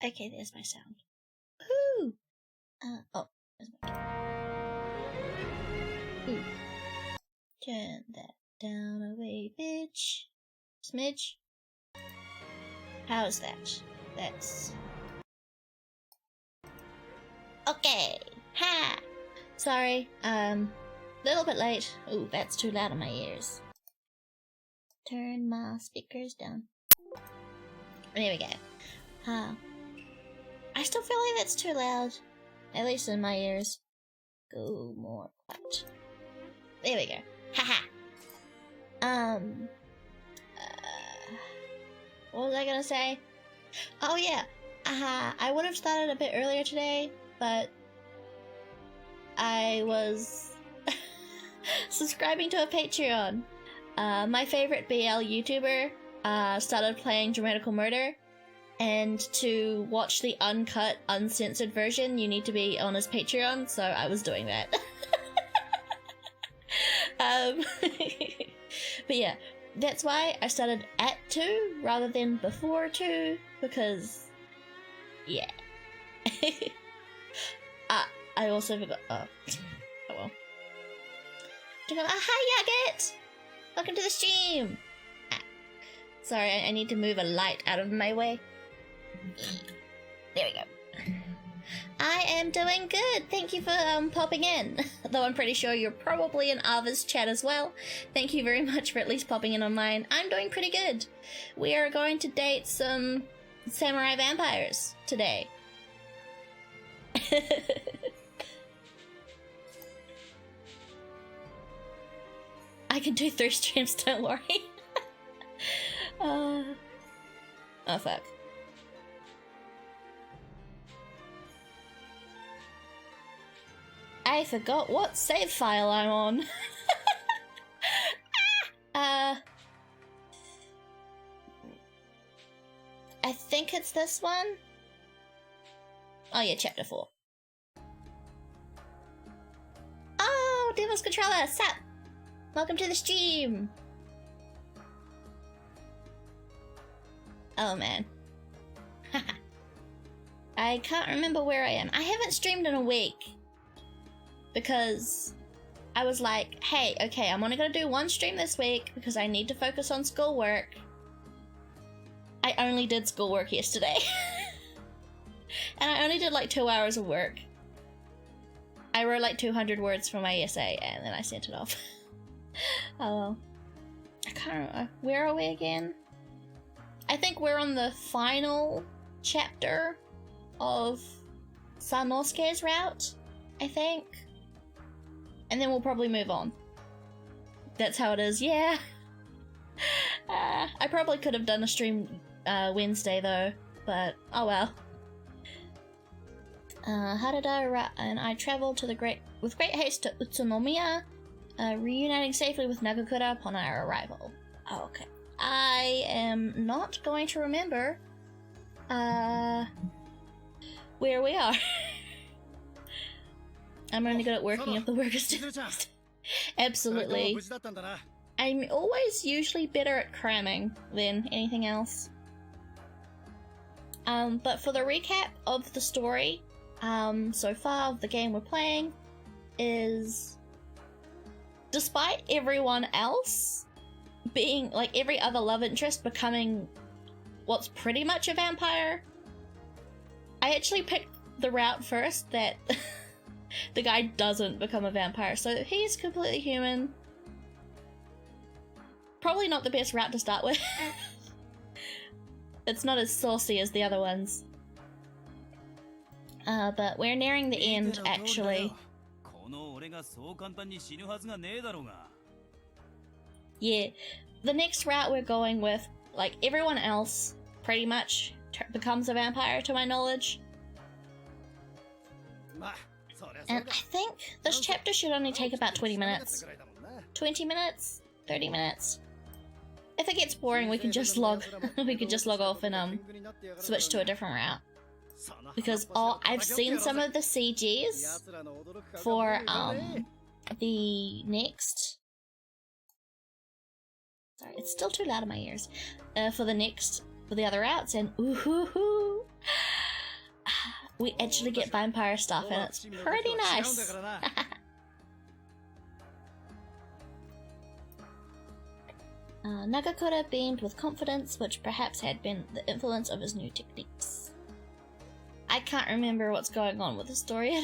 Okay, there's my sound. Woohoo! Oh, there's my Ooh. Turn that down a wee bitch. Smidge. How is that? That's... Okay! Ha! Sorry, little bit late. Ooh, that's too loud in my ears. Turn my speakers down. There we go. I still feel like that's too loud. At least in my ears. Go more quiet. There we go. Haha. What was I gonna say? Oh yeah. I would have started a bit earlier today, but I was subscribing to a Patreon. My favorite BL YouTuber started playing Dramatical Murder, and to watch the uncut, uncensored version, you need to be on his Patreon, so I was doing that. But yeah, that's why I started at 2 rather than before 2, because, yeah. I also forgot, oh well. Hi Yagget! Welcome to the stream! Sorry, I need to move a light out of my way. There we go. I am doing good. Thank you for popping in. Though I'm pretty sure you're probably in Ava's chat as well. Thank you very much for at least popping in on mine. I'm doing pretty good. We are going to date some samurai vampires today. I can do 3 streams, don't worry. Oh fuck. I forgot what save file I'm on. I think it's this one. Oh yeah, chapter 4. Oh, Devil's Controller, sup? Welcome to the stream. Oh man. I can't remember where I am. I haven't streamed in a week because I was like, hey, okay, I'm only gonna do 1 stream this week because I need to focus on schoolwork. I only did schoolwork yesterday. And I only did like 2 hours of work. I wrote like 200 words for my essay and then I sent it off. Oh well. I can't remember. Where are we again? I think we're on the final chapter of Sanosuke's route, I think. And then we'll probably move on. That's how it is, yeah. I probably could have done a stream Wednesday though, but oh well. Harada and I traveled to with great haste to Utsunomiya, reuniting safely with Nagakura upon our arrival. Oh, okay. I am not going to remember where we are. I'm only good at working if the work is done. Absolutely. I'm always usually better at cramming than anything else. But for the recap of the story, so far of the game we're playing is, despite everyone else being, like, every other love interest becoming what's pretty much a vampire, I actually picked the route first that the guy doesn't become a vampire, so he's completely human. Probably not the best route to start with. It's not as saucy as the other ones. But we're nearing the end, actually. Yeah, the next route we're going with, like, everyone else pretty much becomes a vampire, to my knowledge. And I think this chapter should only take about 20 minutes. 20 minutes? 30 minutes? If it gets boring, we can just log off and switch to a different route. Because I've seen some of the CGs for the next. Sorry, it's still too loud in my ears. For the other routes, and ooh, we actually get vampire stuff and it's pretty nice. Nagakura beamed with confidence, which perhaps had been the influence of his new techniques. I can't remember what's going on with the story at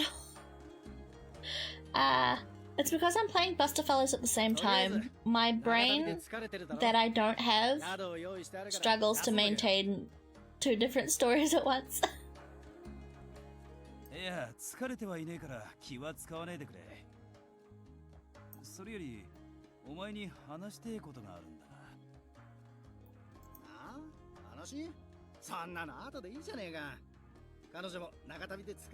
all. It's because I'm playing Buster Fellows at the same time. My brain, that I don't have, struggles to maintain 2 different stories at once.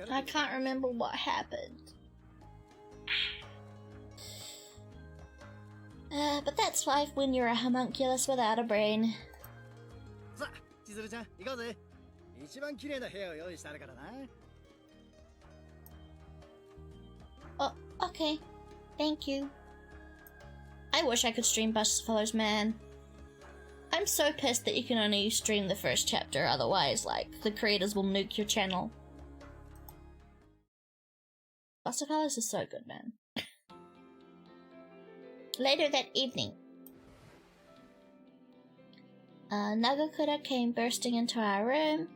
I can't remember what happened. But that's life when you're a homunculus without a brain. Oh, okay. Thank you. I wish I could stream Buster Fellows, man. I'm so pissed that you can only stream the first chapter, otherwise, like, the creators will nuke your channel. Buster Fellows is so good, man. Later that evening, Nagakura came bursting into our room,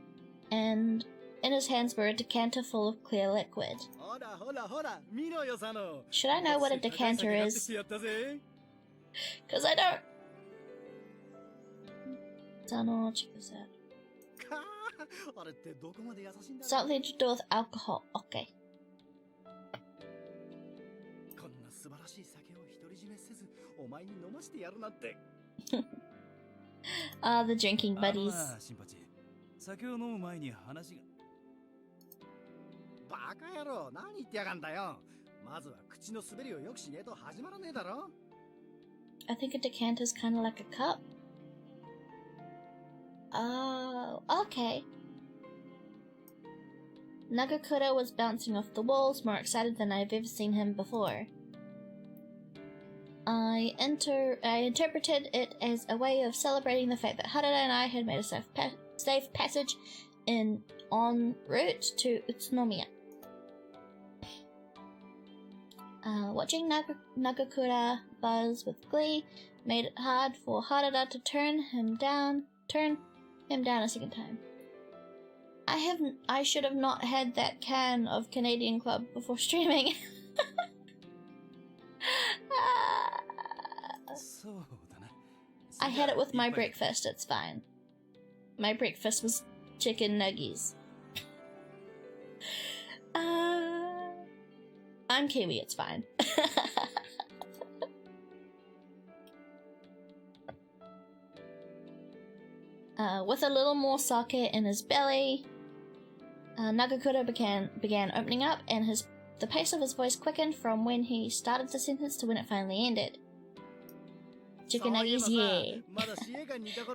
and in his hands were a decanter full of clear liquid. Should I know what a decanter is? Because I don't. Sano, check this out. Something to do with alcohol. Okay. The drinking buddies. I think a decanter is kind of like a cup. Oh, okay. Nagakura was bouncing off the walls, more excited than I've ever seen him before. I interpreted it as a way of celebrating the fact that Harada and I had made a safe passage en route to Utsunomiya. Watching Nagakura buzz with glee made it hard for Harada to turn him down a second time. I should have not had that can of Canadian Club before streaming. I had it with my breakfast, it's fine. My breakfast was chicken nuggies. I'm Kiwi, it's fine. With a little more sake in his belly, Nagakura began opening up, and the pace of his voice quickened from when he started the sentence to when it finally ended. Chicken nuggies, yeah.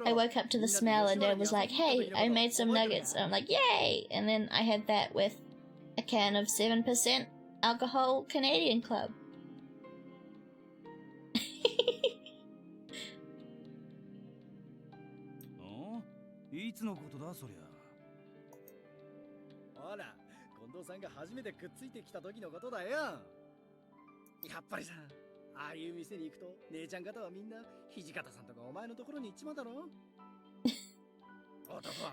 I woke up to the smell and Dad was like, hey, I made some nuggets. And I'm like, yay! And then I had that with a can of 7% alcohol Canadian Club.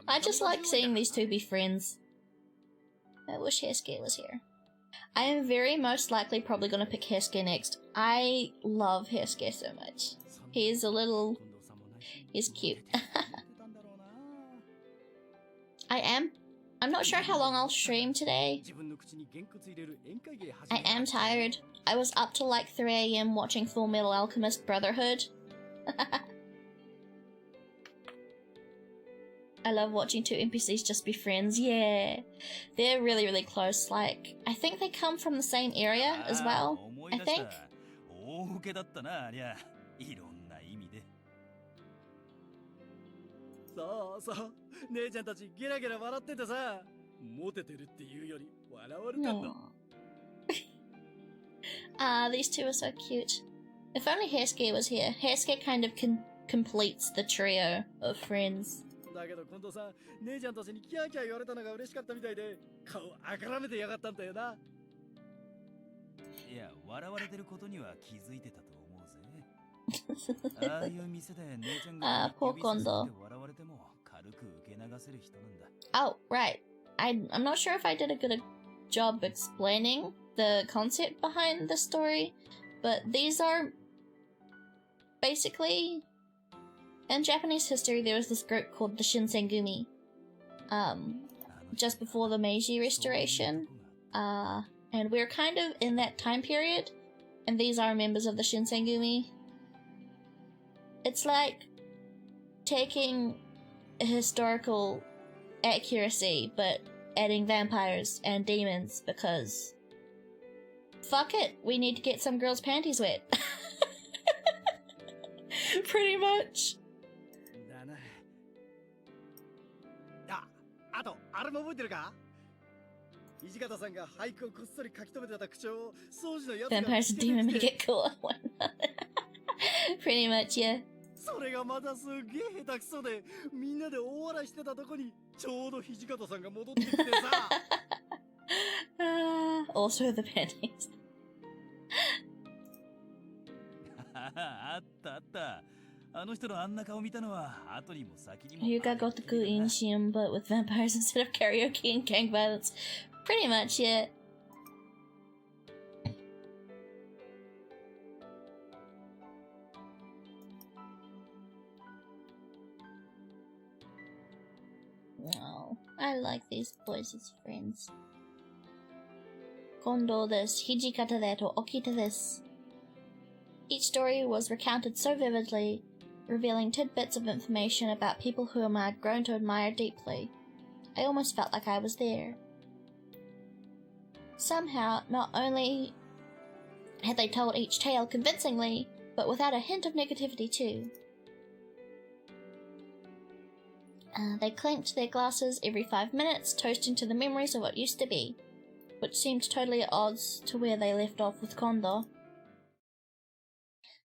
I just like seeing these two be friends. I wish Heisuke was here. I am very most likely probably going to pick Heisuke next. I love Heisuke so much. He's cute. I'm not sure how long I'll stream today. I am tired. I was up till like 3 AM watching Full Metal Alchemist Brotherhood. I love watching two NPCs just be friends. Yeah, they're really, really close. Like, I think they come from the same area as well. I think. These two are so cute. If only Heisuke was here. Heisuke kind of completes the trio of friends. だけど近藤さん、姉ちゃんたちにキャーキャー言われたのが嬉しかったみたいで、顔あからめてやがったんだよな。いや、笑われてることには気づいてたと思うぜ。ああいう店で姉ちゃんが指さされて笑われても軽く受け流せる人なんだ。Oh, right. I'm not sure if I did a good job explaining the concept behind the story, but these are basically, in Japanese history, there was this group called the Shinsengumi, just before the Meiji Restoration, and we're kind of in that time period, and these are members of the Shinsengumi. It's like taking a historical accuracy, but adding vampires and demons, because fuck it, we need to get some girls' panties wet. Pretty much. だな。あと、あれも覚えてるか？土方さんが俳句をこっそり書き留めてた口調を掃除のやつが Vampires and demons make it cool. Pretty much, yeah. それがまたすげえ下手くそで、みんなで大笑いしてたとこにちょうど土方さんが戻ってきてさ。Also the panties. あったあった。あの人のあんな顔見たのは後にも先にも。Yuga Gotoku Inshin, but with vampires instead of karaoke and gang violence. Pretty much, yeah. No, I like these boys as friends. Kondo desu, Hijikata desu, Okita desu. Each story was recounted so vividly, revealing tidbits of information about people whom I had grown to admire deeply. I almost felt like I was there. Somehow, not only had they told each tale convincingly, but without a hint of negativity too. They clinked their glasses every 5 minutes, toasting to the memories of what used to be, which seemed totally at odds to where they left off with Kondo.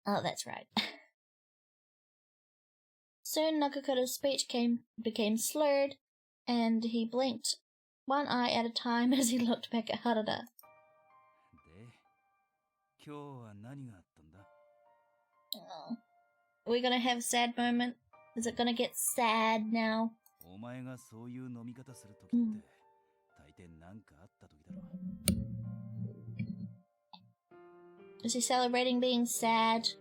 Oh, that's right. Soon Nagakura's speech became slurred, and he blinked one eye at a time as he looked back at Harada. で、今日は何があったんだ? Oh. Are we gonna have a sad moment? Is it gonna get sad now? お前がそういう飲み方するときって、大抵なんかあったときだろ。Is he celebrating being sad?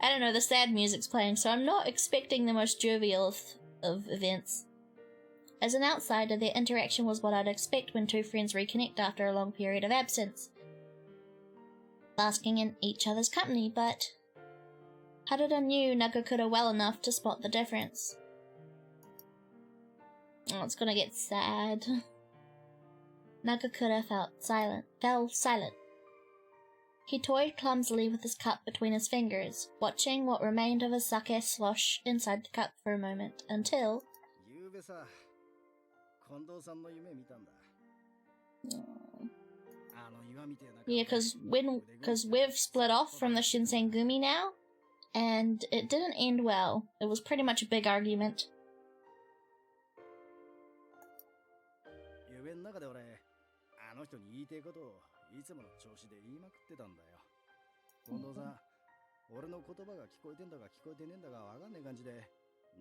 I don't know, the sad music's playing, so I'm not expecting the most jovial of events. As an outsider, their interaction was what I'd expect when two friends reconnect after a long period of absence, basking in each other's company, but Harada knew Nagakura well enough to spot the difference. Oh, it's gonna get sad. Nagakura fell silent. He toyed clumsily with his cup between his fingers, watching what remained of his sake slosh inside the cup for a moment, until... Yeah, because we've split off from the Shinsengumi now, and it didn't end well. It was pretty much a big argument. あの人に言いてえことをいつもの調子で言いまくってたんだよ。近藤さん、俺の言葉が聞こえてんだか聞こえてねえんだかわかんねえ感じで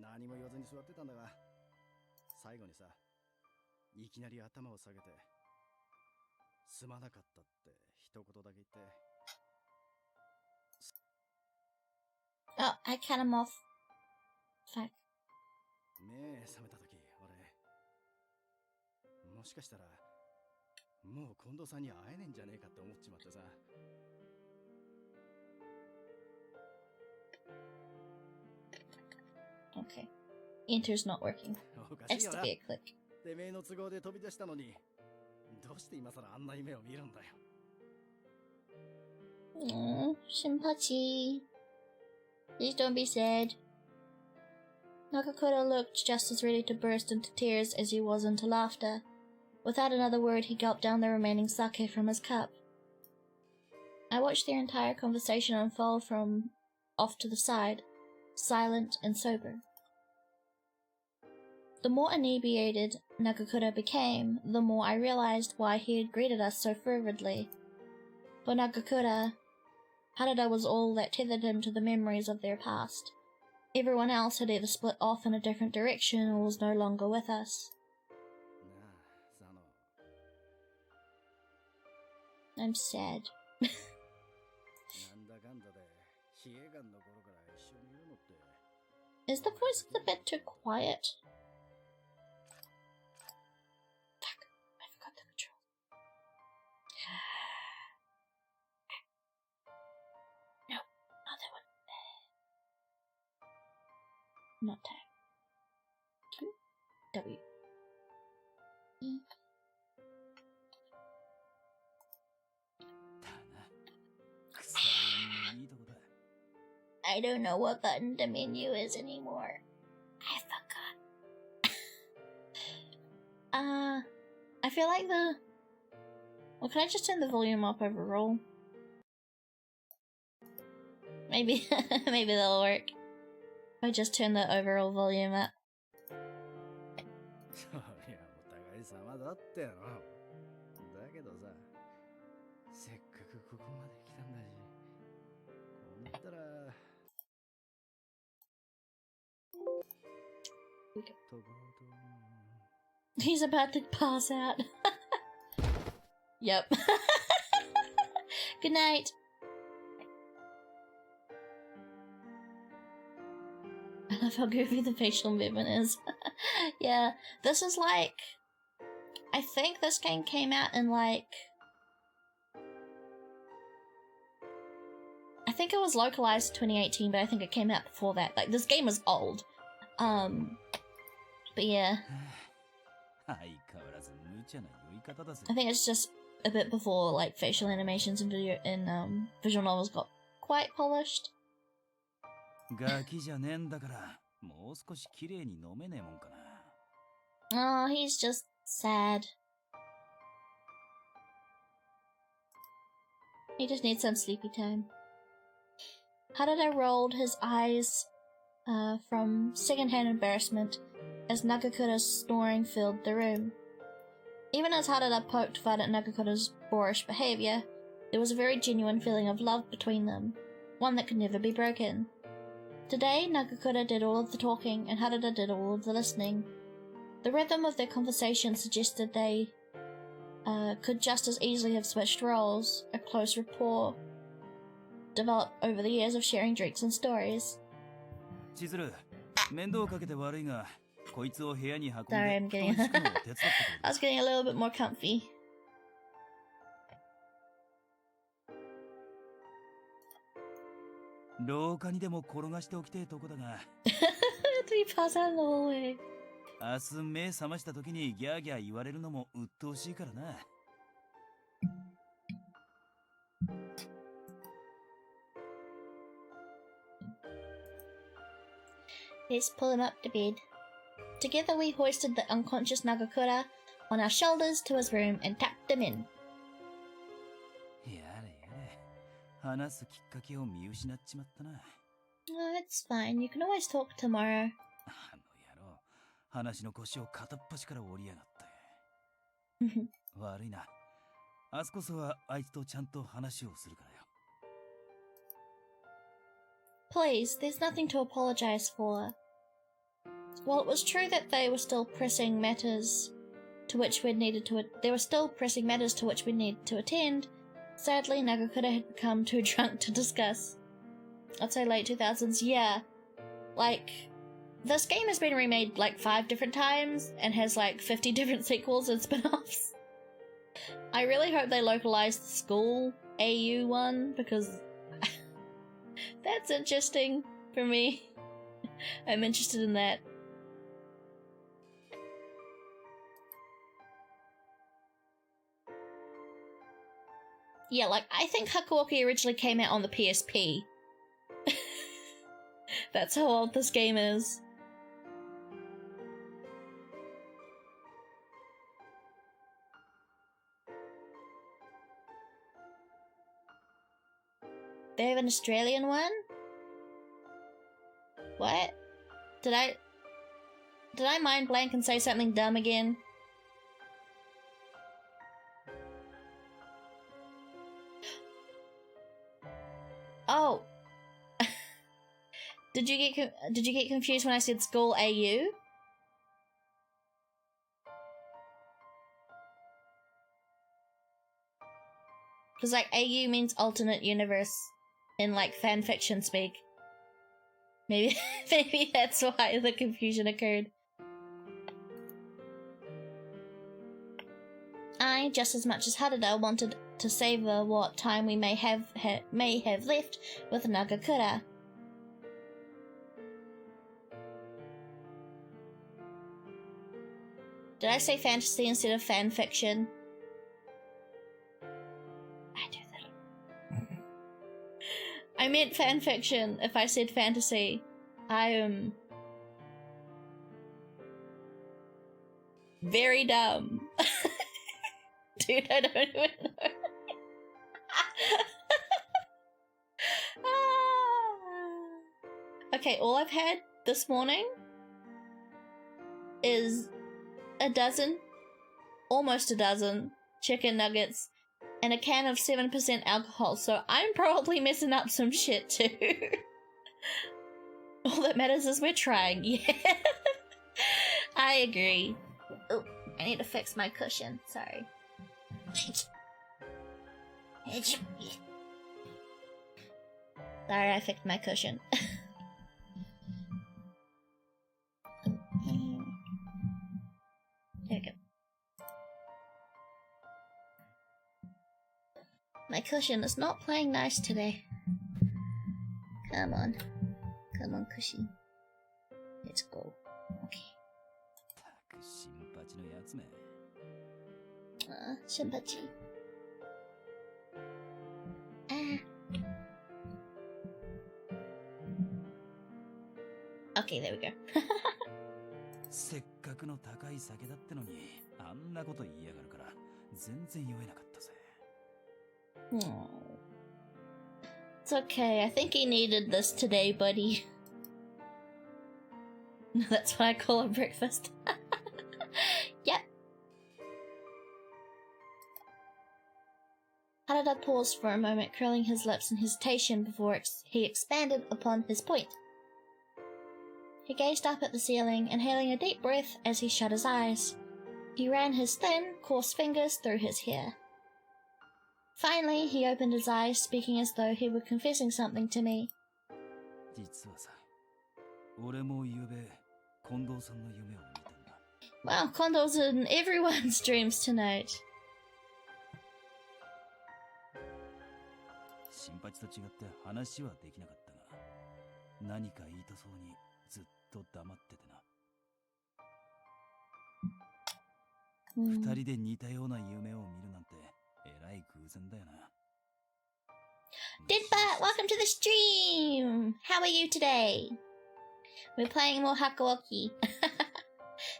何も言わずに座ってたんだが、最後にさ、いきなり頭を下げてすまなかったって一言だけ言って。Oh, I cut him off. Fuck. 目覚めた時、俺もしかしたらもう近藤さんに会えねえんじゃねえかって思っちまってさ。Okay. Enter's not working. It's to be a click. てめえの都合で飛び出したのに、どうして今更あんな夢を見るんだよ。Shinpachi. Please don't be sad. Nagakura looked just as ready to burst into tears as he was into laughter. Without another word, he gulped down the remaining sake from his cup. I watched their entire conversation unfold from off to the side, silent and sober. The more inebriated Nagakura became, the more I realized why he had greeted us so fervidly. For Nagakura, Harada was all that tethered him to the memories of their past. Everyone else had either split off in a different direction or was no longer with us. I'm sad. Is the voice a bit too quiet? Fuck, I forgot the control. No, not that one. Not tag. W. E. I don't know what button the menu is anymore. I forgot. I feel like the... Well, can I just turn the volume up overall? Maybe, maybe that'll work. If I just turn the overall volume up. そりゃお互い様だっての。だけどさ、せっかくここまで来たんだし、こうなったら。He's about to pass out. Yep. Good night. I love how goofy the facial movement is. Yeah, this is like... I think this game came out in like... I think it was localized 2018, but I think it came out before that. Like, this game is old. But yeah. I think it's just a bit before, like, facial animations in visual novels got quite polished. Oh, he's just sad. He just needs some sleepy time. Harada rolled his eyes from secondhand embarrassment as Nagakura's snoring filled the room. Even as Harada poked fun at Nagakura's boorish behavior, there was a very genuine feeling of love between them, one that could never be broken. Today, Nagakura did all of the talking and Harada did all of the listening. The rhythm of their conversation suggested they could just as easily have switched roles, a close rapport developed over the years of sharing drinks and stories. Sorry, I'm getting I was getting a little bit more comfy. Did he pass out in the hallway? Let's pull him up to bed. Together we hoisted the unconscious Nagakura on our shoulders to his room and tapped him in. Oh, it's fine. You can always talk tomorrow. Please, there's nothing to apologize for. While it was true that they were still pressing matters to which we needed to attend, sadly Nagakura had become too drunk to discuss. I'd say late 2000s, yeah. Like, this game has been remade like 5 different times and has like 50 different sequels and spin-offs. I really hope they localize the school AU one because that's interesting for me. I'm interested in that. Yeah, like, I think Hakuouki originally came out on the PSP. That's how old this game is. They have an Australian one? What? Did I mind blank and say something dumb again? Oh. Did you get confused when I said school AU? Because, like, AU means alternate universe in, like, fanfiction speak. Maybe that's why the confusion occurred. I, just as much as Harada, wanted to savor what time we may have left with Nagakura. Did I say fantasy instead of fanfiction? I do that. I meant fanfiction if I said fantasy. I am very dumb. Dude, I don't even know. Okay, all I've had this morning is almost a dozen chicken nuggets and a can of 7% alcohol, so I'm probably messing up some shit too. All that matters is we're trying, yeah. I agree. Oh, I need to fix my cushion, sorry. Sorry, I fixed my cushion. There we go. My cushion is not playing nice today. Come on. Come on, cushion. Let's go. Okay. Shimpachi. Okay, there we go. せっかくの高い酒だってのにあんなこと言いやがるから全然酔えなかったぜ。It's okay. I think he needed this today, buddy. That's what I call a breakfast. Yep. Harada paused for a moment, curling his lips in hesitation before he expanded upon his point. He gazed up at the ceiling, inhaling a deep breath as he shut his eyes. He ran his thin, coarse fingers through his hair. Finally, he opened his eyes, speaking as though he were confessing something to me. 実はさ、俺もゆうべ近藤さんの夢を見たんだ。Well, Kondo's in everyone's dreams tonight. 新八と違って話はできなかったが、何か言いたそうにずっと黙っててな。二人で似たような夢を見るなんてえらい偶然だよな。Didbot, welcome to the stream! How are you today? We're playing more Hakuouki.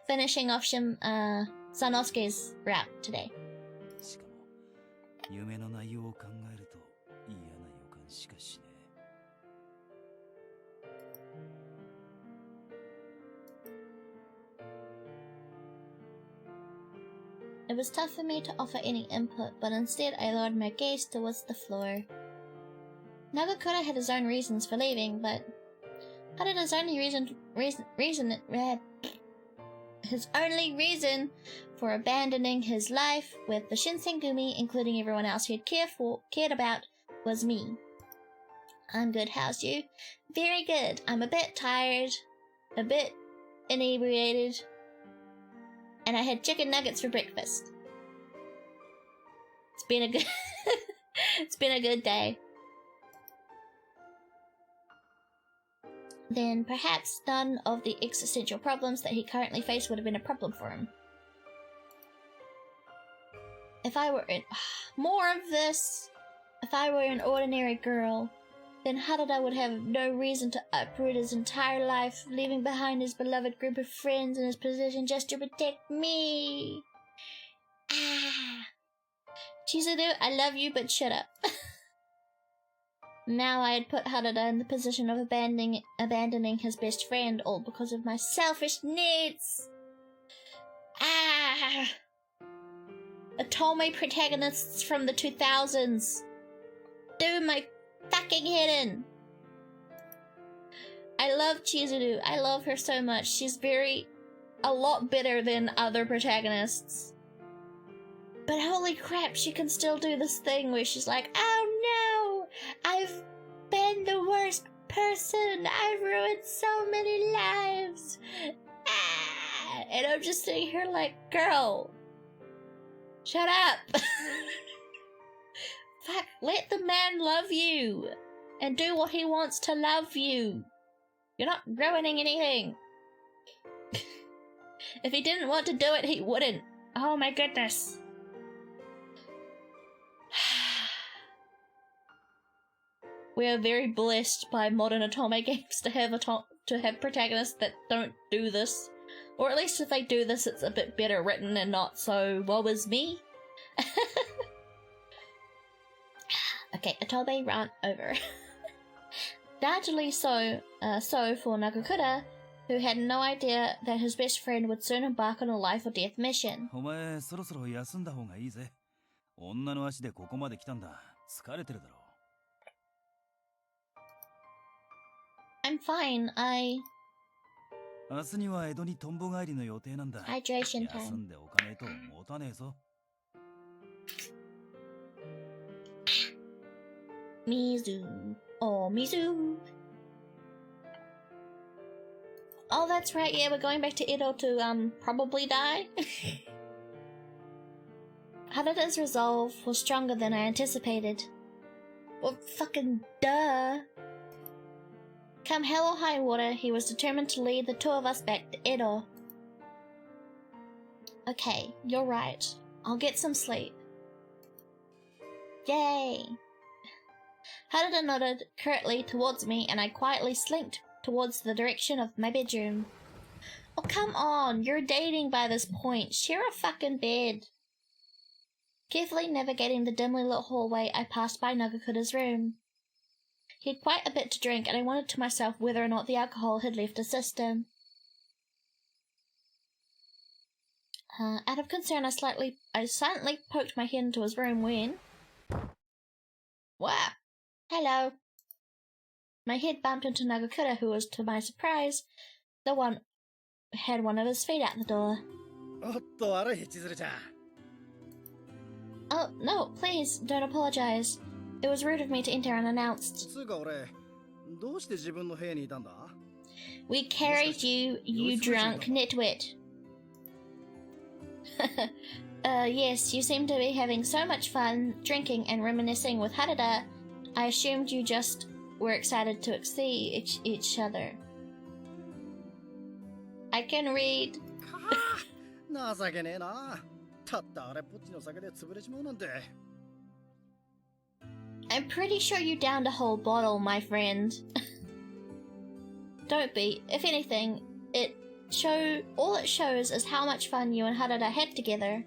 Finishing off Sanosuke's route today. しかも、夢の内容を考えると嫌な予感しかしねえ。It was tough for me to offer any input, but instead I lowered my gaze towards the floor. Nagakura had his own reasons for leaving, but Harada's only his only reason for abandoning his life with the Shinsengumi, including everyone else he had cared about, was me. I'm good, how's you? Very good. I'm a bit tired, a bit inebriated, and I had chicken nuggets for breakfast. It's been a good it's been a good day. Then perhaps none of the existential problems that he currently faced would have been a problem for him. If I were more of this, if I were an ordinary girl, then Harada would have no reason to uproot his entire life, leaving behind his beloved group of friends and his position just to protect me. Chizuru, I love you, but shut up. Now I had put Harada in the position of abandoning his best friend, all because of my selfish needs. Ah! Otome protagonists from the 2000s. Do my fucking head in. I love Chizuru. I love her so much. She's a lot better than other protagonists. But holy crap, she can still do this thing where she's like, oh no, I've been the worst person. I've ruined so many lives. Ah! And I'm just sitting here like, girl, shut up. Fuck, let the man love you and do what he wants to love you. You're not ruining anything. If he didn't want to do it, he wouldn't. Oh my goodness. We are very blessed by modern Otome games to have protagonists that don't do this. Or at least if they do this, it's a bit better written and not so woe is me. Okay, Otome rant over. Largely so for Nagakura, who had no idea that his best friend would soon embark on a life or death mission. お前そろそろ休んだ方がいいぜ。女の足でここまで来たんだ。疲れてるだろう。I'm fine. 明日には江戸にとんぼ帰りの予定なんだ。 Hydration 休 time. んでおかねえと持たねえぞ。Mizu. Oh, Mizu. Oh, that's right. Yeah, we're going back to Edo to, probably die. Harada's resolve was stronger than I anticipated. Well, fucking duh. Come hell or high water, he was determined to lead the two of us back to Edo. Okay, you're right. I'll get some sleep. Yay! Harada nodded curtly towards me, and I quietly slinked towards the direction of my bedroom. Oh, come on! You're dating by this point. Share a fucking bed. Carefully navigating the dimly lit hallway, I passed by Nagakura's room. He had quite a bit to drink, and I wondered to myself whether or not the alcohol had left his system. Out of concern, I silently poked my head into his room when... Wow! Hello! My head bumped into Nagakura, who was, to my surprise, had one of his feet out the door. Oh, no, please, don't apologize. It was rude of me to enter unannounced. We carried you, you drunk nitwit. Yes, you seem to be having so much fun drinking and reminiscing with Harada. I assumed you just were excited to see each other. I can read. I'm pretty sure you downed a whole bottle, my friend. Don't be. If anything, all it shows is how much fun you and Harada had together.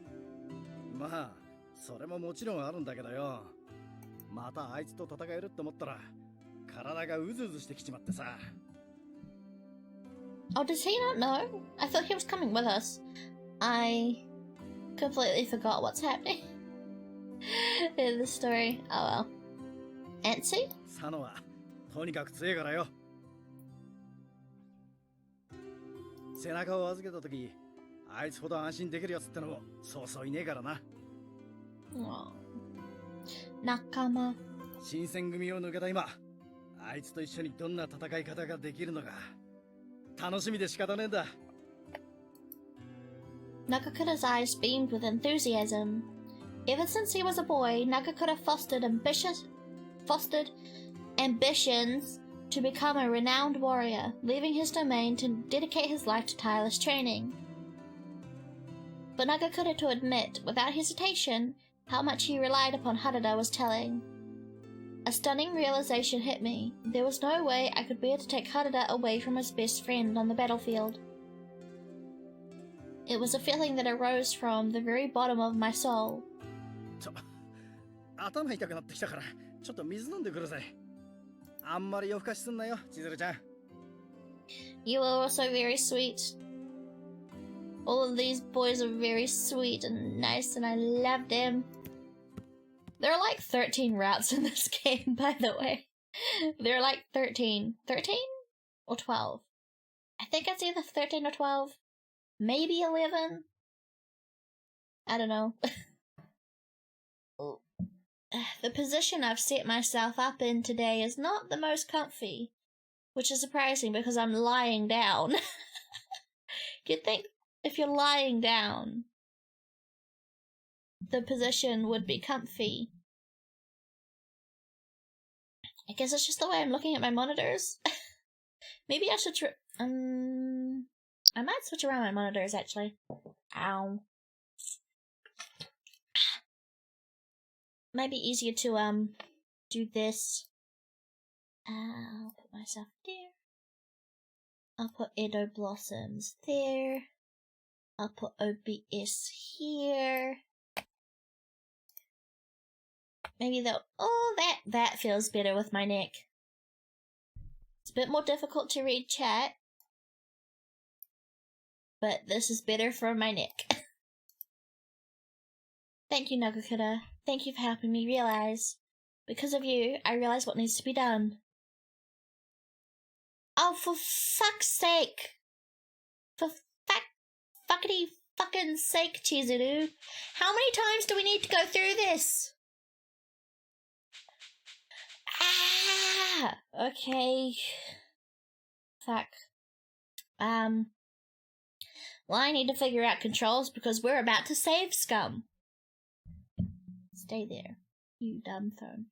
Oh, does he not know? I thought he was coming with us. I completely forgot what's happening in the story. Oh well. Antsy? Oh. Nakama. Nagakura's eyes beamed with enthusiasm. Ever since he was a boy, Nagakura fostered ambitions to become a renowned warrior, leaving his domain to dedicate his life to tireless training. But Nagakura to admit, without hesitation, how much he relied upon Harada was telling. A stunning realization hit me. There was no way I could bear to take Harada away from his best friend on the battlefield. It was a feeling that arose from the very bottom of my soul. あんまり夜更かしすんなよ、千鶴ちゃん。 You are also very sweet. All of these boys are very sweet and nice, and I love them. There are like 13 routes in this game, by the way. There are like 13. 13? Or 12? I think it's either 13 or 12. Maybe 11? I don't know. The position I've set myself up in today is not the most comfy, which is surprising because I'm lying down. You'd think if you're lying down, the position would be comfy. I guess it's just the way I'm looking at my monitors. Maybe I should I might switch around my monitors, actually. Ow. Might be easier to, do this. I'll put myself there. I'll put Edo Blossoms there. I'll put OBS here. Maybe they'll... Oh, that feels better with my neck. It's a bit more difficult to read chat. But this is better for my neck. Thank you, Nagakura. Thank you for helping me realize. Because of you, I realize what needs to be done. Oh, for fuck's sake! For fuckity fucking sake, Chizuru. How many times do we need to go through this? Ah! Okay. Fuck. Well, I need to figure out controls because we're about to save scum. Stay there, you dumb phone.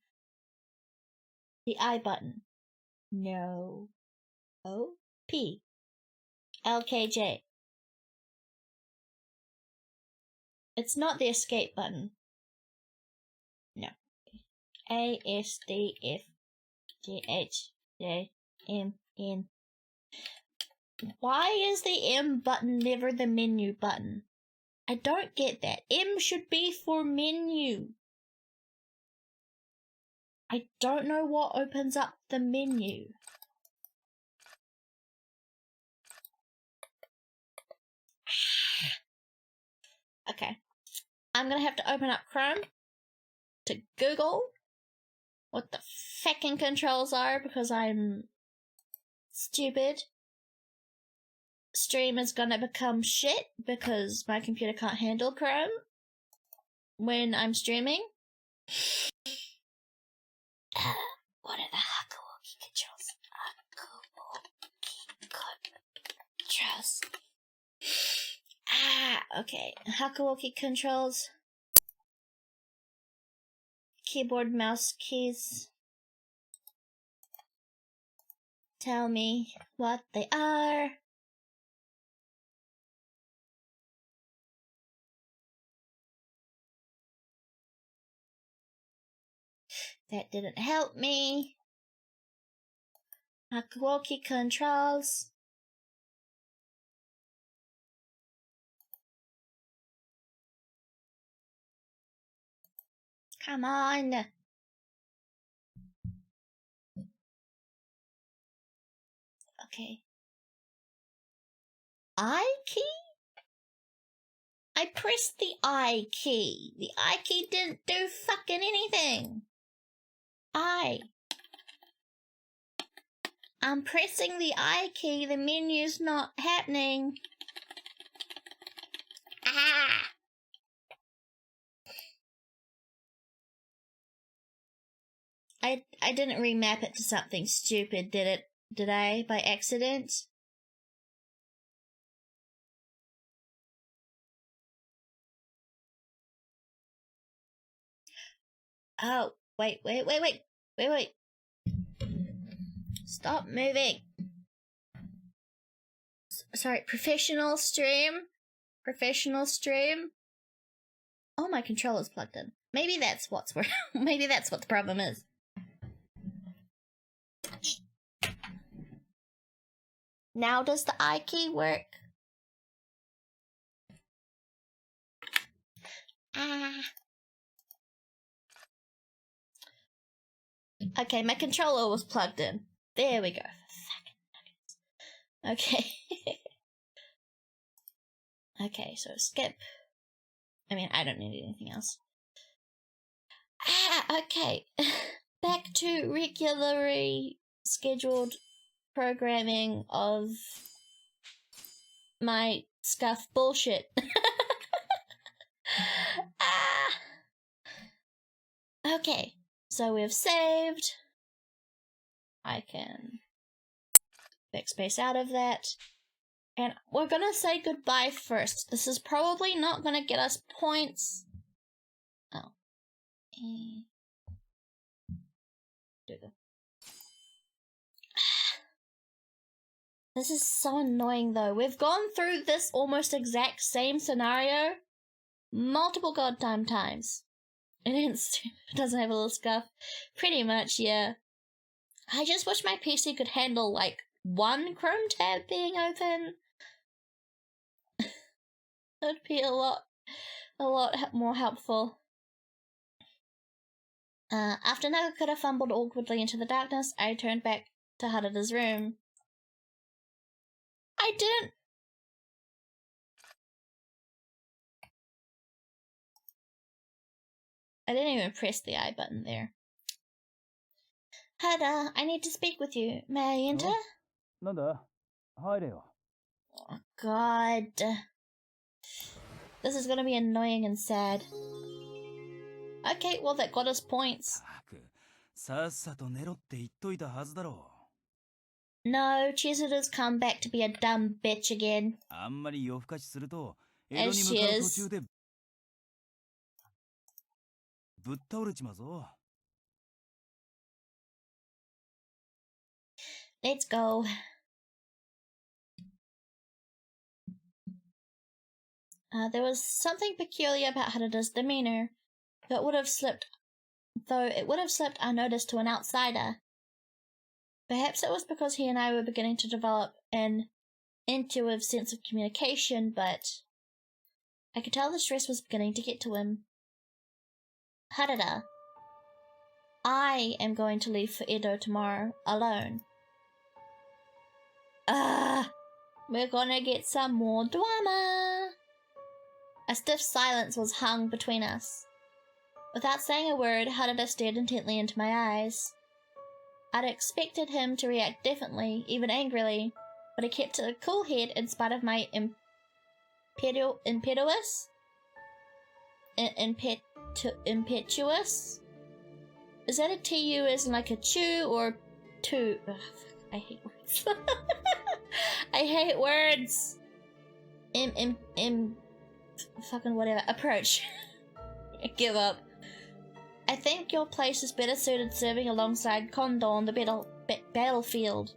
The I button. No. O. P. LKJ. It's not the escape button. No. A, S, D, F, G, H, J, M, N. Why is the M button never the menu button? I don't get that. M should be for menu. I don't know what opens up the menu. Okay. I'm gonna have to open up Chrome to Google what the feckin' controls are because I'm stupid. Stream is gonna become shit because my computer can't handle Chrome when I'm streaming. What are the Hakuouki controls? Hakuouki controls. Okay. Hakuouki controls. Keyboard, mouse keys. Tell me what they are. That didn't help me. Hakuouki controls. Come on. Okay. I key? I pressed the I key. The I key didn't do fucking anything. I'm pressing the I key. The menu's not happening. I didn't remap it to something stupid, did I, by accident? Oh, wait. Stop moving. Sorry, professional stream. Oh, my controller's plugged in. Maybe that's what the problem is. Now does the I key work? Okay, my controller was plugged in. There we go. Okay. Okay, so skip. I mean, I don't need anything else. Okay. Back to regularly scheduled programming of my scuff bullshit. Okay, so we've saved. I can backspace out of that. And we're gonna say goodbye first. This is probably not gonna get us points. Oh. This is so annoying though. We've gone through this almost exact same scenario multiple goddamn times. And it doesn't have a little scuff. Pretty much, yeah. I just wish my PC could handle like one Chrome tab being open. That'd be a lot more helpful. After Nagakura fumbled awkwardly into the darkness, I turned back to Harada's room. I didn't even press the I button there. Harada, I need to speak with you. May I enter? Nanda, haire. Oh, God. This is gonna be annoying and sad. Okay, well that got us points. No, Chisuda's come back to be a dumb bitch again. As she is. Let's go. There was something peculiar about Harada's demeanor, though it would have slipped unnoticed to an outsider. Perhaps it was because he and I were beginning to develop an intuitive sense of communication, but I could tell the stress was beginning to get to him. Harada, I am going to leave for Edo tomorrow, alone. We're gonna get some more drama. A stiff silence was hung between us. Without saying a word, Harada stared intently into my eyes. I'd expected him to react differently, even angrily, but he kept a cool head in spite of my impetuous? Is that a TU as in like a chew or two? Ugh, I hate words. I hate words. Fucking whatever. Approach. Give up. I think your place is better suited serving alongside Kondo on the battlefield.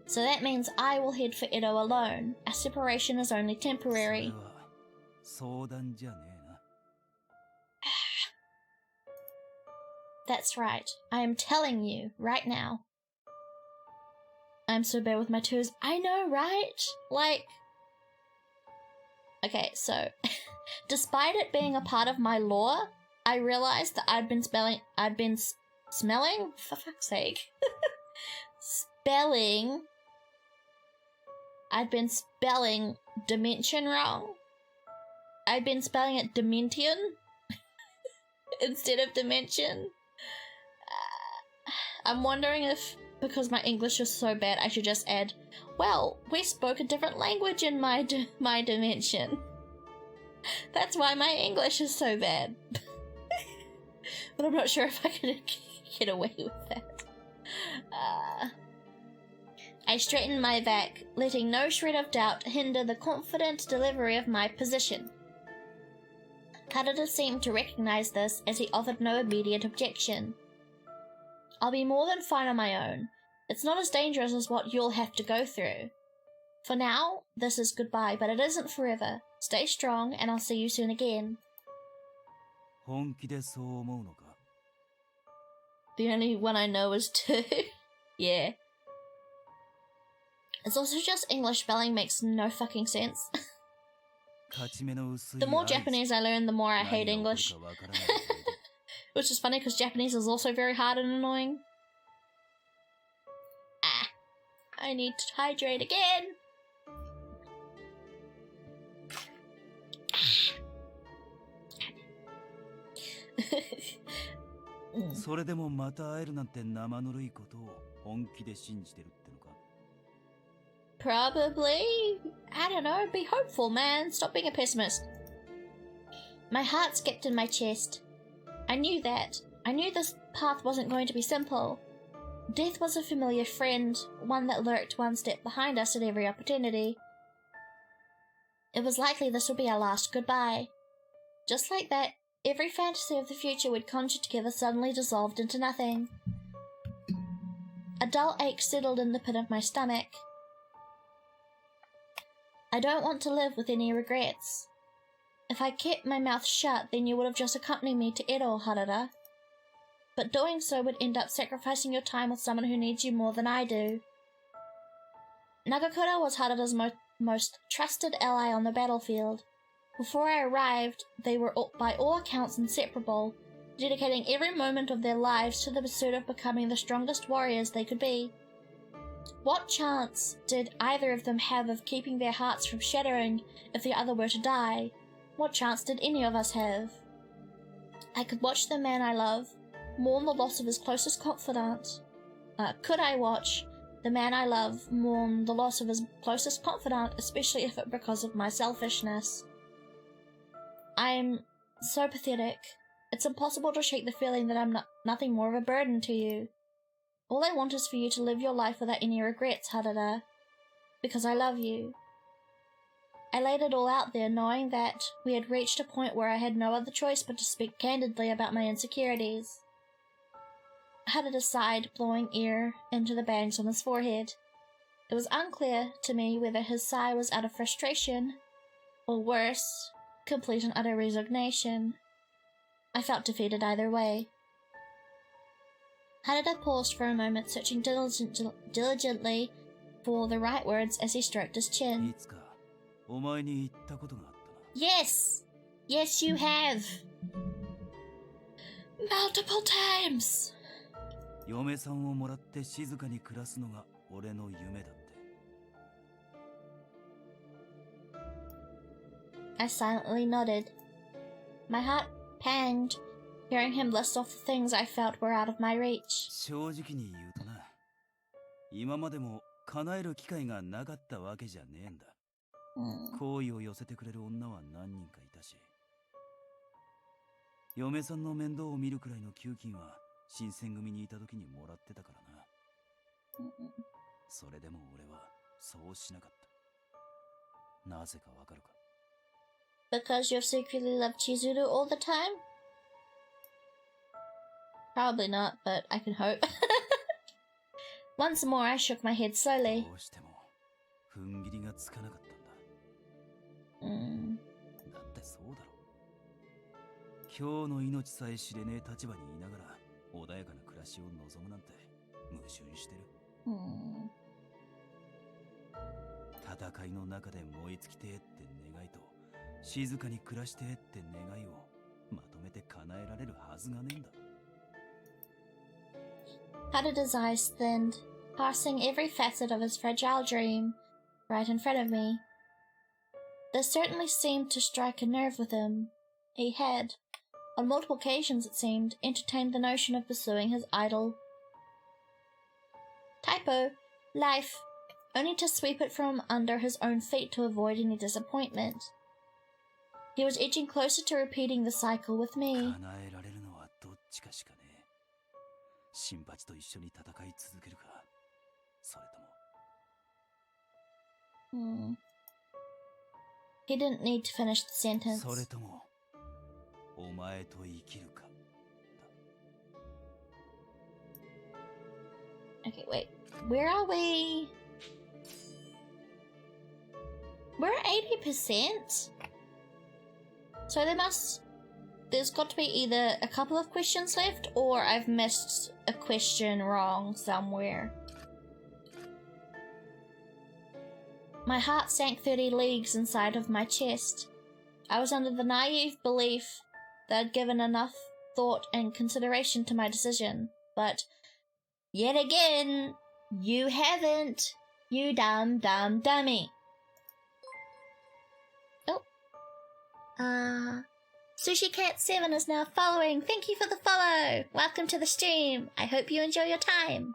So that means I will head for Edo alone. Our separation is only temporary. That's right. I am telling you, right now. I'm so bad with my twos. I know, right? Like... Okay, so... Despite it being a part of my lore, I realized that I'd been smelling? For fuck's sake. I'd been spelling dimension wrong. I'd been spelling it Dementian instead of dimension. I'm wondering if, because my English is so bad, I should just add, well, we spoke a different language in my dimension. That's why my English is so bad. But I'm not sure if I can get away with that. I straightened my back, letting no shred of doubt hinder the confident delivery of my position. Harada seemed to recognize this as he offered no immediate objection. I'll be more than fine on my own. It's not as dangerous as what you'll have to go through. For now, this is goodbye, but it isn't forever. Stay strong, and I'll see you soon again. The only one I know is 2. Yeah. It's also just English spelling makes no fucking sense. The more Japanese I learn, the more I hate English. Which is funny because Japanese is also very hard and annoying. Ah, I need to hydrate again. それでもまた会えるなんて生ぬるいことを本気で信じてるってのか Probably. I don't know. Be hopeful, man. Stop being a pessimist. My heart skipped in my chest. I knew that. I knew this path wasn't going to be simple. Death was a familiar friend, one that lurked one step behind us at every opportunity. It was likely this would be our last goodbye. Just like that, every fantasy of the future we'd conjured together suddenly dissolved into nothing. A dull ache settled in the pit of my stomach. I don't want to live with any regrets. If I kept my mouth shut, then you would have just accompanied me to Edo, Harada. But doing so would end up sacrificing your time with someone who needs you more than I do. Nagakura was Harada's most trusted ally on the battlefield. Before I arrived, they were by all accounts inseparable, dedicating every moment of their lives to the pursuit of becoming the strongest warriors they could be. What chance did either of them have of keeping their hearts from shattering if the other were to die? What chance did any of us have? I could watch the man I love mourn the loss of his closest confidant. Could I watch the man I love mourn the loss of his closest confidant, especially if it because of my selfishness? I'm so pathetic. It's impossible to shake the feeling that I'm nothing more of a burden to you. All I want is for you to live your life without any regrets, Harada. Because I love you. I laid it all out there, knowing that we had reached a point where I had no other choice but to speak candidly about my insecurities. Harada sighed, blowing air into the bangs on his forehead. It was unclear to me whether his sigh was out of frustration, or worse, complete and utter resignation. I felt defeated either way. Harada paused for a moment, searching diligently for the right words as he stroked his chin. Yes! Yes, you have! Multiple times! I silently nodded. My heart panged, hearing him list off the things I felt were out of my reach. 正直に言うとな、今までも叶える機会がなかったわけじゃねえんだ。好意を寄せてくれる女は何人かいたし、嫁さんの面倒を見るくらいの給金は新選組にいた時にもらってたからな。それでも俺はそうしなかった。なぜかわかるか？ Because you've secretly loved Chizuru all the time? Probably not, but I can hope. Once more, I shook my head slowly. どうしても踏ん切りがつかなかったんだ。だってそうだろ。今日の命さえ知れねえ立場にいながら穏やかな暮らしを望むなんて矛盾してる。戦いの中で燃え尽きてえって願いと静かに暮らしてえって願いをまとめて叶えられるはずがねえんだ。Harada's eyes thinned, passing every facet of his fragile dream right in front of me. This certainly seemed to strike a nerve with him. He had, on multiple occasions it seemed, entertained the notion of pursuing his idol. Typo, life, only to sweep it from under his own feet to avoid any disappointment. He was edging closer to repeating the cycle with me. 叶えられるのはどっちかしかねえ。新八と一緒に戦い続けるか、それとも。He didn't need to finish the sentence. それとも、お前と生きるか。Okay, wait. Where are we? We're at 80%? So there's got to be either a couple of questions left, or I've missed a question wrong somewhere. My heart sank 30 leagues inside of my chest. I was under the naive belief that I'd given enough thought and consideration to my decision, but yet again, you haven't, you dumb dummy. Oh. Sushi Cat 7 is now following. Thank you for the follow. Welcome to the stream. I hope you enjoy your time.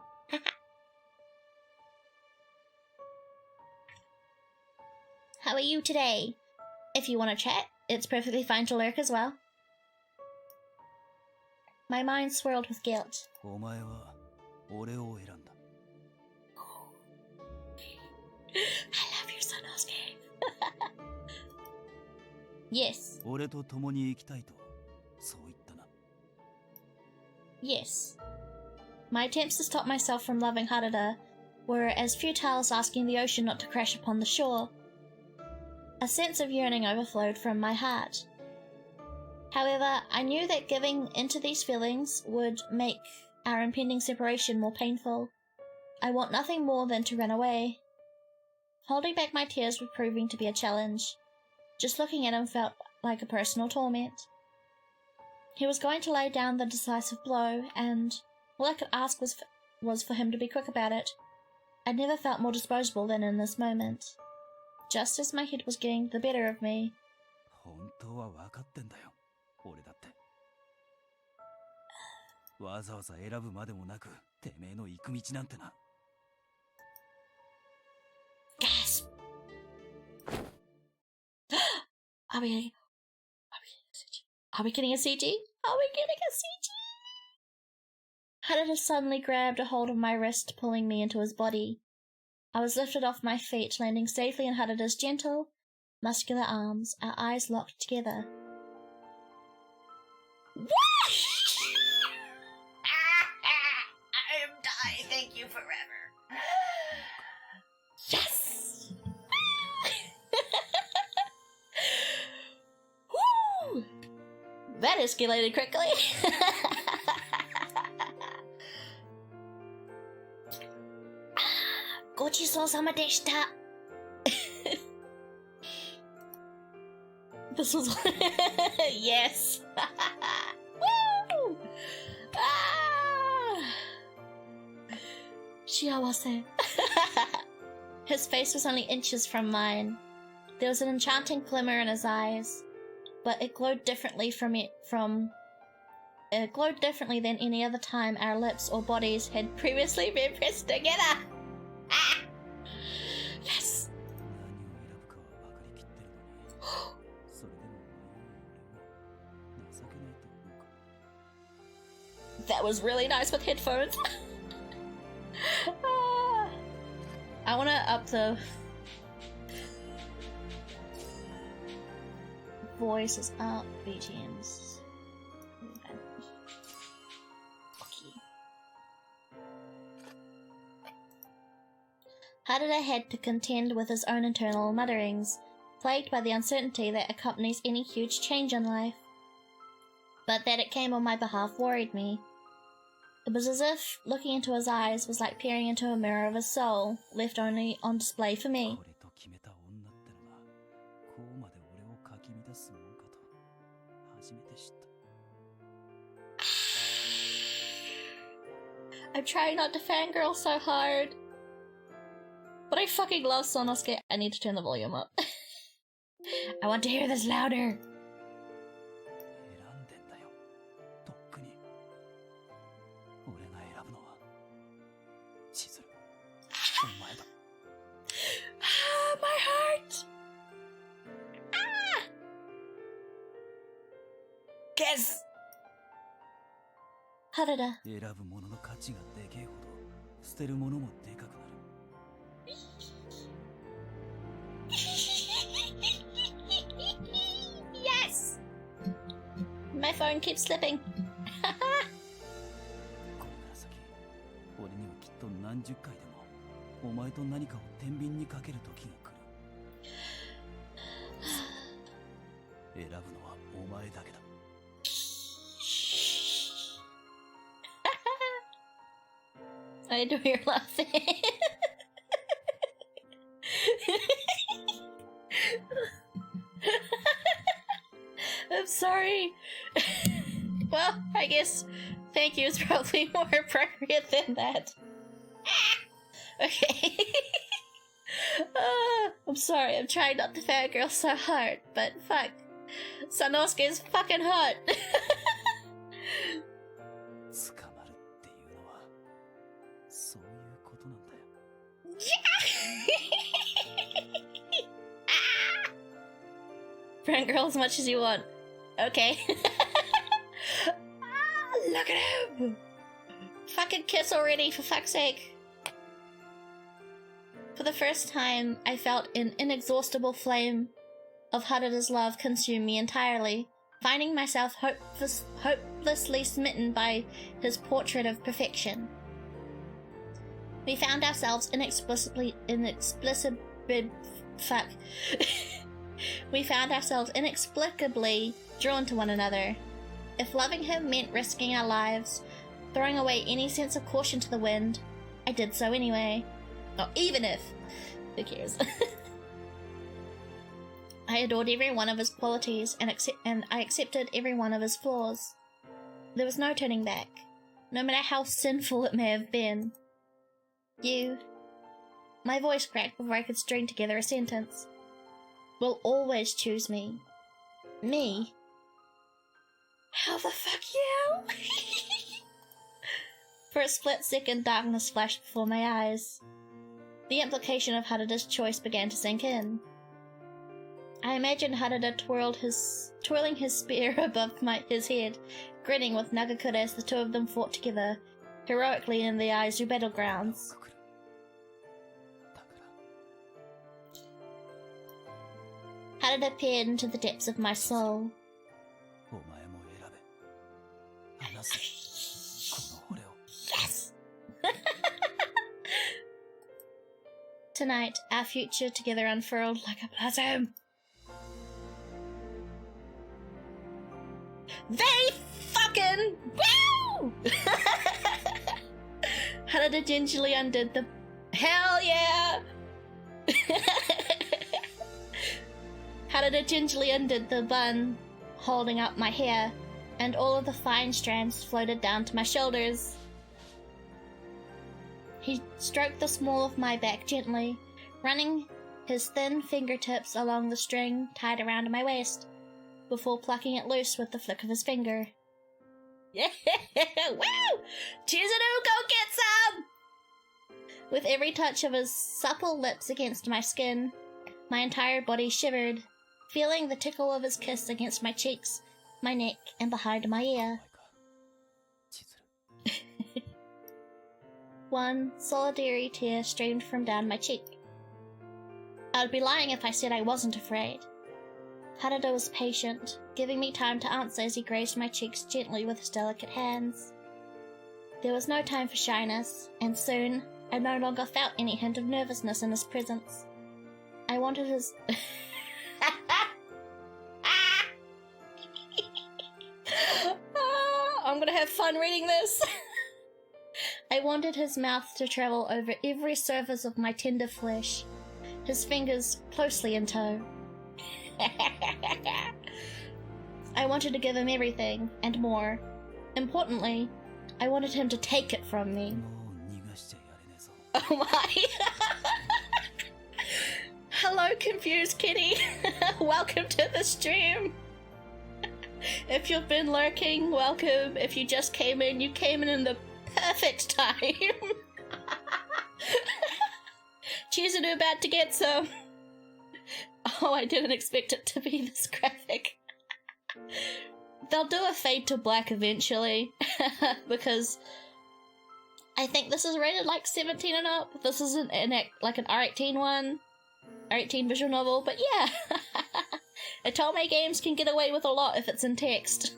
How are you today? If you want to chat, it's perfectly fine to lurk as well. My mind swirled with guilt. I love you, Sanosuke. Yes. Yes. My attempts to stop myself from loving Harada were as futile as asking the ocean not to crash upon the shore. A sense of yearning overflowed from my heart. However, I knew that giving into these feelings would make our impending separation more painful. I want nothing more than to run away. Holding back my tears was proving to be a challenge. Just looking at him felt like a personal torment. He was going to lay down the decisive blow, and all I could ask was for him to be quick about it. I'd never felt more disposable than in this moment. Just as my head was getting the better of me. Gasp! Are we getting a CG? Are we getting a CG? Harada suddenly grabbed a hold of my wrist, pulling me into his body. I was lifted off my feet, landing safely in Harada's gentle, muscular arms, our eyes locked together. I am dying. Thank you forever. Yes! Woo! That escalated quickly. Gochi-sou-sama deshita. This was yes. Woo! Ah! Shiawase. His face was only inches from mine. There was an enchanting glimmer in his eyes, but it glowed differently it glowed differently than any other time our lips or bodies had previously been pressed together. Ah! Yes. That was really nice with headphones. I want to up the voices up, BGMs. Okay. Harada had to contend with his own internal mutterings, plagued by the uncertainty that accompanies any huge change in life. But that it came on my behalf worried me. It was as if looking into his eyes was like peering into a mirror of his soul, left only on display for me. I'm trying not to fangirl so hard. But I fucking love Sanosuke. I need to turn the volume up. I want to hear this louder. My heart! Ah! Guess! Harada. Yes! My phone keeps slipping. I adore your laughing. I'm sorry. Well, I guess thank you is probably more appropriate than that. Okay. I'm sorry, I'm trying not to fangirl so hard, but fuck. Sanosuke is fucking hot. 捕まるっていうのはそういうことなんだよ。Fangirl as much as you want. Okay. Look at him! Fucking kiss already, for fuck's sake. For the first time, I felt an inexhaustible flame of Harada's love consume me entirely, finding myself hopelessly smitten by his portrait of perfection. We found ourselves We found ourselves inexplicably drawn to one another. If loving him meant risking our lives, throwing away any sense of caution to the wind, I did so anyway. Or even if. Who cares? I adored every one of his qualities and I accepted every one of his flaws. There was no turning back, no matter how sinful it may have been. You, my voice cracked before I could string together a sentence, will always choose me. Me? How the fuck you? For a split second, darkness flashed before my eyes. The implication of Harada's choice began to sink in. I imagined Harada twirling his spear above his head, grinning with Nagakura as the two of them fought together, heroically in the Aizu battlegrounds. Harada peered into the depths of my soul. Yes! Tonight, our future together unfurled like a blossom. They fucking woo! Harada gingerly undid the hell yeah! Harada gingerly undid the bun, holding up my hair, and all of the fine strands floated down to my shoulders. He stroked the small of my back gently, running his thin fingertips along the string tied around my waist, before plucking it loose with the flick of his finger. Yeah! Woo! Chizuru, go get some! With every touch of his supple lips against my skin, my entire body shivered, feeling the tickle of his kiss against my cheeks, my neck, and behind my ear. One solitary tear streamed from down my cheek. I would be lying if I said I wasn't afraid. Harada was patient, giving me time to answer as he grazed my cheeks gently with his delicate hands. There was no time for shyness, and soon I no longer felt any hint of nervousness in his presence. I wanted his... I'm gonna have fun reading this! I wanted his mouth to travel over every surface of my tender flesh, his fingers closely in tow. I wanted to give him everything, and more. Importantly, I wanted him to take it from me. Oh my! Hello, confused kitty! Welcome to the stream! If you've been lurking, welcome. If you just came in, you came in the perfect time. Chizuru about to get some. Oh, I didn't expect it to be this graphic. They'll do a fade to black eventually, because I think this is rated like 17 and up. This isn't like an R18 one, R18 visual novel, but yeah. Otome games can get away with a lot if it's in text.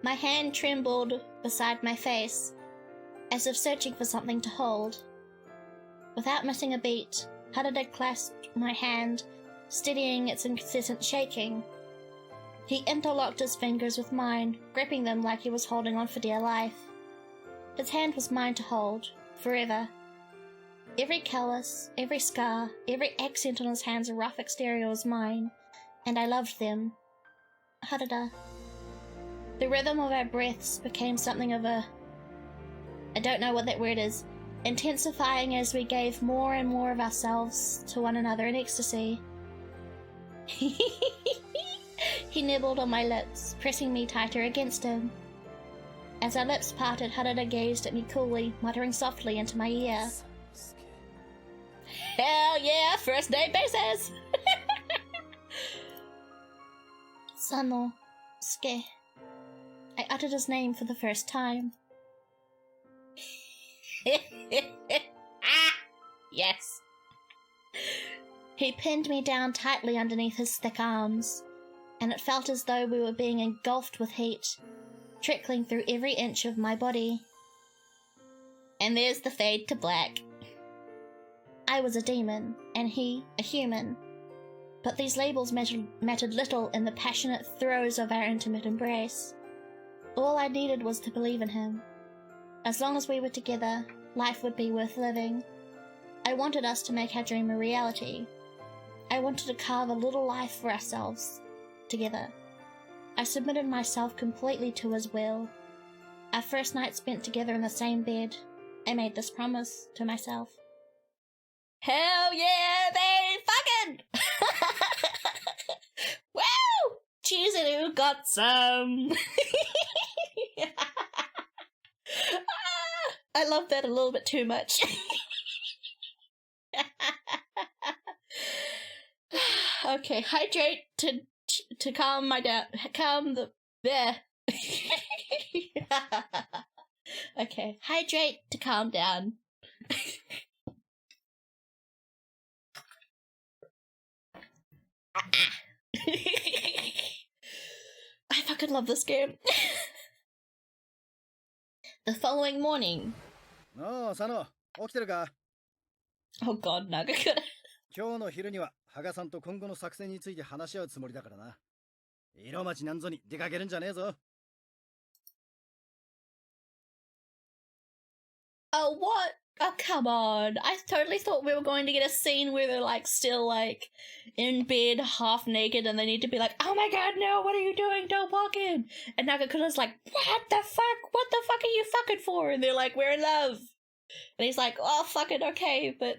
My hand trembled beside my face, as if searching for something to hold. Without missing a beat, Harada clasped my hand, steadying its incessant shaking. He interlocked his fingers with mine, gripping them like he was holding on for dear life. His hand was mine to hold, forever. Every callus, every scar, every accent on his hand's rough exterior was mine, and I loved them. Harada. The rhythm of our breaths became something of a... I don't know what that word is. Intensifying as we gave more and more of ourselves to one another in ecstasy. He nibbled on my lips, pressing me tighter against him. As our lips parted, Harada gazed at me coolly, muttering softly into my ear. Hell yeah, first name basis! Sanosuke. I uttered his name for the first time. Yes. He pinned me down tightly underneath his thick arms, and it felt as though we were being engulfed with heat, trickling through every inch of my body. And there's the fade to black. I was a demon, and he a human, but these labels mattered little in the passionate throes of our intimate embrace. All I needed was to believe in him. As long as we were together, life would be worth living. I wanted us to make our dream a reality. I wanted to carve a little life for ourselves, together. I submitted myself completely to his will. Our first night spent together in the same bed, I made this promise to myself. Hell yeah, they fucking! Wow! Cheesy got some! I love that a little bit too much. Okay, hydrate to calm my down. Calm the there. Okay, hydrate to calm down. I fucking love this game. The following morning. Oh, Sano, 起きてるか? Oh god, Nagakura. 今日の昼には羽賀さんと今後の作戦について話し合うつもりだからな。色町なんぞに出かけるんじゃねえぞ。Oh, what? Oh, come on. I totally thought we were going to get a scene where they're, like, still, like, in bed, half naked, and they need to be like, oh my god, no, what are you doing? Don't walk in. And Nagakura's like, what the fuck? What the fuck are you fucking for? And they're like, we're in love. And he's like, oh, fucking okay, but...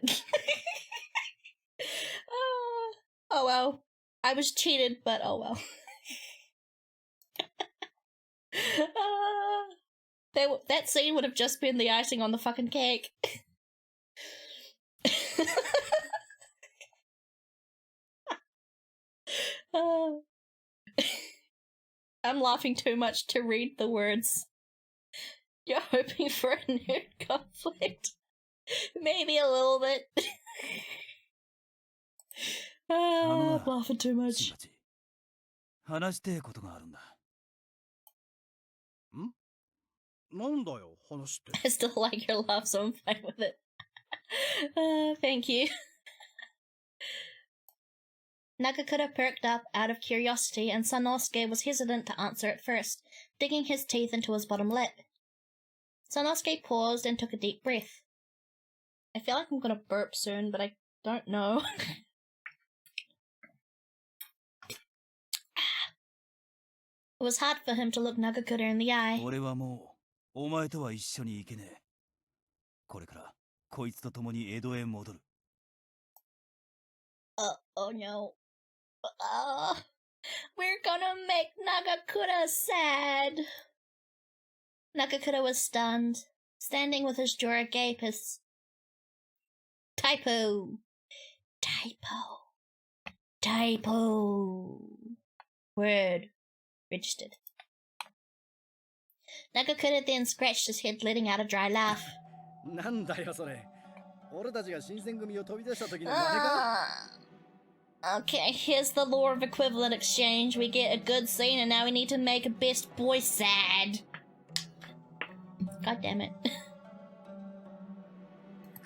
oh well. I was cheated, but oh well. That scene would have just been the icing on the fucking cake. I'm laughing too much to read the words. You're hoping for a nerd conflict? Maybe a little bit. I'm laughing too much. 話してえことがあるんだ。ん? なんだよ、話って。I still like your laugh, so I'm fine with it. Thank you. Nagakura perked up out of curiosity, and Sanosuke was hesitant to answer at first, digging his teeth into his bottom lip. Sanosuke paused and took a deep breath. I feel like I'm gonna burp soon, but I don't know. It was hard for him to look Nagakura in the eye. 俺はもうお前とは一緒に行けねえ。これからこいつと共に江戸へ戻る。Oh no. We're gonna make Nagakura sad. Nagakura was stunned, standing with his jaw agape as... Typo. Word. Registered. Nagakura then scratched his head, letting out a dry laugh. なんだよそれ。俺たちが新選組を飛び出した時の真似か? Okay, here's the law of equivalent exchange. We get a good scene and now we need to make a best boy sad. God damn it.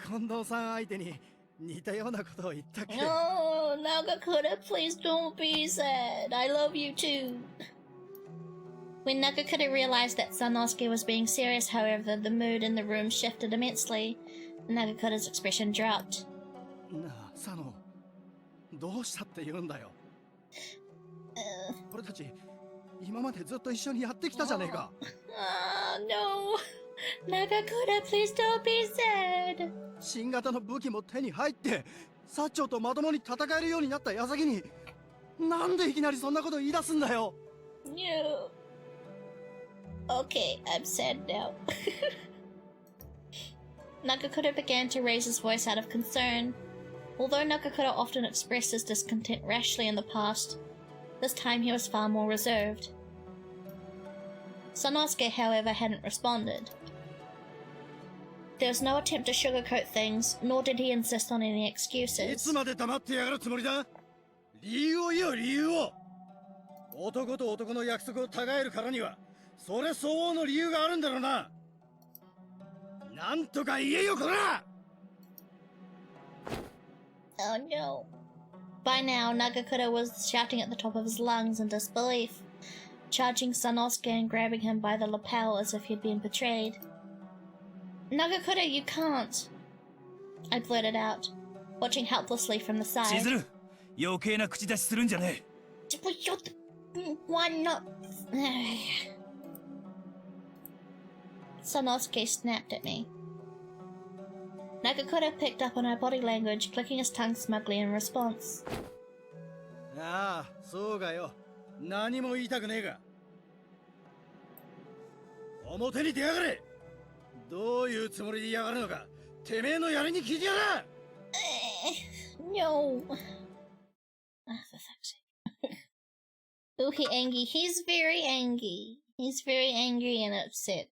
近藤さん相手に似たようなことを言ったっけ? No, Nagakura, please don't be sad. I love you too. When Nagakura realized that Sanosuke was being serious, however, the mood in the room shifted immensely. Nagakura's expression dropped. なあ、佐野。どうしたって言うんだよ。俺たち今までずっと一緒にやってきたじゃねえか。No. Nagakura, please don't be sad. 新型の武器も手に入って、薩長とまともに戦えるようになった矢先に、なんでいきなりそんなこと言い出すんだよ。No. Okay, I'm sad now. Nagakura began to raise his voice out of concern. Although Nagakura often expressed his discontent rashly in the past, this time he was far more reserved. Sanosuke, however, hadn't responded. There was no attempt to sugarcoat things, nor did he insist on any い excuses. つまで黙ってやがるつもりだ。理由を言おう、理由を。男と男の約束を違えるからには、それ相応の理由があるんだろうな。なんとか言えよ、こら。Oh no. By now, Nagakura was shouting at the top of his lungs in disbelief, charging Sanosuke and grabbing him by the lapel as if he'd been betrayed. Nagakura, you can't, I blurted out, watching helplessly from the side. 千鶴、余計な口出しするんじゃねえ。Why not? Sanosuke snapped at me. Nagakura picked up on our body language, clicking his tongue smugly in response. ああ、そうかよ。何も言いたくねえが。表に出やがれ。どういうつもりで言いやがるのか、てめえのやりに聞いてやら。No. Oh, for fuck's sake. Ooh, he angry. He's very angry. He's very angry and upset.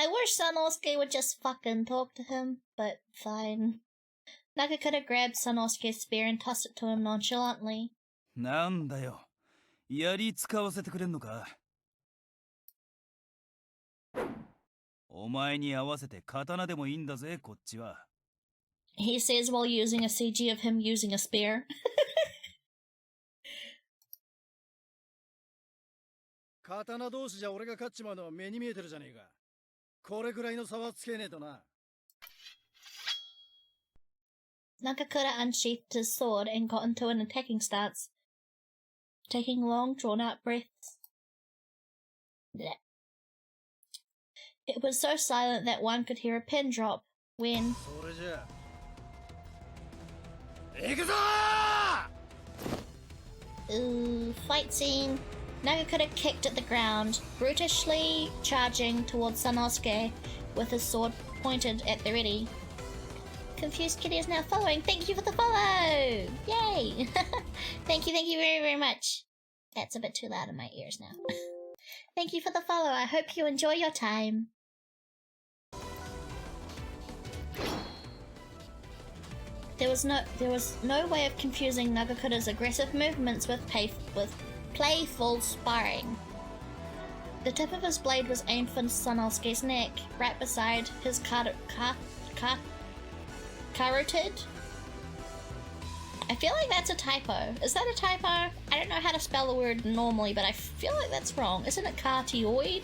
I wish Sanosuke would just fucking talk to him, but fine. Nagakura grabbed Sanosuke's spear and tossed it to him nonchalantly. なんだよ。槍使わせてくれんのか。お前に合わせて刀でもいいんだぜ、こっちは。He says while using a CG of him using a spear. 刀同士じゃ俺が勝っちまうのは目に見えてるじゃねえか。これくらいの差はつけねえとな。Nagakura unsheathed his sword and got into an attacking stance, taking long, drawn-out breaths. Blech. It was so silent that one could hear a pin drop when... それじゃあ。行くぞー! Ooh, fight scene. Nagakura kicked at the ground, brutishly charging towards Sanosuke with his sword pointed at the ready. Confused Kitty is now following. Thank you for the follow! Yay! Thank you very, very much. That's a bit too loud in my ears now. Thank you for the follow. I hope you enjoy your time. There was no way of confusing Nagakura's aggressive movements with playful sparring. The tip of his blade was aimed for Sanosuke's neck, right beside his carotid. I feel like that's a typo. Is that a typo? I don't know how to spell the word normally, but I feel like that's wrong. Isn't it carotid?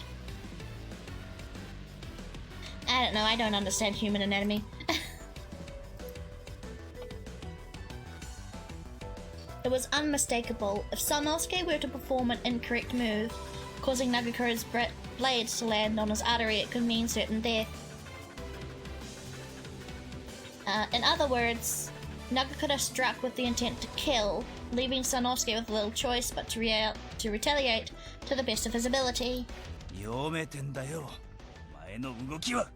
I don't know, I don't understand human anatomy. It was unmistakable. If Sanosuke were to perform an incorrect move, causing Nagakura's blades to land on his artery, it could mean certain death. In other words, Nagakura struck with the intent to kill, leaving Sanosuke with little choice but to retaliate to the best of his ability. 読めてんだよ。前の動きは。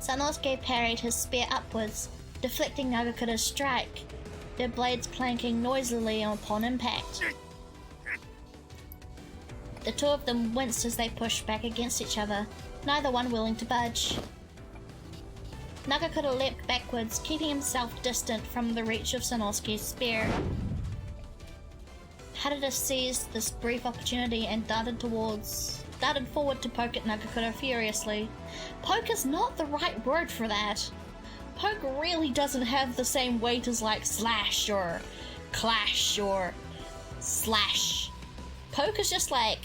Sanosuke parried his spear upwards, deflecting Nagakura's strike, their blades clanking noisily upon impact. The two of them winced as they pushed back against each other, neither one willing to budge. Nagakura leapt backwards, keeping himself distant from the reach of Sanosuke's spear. Harada seized this brief opportunity and darted forward to poke at Nagakura furiously. Poke is not the right word for that. Poke really doesn't have the same weight as like slash or clash or slash. Poke is just like...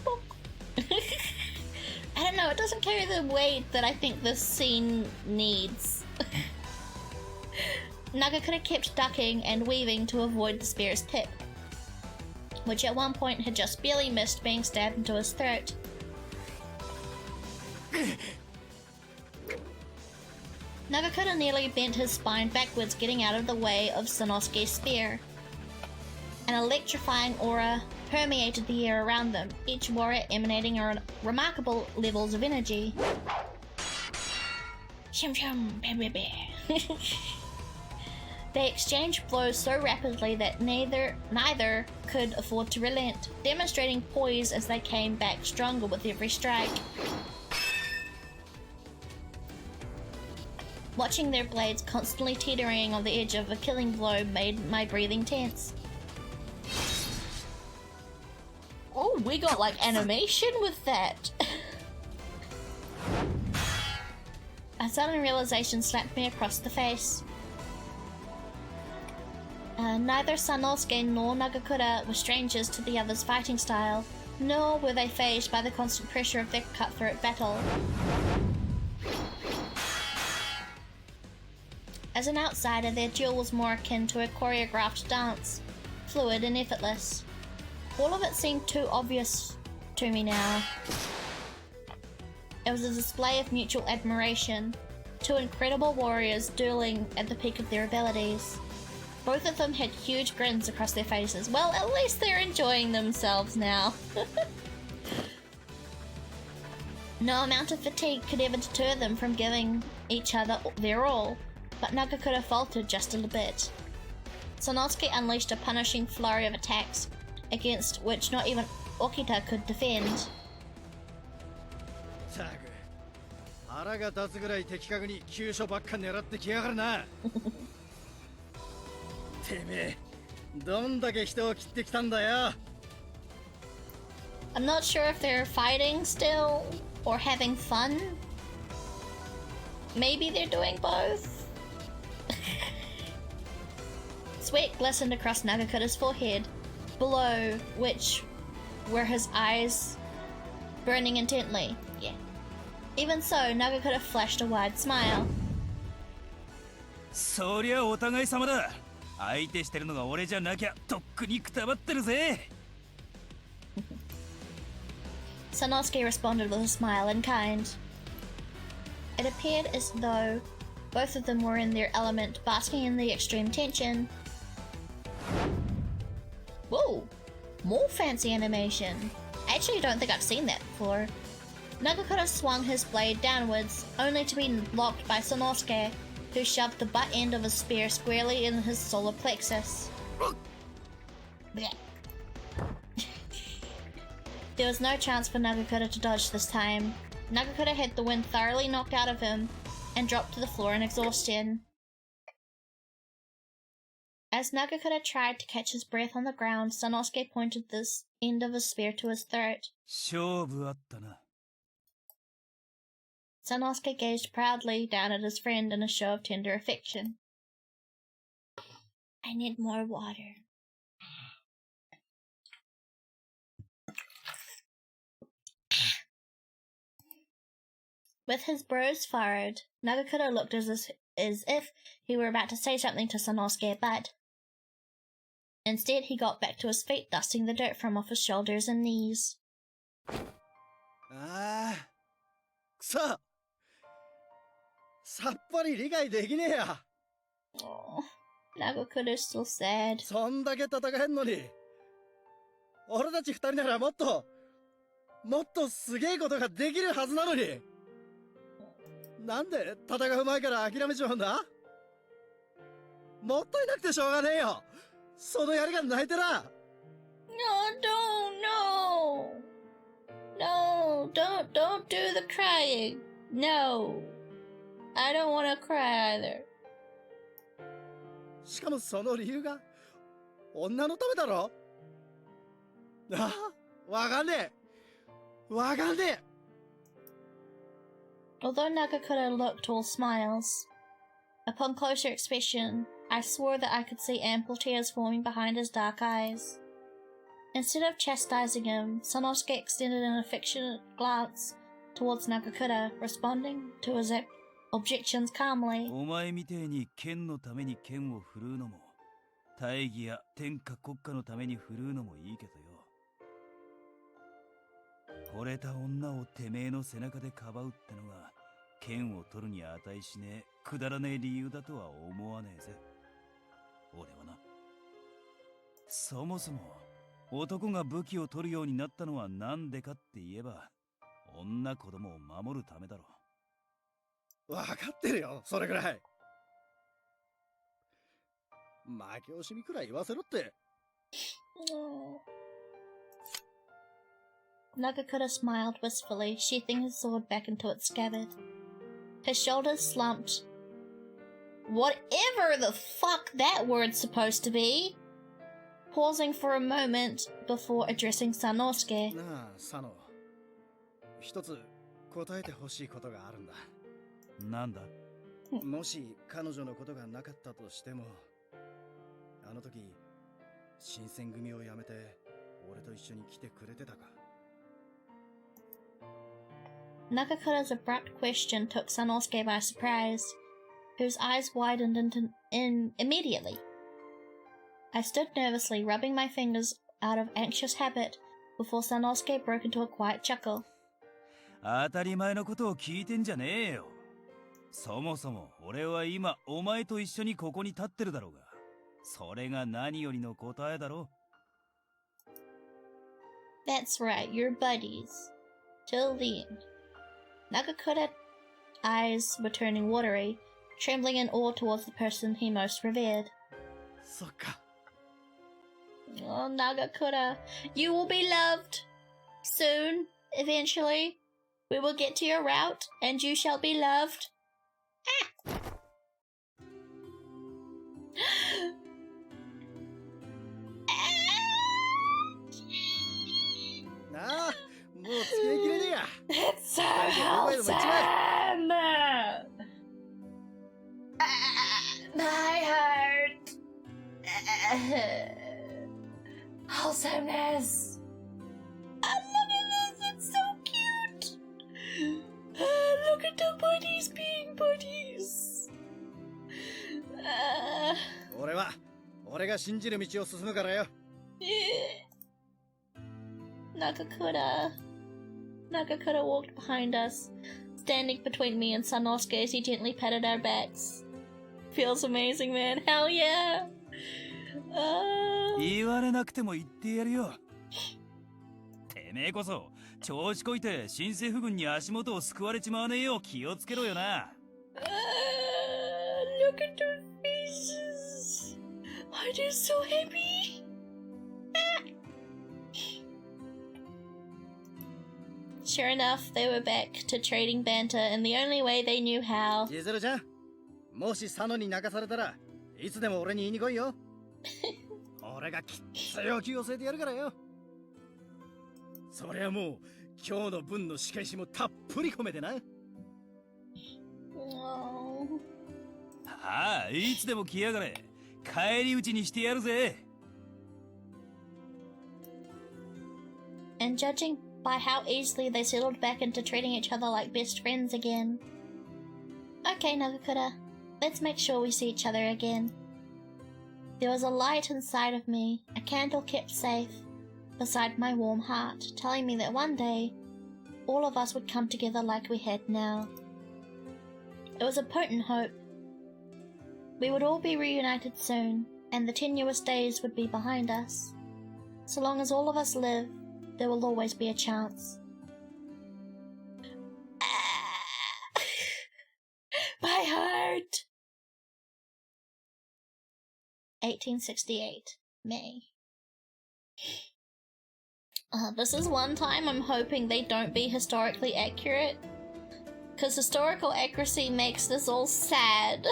Poke. I don't know, it doesn't carry the weight that I think this scene needs. Nagakura kept ducking and weaving to avoid the spear's tip, which at one point had just barely missed being stabbed into his throat. Nagakura nearly bent his spine backwards getting out of the way of Sanosuke's spear. An electrifying aura permeated the air around them, each warrior emanating remarkable levels of energy. Shum shum, They exchanged blows so rapidly that neither could afford to relent, demonstrating poise as they came back stronger with every strike. Watching their blades constantly teetering on the edge of a killing blow made my breathing tense. Oh, we got like animation with that. A sudden realization slapped me across the face. Neither Sanosuke nor Nagakura were strangers to the other's fighting style, nor were they fazed by the constant pressure of their cutthroat battle. As an outsider, their duel was more akin to a choreographed dance, fluid and effortless. All of it seemed too obvious to me now. It was a display of mutual admiration, two incredible warriors dueling at the peak of their abilities. Both of them had huge grins across their faces. Well, at least they're enjoying themselves now. No amount of fatigue could ever deter them from giving each other their all, but Nagakura faltered just a little bit. Sanosuke unleashed a punishing flurry of attacks, against which not even Okita could defend. 腹が立つぐらい的確に急所ばっか狙ってきやがるな。てめえ、どんだけ人を切ってきたんだよ。I'm not sure if they're fighting still or having fun. Maybe they're doing both. Sweat glistened across Nagakura's forehead, below which were his eyes burning intently. Yeah. Even so, Nagakura flashed a wide smile. そりゃお互い様だ。相手してるのが俺じゃなきゃとっくにくたばってるぜ。Sanosuke responded with a smile in kind. It appeared as though both of them were in their element, basking in the extreme tension. Whoa! More fancy animation. I actually don't think I've seen that before. Nagakura swung his blade downwards, only to be blocked by Sanosuke, who shoved the butt end of his spear squarely in his solar plexus. There was no chance for Nagakura to dodge this time. Nagakura had the wind thoroughly knocked out of him and dropped to the floor in exhaustion. As Nagakura tried to catch his breath on the ground, Sanosuke pointed this end of his spear to his throat. 勝負あったな。 Sanosuke gazed proudly down at his friend in a show of tender affection. I need more water. With his brows furrowed, Nagakura looked as if he were about to say something to Sanosuke, but instead he got back to his feet, dusting the dirt from off his shoulders and knees. Ah, くそ! さっぱり理解できねえや。Oh, Nagakura is still sad. そんだけ戦えんのに、俺たち二人ならもっとすげえことができるはずなのに。なんで戦う前から諦めちまうんだ？もったいなくてしょうがねえよ。その槍が泣いてら。No, don't do the crying. No, I don't want to cry either. しかもその理由が女のためだろ？ああ、わかんねえ。Although Nagakura looked all smiles, upon closer I swore that I could see ample tears forming behind his dark eyes. Instead of chastising him, Sanosuke extended an affectionate glance towards Nagakura, responding to his objections calmly. お前みてえに剣のために剣を振るうのも、大義や天下国家のために振るうのもいいけどよ。惚れた女をてめえの背中でかばうってのが、剣を取るに値しねえ、くだらねえ理由だとは思わねえぜ。俺はな。そもそも、男が武器を取るようになったのはなんでかって言えば、女子供を守るためだろ。わかってるよ、それぐらい。負け惜しみくらい言わせろって。Nagakura smiled wistfully, sheathing his sword back into its scabbard. His shoulders slumped. Whatever the fuck that word's supposed to be! Pausing for a moment before addressing Sanosuke. なあ、佐野。一つ答えてほしいことがあるんだ。なんだ？もし彼女のことがなかったとしても、あの時新選組を辞めて俺と一緒に来てくれてたか。Nagakura's abrupt question took Sanosuke by surprise, whose eyes widened immediately. I stood nervously, rubbing my fingers out of anxious habit, before Sanosuke broke into a quiet chuckle. 当たり前のことを聞いてんじゃねえよ。そもそも俺は今お前と一緒にここに立ってるだろうが、それが何よりの答えだろ。That's right, you're buddies. Till the end. Nagakura's eyes were turning watery, trembling in awe towards the person he most revered. そっか。Oh, Nagakura, you will be loved. Soon, eventually, we will get to your route, and you shall be loved. Ah! なあ、もう付き合いきれねえや。It's so wholesome! My heart! Wholesomeness! I'm loving this, it's so cute! Look at the buddies being buddies! 俺が信じる道を進むからよ。Nagakura walked behind us, standing between me and Sanosuke as he gently patted our backs. Feels amazing, man. Hell yeah! 言われなくても言ってやるよ。てめえこそ調子こいて新政府軍に足元をすくわれちまわねえよう気をつけろよな。Look at their faces. Are they so happy? Sure enough, they were back to trading banter in the only way they knew how. ジゼルちゃん、もし佐野に泣かされたらいつでも俺に言いに来いよ。俺がきっついお気を据えてやるからよ。そりゃもう今日の分の仕返しもたっぷり込めてな。ああ、いつでも来やがれ。帰り討ちにしてやるぜ。And judging by how easily they settled back into treating each other like best friends again. Okay, Nagakura, let's make sure we see each other again. There was a light inside of me, a candle kept safe beside my warm heart, telling me that one day, all of us would come together like we had now. It was a potent hope. We would all be reunited soon, and the tenuous days would be behind us. So long as all of us live, there will always be a chance. My heart! 1868, May. This is one time I'm hoping they don't be historically accurate, because historical accuracy makes this all sad.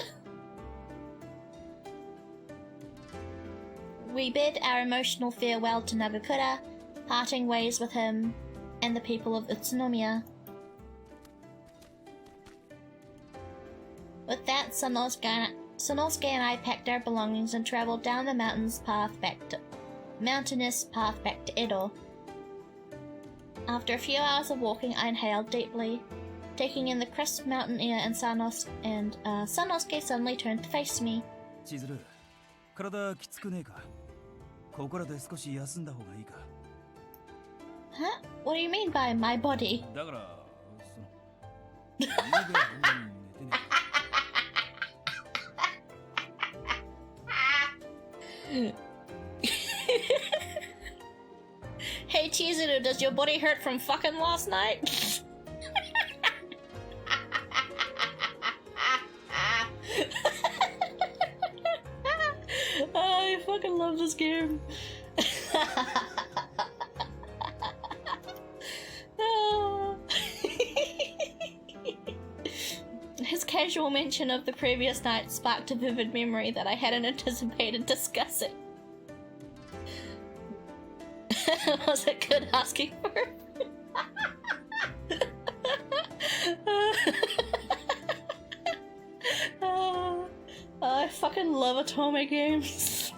We bid our emotional farewell to Nagakura, parting ways with him and the people of Utsunomiya. With that, Sanosuke Sanosuke and I packed our belongings and traveled down the mountainous path back to Edo. After a few hours of walking, I inhaled deeply, taking in the crisp mountain air, and Sanosuke suddenly turned to face me. 千鶴、体きつくねえか。ここらで少し休んだ方がいいか。Huh? What do you mean by my body? だから、ゆうべはあんまり寝てねえ。Hey Chizuru, does your body hurt from fucking last night? I fucking love this game. His casual mention of the previous night sparked a vivid memory that I hadn't anticipated discussing. Was it good asking for it? I fucking love Otome games.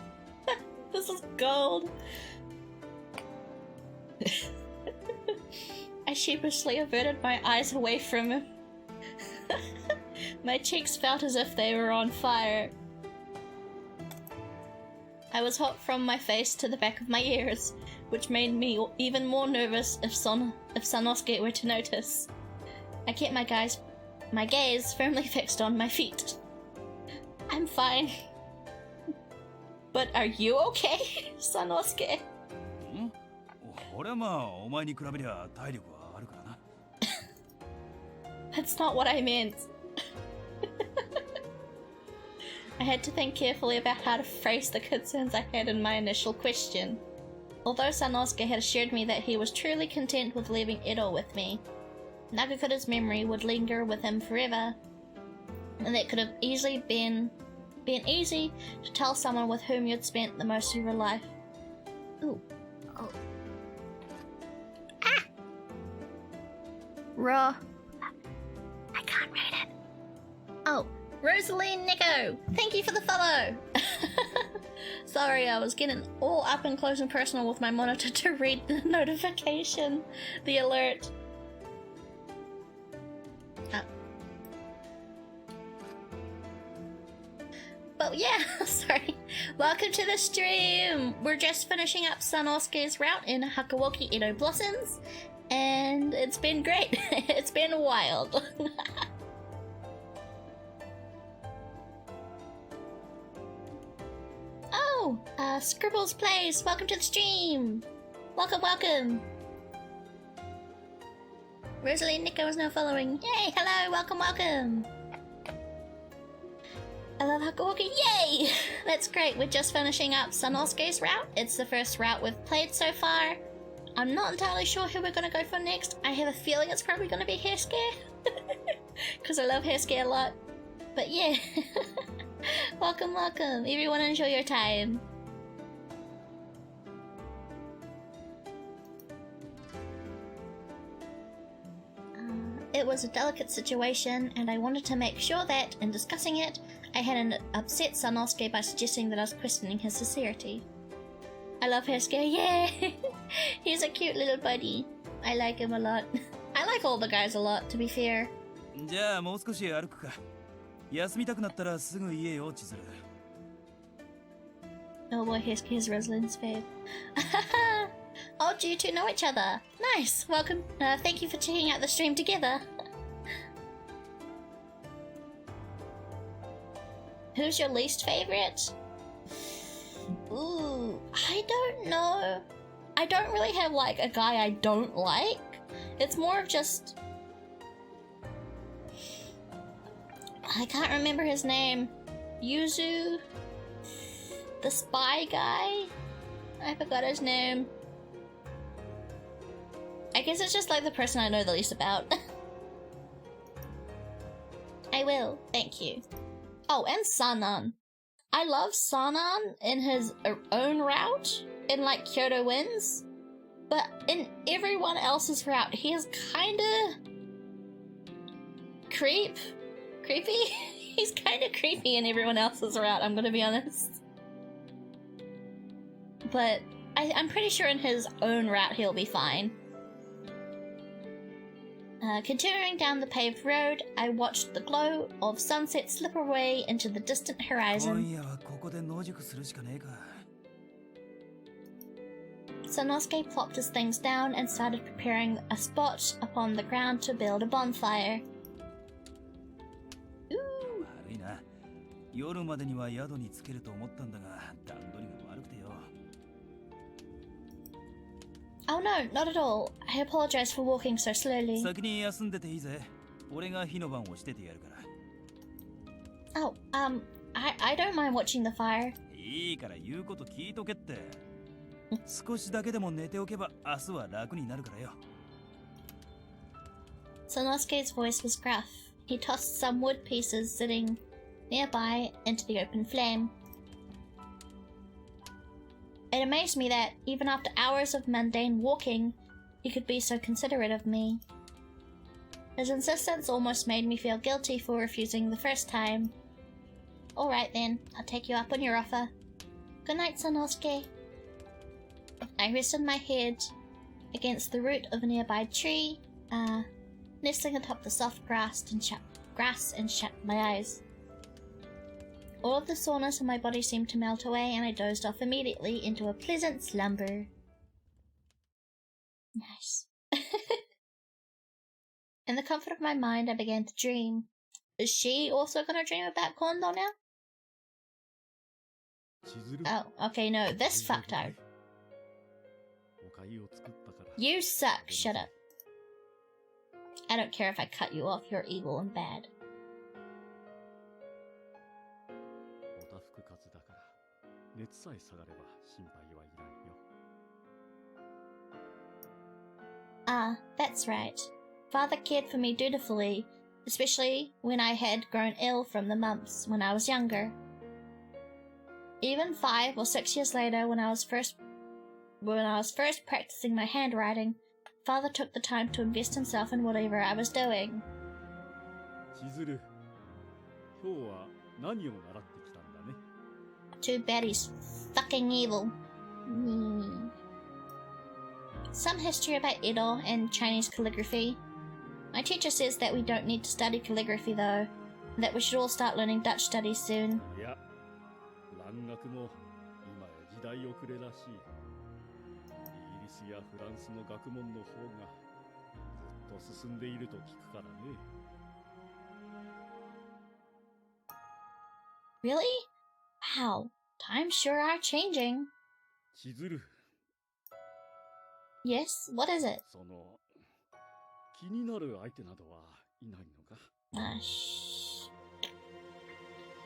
This is gold. I sheepishly averted my eyes away from him. My cheeks felt as if they were on fire. I was hot from my face to the back of my ears, which made me even more nervous if Sanosuke were to notice. I kept my gaze firmly fixed on my feet. I'm fine. But are you okay, Sanosuke? 俺はまあお前に比べりゃ体力はあるからな。That's not what I meant. I had to think carefully about how to phrase the concerns I had in my initial question. Although Sanosuke had assured me that he was truly content with leaving Edo with me, Nagakura's memory would linger with him forever, and it could have easily been easy to tell someone with whom you'd spent the most of your life. Ooh. Oh. Ah! Raw. I can't read it. Oh, Rosaline Nico! Thank you for the follow! Sorry, I was getting all up and close and personal with my monitor to read the notification, the alert. But yeah, sorry. Welcome to the stream! We're just finishing up Sanosuke's route in Hakuouki Edo Blossoms, and it's been great. It's been wild. Oh, Scribbles Plays, welcome to the stream! Welcome, welcome! Rosalie Nico is now following. Yay, hello, welcome, welcome! I love Hakuouki, yay! That's great, we're just finishing up Sanosuke's route. It's the first route we've played so far. I'm not entirely sure who we're gonna go for next. I have a feeling it's probably gonna be Hairskare. Because I love Hairskare a lot. But yeah. Welcome, welcome. Everyone enjoy your time. It was a delicate situation, and I wanted to make sure that, in discussing it, I hadn't upset Sanosuke by suggesting that I was questioning his sincerity. I love Hairskare, yeah! He's a cute little buddy. I like him a lot. I like all the guys a lot, to be fair. じゃあもう少し歩くか。休みたくなったらすぐ家よ、千鶴。Oh boy, here's Rosalind's fave. Oh, do you two know each other? Nice, welcome. Thank you for checking out the stream together. Who's your least favorite? Ooh, I don't know. I don't really have like a guy I don't like. It's more of just... I can't remember his name. Yuzu? The spy guy? I forgot his name. I guess it's just like the person I know the least about. I will, thank you. Oh, and Sanan. I love Sanan in his own route, in like Kyoto Winds, but in everyone else's route, he is kinda... creepy? He's kind of creepy in everyone else's route, I'm gonna be honest. But I'm pretty sure in his own route he'll be fine. Continuing down the paved road, I watched the glow of sunset slip away into the distant horizon. Sanosuke plopped his things down and started preparing a spot upon the ground to build a bonfire. Ooh. Oh no, not at all. I apologize for walking so slowly. Oh, I don't mind watching the fire. Sanosuke's voice was gruff. He tossed some wood pieces sitting nearby into the open flame. It amazed me that, even after hours of mundane walking, he could be so considerate of me. His insistence almost made me feel guilty for refusing the first time. Alright then, I'll take you up on your offer. Good night, Sanosuke. I rested my head against the root of a nearby tree, nestling atop the soft grass and shut my eyes. All of the soreness in my body seemed to melt away, and I dozed off immediately into a pleasant slumber. Nice. In the comfort of my mind, I began to dream. Is she also gonna dream about Kondo now? Oh, okay, no, this fucked out. You suck, shut up. I don't care if I cut you off, you're evil and bad. Ah, that's right. Father cared for me dutifully, especially when I had grown ill from the mumps when I was younger. Even 5 or 6 years later, when I was first practicing my handwriting, Father took the time to invest himself in whatever I was doing. Too bad he's fucking evil. Some history about Edo and Chinese calligraphy. My teacher says that we don't need to study calligraphy though, and that we should all start learning Dutch studies soon. Really? Wow, times sure are changing. Yes, what is it?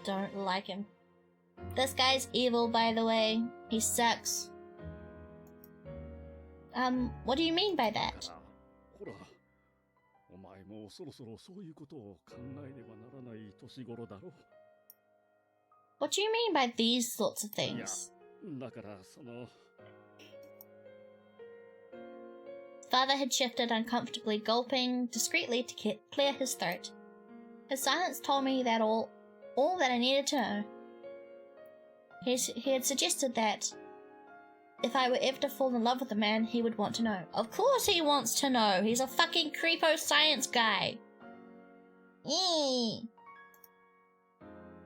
Don't like him. This guy's evil, by the way. He sucks. What do you mean by that? What do you mean by these sorts of things? Father had shifted uncomfortably, gulping discreetly to clear his throat. His silence told me that all that I needed to know. He had suggested that if I were ever to fall in love with a man, he would want to know. Of course he wants to know. He's a fucking creepo science guy.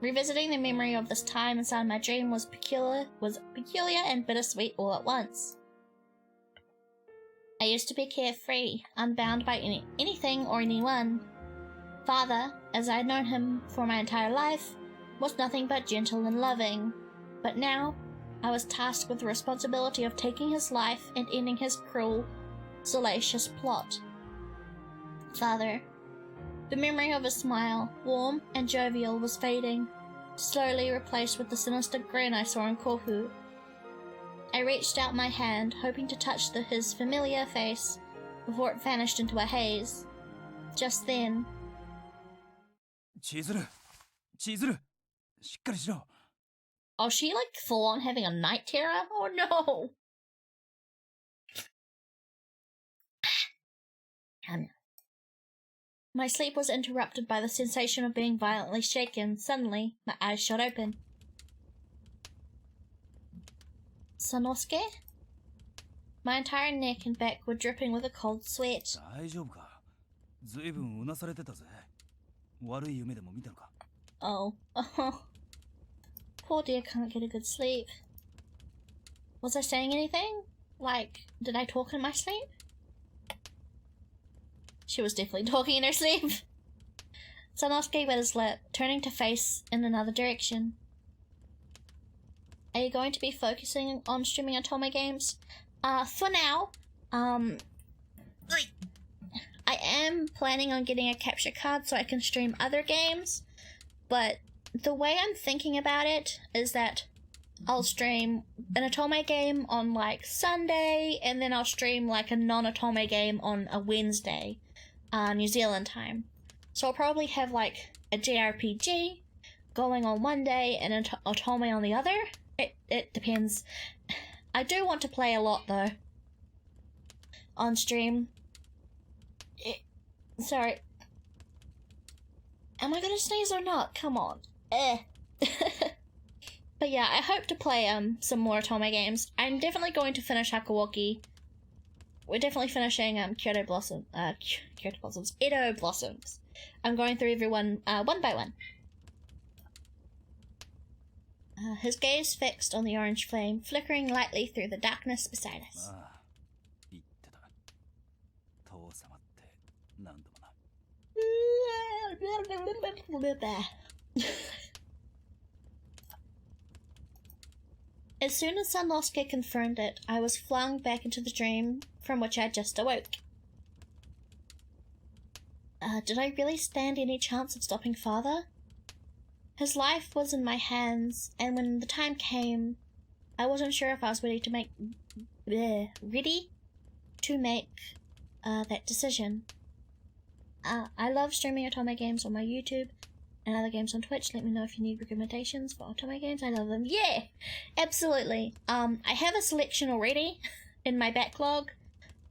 Revisiting the memory of this time inside my dream was peculiar and bittersweet all at once. I used to be carefree, unbound by anything or anyone. Father, as I had known him for my entire life, was nothing but gentle and loving. But now, I was tasked with the responsibility of taking his life and ending his cruel, salacious plot. Father. The memory of his smile, warm and jovial, was fading, slowly replaced with the sinister grin I saw in Kohu. I reached out my hand, hoping to touch his familiar face, before it vanished into a haze. Just then... Chizuru! Oh, she like full on having a night terror? Oh no! Come here. My sleep was interrupted by the sensation of being violently shaken. Suddenly, my eyes shot open. Sanosuke? My entire neck and back were dripping with a cold sweat. 大丈夫か？ずいぶんうなされてたぜ。悪い夢でも見たのか？ Oh. Poor dear can't get a good sleep. Was I saying anything? Like, did I talk in my sleep? She was definitely talking in her sleep. Sanosuke bit his lip, turning to face in another direction. Are you going to be focusing on streaming Otome games? For now, I am planning on getting a capture card so I can stream other games, but the way I'm thinking about it is that I'll stream an Otome game on like Sunday, and then I'll stream like a non-Otome game on a Wednesday, New Zealand time. So I'll probably have like a JRPG going on one day and an Otome on the other. It depends. I do want to play a lot though on stream. Sorry. Am I gonna sneeze or not? Come on. But yeah, I hope to play some more Otome games. I'm definitely going to finish Hakuouki. We're definitely finishing Edo Blossoms. I'm going through everyone one by one. His gaze fixed on the orange flame, flickering lightly through the darkness beside us. As soon as Sanosuke confirmed it, I was flung back into the dream from which I just awoke. Did I really stand any chance of stopping father? His life was in my hands, and when the time came, I wasn't sure if I was ready to make that decision. I love streaming Otome games on my YouTube and other games on Twitch. Let me know if you need recommendations for Otome games. I love them. Yeah, absolutely. I have a selection already in my backlog.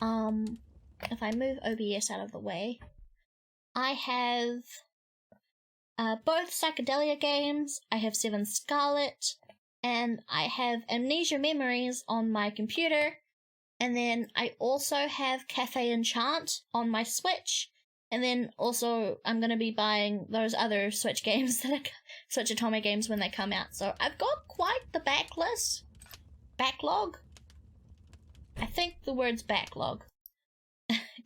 If I move OBS out of the way, I have both Psychedelia games, I have Seven Scarlet, and I have Amnesia Memories on my computer, and then I also have Cafe Enchant on my Switch, and then also I'm going to be buying those other Switch games that are Switch Otome games when they come out. So I've got quite the backlog. I think the word's backlog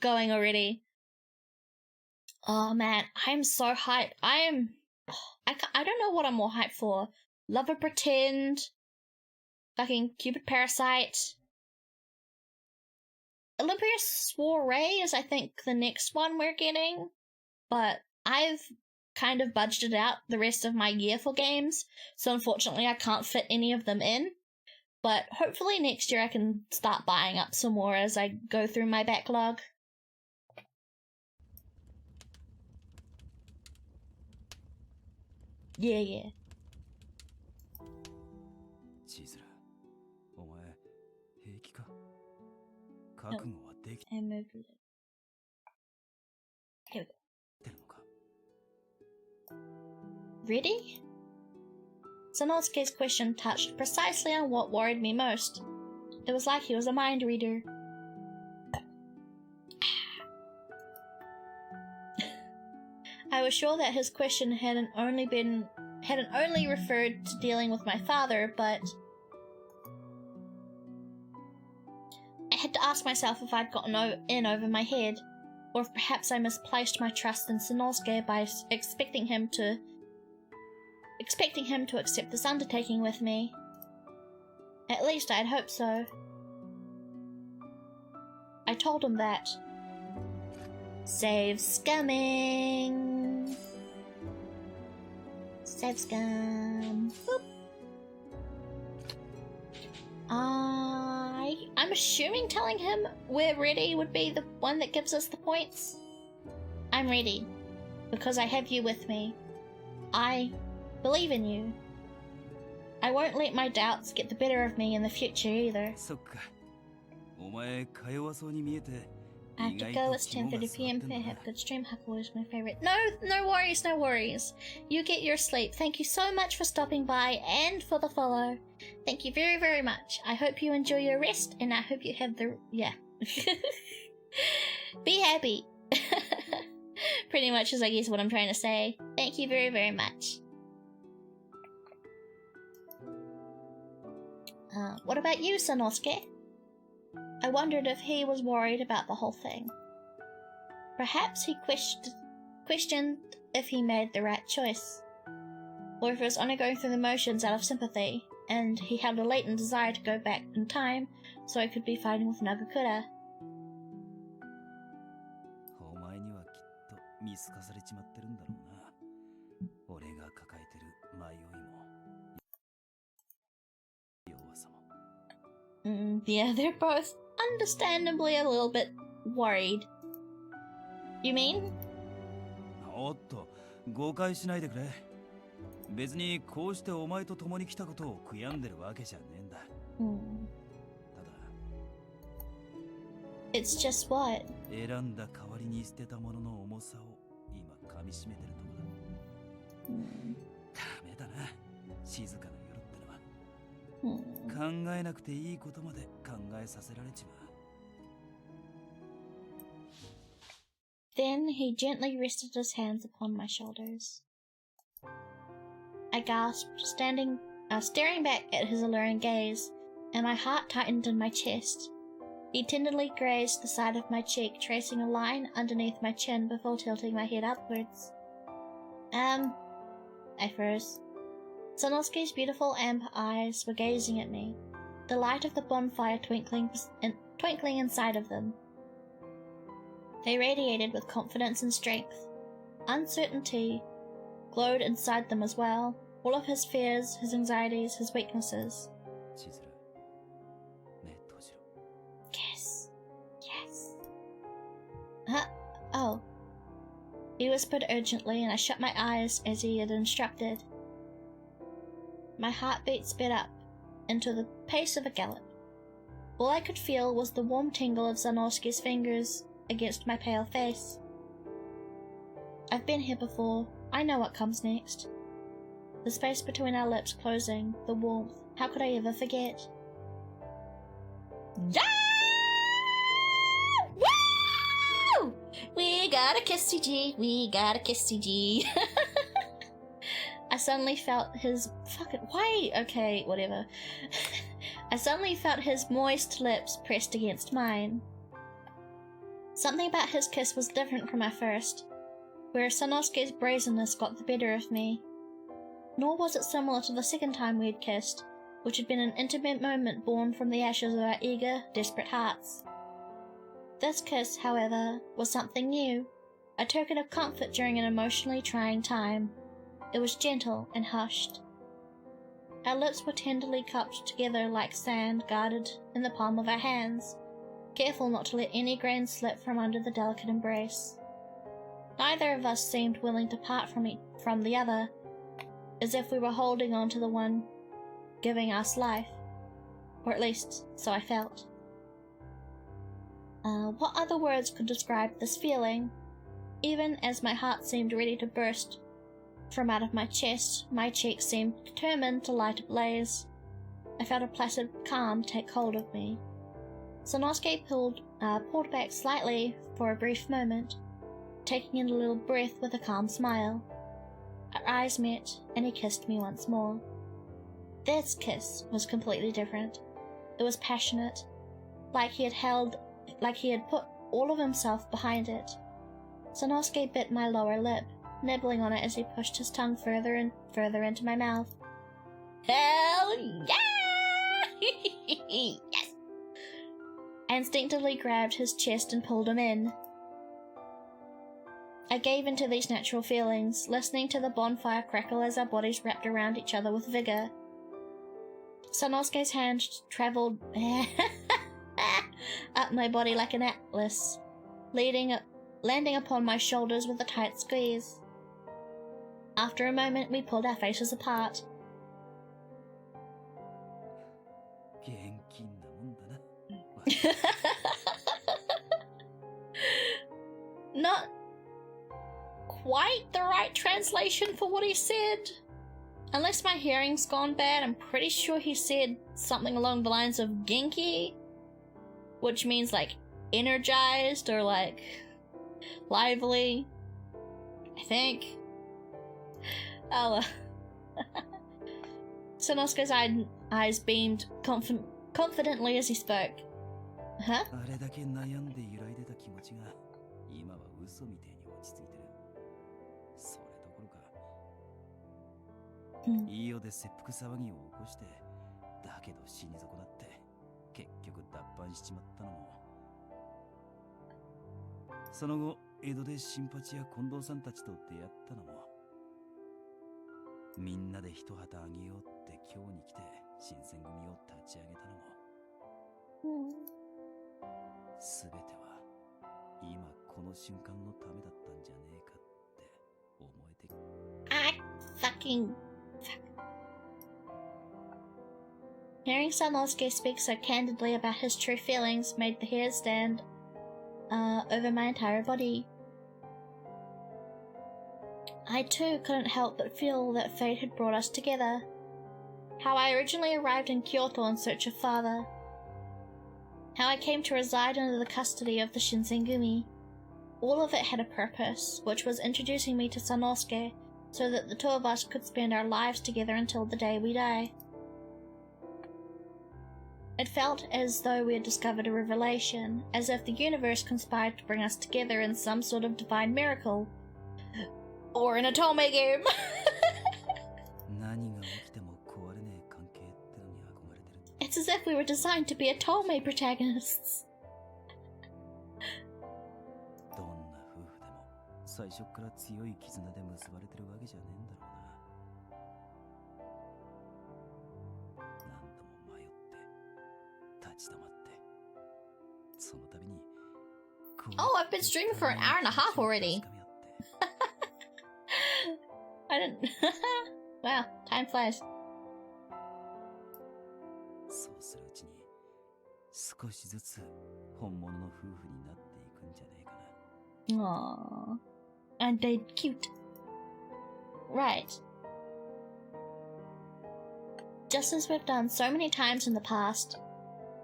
going already. Oh man, I'm so hyped. I don't know what I'm more hyped for. Lover Pretend, fucking Cupid Parasite. Olympia Soiree is, I think, the next one we're getting. But I've kind of budgeted out the rest of my year for games, so unfortunately I can't fit any of them in. But hopefully next year I can start buying up some more as I go through my backlog. Yeah. I moved it. Here we go. Ready? Sanosuke's question touched precisely on what worried me most. It was like he was a mind reader. I was sure that his question hadn't only referred to dealing with my father, but I had to ask myself if I'd gotten in over my head, or if perhaps I misplaced my trust in Sanosuke by expecting him to accept this undertaking with me. At least I'd hoped so. I told him that. Save scumming! Save scum. Boop. I'm assuming telling him we're ready would be the one that gives us the points. I'm ready, because I have you with me. I believe in you. I won't let my doubts get the better of me in the future either. そっか。お前か弱そうに見えて I have to go. It's 10:30 p.m. Have a good stream. Hakuouki is my favorite. No worries, no worries. You get your sleep. Thank you so much for stopping by and for the follow. Thank you very, very much. I hope you enjoy your rest, and I hope you have the... yeah. Be happy. Pretty much is, I guess, what I'm trying to say. Thank you very, very much. What about you, Sanosuke? I wondered if he was worried about the whole thing. Perhaps he questioned if he made the right choice, or if he was only going through the motions out of sympathy, and he held a latent desire to go back in time so he could be fighting with Nagakura. お前にはきっと見透かされちまってるんだろうな。俺が抱えてる迷いも弱さも。Yeah, they're both understandably a little bit worried. You mean? おっと、誤解しないでくれ。別にこうしてお前と共に来たことを悔やんでるわけじゃねえんだ。ただ、It's just what? 選んだ代わりに捨てたものの重さを今噛み締めてるとこだ。ダメだな、静かな夜ってのは。考えなくていいことまで考えさせられちまう。Then he gently rested his hands upon my shoulders. I gasped, staring back at his alluring gaze, and my heart tightened in my chest. He tenderly grazed the side of my cheek, tracing a line underneath my chin before tilting my head upwards. I froze. Sanosuke's beautiful amber eyes were gazing at me, the light of the bonfire twinkling inside of them. They radiated with confidence and strength. Uncertainty glowed inside them as well, all of his fears, his anxieties, his weaknesses. Yes. Yes. Huh? Oh. He whispered urgently, and I shut my eyes as he had instructed. My heartbeat sped up into the pace of a gallop. All I could feel was the warm tingle of Sanosuke's fingers against my pale face. I've been here before. I know what comes next. The space between our lips closing, the warmth. How could I ever forget? Yeah! Woo! We got a kissy G. We got a kissy G. I suddenly felt his okay, whatever. I suddenly felt his moist lips pressed against mine. Something about his kiss was different from our first, where Sanosuke's brazenness got the better of me. Nor was it similar to the second time we had kissed, which had been an intimate moment born from the ashes of our eager, desperate hearts. This kiss, however, was something new, a token of comfort during an emotionally trying time. It was gentle and hushed. Our lips were tenderly cupped together like sand guarded in the palm of our hands, careful not to let any grain slip from under the delicate embrace. Neither of us seemed willing to part from the other, as if we were holding on to the one giving us life, or at least so I felt. What other words could describe this feeling? Even as my heart seemed ready to burst from out of my chest, my cheeks seemed determined to light a blaze. I felt a placid calm take hold of me. Sanosuke pulled back slightly for a brief moment, taking in a little breath with a calm smile. Our eyes met, and he kissed me once more. This kiss was completely different. It was passionate, like he had put all of himself behind it. Sanosuke bit my lower lip, nibbling on it as he pushed his tongue further and further into my mouth. Hell yeah! Yes! I instinctively grabbed his chest and pulled him in. I gave into these natural feelings, listening to the bonfire crackle as our bodies wrapped around each other with vigor. Sanosuke's hand travelled up my body like an atlas, landing upon my shoulders with a tight squeeze. After a moment, we pulled our faces apart. not quite the right translation for what he said. Unless my hearing's gone bad, I'm pretty sure he said something along the lines of Genki, which means like energized or like lively, I think. Oh, Sanosuke's eyes beamed confidently as he spoke. Huh? Io で切腹騒ぎを起こして、だけど死に損なって、結局脱藩しちまったのも。その後、江戸で新八や近藤さんたちと出会ったのも。みんなで一旗あげようって今日に来て、新選組を立ち上げたのも。すべては、今この瞬間のためだったんじゃねえかって思えて。fucking... Hearing Sanosuke speak so candidly about his true feelings made the hairs stand over my entire body. I too couldn't help but feel that fate had brought us together. How I originally arrived in Kyoto in search of father. How I came to reside under the custody of the Shinsengumi. All of it had a purpose, which was introducing me to Sanosuke so that the two of us could spend our lives together until the day we die. It felt as though we had discovered a revelation, as if the universe conspired to bring us together in some sort of divine miracle. Or in a Tome game! It's as if we were designed to be Tome protagonists. Oh, I've been streaming for an hour and a half already. I didn't... Wow, time flies. Aww. And they're cute. Right. Just as we've done so many times in the past,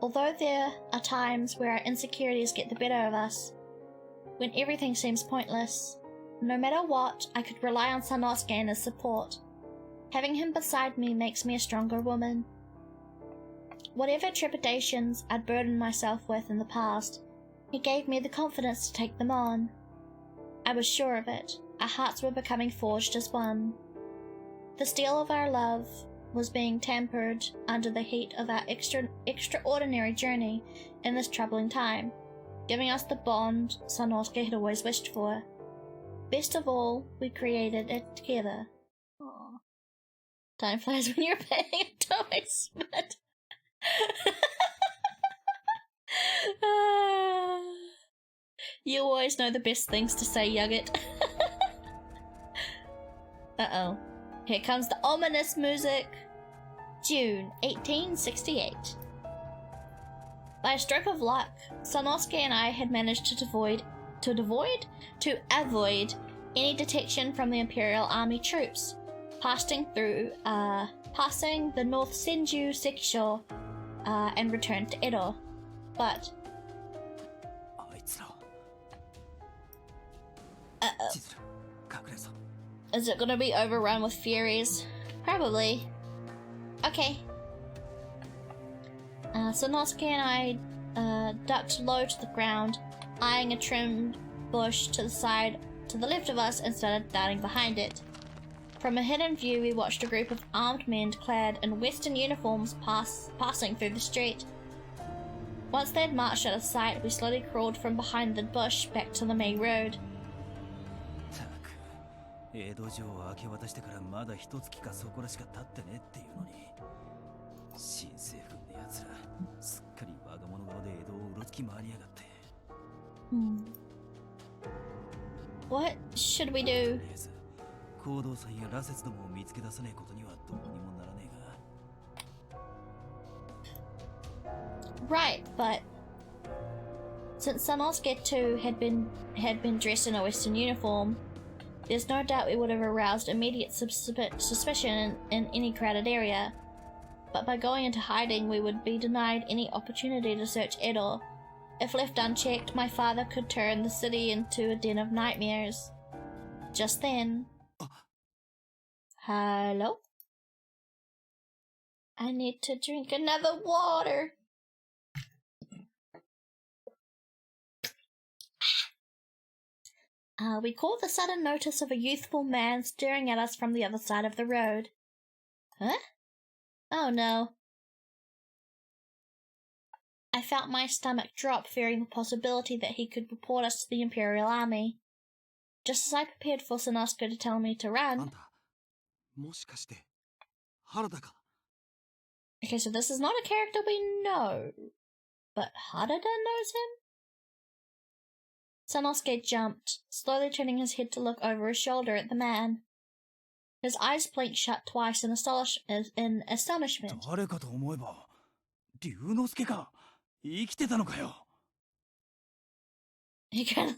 although there are times where our insecurities get the better of us, when everything seems pointless, no matter what, I could rely on Sanosuke and his support. Having him beside me makes me a stronger woman. Whatever trepidations I'd burdened myself with in the past, he gave me the confidence to take them on. I was sure of it. Our hearts were becoming forged as one. The steel of our love was being tempered under the heat of our extraordinary journey in this troubling time, giving us the bond Sanosuke had always wished for. Best of all, we created it together. Aww. Time flies when you're paying a toy spit. You always know the best things to say, Yugget. Uh-oh. Here comes the ominous music. June 1868. By a stroke of luck, Sanosuke and I had managed to avoid any detection from the Imperial Army troops, passing the North Senju Sekisho, and returned to Edo. But... Uh-oh. Is it gonna be overrun with furies? Probably. Okay. Sanosuke and I ducked low to the ground, eyeing a trimmed bush to the left of us and started darting behind it. From a hidden view, we watched a group of armed men clad in Western uniforms passing through the street. Once they had marched out of sight, we slowly crawled from behind the bush back to the main road. 江戸城を明け渡してからまだ一月かそこらしか経ってねっていうのに新政府のやつらすっかり我が物顔で江戸をうろつき回りやがって What should we do? 行動さんや羅刹どもを見つけ出さねえことにはどうにもならねえが Right, but Since Sanosuke too had been dressed in a Western uniform, there's no doubt we would have aroused immediate suspicion in any crowded area. But by going into hiding, we would be denied any opportunity to search Edo. If left unchecked, my father could turn the city into a den of nightmares. Just then... Hello? I need to drink another water. We caught the sudden notice of a youthful man staring at us from the other side of the road. Huh? Oh no. I felt my stomach drop, fearing the possibility that he could report us to the Imperial Army. Just as I prepared for Sanosuke to tell me to run... Okay, so this is not a character we know, but Harada knows him? Sanosuke jumped, slowly turning his head to look over his shoulder at the man. His eyes blinked shut twice in astonishment. He kind of...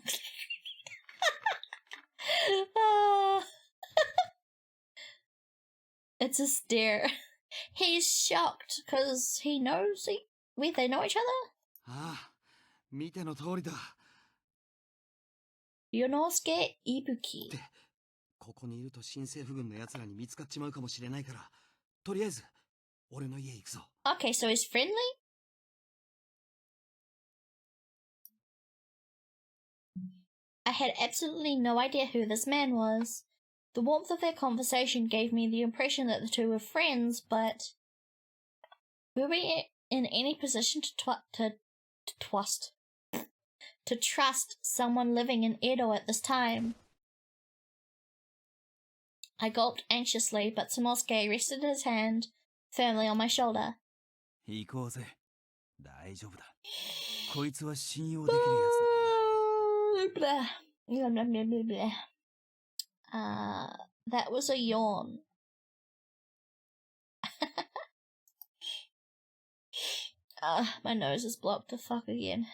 It's a stare. He's shocked because he knows they know each other. Yonosuke Ibuki. Okay, so he's friendly? I had absolutely no idea who this man was. The warmth of their conversation gave me the impression that the two were friends, but were we in any position to trust someone living in Edo at this time? I gulped anxiously, but Sanosuke rested his hand firmly on my shoulder. That was a yawn. My nose is blocked the fuck again.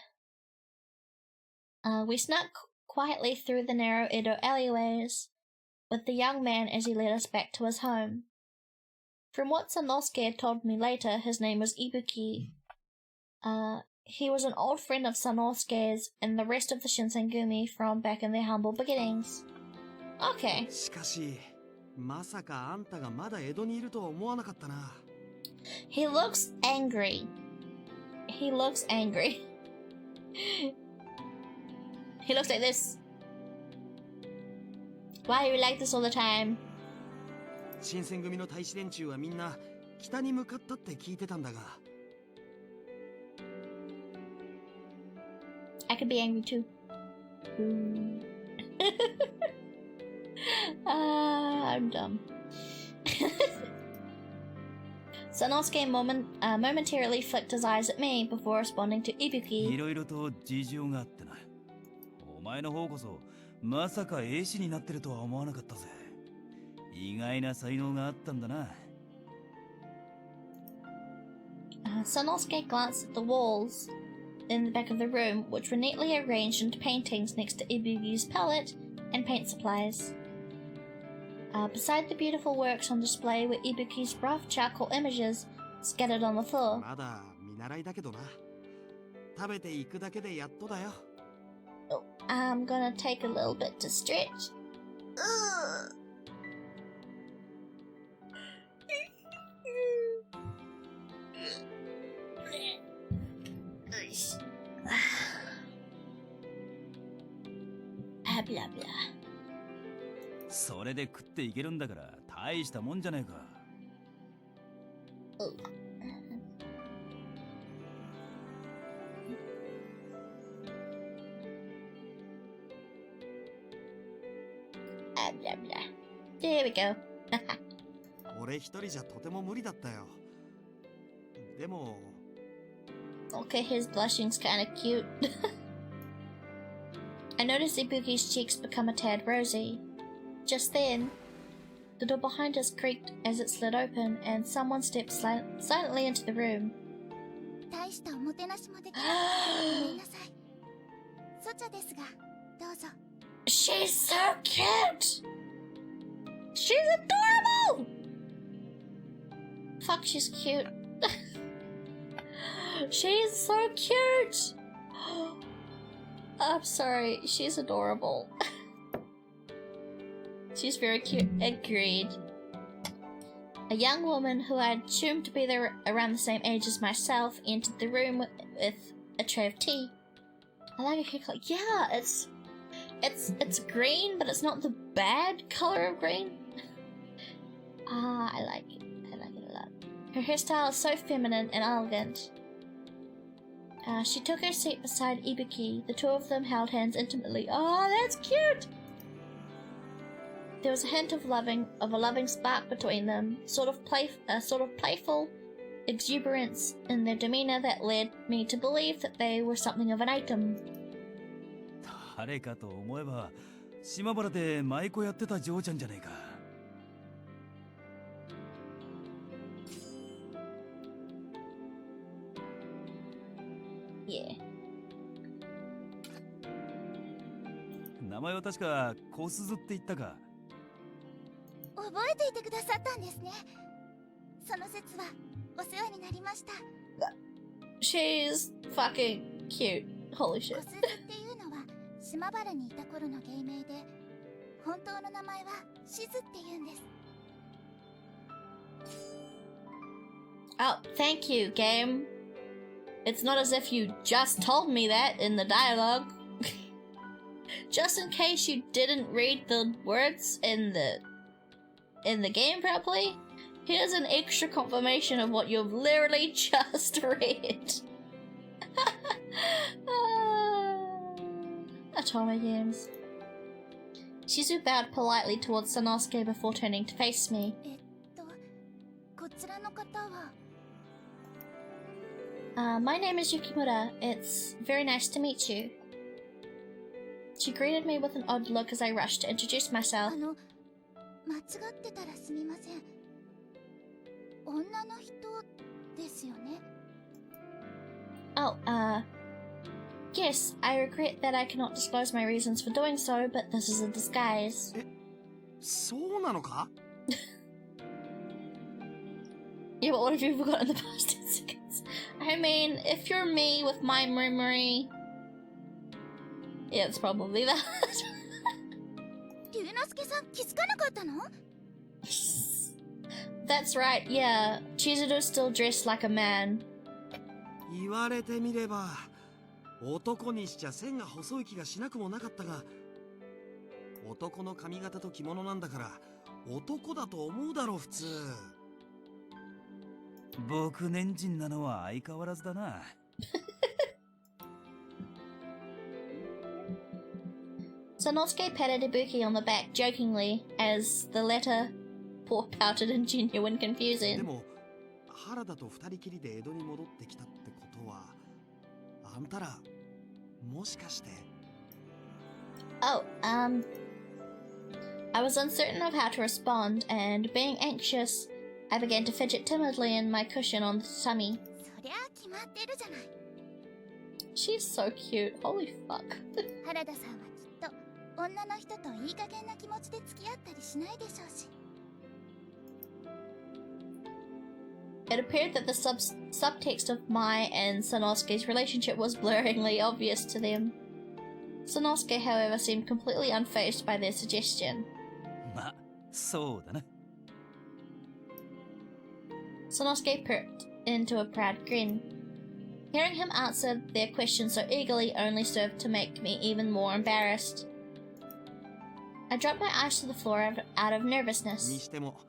We snuck quietly through the narrow Edo alleyways, with the young man as he led us back to his home. From what Sanosuke had told me later, his name was Ibuki. He was an old friend of Sanosuke's and the rest of the Shinsengumi from back in their humble beginnings. Okay. He looks angry. He looks angry. He looks like this. Why are you like this all the time? I could be angry too. I'm dumb. Sanosuke momentarily flicked his eyes at me before responding to Ibuki. Sanosuke glanced at the walls in the back of the room, which were neatly arranged into paintings next to Ibuki's palette and paint supplies. Beside the beautiful works on display were Ibuki's rough charcoal images scattered on the floor. Oh, I'm gonna take a little bit to stretch. Ugh. Blah blah. それで食っていけるんだから大したもんじゃねえか。Blah blah. There we go. 俺一人じゃとても無理だったよ。でも。Okay, his blushing's kind of cute. I noticed Ibuki's cheeks become a tad rosy. Just then, the door behind us creaked as it slid open, and someone stepped silently into the room. She's so cute! She's adorable! Fuck, she's cute. She's so cute! I'm sorry, she's adorable. She's very cute. Agreed. A young woman who I assumed to be there around the same age as myself entered the room with a tray of tea. I like a hair color. Yeah, it's green, but it's not the bad color of green. I like it. I like it a lot. Her hairstyle is so feminine and elegant. She took her seat beside Ibuki. The two of them held hands intimately. Oh, that's cute! There was a hint of a loving spark between them, sort of playful exuberance in their demeanor that led me to believe that they were something of an item. 誰かと思えば島原で舞妓やってた嬢ちゃんじゃねえか。Yeah. 名前は確か小鈴って言ったか。覚えていてくださったんですね。その説はお世話になりました。She's fucking cute. Holy shit. 小鈴っていうのは島原にいた頃の芸名で、本当の名前はしずって言うんです。Oh, thank you, game. It's not as if you just told me that in the dialogue. Just in case you didn't read the words in the game properly, here's an extra confirmation of what you've literally just read. Atome games. Shizu bowed politely towards Sanosuke before turning to face me. こちらの方は My name is Yukimura. It's very nice to meet you. She greeted me with an odd look as I rushed to introduce myself. 間違ってたらすみません。女の人ですよね。Oh, yes, I regret that I cannot disclose my reasons for doing so, but this is a disguise. そうなのか? Yeah, but what have you forgotten in the past 10 seconds? I mean, if you're me with my memory... Yeah, it's probably that. 龍之介さん気づかなかったの? That's right, yeah. Chizuru's still dressed like a man. 言われてみれば、男にしちゃ線が細い気がしなくもなかったが、男の髪型と着物なんだから、男だと思うだろう普通。僕年人なのは相変わらずだな。Sanosuke patted Ibuki on the back jokingly as the latter pouted in genuine で confusion. も、原田と二人きりで江戸に戻ってきたってことは、あんたら、もしかして。Oh, I was uncertain of how to respond, and being anxious, I began to fidget timidly in my cushion on the tummy. そりゃあ決まってるじゃない。She's so cute. Holy fuck. 原田さんはきっと女の人といい加減な気持ちで付き合ったりしないでしょうし。It appeared that the subtext of my and Sanosuke's relationship was blurringly obvious to them. Sanosuke, however, seemed completely unfazed by their suggestion. まあ、そうだな。Sanosuke perked into a proud grin. Hearing him answer their question so eagerly only served to make me even more embarrassed. I dropped my eyes to the floor out of に nervousness. しても、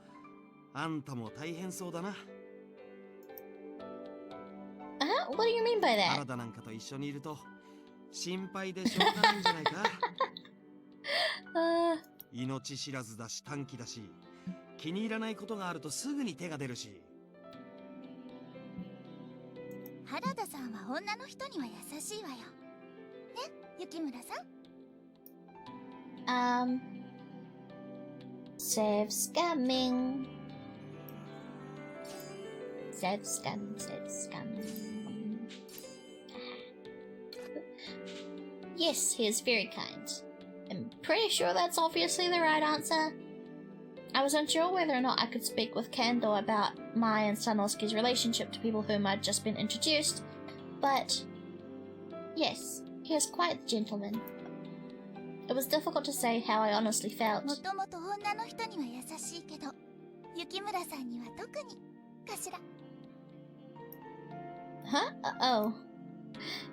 あんたも大変そうだな。What do you mean by 原 that? 田なんかと一緒にいると、心配でしょうがないんじゃないか。命知らずだし短気だし、気に入らないことがあるとすぐに手が出るし。原田さんは女の人には優しいわよ。ね、雪村さん。Save's coming. Save's coming, save's coming. Yes, he is very kind. I'm pretty sure that's obviously the right answer. I was unsure whether or not I could speak with candor about my and Sanosuke's relationship to people whom I'd just been introduced, but yes, he is quite the gentleman. It was difficult to say how I honestly felt. もともと女の人には優しいけど、雪村さんには特にかしら。Huh? Oh.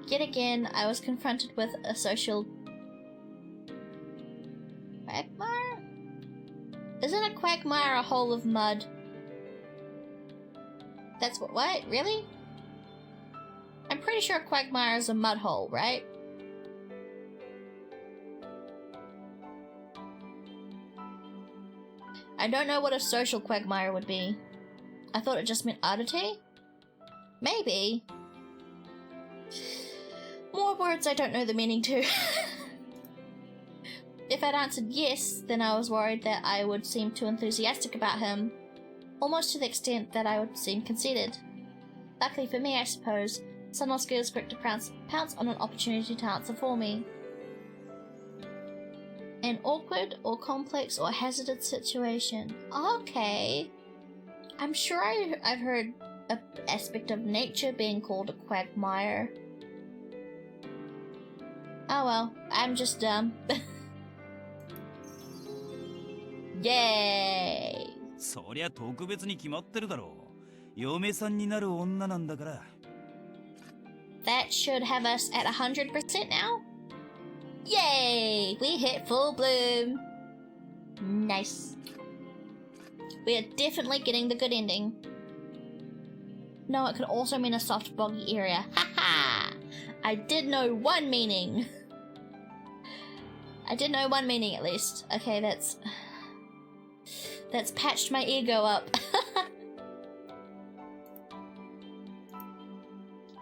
Yet again, I was confronted with a social quagmire? Isn't a quagmire a hole of mud? That's what? Really? I'm pretty sure a quagmire is a mud hole, right? I don't know what a social quagmire would be. I thought it just meant oddity? Maybe. More words I don't know the meaning to. If I'd answered yes, then I was worried that I would seem too enthusiastic about him, almost to the extent that I would seem conceited. Luckily for me, I suppose, Sanosuke was quick to pounce on an opportunity to answer for me. An awkward or complex or hazardous situation. Okay. I'm sure I've heard an aspect of nature being called a quagmire. Oh well, I'm just dumb. Yay! そりゃ特別に決まってるだろう。嫁さんになる女なんだから。That should have us at 100% now. Yay! We hit full bloom. Nice. We are definitely getting the good ending. No, it could also mean a soft, boggy area. Haha! I did know one meaning. I did know one meaning at least. Okay, that's patched my ego up.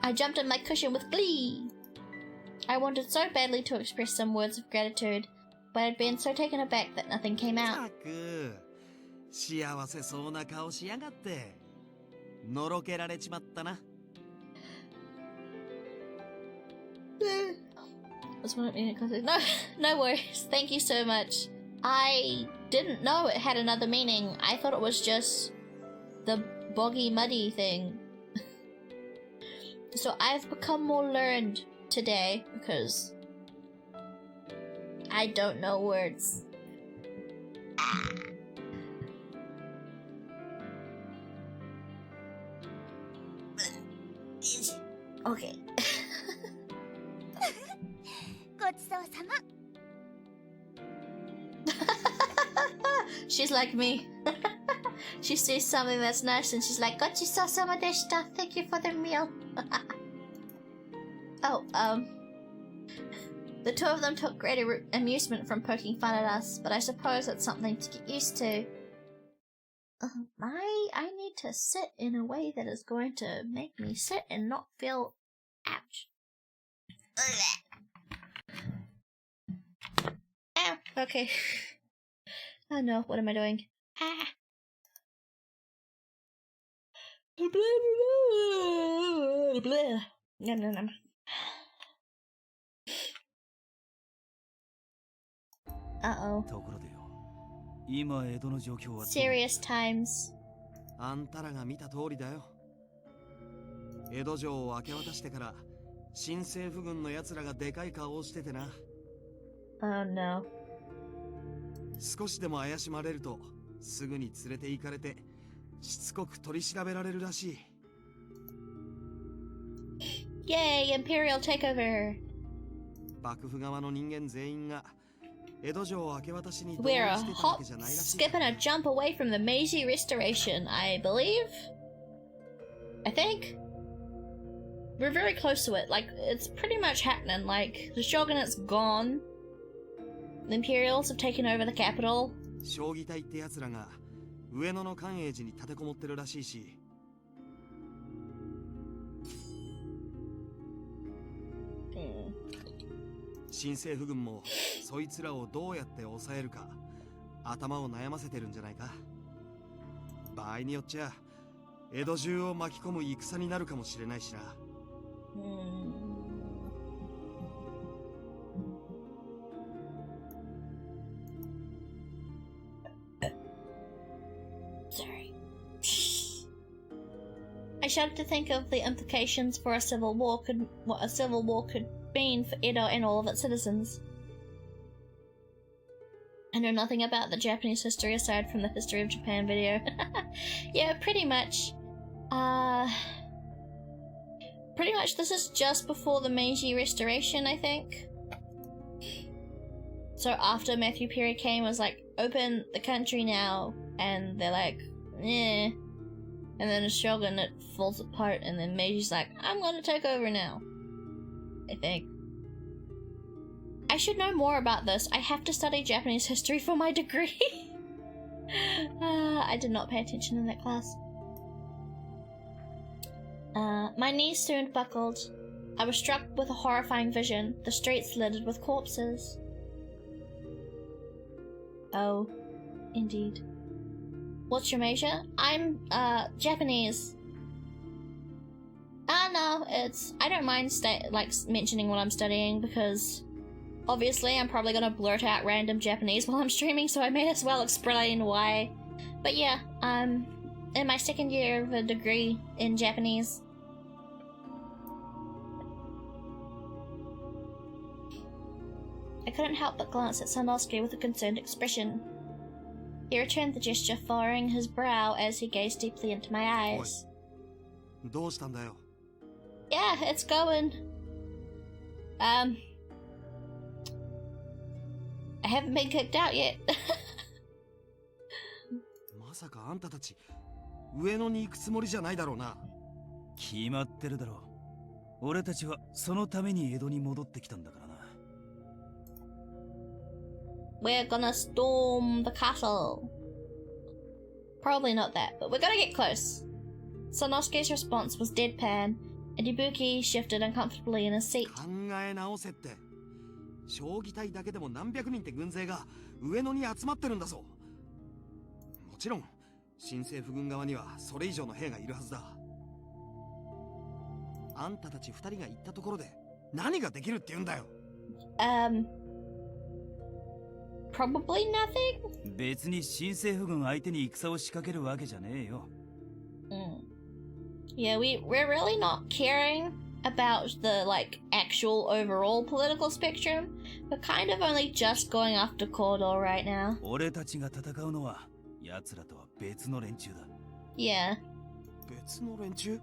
I jumped on my cushion with glee. I wanted so badly to express some words of gratitude, but I'd been so taken aback that nothing came out. 幸せそうな顔しやがって。のろけられちまったな。No worries. Thank you so much. I didn't know it had another meaning. I thought it was just the boggy, muddy thing. So I've become more learned today because I don't know words. Okay. ごちそうさま。She's like me. She sees something that's nice and she's like, "Gochisousama deshita. Thank you for the meal." Oh, the two of them took great amusement from poking fun at us, but I suppose it's something to get used to. I need to sit in a way that is going to make me sit and not feel ouch. Ow, okay. Oh no, what am I doing? Ah. No. Uh-oh. ところでよ、今江戸の状況は Serious times. あんたらが見た通りだよ。江戸城を明け渡してから新政府軍の奴らがでかい顔をしててな。Oh no. 少しでも怪しまれるとすぐに連れて行かれてしつこく取り調べられるらしい。Yay, Imperial takeover. 幕府側の人間全員が江戸城を明け渡しに同意 We're a してたわ hop, けじゃないらしい。 skip, and a jump away from the Meiji Restoration, I believe? I think? We're very close to it. Like, it's pretty much happening. Like, the shogunate's gone. The Imperials have taken over the capital. 将棋隊って奴らが上野の寛永寺に立てこもってるらしいし。新政府軍もそいつらをどうやって抑えるか頭を悩ませてるんじゃないか。場合によっちゃ江戸中を巻き込む戦になるかもしれないしな。Sorry. I shudder to think of the implications for what a civil war could mean for Edo and all of its citizens. I know nothing about the Japanese history aside from the History of Japan video. Yeah, pretty much. Pretty much this is just before the Meiji Restoration, I think. So after Matthew Perry came, was like, open the country now, and they're like, eh. And then a shogunate falls apart, and then Meiji's like, I'm gonna take over now. I think. I should know more about this. I have to study Japanese history for my degree. I did not pay attention in that class. My knees soon buckled. I was struck with a horrifying vision, the streets littered with corpses. Oh, indeed. What's your major? I'm, Japanese. No, I don't mind mentioning what I'm studying because obviously I'm probably gonna blurt out random Japanese while I'm streaming, so I may as well explain why. But yeah, I'm in my second year of a degree in Japanese. I couldn't help but glance at Sanosuke with a concerned expression. He returned the gesture, furrowing his brow as he gazed deeply into my eyes. Yeah, it's going. I haven't been kicked out yet. まさかあんたたち上野に行くつもりじゃないだろうな。決まってるだろう。俺たちはそのために江戸に戻ってきたんだからな。We're gonna storm the castle. Probably not that, but we're gonna get close. Sanosuke's response was deadpan, and Ibuki shifted uncomfortably in his seat. 考え直せって。将棋隊だけでも何百人って軍勢が上野に集まってるんだぞ。もちろん新政府軍側にはそれ以上の兵がいるはずだ。あんたたち二人が行ったところで何ができるって言うんだよ。Probably nothing? 別に新政府軍相手に戦を仕掛けるわけじゃねえよ。Yeah, we're really not caring about the, actual overall political spectrum. We're kind of only just going after Kodo right now. 俺たちが戦うのは奴らとは別の連中だ。Yeah. 別の連中?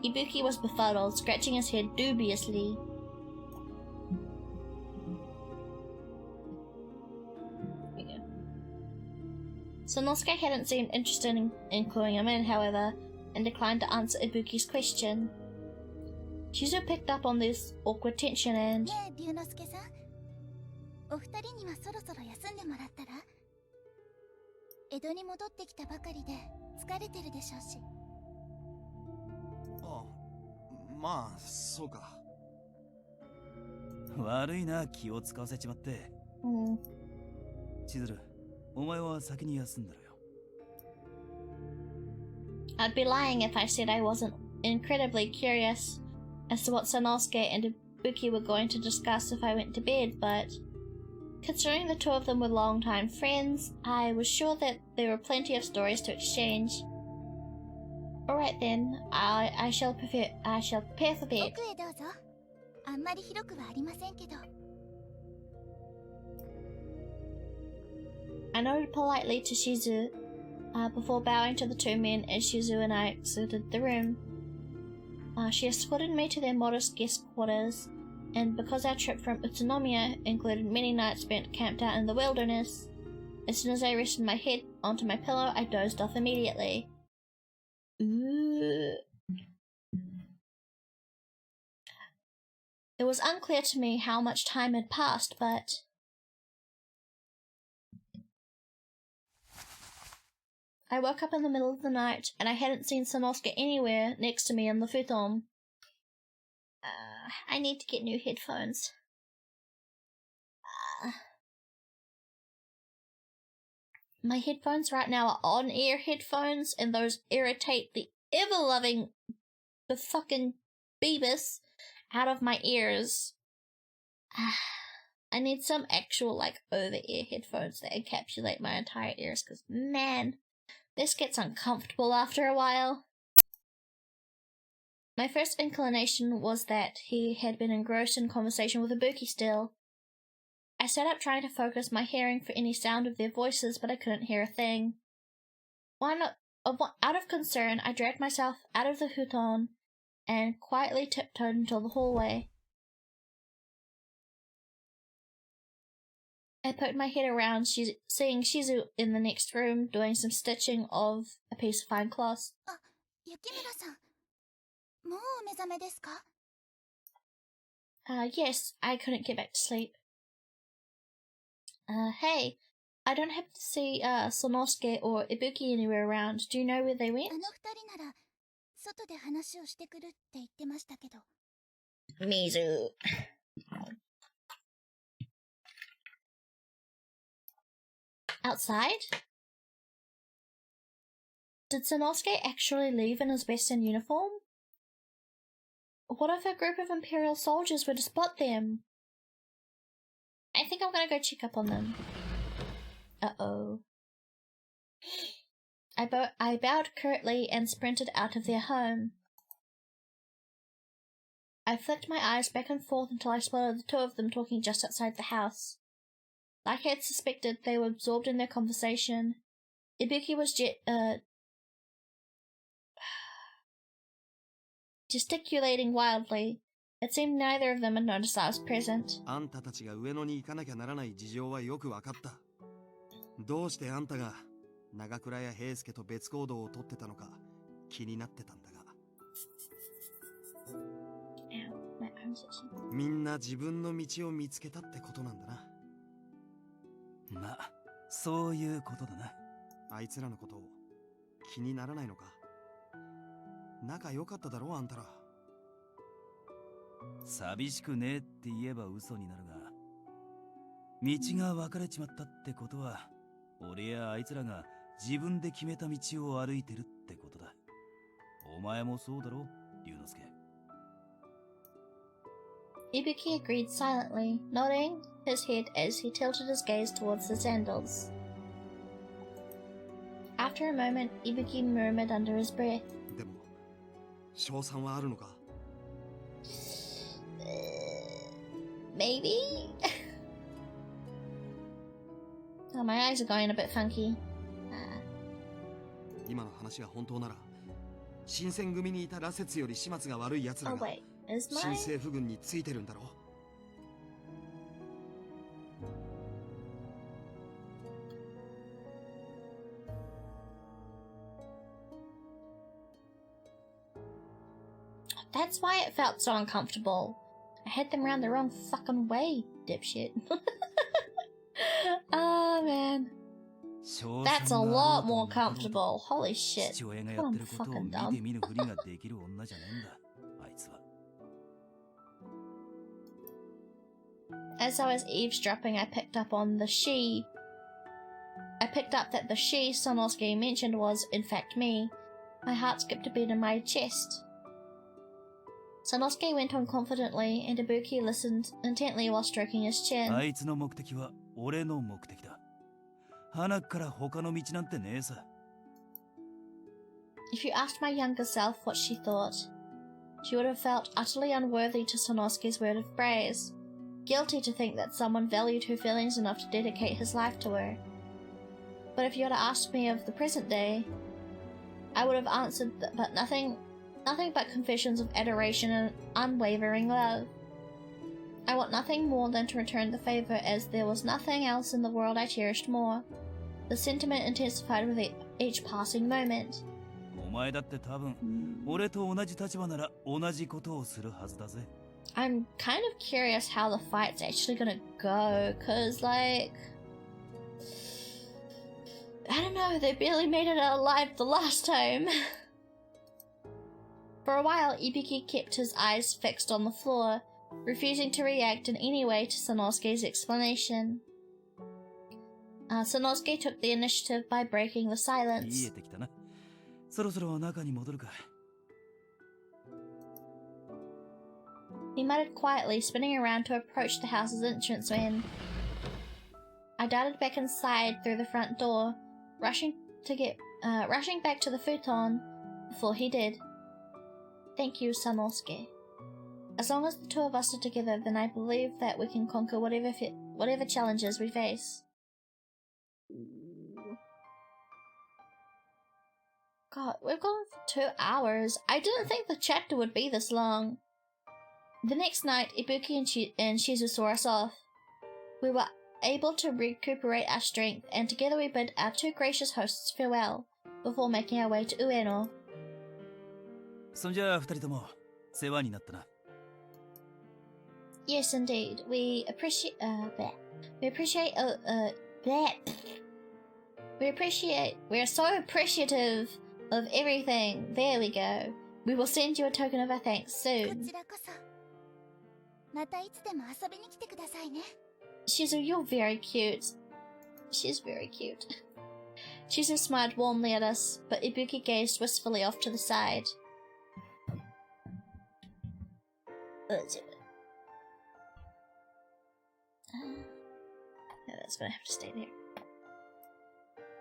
Ibuki was befuddled, scratching his head dubiously. Sanosuke hadn't seemed interested in cluing him in, however, and declined to answer Ibuki's question. Shizu picked up on this awkward tension and... ねえ、龍之介さん。お二人にはそろそろ休んでもらったら？江戸に戻ってきたばかりで疲れてるでしょうし。あ、まあ、そうか。悪いな、気を使わせちまって。千鶴。お前は先に休んだろよ。I'd be lying if I said I wasn't incredibly curious as to what Sanosuke and Ibuki were going to discuss if I went to bed, but considering the two of them were longtime friends, I was sure that there were plenty of stories to exchange. Alright then, I shall prepare for bed. 奥へどうぞ。あんまり広くはありませんけど。I nodded politely to Shizu before bowing to the two men as Shizu and I exited the room. She escorted me to their modest guest quarters, and because our trip from Utsunomiya included many nights spent camped out in the wilderness, as soon as I rested my head onto my pillow, I dozed off immediately. Ooh. It was unclear to me how much time had passed, but... I woke up in the middle of the night, and I hadn't seen Sanosuke anywhere next to me in the futon. I need to get new headphones. My headphones right now are on-ear headphones, and those irritate the ever-loving fucking Beebus out of my ears. I need some actual, like, over-ear headphones that encapsulate my entire ears, because, man, this gets uncomfortable after a while. My first inclination was that he had been engrossed in conversation with Ibuki still. I sat up trying to focus my hearing for any sound of their voices, but I couldn't hear a thing. Out of concern, I dragged myself out of the futon and quietly tiptoed into the hallway. I poked my head around, seeing Shizu in the next room doing some stitching of a piece of fine cloth. 雪村さん、もうお目覚めですか? Yes, I couldn't get back to sleep. Hey, I don't happen to see Sanosuke or Ibuki anywhere around. Do you know where they went? あの二人なら外で話をしてくるって言ってましたけど。Mizu. Outside? Did Sanosuke actually leave in his Western uniform? What if a group of Imperial soldiers were to spot them? I think I'm gonna go check up on them. Uh-oh. I bowed curtly and sprinted out of their home. I flicked my eyes back and forth until I spotted the two of them talking just outside the house. Like I had suspected, they were absorbed in their conversation. Ibuki was gesticulating wildly. It seemed neither of them had noticed I was present. あんたたちが上野に行かなきゃならない事情はよくわかった。どうしてあんたが長倉や平介と別行動をとってたのか気になってたんだが。みんな自分の道を見つけたってことなんだな。まあ、そういうことだな。あいつらのことを気にならないのか。仲良かっただろあんたら。寂しくねえって言えば嘘になるが、道が分かれちまったってことは、俺やあいつらが自分で決めた道を歩いてるってことだ。お前もそうだろ、龍之介。Ibuki agreed silently, nodding his head as he tilted his gaze towards the sandals. After a moment, Ibuki murmured under his breath. でも、賞賛はあるのか? Maybe? Oh, my eyes are going a bit funky. 今の話が本当なら、新選組にいた羅刹より始末が悪い奴ら Oh が wait, is 新 my... 政府軍についてるんだろう。That's why it felt so uncomfortable. I had them round the wrong fucking way, dipshit. Oh man. That's a lot more comfortable. Holy shit. I'm fucking dumb. As I was eavesdropping, I picked up that the she Sanosuke mentioned was, in fact, me. My heart skipped a beat in my chest. Sanosuke went on confidently, and Ibuki listened intently while stroking his chin. If you asked my younger self what she thought, she would have felt utterly unworthy to Sanosuke's word of praise, guilty to think that someone valued her feelings enough to dedicate his life to her. But if you had asked me of the present day, I would have answered but nothing but confessions of adoration and unwavering love. I want nothing more than to return the favor, as there was nothing else in the world I cherished more. The sentiment intensified with each passing moment. I'm kind of curious how the fight's actually gonna go, cause like... I don't know, they barely made it out alive the last time. For a while, Ibuki kept his eyes fixed on the floor, refusing to react in any way to Sanosuke's explanation. Sanosuke took the initiative by breaking the silence. He muttered quietly, spinning around to approach the house's entrance when I darted back inside through the front door, rushing back to the futon before he did. Thank you, Sanosuke. As long as the two of us are together, then I believe that we can conquer whatever challenges we face. God, we've gone for 2 hours. I didn't think the chapter would be this long. The next night, Ibuki and Shizu saw us off. We were able to recuperate our strength, and together we bid our two gracious hosts farewell before making our way to Ueno. そんじゃあ二人とも世話になったな。Yes, indeed. We appreciate we are so appreciative of everything. There we go. We will send you a token of our thanks こ soon. ちらこそまたいつでも遊びに来てくださいね。 Shizu, you're very cute. She's very cute. Shizu smiled warmly at us, but Ibuki gazed wistfully off to the side. Yeah, that's gonna have to stay there.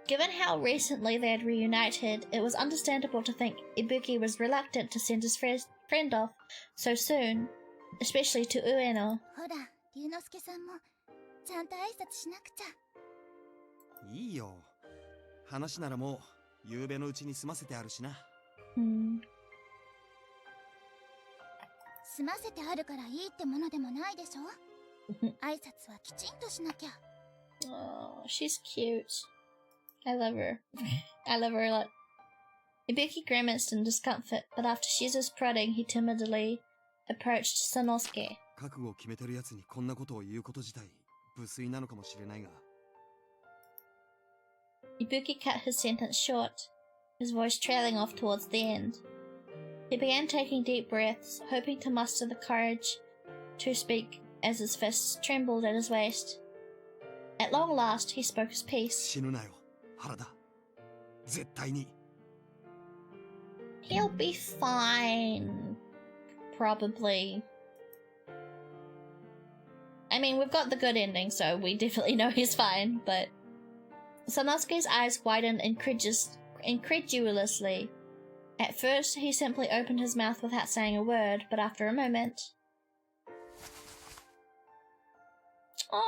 Given how recently they had reunited, it was understandable to think Ibuki was reluctant to send his friend off so soon, especially to Ueno. ほら、龍之介さんもちゃんと挨拶しなくちゃ。いいよ。話ならもう夕べのうちに済ませてあるしな。済ませてあるからいいってものでもないでしょ。挨拶はきちんとしなきゃ。Oh, she's cute. I love her. I love her a lot. Ibuki grimaced in discomfort, but after Shizu's prodding, he timidly approached Sanosuke. 覚悟を決めてるやつにこんなことを言うこと自体無粋なのかもしれないが。Ibuki cut his sentence short, his voice trailing off towards the end. He began taking deep breaths, hoping to muster the courage to speak as his fists trembled at his waist. At long last, he spoke his piece. 死ぬなよ、原田。絶対に。He'll be fine. Probably. I mean, we've got the good ending, so we definitely know he's fine, but... Sanosuke's eyes widened incredulously. At first, he simply opened his mouth without saying a word, but after a moment... Aww!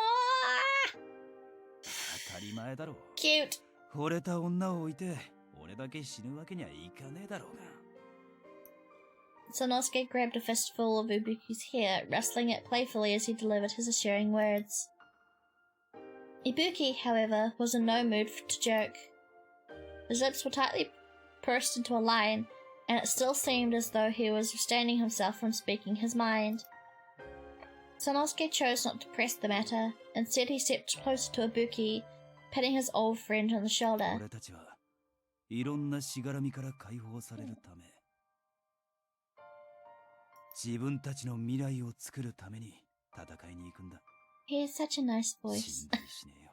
当たり前だろう。Cute! 惚れた女を置いて俺だけ死ぬわけにはいかねえだろうが。Sanosuke grabbed a fistful of Ibuki's hair, rustling it playfully as he delivered his assuring words. Ibuki, however, was in no mood to joke. His lips were tightly pursed into a line, and it still seemed as though he was restraining himself from speaking his mind. Sanosuke chose not to press the matter. Instead, he stepped closer to Ibuki, patting his old friend on the shoulder. 俺たちはいろんなしがらみから解放されるため、自分たちの未来を作るために戦いに行くんだ。He has such a nice 死 voice. んだりしねえよ。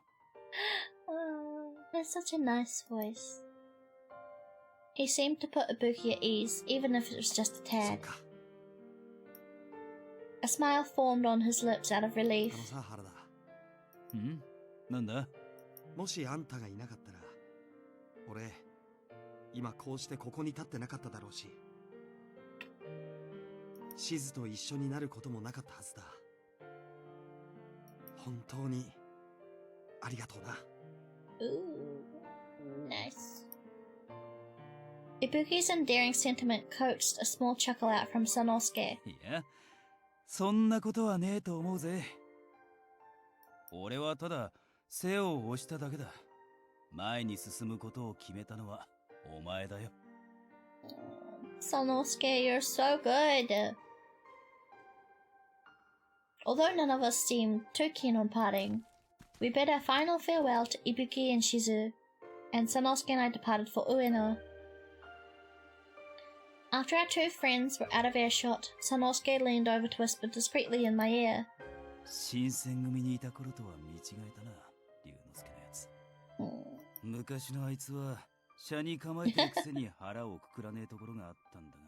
He has such a nice voice. He seemed to put Ibuki at ease, even if it was just a そっ tad. か。A smile formed on his lips out of relief. さ、原田。ん？なんだ？もしあんたがいなかったら、俺、今こうしてここに立ってなかっただろうし、シズと一緒になることもなかったはずだ。本当にありがとうな。Ooh, nice. Ibuki's endearing sentiment coaxed a small chuckle out from Sanosuke. いや、そんなことはねえと思うぜ。俺はただ背を押しただけだ。前に進むことを決めたのはお前だよ。Sanosuke, you're so good. Although none of us seemed too keen on parting, we bid our final farewell to Ibuki and Shizu, and Sanosuke and I departed for Ueno. After our two friends were out of earshot, Sanosuke leaned over to whisper discreetly in my ear. 新選組にいた頃とは見違えたな、龍之介のやつ。昔のあいつは車に構えてるくせに腹をくくらねえところがあったんだが。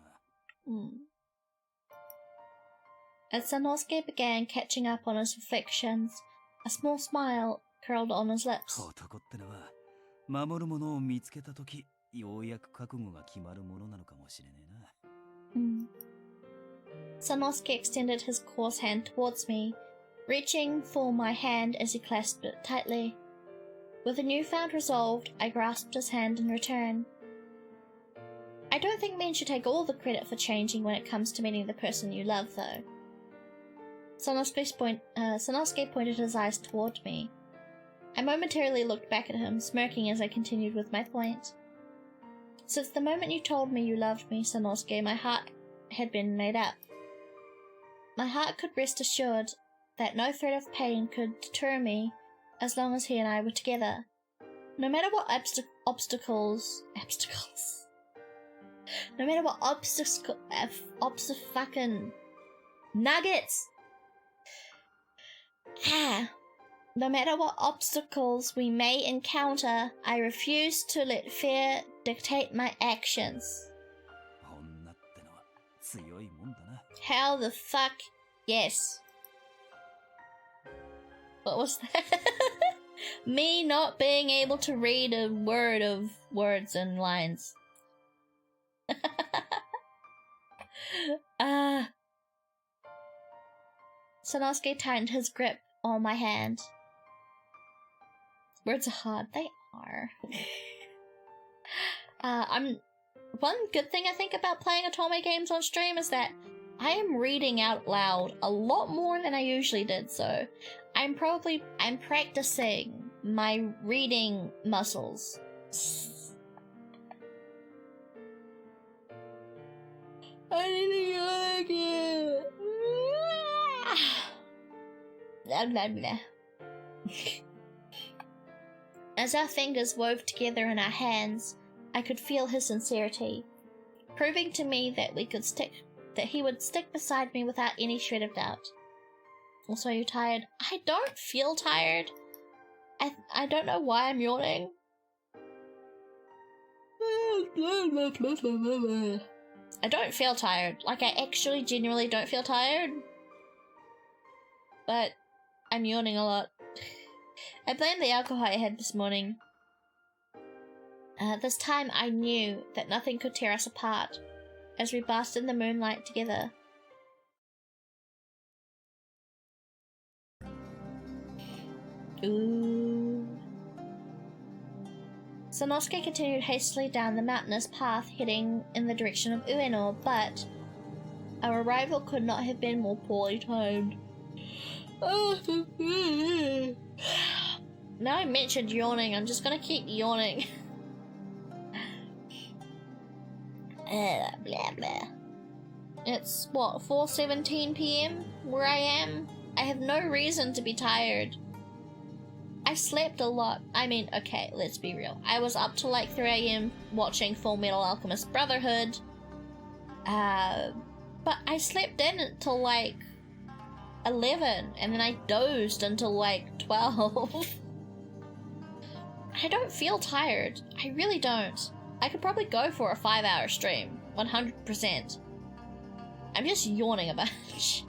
As Sanosuke began catching up on his reflections, a small smile curled on his lips. 男ってのは守るものを見つけたとき、ようやく覚悟が決まるものなのかもしれねえな。Sanosuke extended his coarse hand towards me, reaching for my hand as he clasped it tightly. With a newfound resolve, I grasped his hand in return. I don't think men should take all the credit for changing when it comes to meeting the person you love, though. Sanosuke pointed his eyes toward me. I momentarily looked back at him, smirking as I continued with my point. Since the moment you told me you loved me, Sanosuke, my heart had been made up. My heart could rest assured that no threat of pain could deter me as long as he and I were together. No matter what obstacles... No matter what fucking nuggets! No matter what obstacles we may encounter, I refuse to let fear dictate my actions. 女ってのは強いもんだな。 How the fuck? Yes. What was that? Me not being able to read a word of words and lines. Sanosuke tightened his grip on my hand. Words are hard. They are. One good thing I think about playing Otome games on stream is that I am reading out loud a lot more than I usually did, so I'm practicing my reading muscles. I need to go again. Blah, blah, blah. As our fingers wove together in our hands, I could feel his sincerity, proving to me that he would stick beside me without any shred of doubt. Also, are you tired? I don't feel tired. I don't know why I'm yawning. I don't feel tired. Like, I actually genuinely don't feel tired. But I'm yawning a lot. I blame the alcohol I had this morning. This time I knew that nothing could tear us apart as we basked in the moonlight together. Ooh. Sanosuke continued hastily down the mountainous path heading in the direction of Ueno, but our arrival could not have been more poorly timed. Now I mentioned yawning, I'm just gonna keep yawning. Blah blah. It's what, 4:17 PM where I am? I have no reason to be tired. I slept a lot. I mean, okay, let's be real. I was up till like 3 AM watching Full Metal Alchemist Brotherhood. But I slept in until like 11 and then I dozed until like 12. I don't feel tired. I really don't. I could probably go for a 5-hour stream. 100%. I'm just yawning a bunch.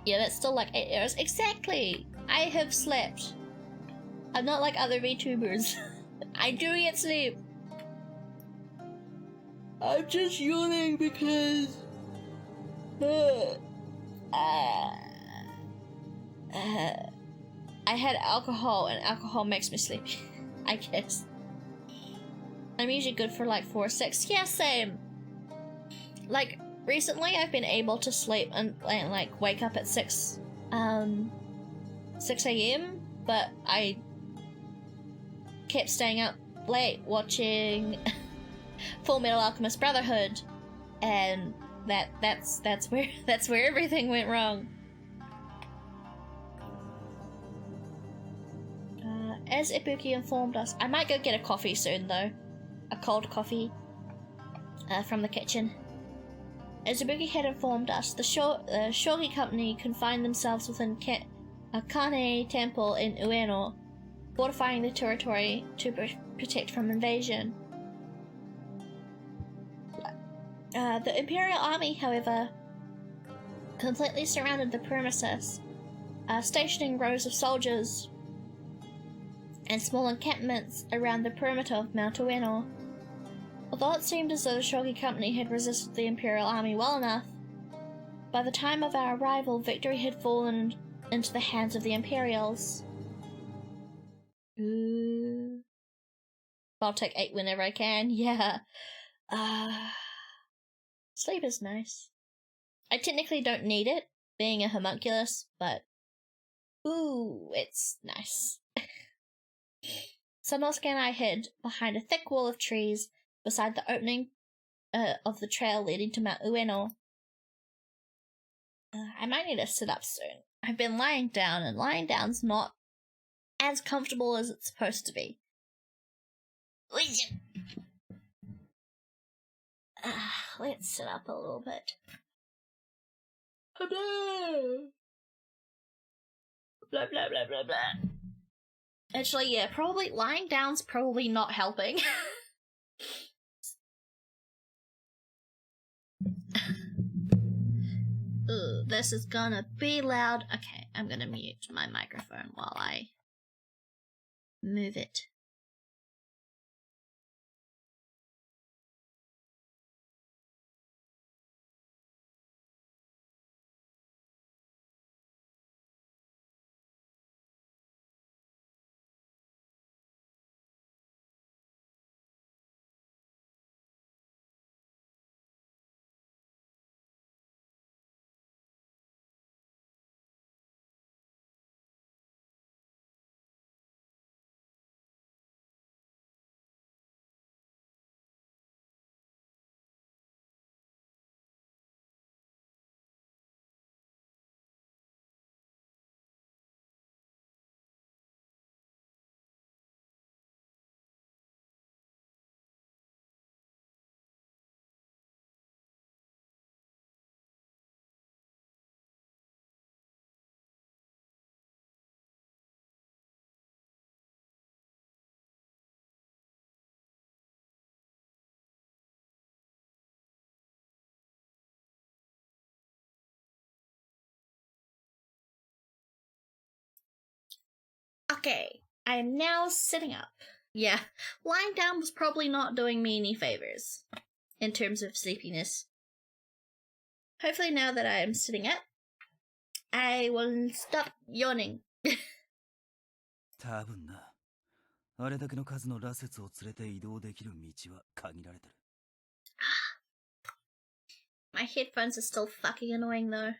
Yeah, that's still like 8 hours. Exactly! I have slept. I'm not like other VTubers. I do get sleep. I'm just yawning because... I had alcohol and alcohol makes me sleepy. I guess. I'm usually good for like 4 or 6. Yeah, same. Like, recently I've been able to sleep and like wake up at 6 AM, but I kept staying up late watching Full Metal Alchemist Brotherhood, and that's where everything went wrong. As Ibuki informed us, I might go get a coffee soon though. A cold coffee from the kitchen. As Ibuki had informed us, the Shogi company confined themselves within a Kane temple in Ueno, fortifying the territory to protect from invasion. The Imperial Army, however, completely surrounded the premises, stationing rows of soldiers and small encampments around the perimeter of Mount Ueno. Although it seemed as though the Shogi Company had resisted the Imperial Army well enough, by the time of our arrival, victory had fallen into the hands of the Imperials. Ooh. I'll take 8 whenever I can, yeah. Sleep is nice. I technically don't need it, being a homunculus, but ooh, it's nice. Sanosuke and I hid behind a thick wall of trees beside the opening of the trail leading to Mount Ueno. I might need to sit up soon. I've been lying down, and lying down's not as comfortable as it's supposed to be. Let's sit up a little bit. Oh no! Blah blah blah blah blah. Actually, yeah, probably lying down's probably not helping. Ooh, this is gonna be loud. Okay, I'm gonna mute my microphone while I move it. Okay, I am now sitting up. Yeah, lying down was probably not doing me any favors in terms of sleepiness. Hopefully now that I am sitting up, I will stop yawning. 多分な。あれだけの数の羅刹を連れて移動できる道は限られてる。My headphones are still fucking annoying though.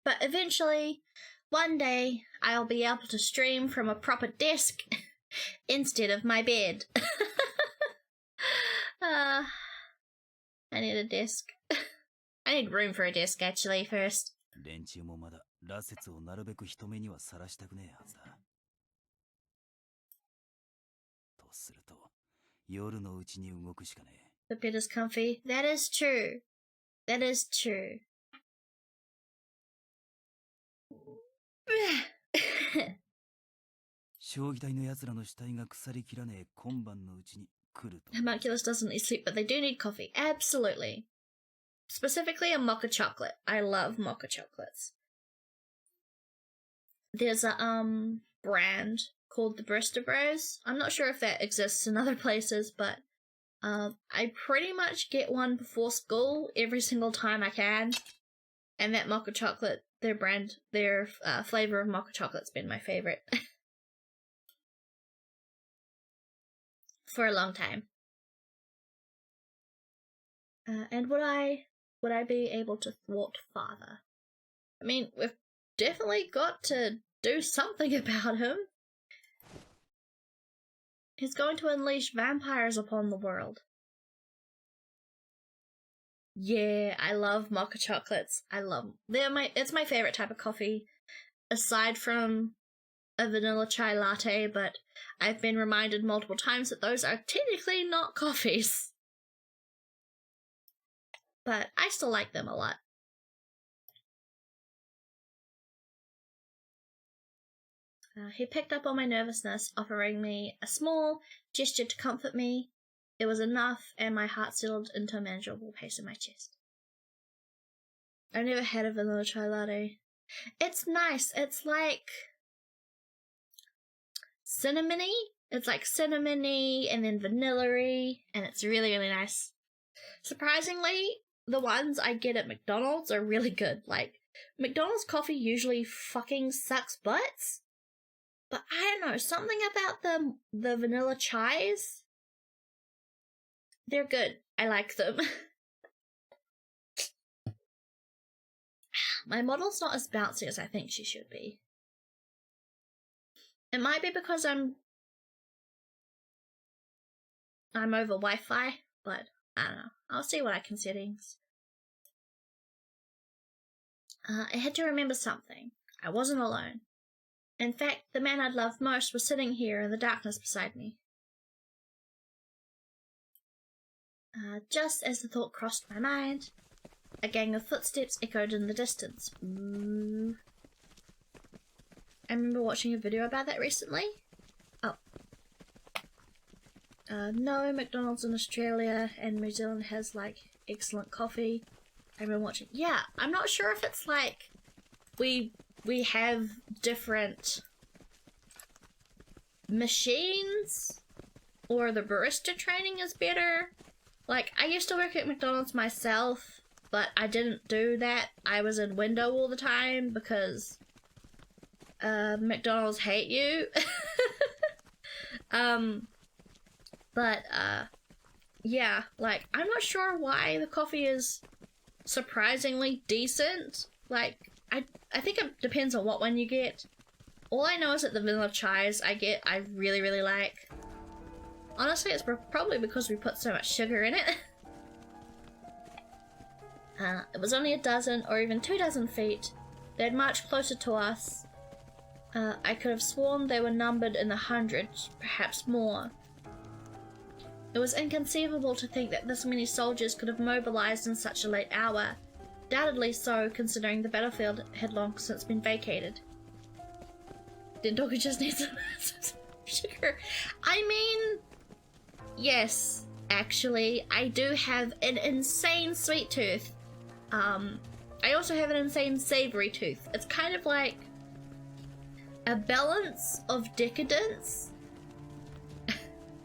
But eventually, one day, I'll be able to stream from a proper desk instead of my bed. I need a desk. I need room for a desk actually first. 連中もまだ羅刹をなるべく人目にはさらしたくねえはずだ。とすると、夜のうちに動くしかねえ。The bed is comfy. That is true. That is true. 将棋隊の奴らの死体が腐りきらねえ今晩のうちに来ると。Homunculus doesn't need sleep, but they do need coffee. Absolutely. Specifically a mocha chocolate. I love mocha chocolates. There's a brand called the Bros. I'm not sure if that exists in other places, but I pretty much get one before school every single time I can. And that mocha chocolate, their flavor of mocha chocolate's been my favorite for a long time. And would I be able to thwart father? I mean, we've definitely got to do something about him. He's going to unleash vampires upon the world. Yeah, I love mocha chocolates. I love them. It's my favorite type of coffee, aside from a vanilla chai latte, but I've been reminded multiple times that those are technically not coffees. But I still like them a lot. He picked up on my nervousness, offering me a small gesture to comfort me. It was enough, and my heart settled into a manageable pace in my chest. I've never had a vanilla chai latte. It's nice. It's like cinnamony. It's like cinnamony and then vanilla-y, and it's really, really nice. Surprisingly, the ones I get at McDonald's are really good. Like, McDonald's coffee usually fucking sucks butts, but I don't know, something about the vanilla chais, they're good. I like them. My model's not as bouncy as I think she should be. It might be because I'm over Wi-Fi, but I don't know. I'll see what I can settings. I had to remember something. I wasn't alone. In fact, the man I'd loved most was sitting here in the darkness beside me. Just as the thought crossed my mind, a gang of footsteps echoed in the distance. Ooh. I remember watching a video about that recently. Oh. No, McDonald's in Australia and New Zealand has, like, excellent coffee. I've been watching. Yeah, I'm not sure if it's like we have different machines or the barista training is better. Like, I used to work at McDonald's myself, but I didn't do that. I was in window all the time because McDonald's hate you. Yeah, like, I'm not sure why the coffee is surprisingly decent. Like, I think it depends on what one you get. All I know is that the vanilla chais I really, really like. Honestly, it's probably because we put so much sugar in it. It was only a dozen or even 24 feet. They'd marched closer to us. I could have sworn they were numbered in the hundreds, perhaps more. It was inconceivable to think that this many soldiers could have mobilized in such a late hour. Doubtedly so, considering the battlefield had long since been vacated. Dendoku just needs some sugar. I mean, yes, actually, I do have an insane sweet tooth. I also have an insane savory tooth. It's kind of like a balance of decadence.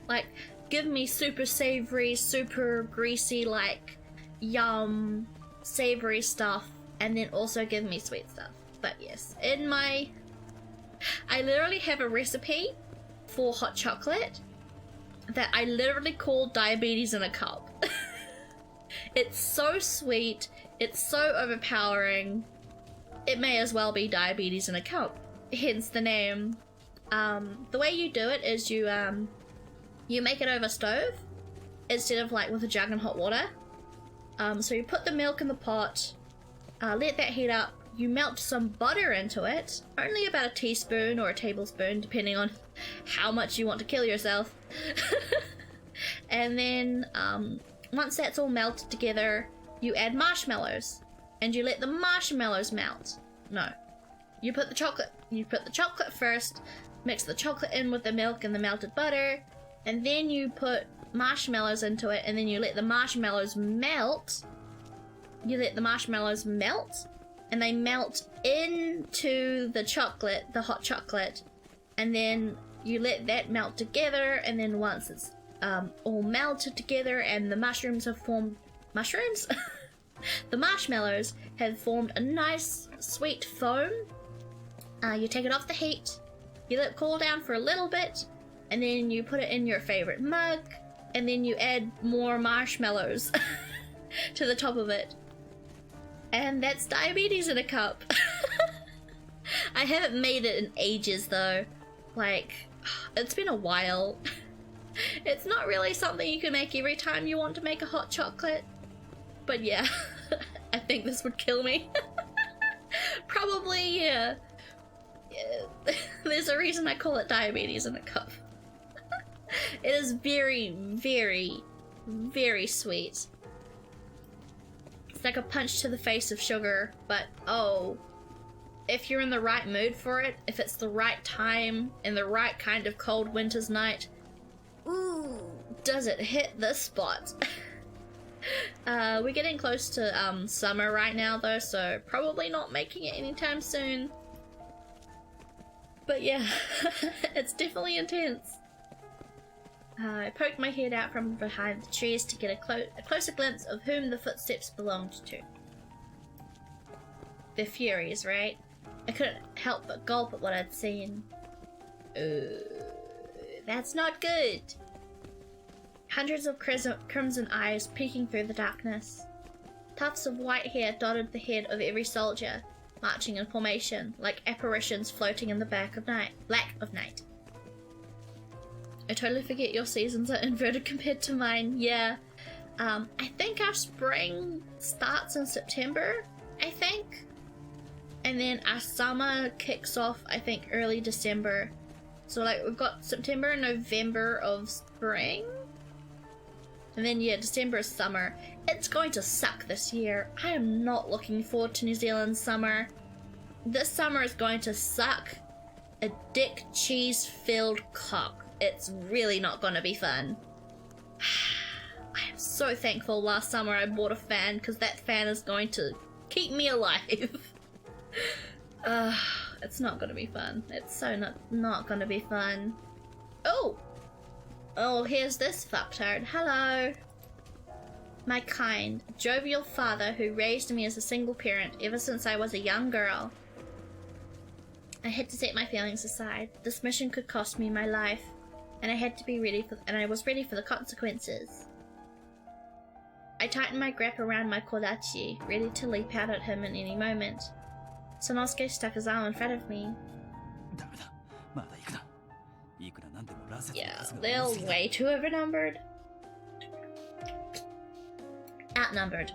Like, give me super savory, super greasy, like, yum, savory stuff, and then also give me sweet stuff. But yes, I literally have a recipe for hot chocolate that I literally call diabetes in a cup. It's so sweet, it's so overpowering, it may as well be diabetes in a cup, hence the name. The way you do it is you make it over stove instead of like with a jug and hot water. So you put the milk in the pot, let that heat up, you melt some butter into it, only about a teaspoon or a tablespoon depending on how much you want to kill yourself. And then once that's all melted together, you add marshmallows and you let the marshmallows melt. No, you put the chocolate first, mix the chocolate in with the milk and the melted butter, and then you put marshmallows into it, and then you let the marshmallows melt. You let the marshmallows melt, and they melt into the chocolate, the hot chocolate, and then you let that melt together, and then once it's all melted together and the mushrooms have formed mushrooms the marshmallows have formed a nice sweet foam, you take it off the heat, you let it cool down for a little bit, and then you put it in your favorite mug, and then you add more marshmallows to the top of it. And that's diabetes in a cup. I haven't made it in ages though. Like, it's been a while. It's not really something you can make every time you want to make a hot chocolate. But yeah, I think this would kill me. Probably, yeah. There's a reason I call it diabetes in a cup. It is very, very, very sweet. It's like a punch to the face of sugar, but oh, if you're in the right mood for it, if it's the right time and the right kind of cold winter's night, Ooh, does it hit the spot? We're getting close to summer right now though, so probably not making it anytime soon. But yeah, it's definitely intense. I poked my head out from behind the trees to get a closer glimpse of whom the footsteps belonged to. They're Furies, right? I couldn't help but gulp at what I'd seen. That's not good. Hundreds of crimson eyes peeking through the darkness. Tufts of white hair dotted the head of every soldier, marching in formation, like apparitions floating in the black of night. I totally forget your seasons are inverted compared to mine. Yeah. I think our spring starts in September, I think. And then our summer kicks off, I think, early December. So like we've got September and November of spring. And then yeah, December is summer. It's going to suck this year. I am not looking forward to New Zealand's summer. This summer is going to suck a dick cheese filled cock. It's really not going to be fun. I am so thankful last summer I bought a fan because that fan is going to keep me alive. It's not going to be fun. It's so not going to be fun. Oh, here's this fucktard. Hello. My kind, jovial father who raised me as a single parent ever since I was a young girl. I had to set my feelings aside. This mission could cost me my life, and I was ready for the consequences. I tightened my grip around my kodachi, ready to leap out at him in any moment. Sanosuke stuck his arm in front of me. Yeah, they're way too outnumbered. Outnumbered.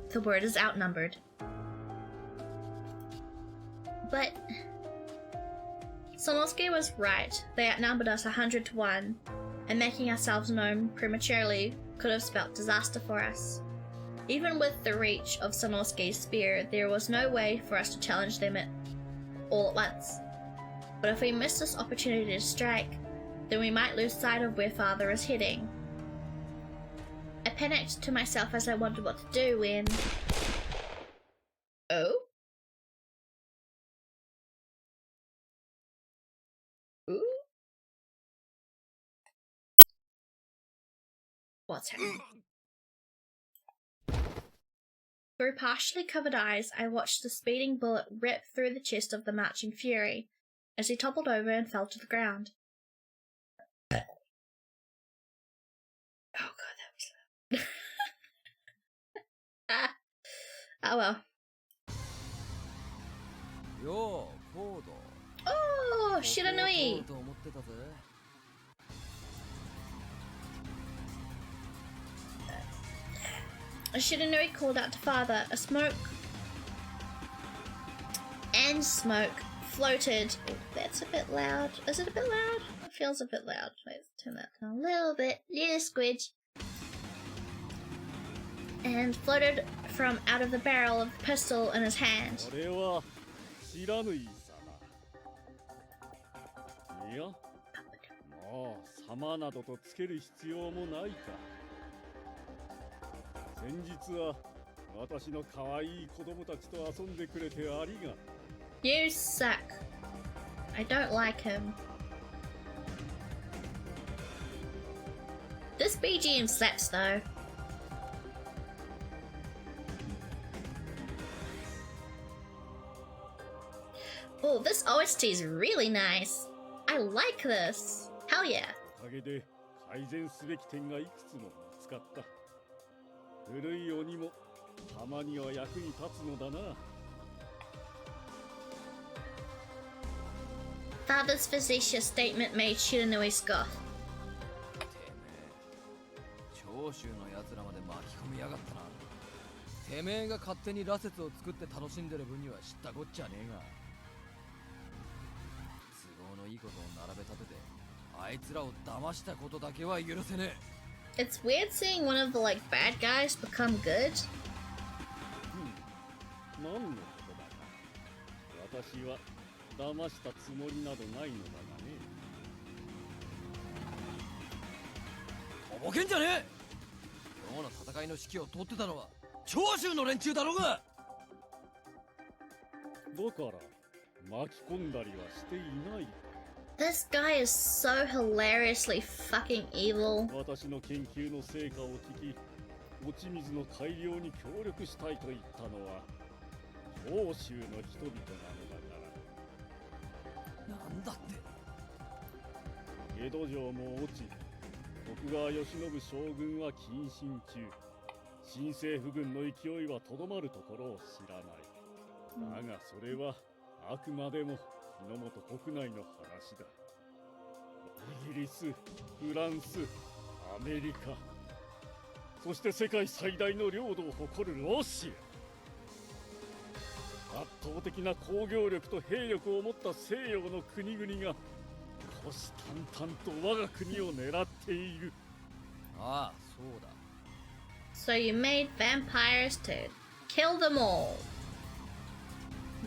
The word is outnumbered. But Sanosuke was right. They outnumbered us 100 to 1, and making ourselves known prematurely could have spelt disaster for us. Even with the reach of Sanosuke's spear, there was no way for us to challenge them all at once. But if we missed this opportunity to strike, then we might lose sight of where father is heading. I panicked to myself as I wondered what to do when... Oh? Ooh? What's happening? Through partially covered eyes, I watched the speeding bullet rip through the chest of the marching Fury as he toppled over and fell to the ground. Oh god, that was loud. Oh well. Oh, Shiranui! Shiranui called out to father. A smoke floated. Oh, that's a bit loud. Is it a bit loud? It feels a bit loud. Let's turn that down a little bit. Little squidge. And floated from out of the barrel of the pistol in his hand. You suck. I don't like him. This BGM slaps though. Oh, this OST is really nice. I like this. Hell yeah. Father's facetious statement made Shiranui scoff. It's weird seeing one of the bad guys become good. ぼけんじゃねえ。今日の戦いの指揮を取ってたのは長州の連中だろうが。だから巻き込んだりはしていない。 This guy is so hilariously fucking evil. 私の研究の成果を聞き、落ち水の改良に協力したいと言ったのは長州の人々なのだから。なんだって。江戸城も落ち、徳川慶喜将軍は謹慎中。新政府軍の勢いはとどまるところを知らない。だがそれはあくまでも日の本国内の話だ。イギリス、フランス、アメリカ、そして世界最大の領土を誇るロシア。圧倒的な工業力と兵力を持った西洋の国々が虎視眈々と我が国を狙っている。ああ、そうだ。 So you made vampires to kill them all.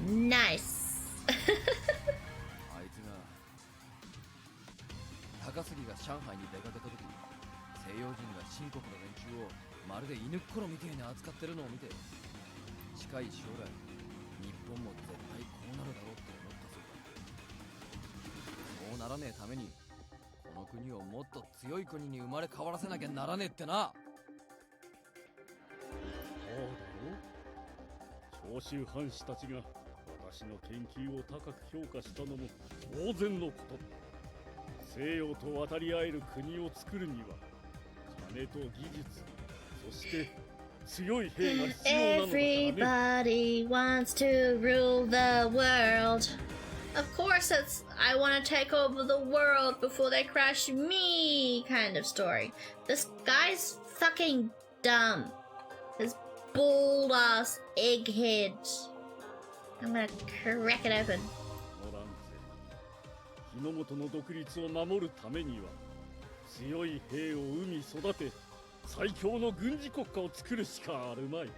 Nice. あいつが高杉が上海に出かけた時、西洋人が秦国の連中をまるで犬っころみてえに扱ってるのを見て、近い将来日本も絶対こうなるだろうって思ったそうだ。そうならねえためにこの国をもっと強い国に生まれ変わらせなきゃならねえってな。そうだろう。長州藩士たちが私の研究を高く評価したのも当然のこと。西洋と渡り合える国を作るには金と技術、そして強い兵が必要なのだからね。 Everybody wants to rule the world. Of course, it's I want to take over the world before they crush me kind of story. This guy's fucking dumb. His bald ass egghead. I'm gonna crack it open. 日の本の独立を守るためには強い兵を生み育て最強の軍事国家を作るしかあるまい。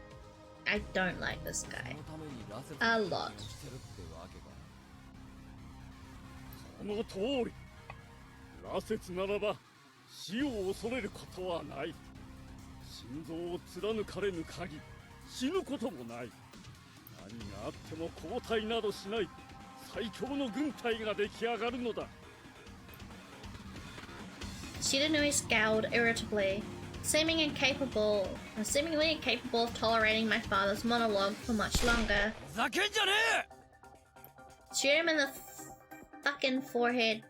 I don't like this guy そのためにラセ a lot. してるってわけか。その通り。羅刹ならば死を恐れることはない。心臓を貫かれぬ限り死ぬこともない。何があっても後退などしない最強の軍隊が出来上がるのだ。 Shiranui scowled irritably, seemingly incapable of tolerating my father's monologue for much longer. ふざけんじゃねえ。 Shoot him in the fucking forehead.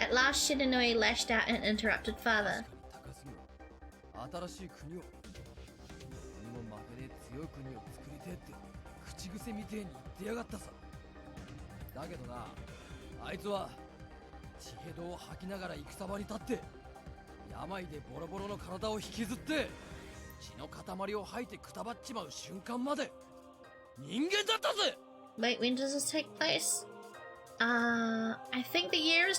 At last, Shiranui lashed out and interrupted father. 高杉は新しい国を何も負けねえ強い国を作りてえって口癖みてえに言ってやがったさ。だけどな、あいつは血へどを吐きながら戦場に立って病でボロボロの体を引きずって血の塊を吐いてくたばっちまう瞬間まで人間だったぜ。 Wait, when does this take place? I think the year is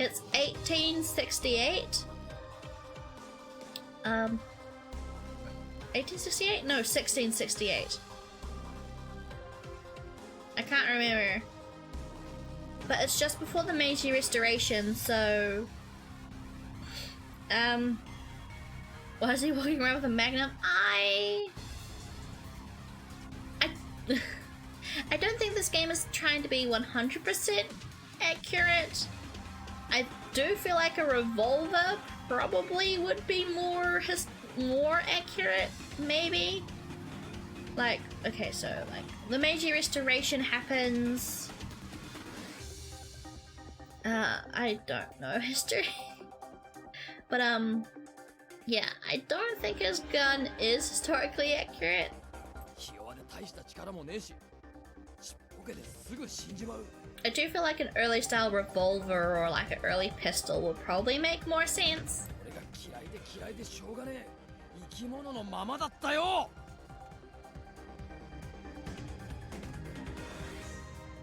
it's 1868. 1868? No, 1668. I can't remember. But it's just before the Meiji Restoration, so... why is he walking around with a magnum? I don't think this game is trying to be 100% accurate. I do feel like a revolver probably would be more accurate, maybe. Like, okay, so like the Meiji Restoration happens. I don't know history, but yeah, I don't think his gun is historically accurate. ひ弱で大した力もねえし、ちっぽけですぐ死んじまう。 I do feel like an early style revolver or like an early pistol would probably make more sense. 俺が嫌いでしょうがねえ生き物のままだったよ。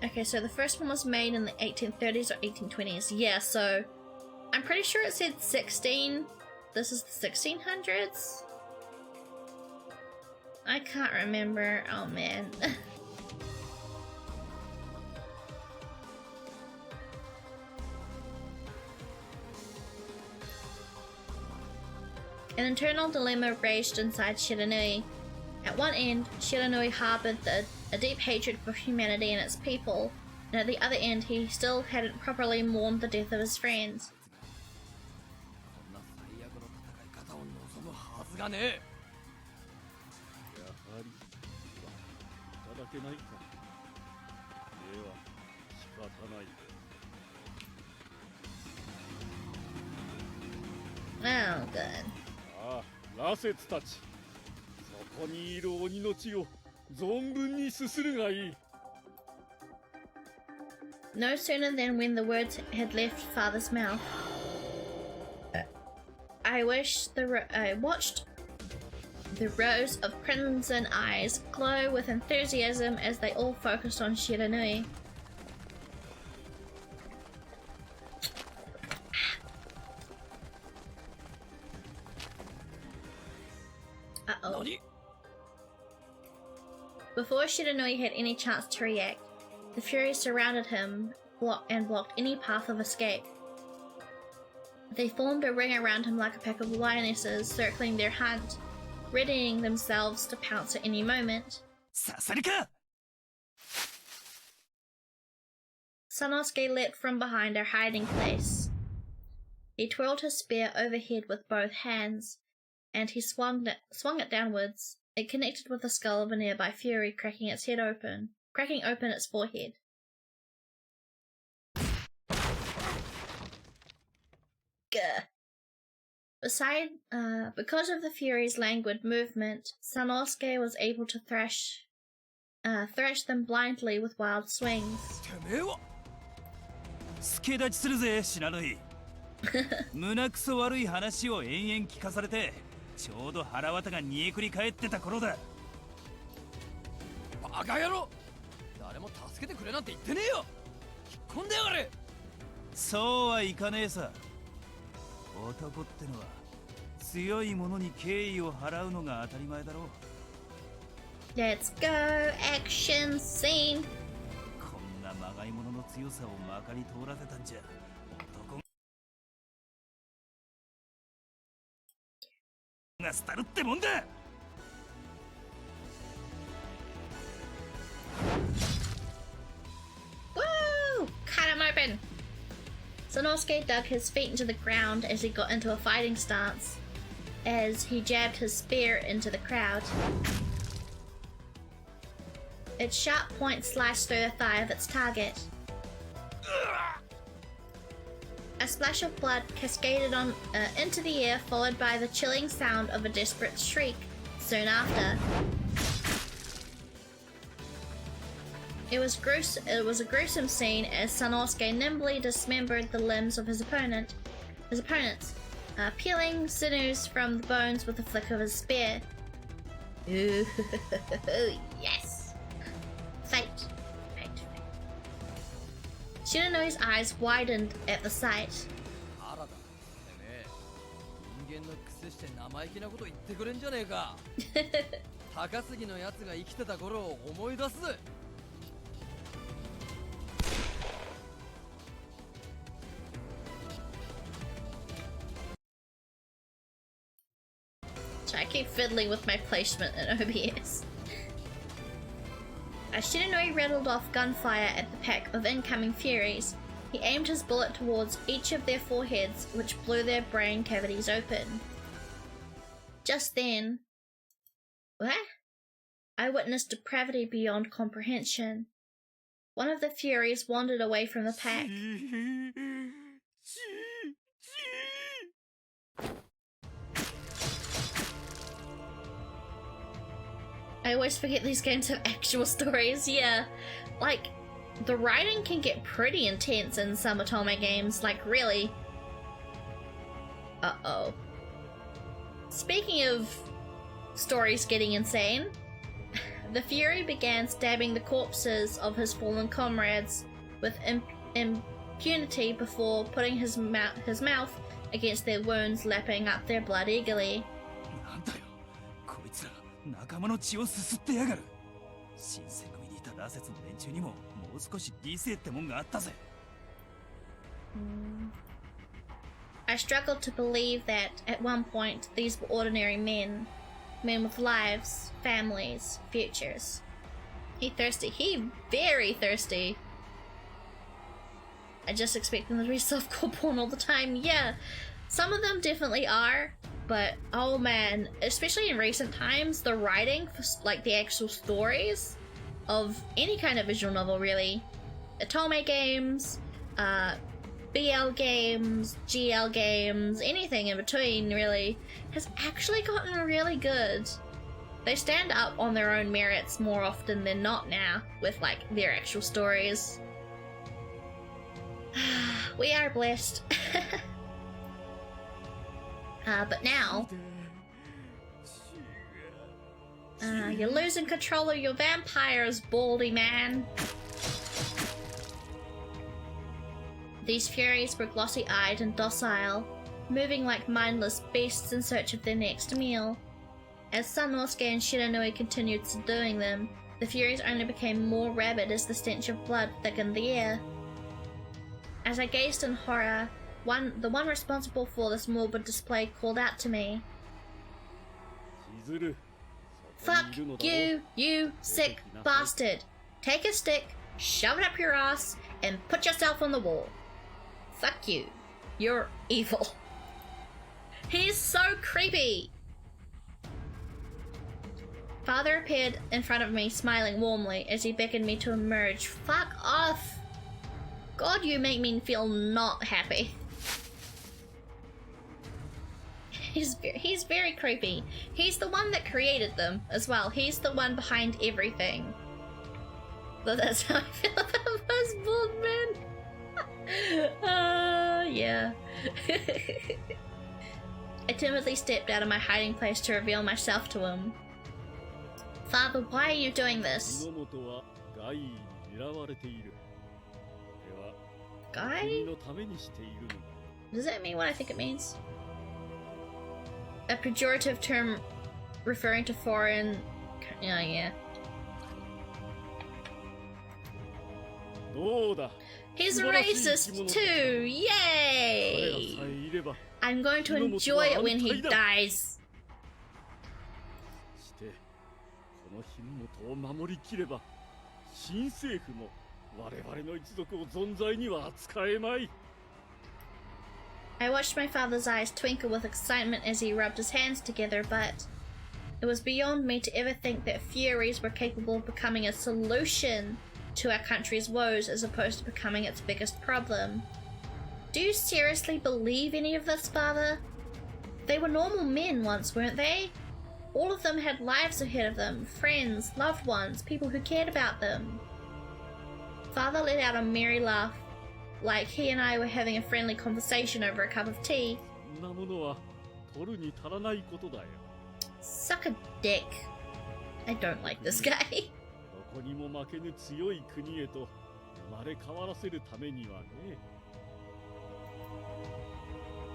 Okay, so the first one was made in the 1830s or 1820s. Yeah, so I'm pretty sure it said 16. This is the 1600s? I can't remember. Oh man. An internal dilemma raged inside Shiranui. At one end, Shiranui harbored a deep hatred for humanity and its people, and at the other end, he still hadn't properly mourned the death of his friends. こんな最悪の戦い方を望むはずがねえ。やはりいただけないか。では仕方ない。 Oh, good. ああ、羅刹たち。そこにいる鬼の血を存分にすするがいい。 No sooner than when the words had left father's mouth, I watched the rows of crimson eyes glow with enthusiasm as they all focused on Shiranui. Uh-oh. Before Shiranui had any chance to react, the Furies surrounded him and blocked any path of escape. They formed a ring around him like a pack of lionesses circling their hunt, readying themselves to pounce at any moment. Sanosuke leapt from behind their hiding place. He twirled his spear overhead with both hands, and he swung it downwards. It connected with the skull of a nearby Fury, cracking open its forehead. Because of the Fury's languid movement, Sanosuke was able to thrash them blindly with wild swings. 助立ちするぜ、死なぬい。胸くそ悪い話を延々聞かされて、ちょうど腹渡が煮えくり返ってた頃だ。バカ野郎！誰も助けてくれなんて言ってねえよ！引っ込んでやがれ！そうはいかねえさ。男ってのは強い者に敬意を払うのが当たり前だろう。Let's go action scene. こんなまがい者の強さをまかり通らせたんじゃ男が廃るってもんだ。Woo! Cut him open. Sanosuke dug his feet into the ground as he got into a fighting stance, as he jabbed his spear into the crowd. Its sharp point sliced through the thigh of its target. A splash of blood cascaded into the air, followed by the chilling sound of a desperate shriek soon after. It was a gruesome scene as Sanosuke nimbly dismembered the limbs of his opponents, peeling sinews from the bones with a flick of his spear. Ooh, yes! Fate. Shiranui's eyes widened at the sight. 原田、てめえ、人間のくせして生意気なこと言ってくれんじゃねえか。高杉のやつが生きてた頃を思い出すぜ。So I keep fiddling with my placement in OBS. As Shiranui rattled off gunfire at the pack of incoming Furies, he aimed his bullet towards each of their foreheads, which blew their brain cavities open. Just then, what? I witnessed depravity beyond comprehension. One of the Furies wandered away from the pack. I always forget these games have actual stories, yeah. Like, the writing can get pretty intense in some Otome games, like really. Uh-oh. Speaking of stories getting insane, the Fury began stabbing the corpses of his fallen comrades with impunity before putting his mouth against their wounds, lapping up their blood eagerly. 仲間の血をすすってやがる。新選組にいた羅刹の連中にももう少し理性ってもんがあったぜ。I struggled to believe that, at one point, these were ordinary men. Men with lives, families, futures. He thirsty. He very thirsty. I just expect them to be softcore porn all the time. Yeah, some of them definitely are, but oh man, especially in recent times, the writing for like the actual stories of any kind of visual novel, really, Otome games, BL games, GL games, anything in between, really, has actually gotten really good. They stand up on their own merits more often than not now, with like their actual stories. We are blessed. But now, you're losing control of your vampires, baldy man. These furies were glossy-eyed and docile, moving like mindless beasts in search of their next meal. As Sanosuke and Shiranui continued subduing them, the furies only became more rabid as the stench of blood thickened the air. As I gazed in horror, the one responsible for this morbid display called out to me. Fuck you, you sick bastard! Take a stick, shove it up your ass, and put yourself on the wall. Fuck you. You're evil. He's so creepy! Father appeared in front of me, smiling warmly as he beckoned me to emerge. Fuck off! God, you make me feel not happy. He's very creepy. He's the one that created them as well. He's the one behind everything. But that's how I feel about most bald men. Yeah. I timidly stepped out of my hiding place to reveal myself to him. Father, why are you doing this? Guy? Does that mean what I think it means? A pejorative term referring to foreign... yeah. He's racist too! Yay! I'm going to enjoy it when he dies. I watched my father's eyes twinkle with excitement as he rubbed his hands together, but it was beyond me to ever think that furies were capable of becoming a solution to our country's woes as opposed to becoming its biggest problem. Do you seriously believe any of this, Father? They were normal men once, weren't they? All of them had lives ahead of them, friends, loved ones, people who cared about them. Father let out a merry laugh, like he and I were having a friendly conversation over a cup of tea. Suck a dick. I don't like this guy.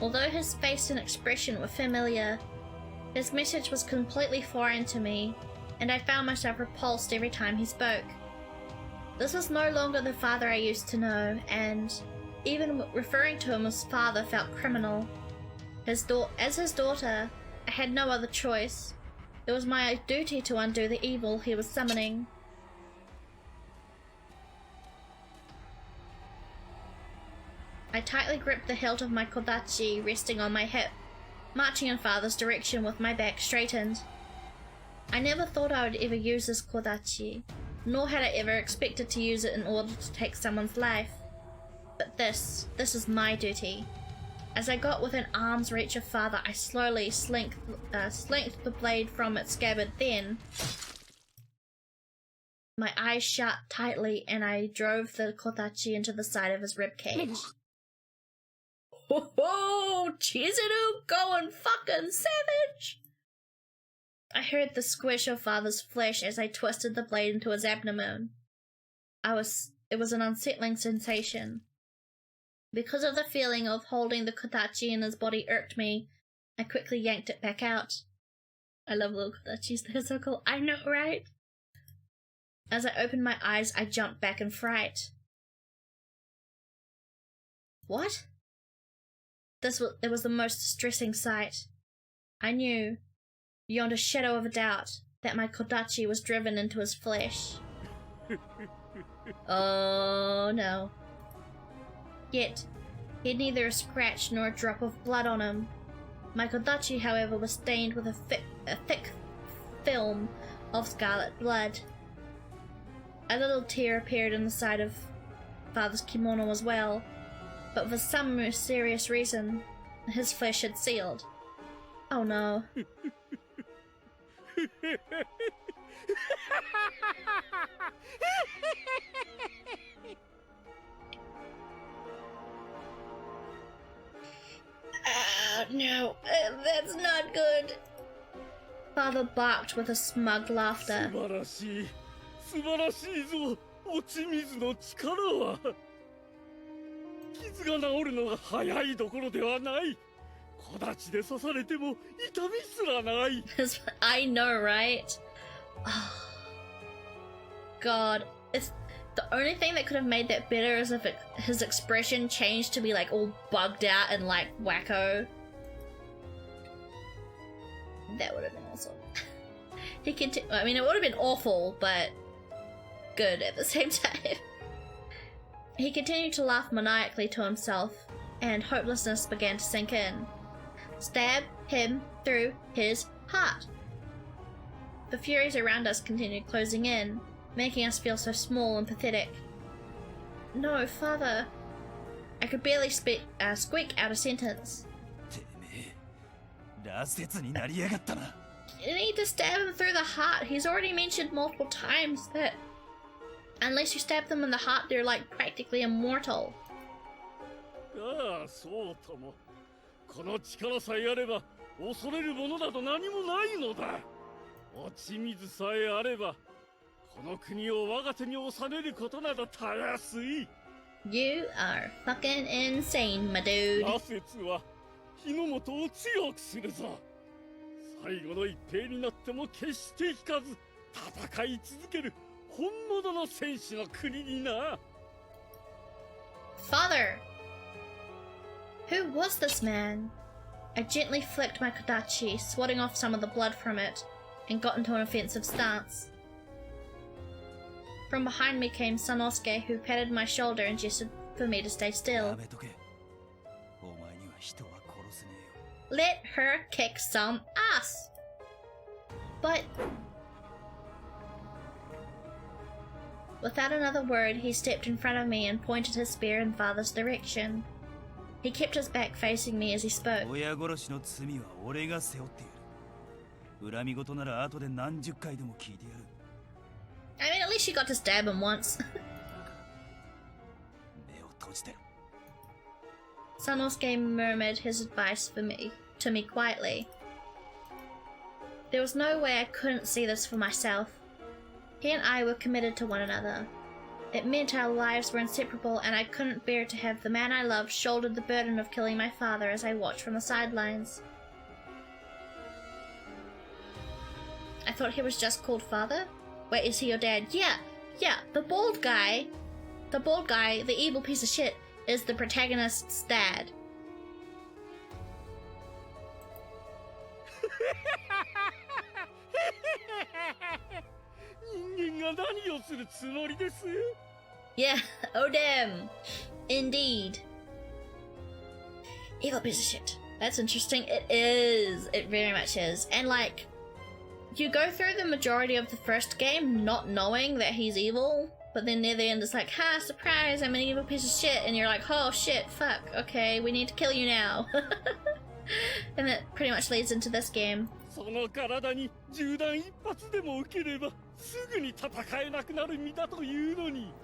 Although his face and expression were familiar, his message was completely foreign to me, and I found myself repulsed every time he spoke. This was no longer the father I used to know, and even referring to him as father felt criminal. As his daughter, I had no other choice. It was my duty to undo the evil he was summoning. I tightly gripped the hilt of my kodachi resting on my hip, marching in father's direction with my back straightened. I never thought I would ever use this kodachi, nor had I ever expected to use it in order to take someone's life. But this is my duty. As I got within arm's reach of father, I slowly slinked the blade from its scabbard, then my eyes shut tightly and I drove the kodachi into the side of his ribcage. Oh, Chizuru going fucking savage! I heard the squish of father's flesh as I twisted the blade into his abdomen. It was an unsettling sensation. Because of the feeling of holding the kodachi in his body irked me, I quickly yanked it back out. I love little kodachis, they're so cool. I know, right? As I opened my eyes, I jumped back in fright. What? It was the most distressing sight. I knew, beyond a shadow of a doubt, that my Kodachi was driven into his flesh. Oh no. Yet, he had neither a scratch nor a drop of blood on him. My Kodachi, however, was stained with a thick film of scarlet blood. A little tear appeared in the side of Father's kimono as well, but for some mysterious reason, his flesh had sealed. Oh no. No, that's not good. Father barked with a smug laughter. 素晴らしいぞ、落ち水の力は。傷が治るのが早いどころではない。小立ちで刺されても痛みすらない。I know, right? Oh, God, it's the only thing that could have made that better is if his expression changed to be like all bugged out and like wacko. That would have been awesome. I mean, it would have been awful, but good at the same time. He continued to laugh maniacally to himself, and hopelessness began to sink in. Stab him through his heart. The furies around us continued closing in, making us feel so small and pathetic. No, Father. I could barely squeak out a sentence. You need to stab him through the heart. He's already mentioned multiple times that unless you stab them in the heart, they're like practically immortal. ああ、そうとも。この力さえあれば恐れるものなど何もないのだ。落ち水さえあればこの国を我が手に収めることなどたやすい。You are fucking insane, my dude. 羅刹は火の元を強くするぞ。最後の一兵になっても決して引かず戦い続ける本物の戦士の国にな。Father! Who was this man? I gently flicked my kodachi, swatting off some of the blood from it, and got into an offensive stance. From behind me came Sanosuke, who patted my shoulder and gestured for me to stay still. Let her kick some ass! But... Without another word, he stepped in front of me and pointed his spear in Father's direction. He kept his back facing me as he spoke. I mean, at least you got to stab him once. Sanosuke murmured his advice to me quietly. There was no way I couldn't see this for myself. He and I were committed to one another. It meant our lives were inseparable, and I couldn't bear to have the man I loved shoulder the burden of killing my father as I watched from the sidelines. I thought he was just called Father? Wait, is he your dad? Yeah, the bald guy, the evil piece of shit, is the protagonist's dad. Yeah, oh damn. Indeed. Evil piece of shit. That's interesting. It is. It very much is. And like, you go through the majority of the first game not knowing that he's evil, but then near the end it's like, ha, surprise, I'm an evil piece of shit, and you're like, oh shit, fuck, okay, we need to kill you now. And that pretty much leads into this game.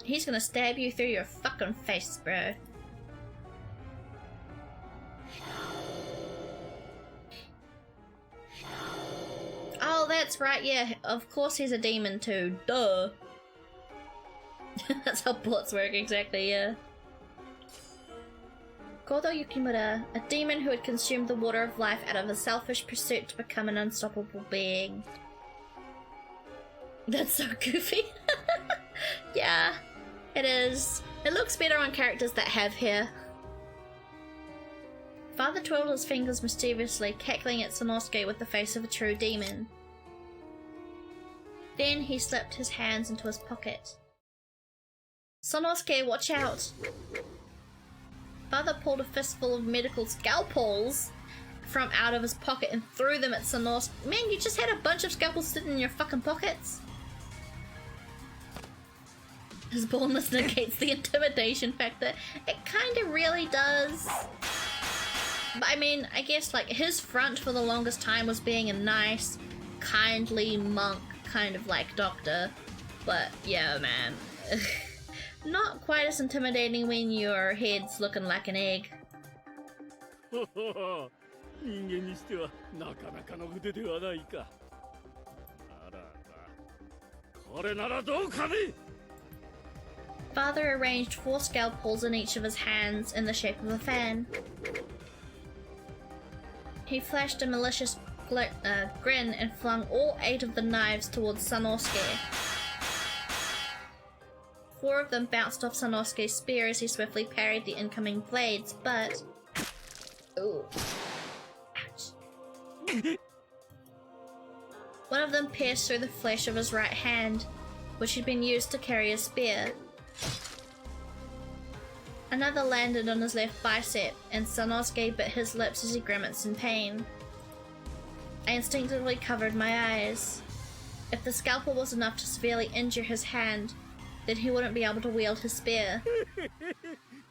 He's gonna stab you through your fucking face, bro. Oh, that's right, yeah, of course he's a demon too, duh. That's how bullets work, exactly, yeah. Kodo Yukimura, a demon who had consumed the water of life out of a selfish pursuit to become an unstoppable being. That's so goofy. Yeah, it is. It looks better on characters that have hair. Father twirled his fingers mischievously, cackling at Sanosuke with the face of a true demon. Then he slipped his hands into his pocket. Sanosuke, watch out! Father pulled a fistful of medical scalpels from out of his pocket and threw them at Sanosuke. Man, you just had a bunch of scalpels sitting in your fucking pockets? His baldness negates the intimidation factor. It kinda really does. But I mean, I guess like his front for the longest time was being a nice, kindly monk, kind of like doctor. But yeah, man. Not quite as intimidating when your head's looking like an egg. 人間にしてはなかなかの腕ではないか。あらら、これならどうかね。 Father arranged 4 scalpels in each of his hands in the shape of a fan. He flashed a malicious grin and flung all 8 of the knives towards Sanosuke. 4 of them bounced off Sanosuke's spear as he swiftly parried the incoming blades, but... Ooh. Ouch. One of them pierced through the flesh of his right hand, which had been used to carry a spear. Another landed on his left bicep, and Sanosuke bit his lips as he grimaced in pain. I instinctively covered my eyes. If the scalpel was enough to severely injure his hand, then he wouldn't be able to wield his spear.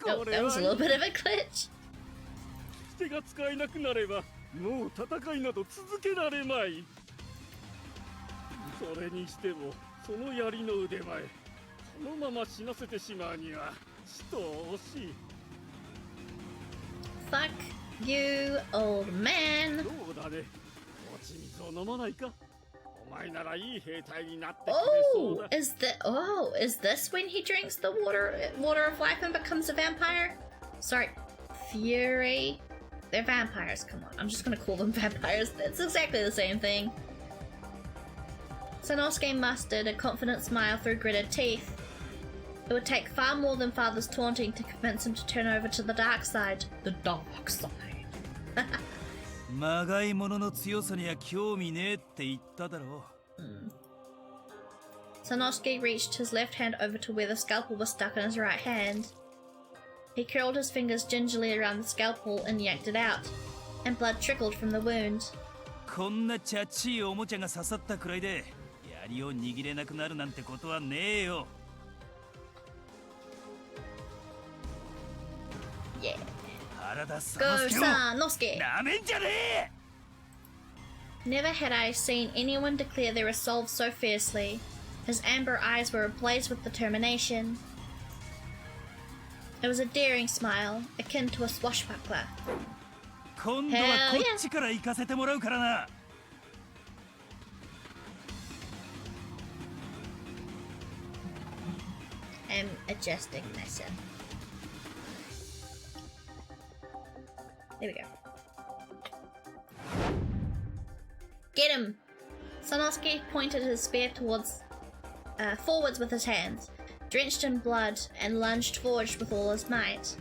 Oh, that was a little bit of a glitch. 手が使えなくなれば、もう戦いなど続けられまい。それにしても、その槍の腕前、このまま死なせてしまうには、ちと惜しい。Fuck you, old man. どうだね、落ち水を飲まないか。お前ならいい兵隊になってくれそうだ。Is this when he drinks the water of life and becomes a vampire? Sorry, Fury. They're vampires, come on. I'm just gonna call them vampires. It's exactly the same thing. Sanosuke mustered a confident smile through gritted teeth. It would take far more than Father's taunting to convince him to turn over to the dark side. The dark side. まがいものの強さには興味ねえって言っただろう。Sanosuke reached his left hand over to where the scalpel was stuck in his right hand. He curled his fingers gingerly around the scalpel and yanked it out, and blood trickled from the wound. こんなチャチいおもちゃが刺さったくらいで槍を握れなくなるなんてことはねえよ。Yeah. 原田 Go, Sanosuke! なめんじゃねえ! Never had I seen anyone declare their resolve so fiercely. His amber eyes were ablaze with determination. It was a daring smile, akin to a swashbuckler. 今度はこっちから行かせてもらうからな。I'm adjusting myself. There we go. Get him! Sanosuke pointed his spear forwards with his hands, drenched in blood, and lunged forward with all his might.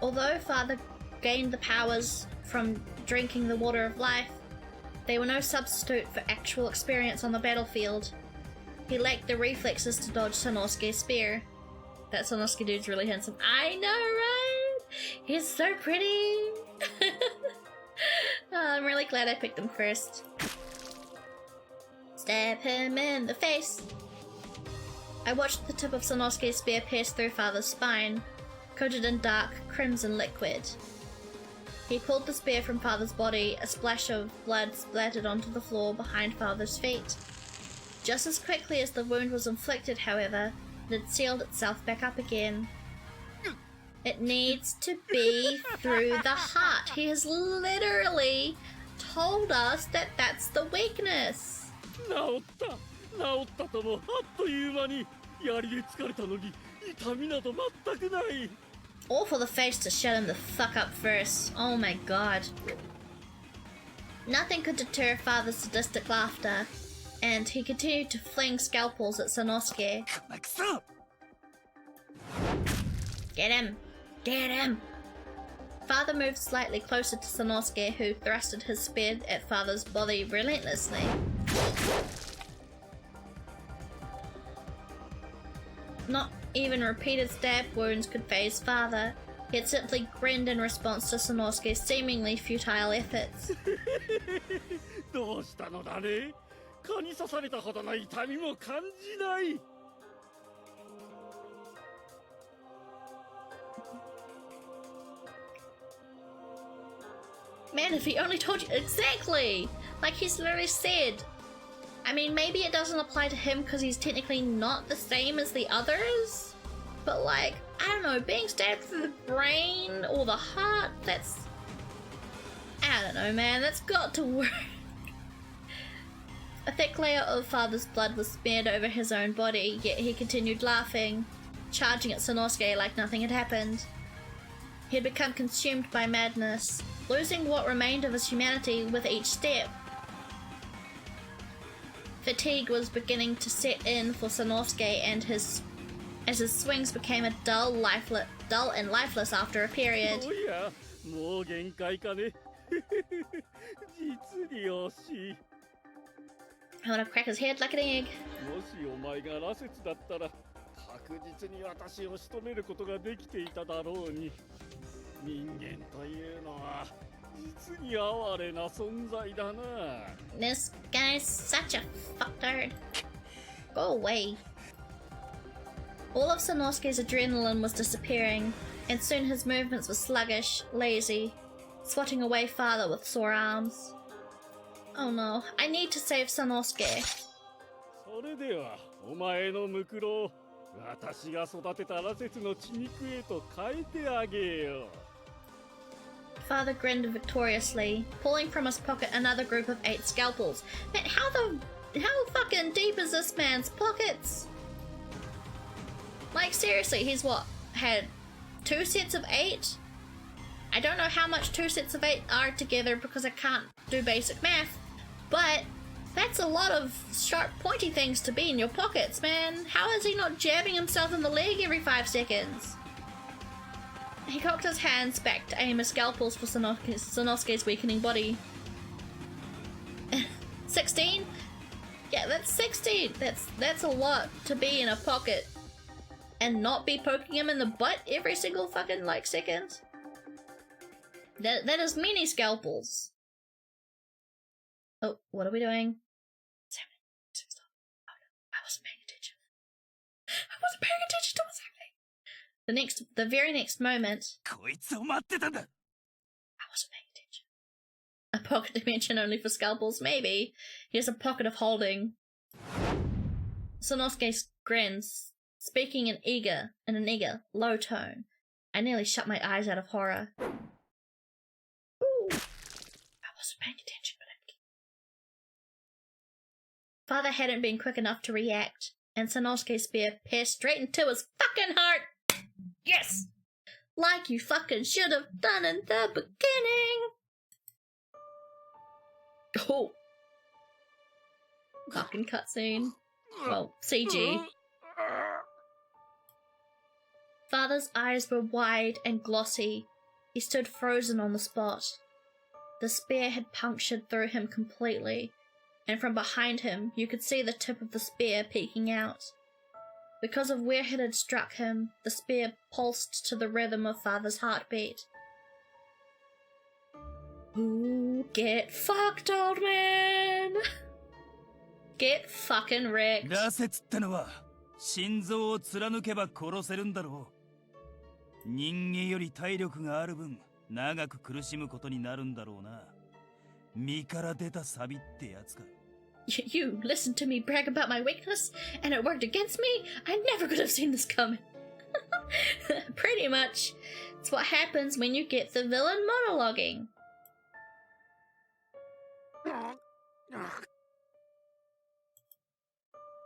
Although Father gained the powers from drinking the water of life, they were no substitute for actual experience on the battlefield. He lacked the reflexes to dodge Sanosuke's spear. That Sanosuke dude's really handsome. I know, right? He's so pretty! I'm really glad I picked him first. Stab him in the face! I watched the tip of Sanosuke's spear pierce through Father's spine, coated in dark, crimson liquid. He pulled the spear from Father's body, a splash of blood splattered onto the floor behind Father's feet. Just as quickly as the wound was inflicted, however, it had sealed itself back up again. It needs to be through the heart. He has literally told us that that's the weakness. 治ったともあっという間に槍で疲れたのに痛みなど全くない。 All for the face to shut him the fuck up first. Oh my god. Nothing could deter Father's sadistic laughter, and he continued to fling scalpels at Sanosuke. Get him! Get him! Father moved slightly closer to Sanosuke, who thrusted his spear at Father's body relentlessly. Not even repeated stab wounds could faze Father. He had simply grinned in response to Sanosuke's seemingly futile efforts. どうしたのだね。蚊に刺されたほどの痛みも感じない。Man, if he only told you exactly! Like he's literally said. I mean, maybe it doesn't apply to him because he's technically not the same as the others. But like, I don't know, being stabbed through the brain or the heart, that's... I don't know, man, that's got to work. A thick layer of Father's blood was smeared over his own body, yet he continued laughing, charging at Sanosuke like nothing had happened. He had become consumed by madness, losing what remained of his humanity with each step. Fatigue was beginning to set in for Sanosuke and as his swings became dull and lifeless after a period. おや、もう限界かね。実に惜しい。I want to crack his head like an egg. もしお前が羅刹だったら、確実に私を仕留めることができていただろうに。人間というのは実に哀れな存在だな。This guy's such a fucktard. Go away. All of Sanosuke's adrenaline was disappearing, and soon his movements were sluggish, lazy, swatting away Father with sore arms. Oh no, I need to save Sanosuke. それではお前のムクロを私が育てた羅刹の血肉へと変えてあげよう。Father grinned victoriously, pulling from his pocket another group of 8 scalpels. Man, how fucking deep is this man's pockets? Like seriously, he's had 2 sets of 8? I don't know how much 2 sets of 8 are together because I can't do basic math, but that's a lot of sharp pointy things to be in your pockets, man. How is he not jabbing himself in the leg every 5 seconds? He cocked his hands back to aim his scalpels for Sanosuke's weakening body. 16? Yeah, that's 16. That's a lot to be in a pocket and not be poking him in the butt every single fucking second. That is many scalpels. Oh, what are we doing? I wasn't paying attention. I wasn't paying attention to what's happening. The very next moment, こいつを待ってたんだ。 I wasn't paying attention. A pocket dimension only for scalpels, maybe. Here's a pocket of holding. Sanosuke grins, speaking in an eager, low tone. I nearly shut my eyes out of horror. Ooh. I wasn't paying attention, but Father hadn't been quick enough to react, and Sanosuke's spear pierced straight into his fucking heart. Yes! Like you fucking should have done in the beginning! Oh. Fucking cutscene. Well, CG. Father's eyes were wide and glossy. He stood frozen on the spot. The spear had punctured through him completely, and from behind him you could see the tip of the spear peeking out. Because of where it had struck him, the spear pulsed to the rhythm of Father's heartbeat. Ooh, get fucked, old man! Get fucking wrecked. 羅刹ってのは心臓を貫けば殺せるんだろう。人間より体力がある分、長く苦しむことになるんだろうな。身から出たサビってやつか。You listened to me brag about my weakness, and it worked against me? I never could have seen this coming. Pretty much. It's what happens when you get the villain monologuing.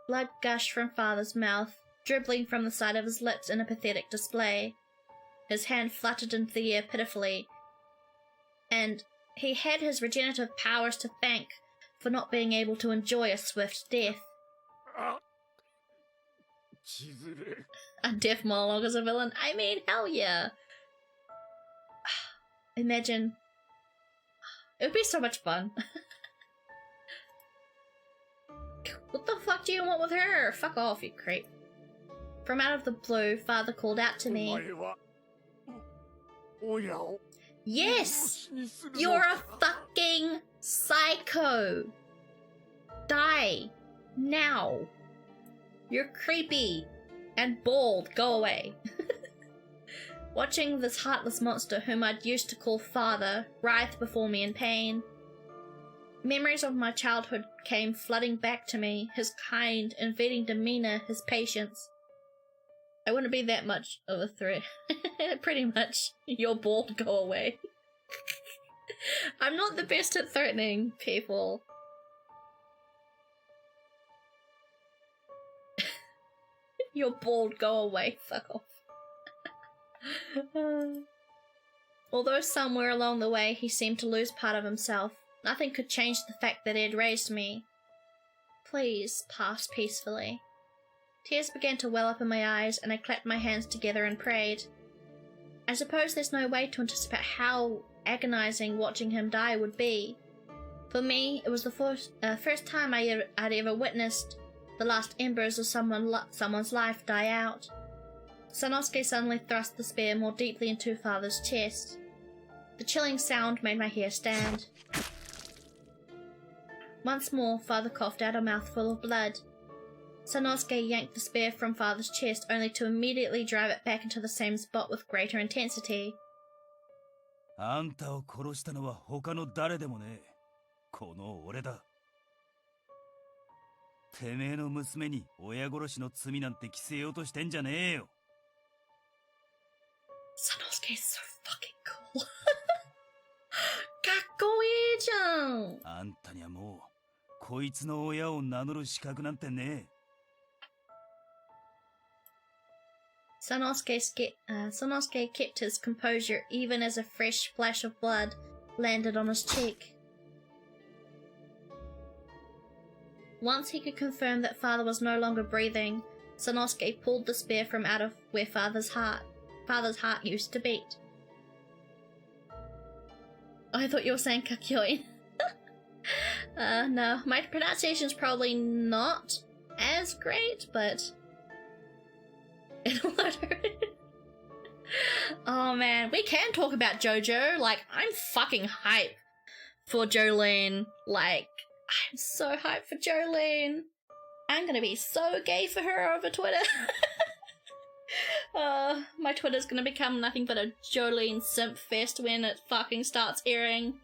Blood gushed from Father's mouth, dribbling from the side of his lips in a pathetic display. His hand fluttered into the air pitifully, and he had his regenerative powers to thank for not being able to enjoy a swift death. A death monologue as a villain? I mean, hell yeah. imagine. It would be so much fun. What the fuck do you want with her? Fuck off, you creep. From out of the blue, Father called out to me. Yes! You're a fucking psycho! Die! Now! You're creepy and bald. Go away. Watching this heartless monster whom I'd used to call father writhe before me in pain, memories of my childhood came flooding back to me, his kind, invading demeanor, his patience. I wouldn't be that much of a threat. Pretty much. You're bald, go away. I'm not the best at threatening people. You're bald, go away, fuck off. Although somewhere along the way he seemed to lose part of himself, nothing could change the fact that he had raised me. Please pass peacefully. Tears began to well up in my eyes, and I clapped my hands together and prayed. I suppose there's no way to anticipate how agonizing watching him die would be. For me, it was the first time I'd ever witnessed the last embers of someone's life die out. Sanosuke suddenly thrust the spear more deeply into Father's chest. The chilling sound made my hair stand. Once more, Father coughed out a mouthful of blood. Sanosuke yanked the spear from Father's chest, only to immediately drive it back into the same spot with greater intensity. あんたを殺したのは他の誰でもねえ。この俺だ。てめえの娘に親殺しの罪なんて着せようとしてんじゃねえよ。Sanosuke is so fucking cool. かっこいいじゃん。あんたにはもうこいつの親を名乗る資格なんてねえ。Sanosuke kept his composure even as a fresh splash of blood landed on his cheek. Once he could confirm that Father was no longer breathing, Sanosuke pulled the spear from out of where Father's heart used to beat. I thought you were saying kakyoin. No, my pronunciation's probably not as great, but it'll matter. Oh man, we can talk about JoJo. Like, I'm fucking hype for Jolene. Like, I'm so hyped for Jolene. I'm gonna be so gay for her over Twitter. My Twitter's gonna become nothing but a Jolene simp fest when it fucking starts airing.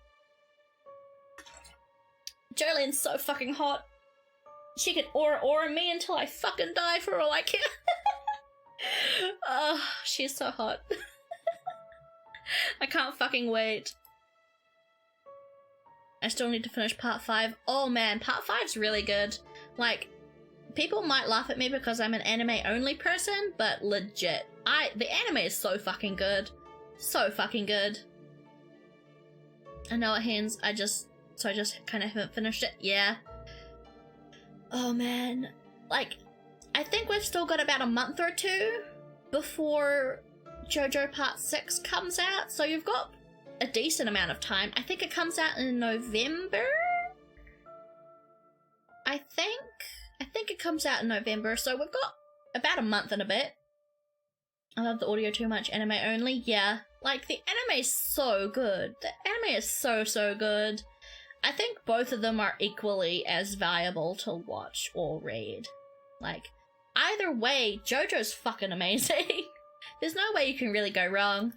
Jolene's so fucking hot. She can aura me until I fucking die for all I care. She's so hot. I can't fucking wait. I still need to finish part 5. Oh man, part 5's really good. Like, people might laugh at me because I'm an anime only person, but legit, the anime is so fucking good. So fucking good. I know it ends, I just kind of haven't finished it. Yeah. Oh man. Like, I think we've still got about a month or two before JoJo Part 6 comes out, so you've got a decent amount of time. I think it comes out in November? I think it comes out in November, so we've got about a month and a bit. I love the audio too much, anime only, yeah. Like, the anime is so good. The anime is so good. I think both of them are equally as valuable to watch or read. Like, either way, JoJo's fucking amazing. There's no way you can really go wrong.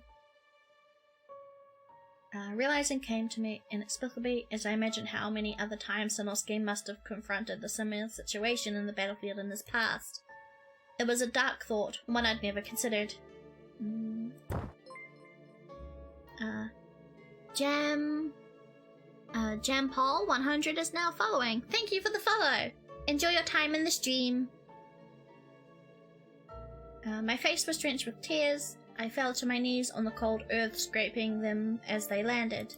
Realizing came to me inexplicably as I imagined how many other times Sanosuke must have confronted a similar situation in the battlefield in his past. It was a dark thought, one I'd never considered. Jam Paul 100 is now following. Thank you for the follow. Enjoy your time in the stream. My face was drenched with tears. I fell to my knees on the cold earth, scraping them as they landed.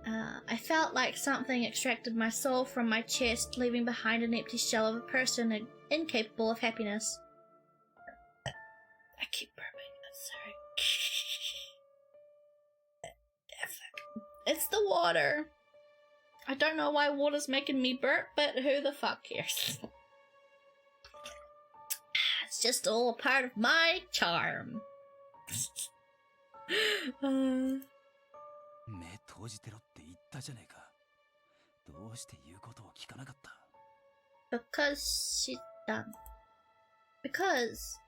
I felt like something extracted my soul from my chest, leaving behind an empty shell of a person incapable of happiness. I keep burping, I'm sorry. It's the water. I don't know why water's making me burp, but who the fuck cares? It's just all a part of my charm. 目閉じてろって言ったじゃねえか。どうして言うことを聞かなかった？ Because she's done. Because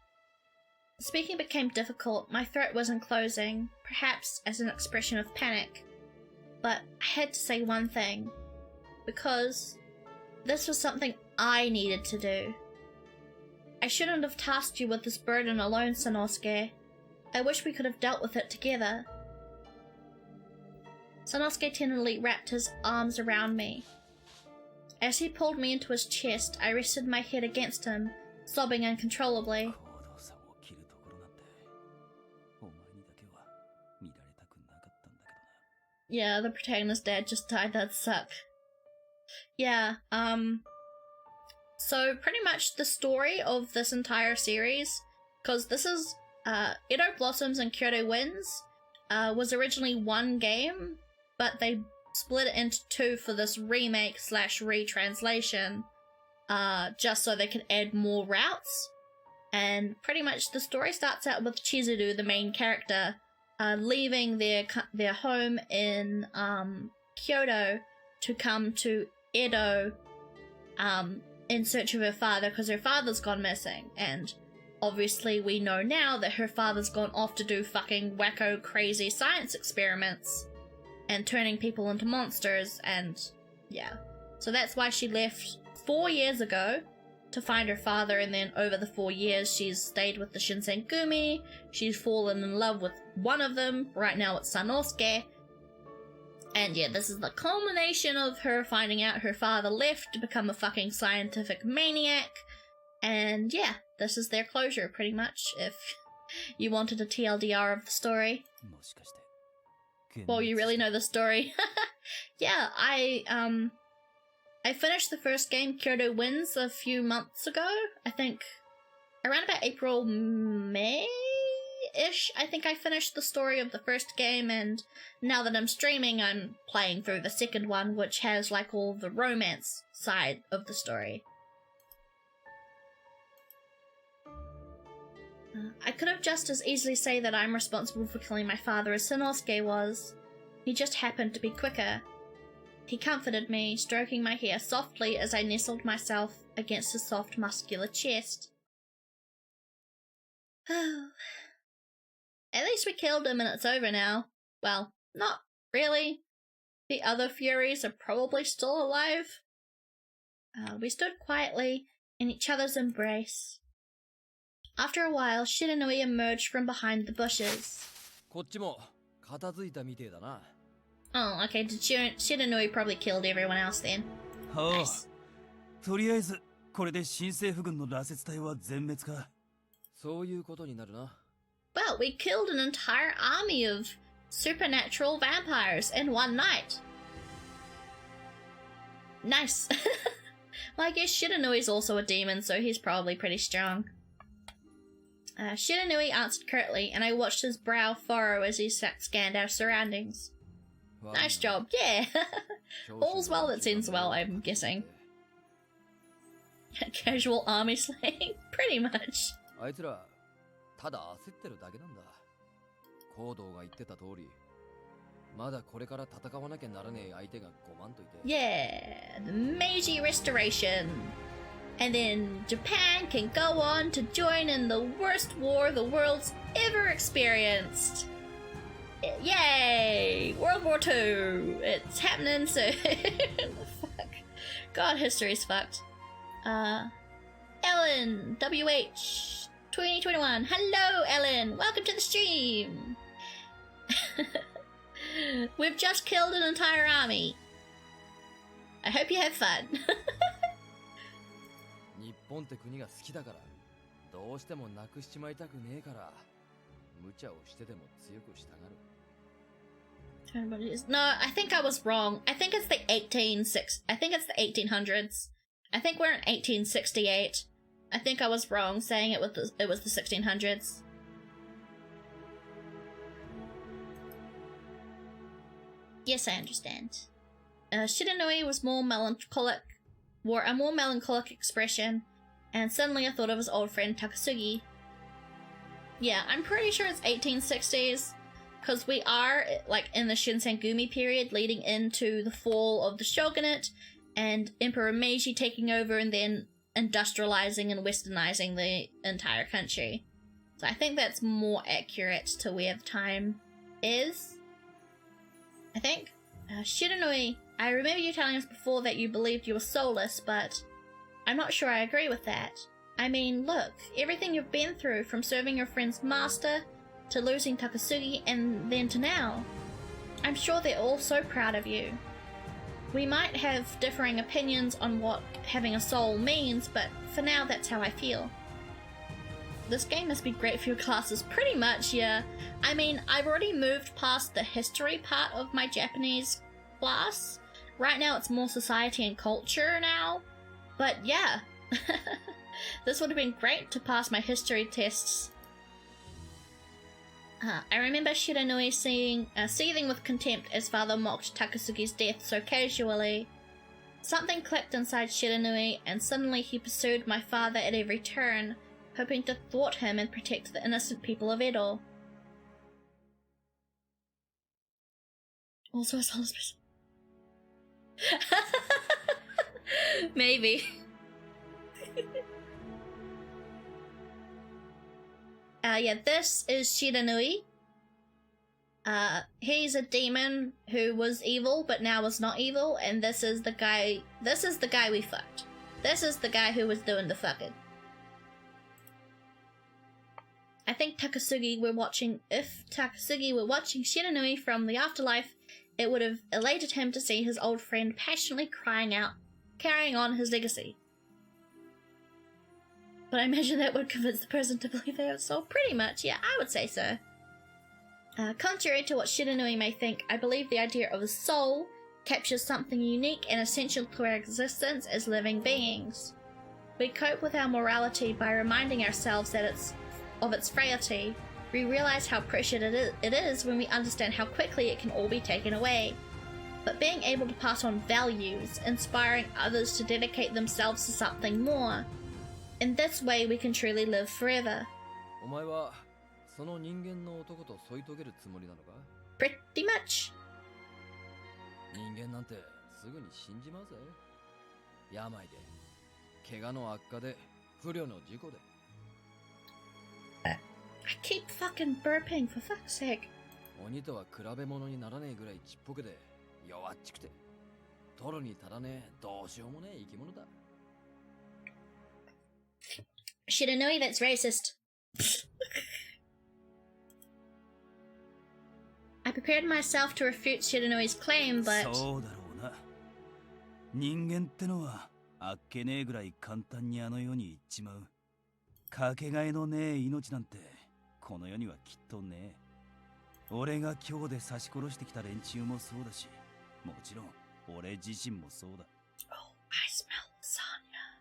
speaking became difficult, my throat wasn't closing, perhaps as an expression of panic. But I had to say one thing. Because this was something I needed to do. I shouldn't have tasked you with this burden alone, Sanosuke. I wish we could have dealt with it together. Sanosuke tenderly wrapped his arms around me. As he pulled me into his chest, I rested my head against him, sobbing uncontrollably. Yeah, the protagonist's dad just died. That'd suck. Yeah, so pretty much the story of this entire series, because this is, Edo Blossoms and Kyoto Winds, was originally one game, but they split it into two for this remake slash retranslation, just so they could add more routes. And pretty much the story starts out with Chizuru, the main character, leaving their home in Kyoto to come to Edo in search of her father, because her father's gone missing. And obviously we know now that her father's gone off to do fucking wacko crazy science experiments and turning people into monsters, and yeah. So that's why she left 4 years ago to find her father, and then over the 4 years she's stayed with the Shinsengumi, she's fallen in love with one of them, right now it's Sanosuke, and yeah, this is the culmination of her finding out her father left to become a fucking scientific maniac, and yeah, this is their closure pretty much, if you wanted a TLDR of the story. Well, you really know the story. Yeah, I finished the first game, Kyoto Winds, a few months ago. I think around about April, May-ish. I think I finished the story of the first game, and now that I'm streaming, I'm playing through the second one, which has like all the romance side of the story. I could have just as easily say that I'm responsible for killing my father as Sanosuke was. He just happened to be quicker. He comforted me, stroking my hair softly as I nestled myself against his soft, muscular chest. At least we killed him and it's over now. Well, not really. The other Furies are probably still alive. We stood quietly in each other's embrace. After a while, Shiranui emerged from behind the bushes. こっちも片付いたみてえだな。 Oh, okay, Shiranui probably killed everyone else then. はあ、 Nice. とりあえずこれで新政府軍の羅刹隊は全滅か。そういうことになるな。 Well, we killed an entire army of supernatural vampires in one night. Nice. Well, I guess Shiranui's also a demon, so he's probably pretty strong. Shiranui answered curtly, and I watched his brow furrow as he scanned our surroundings. Nice job, yeah. All's well that ends well, I'm guessing. Casual army slaying? Pretty much. あいつらただ焦ってるだけなんだ。コードが言ってた通り、まだこれから戦わなきゃならねえ相手が5万といて。Yeah, the Meiji Restoration. And then Japan can go on to join in the worst war the world's ever experienced. Yay! World War II! It's happening soon! Fuck. God, history's fucked. Ellen, WH 2021. Hello, Ellen! Welcome to the stream! We've just killed an entire army. I hope you have fun. 日本って国が好きだから、どうしてもなくしちまいたくねえから、無茶をしてでも強くしたがる。No, I think I was wrong. I think it's the 1800s. I think we're in 1868. I think I was wrong saying it was the 1600s. Yes, I understand. Shiranui was wore a more melancholic expression, and suddenly I thought of his old friend Takasugi. Yeah, I'm pretty sure it's 1860s, because we are like in the Shinsengumi period leading into the fall of the shogunate and Emperor Meiji taking over and then industrializing and westernizing the entire country. So I think that's more accurate to where the time is. I think. Shiranui, I remember you telling us before that you believed you were soulless, but I'm not sure I agree with that. I mean, look, everything you've been through, from serving your friend's master, to losing Takasugi, and then to now. I'm sure they're all so proud of you. We might have differing opinions on what having a soul means, but for now that's how I feel. This game must be great for your classes. Pretty much, yeah. I mean, I've already moved past the history part of my Japanese class. Right now it's more society and culture now. But yeah, this would have been great to pass my history tests. I remember Shiranui seething with contempt as father mocked Takasugi's death so casually. Something clicked inside Shiranui, and suddenly he pursued my father at every turn, hoping to thwart him and protect the innocent people of Edo. Also a soulless person. Maybe. Yeah, this is Shiranui. He's a demon who was evil but now is not evil, and this is the guy we fucked. This is the guy who was doing the fucking. I think if Takasugi were watching Shiranui from the afterlife, it would have elated him to see his old friend passionately crying out, carrying on his legacy. But I imagine that would convince the person to believe they have a soul. Pretty much, yeah, I would say so. Contrary to what Shiranui may think, I believe the idea of a soul captures something unique and essential to our existence as living beings. We cope with our morality by reminding ourselves that of its frailty. We realize how precious it is when we understand how quickly it can all be taken away. But being able to pass on values, inspiring others to dedicate themselves to something more, in this way we can truly live forever. Pretty much. I keep fucking burping, for fuck's sake. Shiranui, that's racist. I prepared myself to refute Shiranui's claim, but... そうだろうな。人間ってのはあっけねえぐらい簡単にあの世に行っちまう。かけがえのねえ命なんてこの世にはきっとねえ。俺が今日で刺し殺してきた連中もそうだし、もちろん俺自身もそうだ。Oh, I smell lasagna.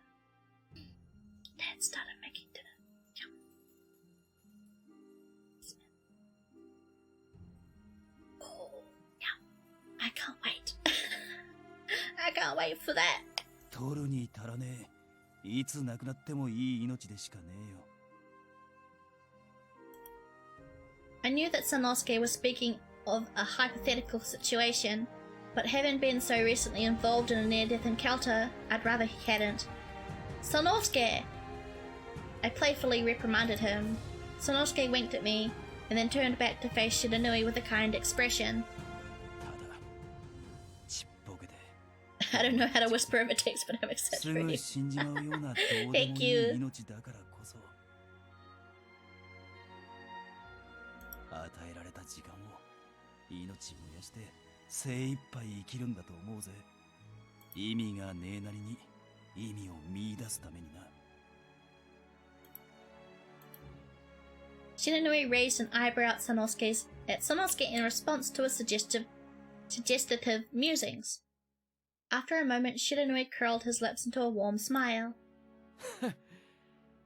Dad started making dinner. Yum. Oh, yeah. I can't wait. I can't wait for that. 取るに足らねえ。いつ亡くなってもいい命でしかねえよ。I knew that Sanosuke was speaking of a hypothetical situation, but having been so recently involved in a near-death encounter, I'd rather he hadn't. Sanosuke! I playfully reprimanded him. Sanosuke winked at me, and then turned back to face Shiranui with a kind expression. I don't know how to whisper over text, but I'm excited for you. Thank you. 与えられた時間を命燃やして精一杯生きるんだと思うぜ。意味がねえなりに意味を見出すためにな。Shiranui raised an eyebrow at Sanosuke in response to his suggestive musings. After a moment, Shiranui curled his lips into a warm smile.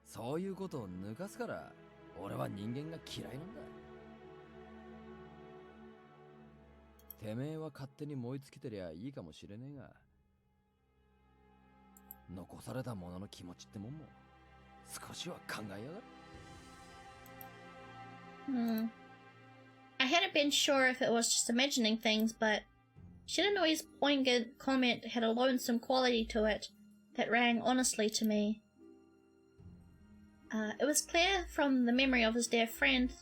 そういうことを抜かすから俺は人間が嫌いなんだ。てめえは勝手に燃え尽きてりゃいいかもしれねえが、残された者の気持ちってもんも少しは考えやがる。I hadn't been sure if it was just imagining things, but Shiranoi's poignant comment had a lonesome quality to it that rang honestly to me. It was clear from the memory of his dear friend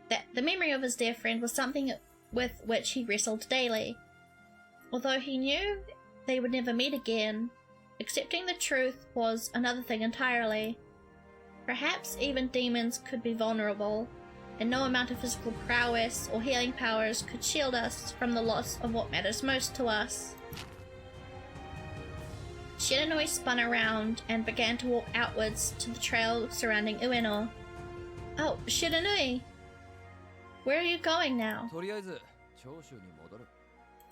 that the memory of his dear friend was something with which he wrestled daily. Although he knew they would never meet again, accepting the truth was another thing entirely. Perhaps even demons could be vulnerable, and no amount of physical prowess or healing powers could shield us from the loss of what matters most to us. Shiranui spun around and began to walk outwards to the trail surrounding Ueno. Oh, Shiranui! Where are you going now? とりあえず長州に戻る。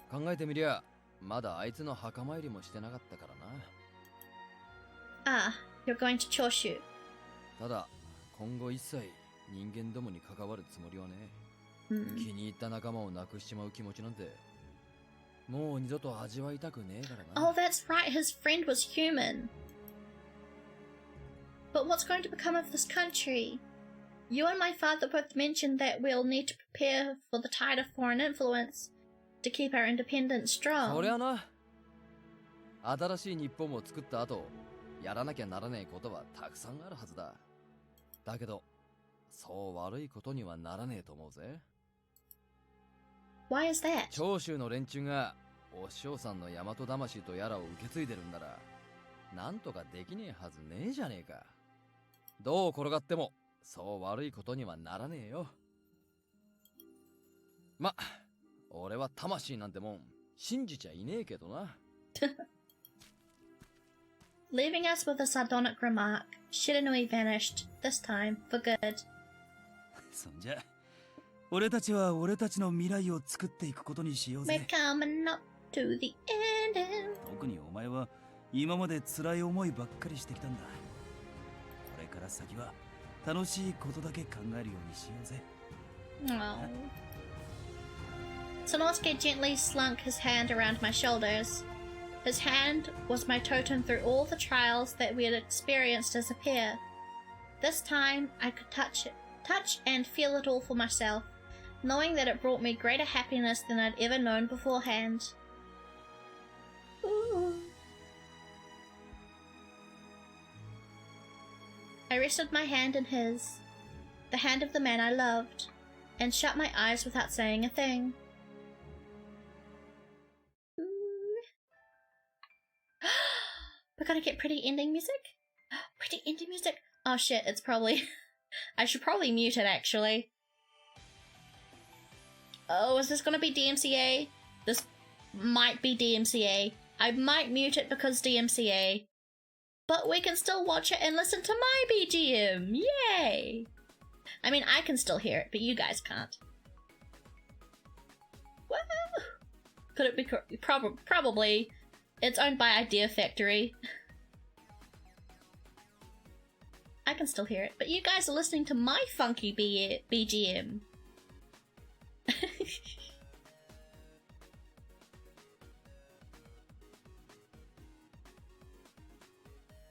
考えてみりゃまだあいつの墓参りもしてなかったからな。Ah, you're going to Choshu. ただ今後一切人間どもに関わるつもりはね。気に入った仲間を亡くしちまう気持ちなんてもう二度と味わいたくねえからな。Oh, that's right, his friend was human. But what's going to become of this country? You and my father both mentioned that we'll need to prepare for the tide of foreign influence to keep our independence strong. そりゃな。新しい日本を作った後、やらなきゃならねえことはたくさんあるはずだ。だけど、そう悪いことにはならねえと思うぜ。Why is that? 長州の連中がお師匠さんの大和魂とやらを受け継いでるんなら、なんとかできねえはずねえじゃねえか。どう転がっても、そう悪いことにはならねえよ。ま、俺は魂なんてもん信じちゃいねえけどな。Leaving us with a sardonic remark, Shiranui vanished, this time for good. そんじゃ、俺たちは俺たちの未来を作っていくことにしよう We're ぜ。 coming up to the ending. 特にお前は今まで辛い思いばっかりしてきたんだ。これから先は楽しいことだけ考えるようにしようぜ。Oh. Sanosuke gently slunk his hand around my shoulders. His hand was my totem through all the trials that we had experienced as a pair. This time I could touch and feel it all for myself, knowing that it brought me greater happiness than I'd ever known beforehand. Ooh. I rested my hand in his, the hand of the man I loved, and shut my eyes without saying a thing. We're gonna get pretty ending music? Pretty ending music? Oh shit, it's probably... I should probably mute it, actually. Oh, is this gonna be DMCA? This might be DMCA. I might mute it because DMCA. But we can still watch it and listen to my BGM! Yay! I mean, I can still hear it, but you guys can't. Woo! Could it be... Probably. It's owned by Idea Factory. I can still hear it, but you guys are listening to my funky BGM.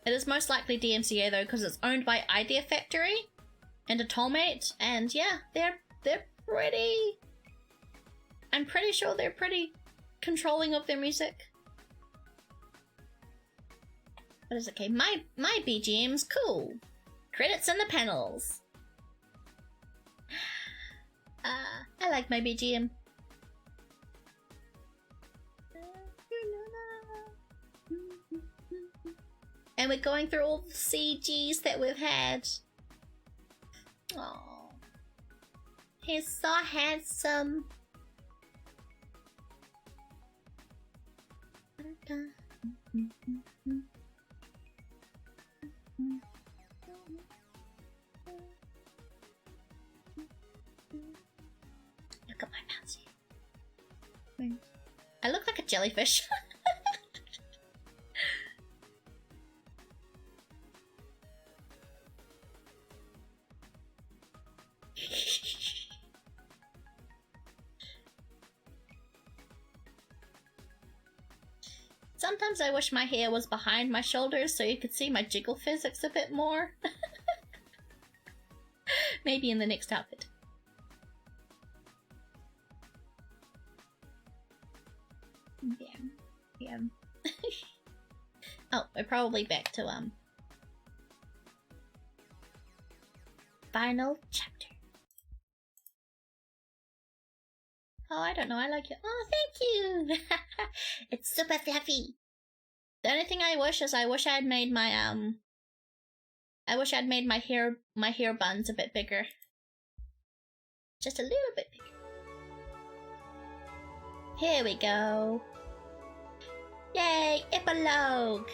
It is most likely DMCA though, because it's owned by Idea Factory and Atollmate, and yeah, they're pretty... I'm pretty sure they're pretty controlling of their music. But it's okay. My BGM's cool. Credits in the panels. I like my BGM. And we're going through all the CGs that we've had. Oh, he's so handsome. Look at my bouncy. I look like a jellyfish. Sometimes I wish my hair was behind my shoulders so you could see my jiggle physics a bit more. Maybe in the next outfit. Yeah. Oh, we're probably back to final chapter. Oh, I don't know, I like it. Oh, thank you! It's super fluffy. The only thing I wish is I wish I'd made my hair buns a bit bigger. Just a little bit bigger. Here we go. Yay, epilogue!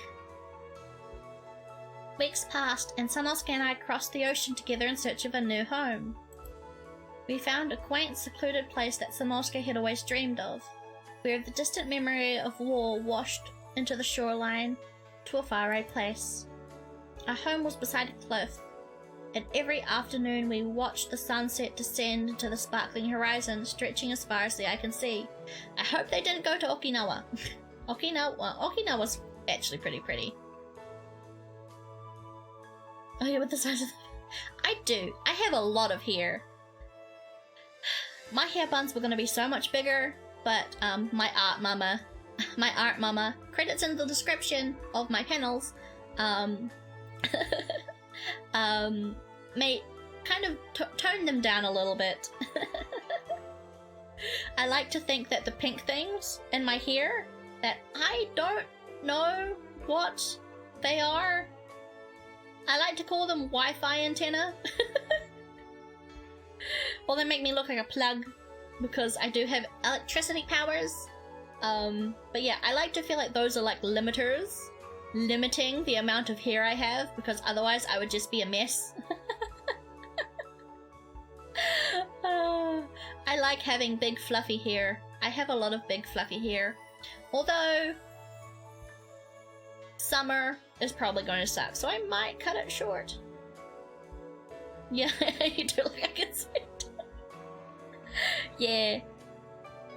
Weeks passed, and Sanosuke and I crossed the ocean together in search of a new home. We found a quaint, secluded place that Sanosuke had always dreamed of, where the distant memory of war washed into the shoreline to a faraway place. Our home was beside a cliff, and every afternoon we watched the sunset descend into the sparkling horizon, stretching as far as the eye can see. I hope they didn't go to Okinawa. Okinawa's actually pretty. Oh yeah, with the size of... I do. I have a lot of hair. My hair buns were going to be so much bigger, but my art mama, credits in the description of my panels, may kind of tone them down a little bit. I like to think that the pink things in my hair, that I don't know what they are, I like to call them Wi-Fi antenna. Well, they make me look like a plug because I do have electricity powers. But yeah, I like to feel like those are like limiters, limiting the amount of hair I have, because otherwise I would just be a mess. I like having big fluffy hair. I have a lot of big fluffy hair. Although summer is probably going to suck, so I might cut it short. Yeah, you do look like a sweet. Yeah.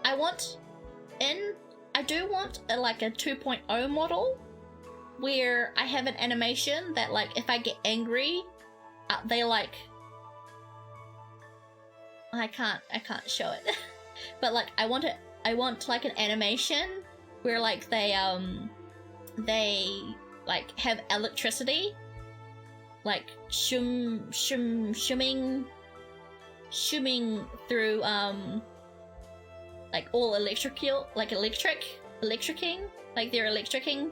I do want like a 2.0 model where I have an animation that, like, if I get angry, they like... I can't show it. But like I want like an animation where like they like have electricity, like shumming through like all electricing, like they're electricing.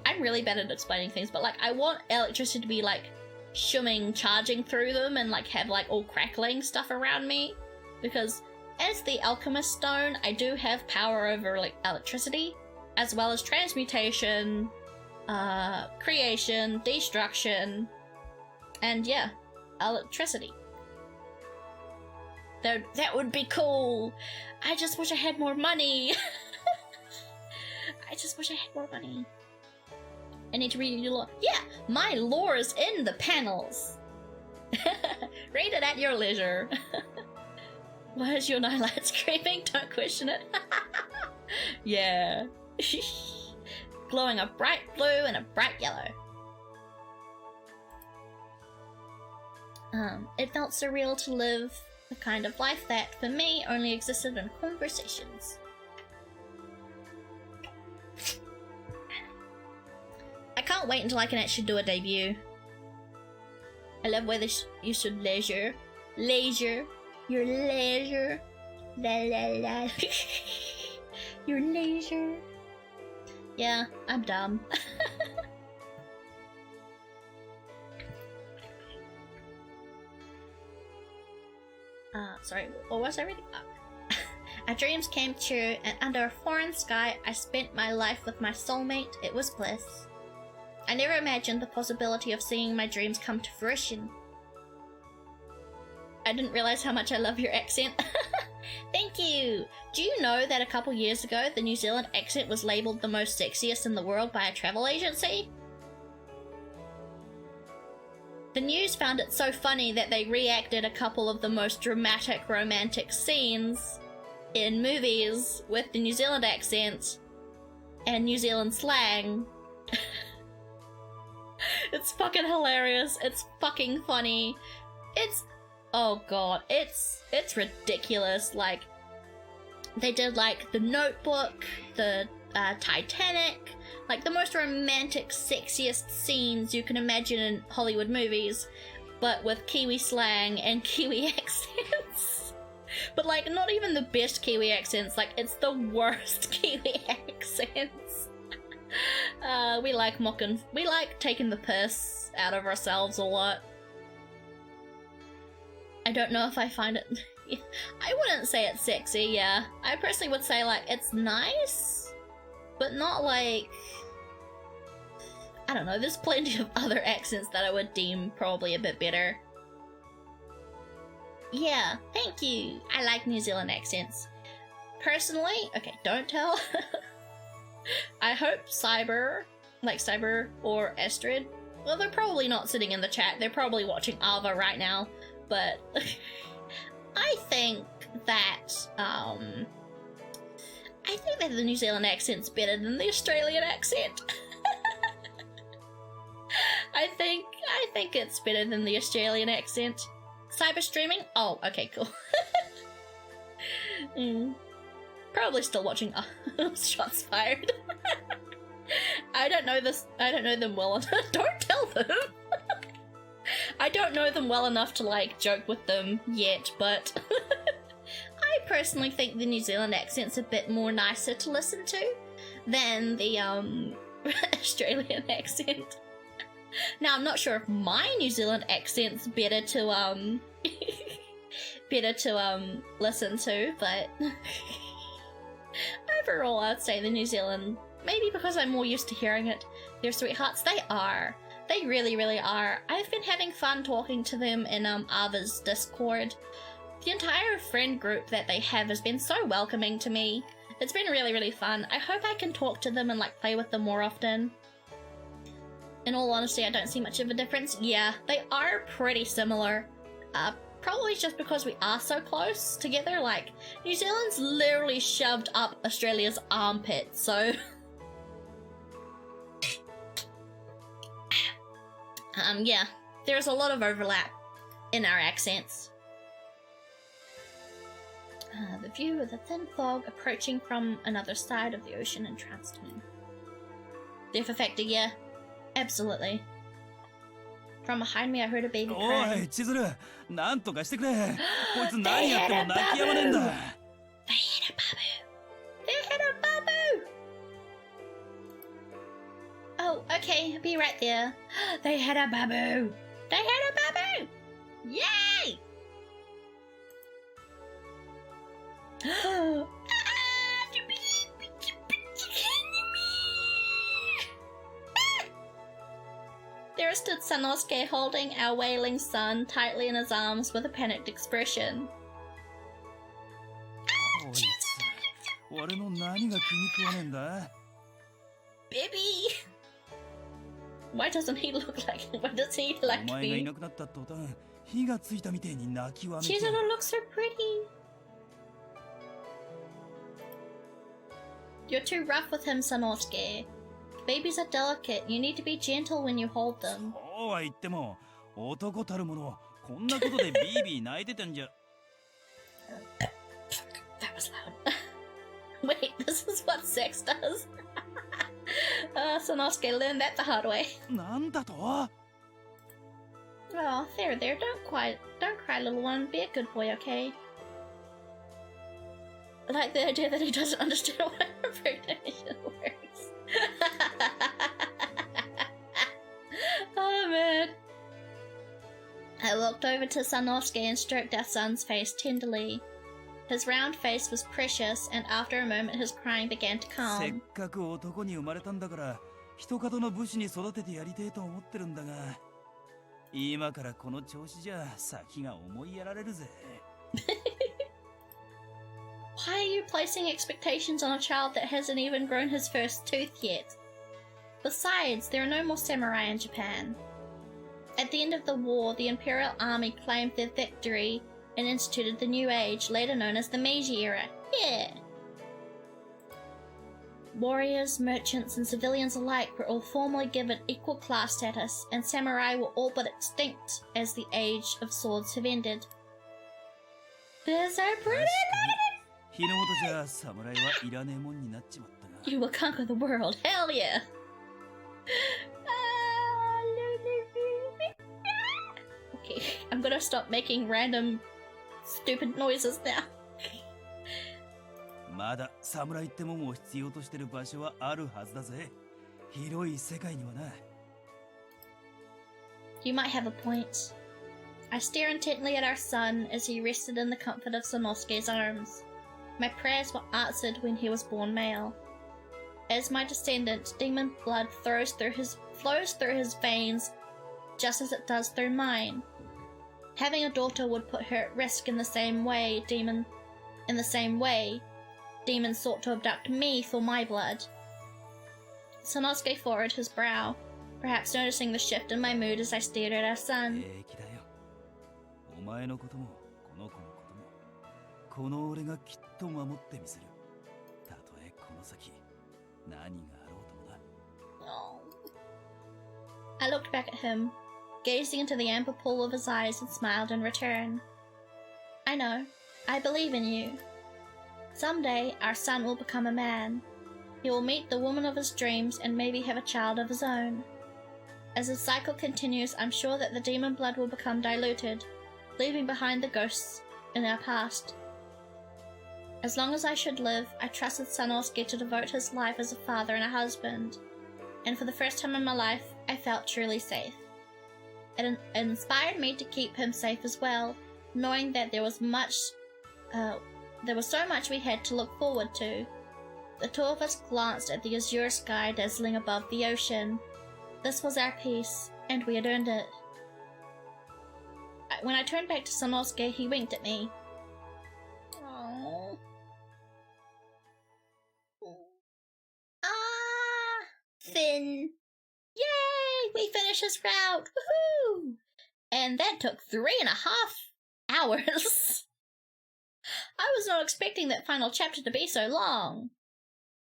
I'm really bad at explaining things, but like I want electricity to be like shumming, charging through them, and like have like all crackling stuff around me, because as the alchemist stone, I do have power over like electricity, as well as transmutation, creation, destruction, and yeah, electricity. That would be cool. I just wish I had more money. I just wish I had more money. I need to read your lore. Yeah, my lore is in the panels. Read it at your leisure. Why is your nightlight screaming? Don't question it. Yeah. Glowing a bright blue and a bright yellow. It felt surreal to live the kind of life that, for me, only existed in conversations. I can't wait until I can actually do a debut. I love where you should leisure. Your leisure. La la la. Your leisure. Yeah, I'm dumb. Sorry, what was I reading? Our dreams came true, and under a foreign sky, I spent my life with my soulmate. It was bliss. I never imagined the possibility of seeing my dreams come to fruition. I didn't realize how much I love your accent. Thank you! Do you know that a couple years ago, the New Zealand accent was labelled the most sexiest in the world by a travel agency? The news found it so funny that they reacted a couple of the most dramatic romantic scenes in movies with the New Zealand accent, and New Zealand slang. It's fucking hilarious. It's fucking funny. It's, oh god, it's ridiculous. Like, they did like The Notebook, the Titanic, like the most romantic, sexiest scenes you can imagine in Hollywood movies, but with Kiwi slang and Kiwi accents. But like, not even the best Kiwi accents, like it's the worst Kiwi accents. We like taking the piss out of ourselves a lot. I don't know if I find it... I wouldn't say it's sexy, yeah. I personally would say, like, it's nice, but not like... I don't know, there's plenty of other accents that I would deem probably a bit better. Yeah, thank you. I like New Zealand accents. Personally, okay, don't tell. I hope Cyber or Astrid, well, they're probably not sitting in the chat, they're probably watching Ava right now, but I think that the New Zealand accent's better than the Australian accent. I think it's better than the Australian accent. Cyber streaming? Oh, okay, cool. Probably still watching Shots Fired. I don't know them well enough. Don't tell them! I don't know them well enough to, like, joke with them yet, but I personally think the New Zealand accent's a bit more nicer to listen to than the, Australian accent. Now, I'm not sure if my New Zealand accent's better to listen to, but overall, I'd say the New Zealand, maybe because I'm more used to hearing it, they're sweethearts. They are. They really, really are. I've been having fun talking to them in Ava's Discord. The entire friend group that they have has been so welcoming to me. It's been really, really fun. I hope I can talk to them and, like, play with them more often. In all honesty, I don't see much of a difference. Yeah, they are pretty similar. Probably just because we are so close together. Like, New Zealand's literally shoved up Australia's armpit, so... yeah, there's a lot of overlap in our accents. The view of the thin fog approaching from another side of the ocean entranced me. Death affected, yeah. Absolutely. From behind me, I heard a baby crying. おい、千鶴、なんとかしてくれ。こいつ何やっても泣き止まねえんだ。 They hit a babu. They hit a babu. Oh, okay, I'll be right there. They hit a babu. They hit a babu. Yay! There stood Sanosuke holding our wailing son tightly in his arms with a panicked expression. こいつ、俺の何が気に食わねえんだ? Baby! Why doesn't he look like me? Why does he like お前がい me? なくなった途端、火がついたみてえに泣きわめて。 Chizuru looks so pretty. You're too rough with him, Sanosuke. Babies are delicate. You need to be gentle when you hold them. そうは言っても、男たるもの、こんなことでビービー泣いてたんじゃ。That was loud. Wait, this is what sex does? Sanosuke learned that the hard way. なんだと? Oh, there. Don't cry, little one. Be a good boy, okay? I like the idea that he doesn't understand what impregnation works. Oh man. I walked over to Sanosuke and stroked our son's face tenderly. His round face was precious, and after a moment his crying began to せっ calm. かく男に生まれたんだから、一角の武士に育ててやりてえと思ってるんだが、今からこの調子じゃ先が思いやられるぜ。Why are you placing expectations on a child that hasn't even grown his first tooth yet? Besides, there are no more samurai in Japan. At the end of the war, the Imperial Army claimed their victory and instituted the New Age, later known as the Meiji Era. Yeah! warriors, merchants, and civilians alike were all formally given equal class status, and samurai were all but extinct as the age of swords have ended. They're so pretty! 日の元じゃ侍はいらねえもんになっちまったが。You will conquer the world, hell yeah! Okay, I'm gonna stop making random stupid noises now. まだ侍ってもんを必要としてる場所はあるはずだぜ。広い世界にはな。You might have a point. I stare intently at our son as he rested in the comfort of Sanosuke's arms. My prayers were answered when he was born male. As my descendant, demon blood flows through his veins just as it does through mine. Having a daughter would put her at risk in the same way demons sought to abduct me for my blood. Sanosuke furrowed his brow, perhaps noticing the shift in my mood as I stared at our son. 平気だよ。お前のこともこの子のこともこの俺がきっと守ってみせる。たとえこの先何があろうともな。Oh. I looked back at him, gazing into the amber pool of his eyes, and smiled in return. I know. I believe in you. Someday, our son will become a man. He will meet the woman of his dreams and maybe have a child of his own. As the cycle continues, I'm sure that the demon blood will become diluted, leaving behind the ghosts in our past. As long as I should live, I trusted Sanosuke to devote his life as a father and a husband, and for the first time in my life, I felt truly safe. It inspired me to keep him safe as well, knowing that there was so much we had to look forward to. The two of us glanced at the azure sky dazzling above the ocean. This was our peace, and we had earned it. When I turned back to Sanosuke, he winked at me. Aww. Ah! Finn! Yay! We finished this route! Woohoo! And that took 3.5 hours. I was not expecting that final chapter to be so long.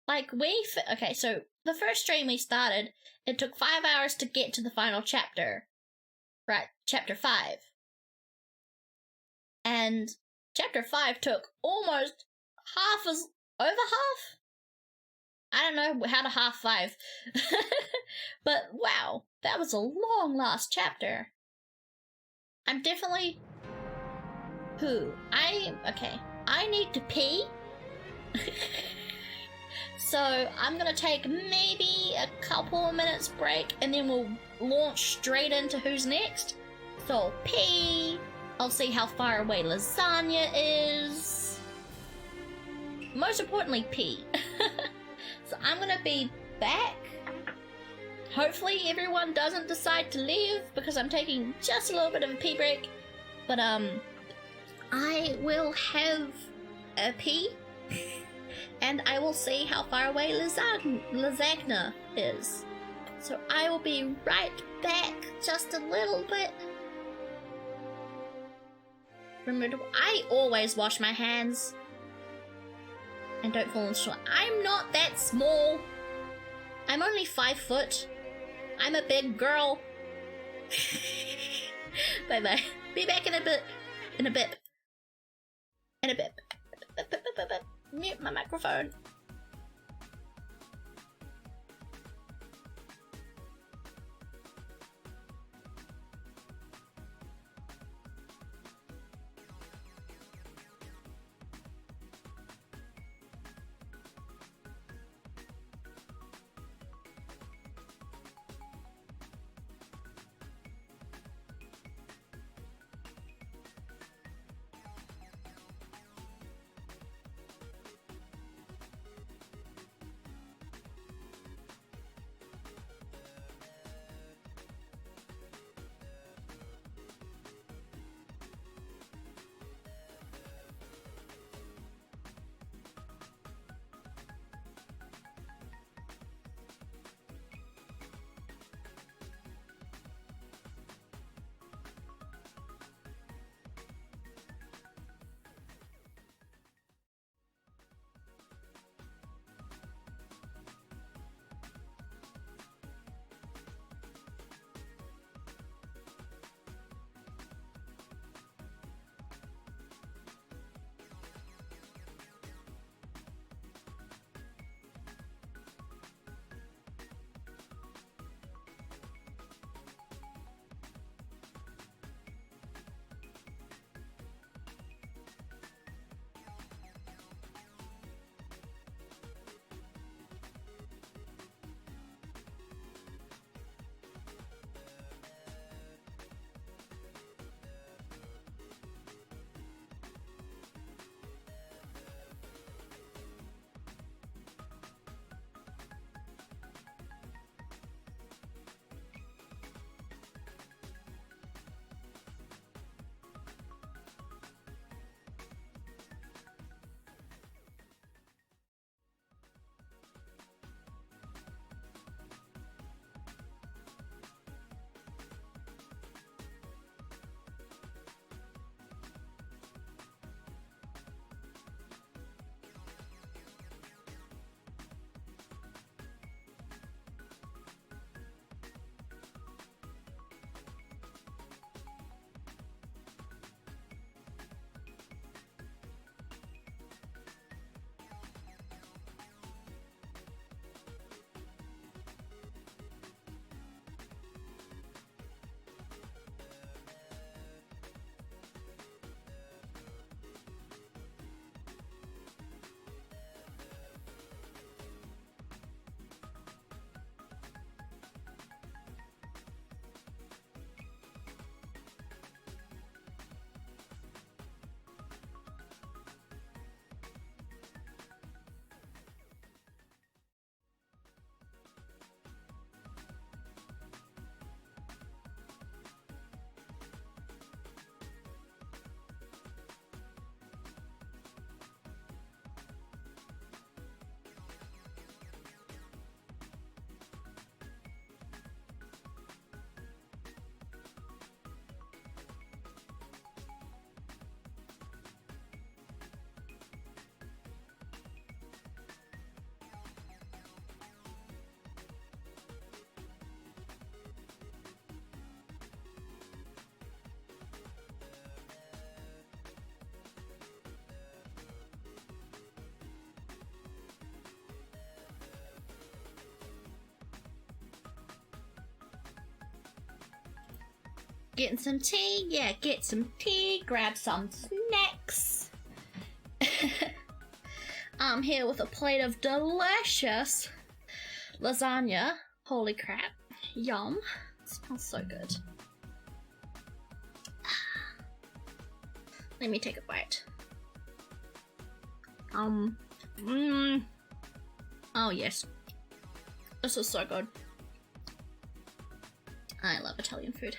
Like, okay, so the first stream we started, it took 5 hours to get to the final chapter. Right, chapter 5. And chapter 5 took almost over half? I don't know how to half 5. But wow, that was a long last chapter. I'm definitely... I need to pee. So I'm gonna take maybe a couple of minutes break and then we'll launch straight into who's next. So I'll pee. I'll see how far away lasagna is. Most importantly, pee. So I'm gonna be back. Hopefully everyone doesn't decide to leave because I'm taking just a little bit of a pee break. But I will have a pee, and I will see how far away lasagna is. So I will be right back just a little bit. Remember, I always wash my hands. And don't fall in short. I'm not that small. I'm only 5 foot. I'm a big girl. Bye bye. Be back in a bit. In a bit. In a bit. Mute my microphone. Getting some tea? Yeah, get some tea, grab some snacks. I'm here with a plate of delicious lasagna. Holy crap. Yum. It smells so good. Let me take a bite. Oh yes. This is so good. I love Italian food.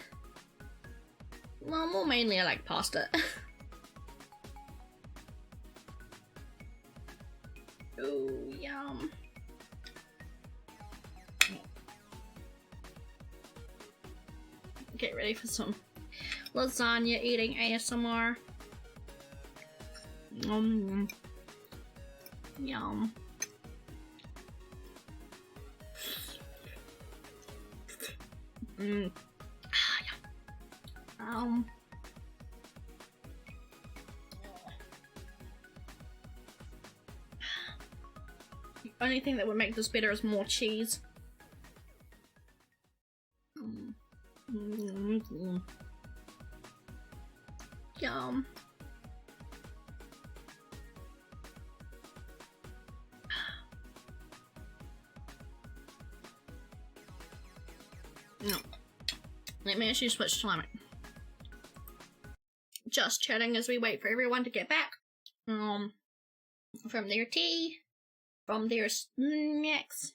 Well, more mainly I like pasta. Ooh, yum. Get ready for some lasagna eating ASMR. Yum. The only thing that would make this better is more cheese. Yum. No. Let me actually switch to Limit. Just chatting as we wait for everyone to get back. From their tea. From their snacks.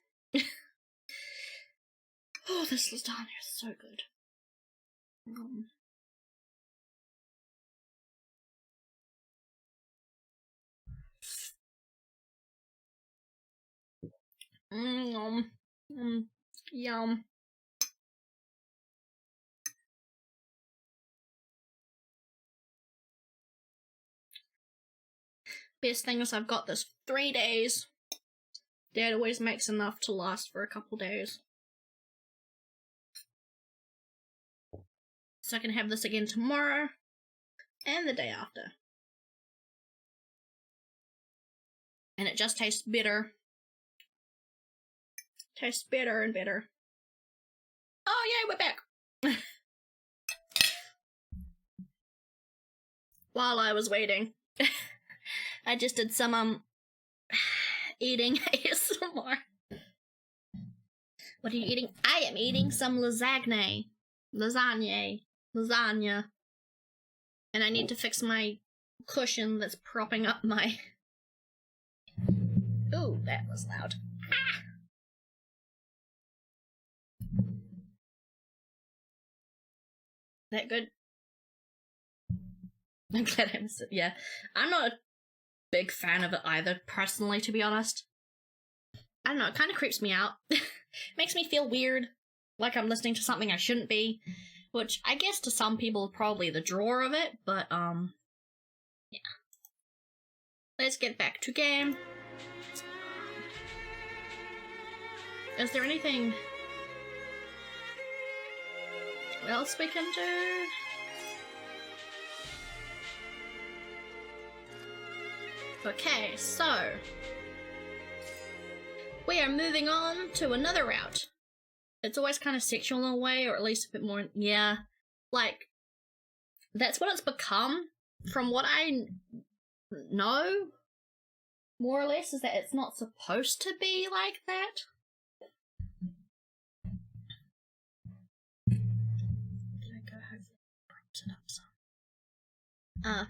Oh, this lasagna is so good. Yum. Best thing is I've got this 3 days. Dad always makes enough to last for a couple days. So I can have this again tomorrow and the day after. And it just tastes bitter. Tastes better and better. Oh yay, we're back! While I was waiting, I just did some eating ASMR. What are you eating? I am eating some lasagna. Lasagna. And I need to fix my cushion that's propping up my... Ooh, that was loud. Ah! That good? I'm glad I missed it. Yeah. I'm not a big fan of it either, personally, to be honest. I don't know, it kind of creeps me out. Makes me feel weird, like I'm listening to something I shouldn't be, which I guess to some people is probably the draw of it, but, yeah. Let's get back to game. Is there anything else we can do? Okay, so we are moving on to another route. It's always kind of sexual in a way, or at least a bit more, yeah. Like, that's what it's become, from what I know, more or less, is that it's not supposed to be like that.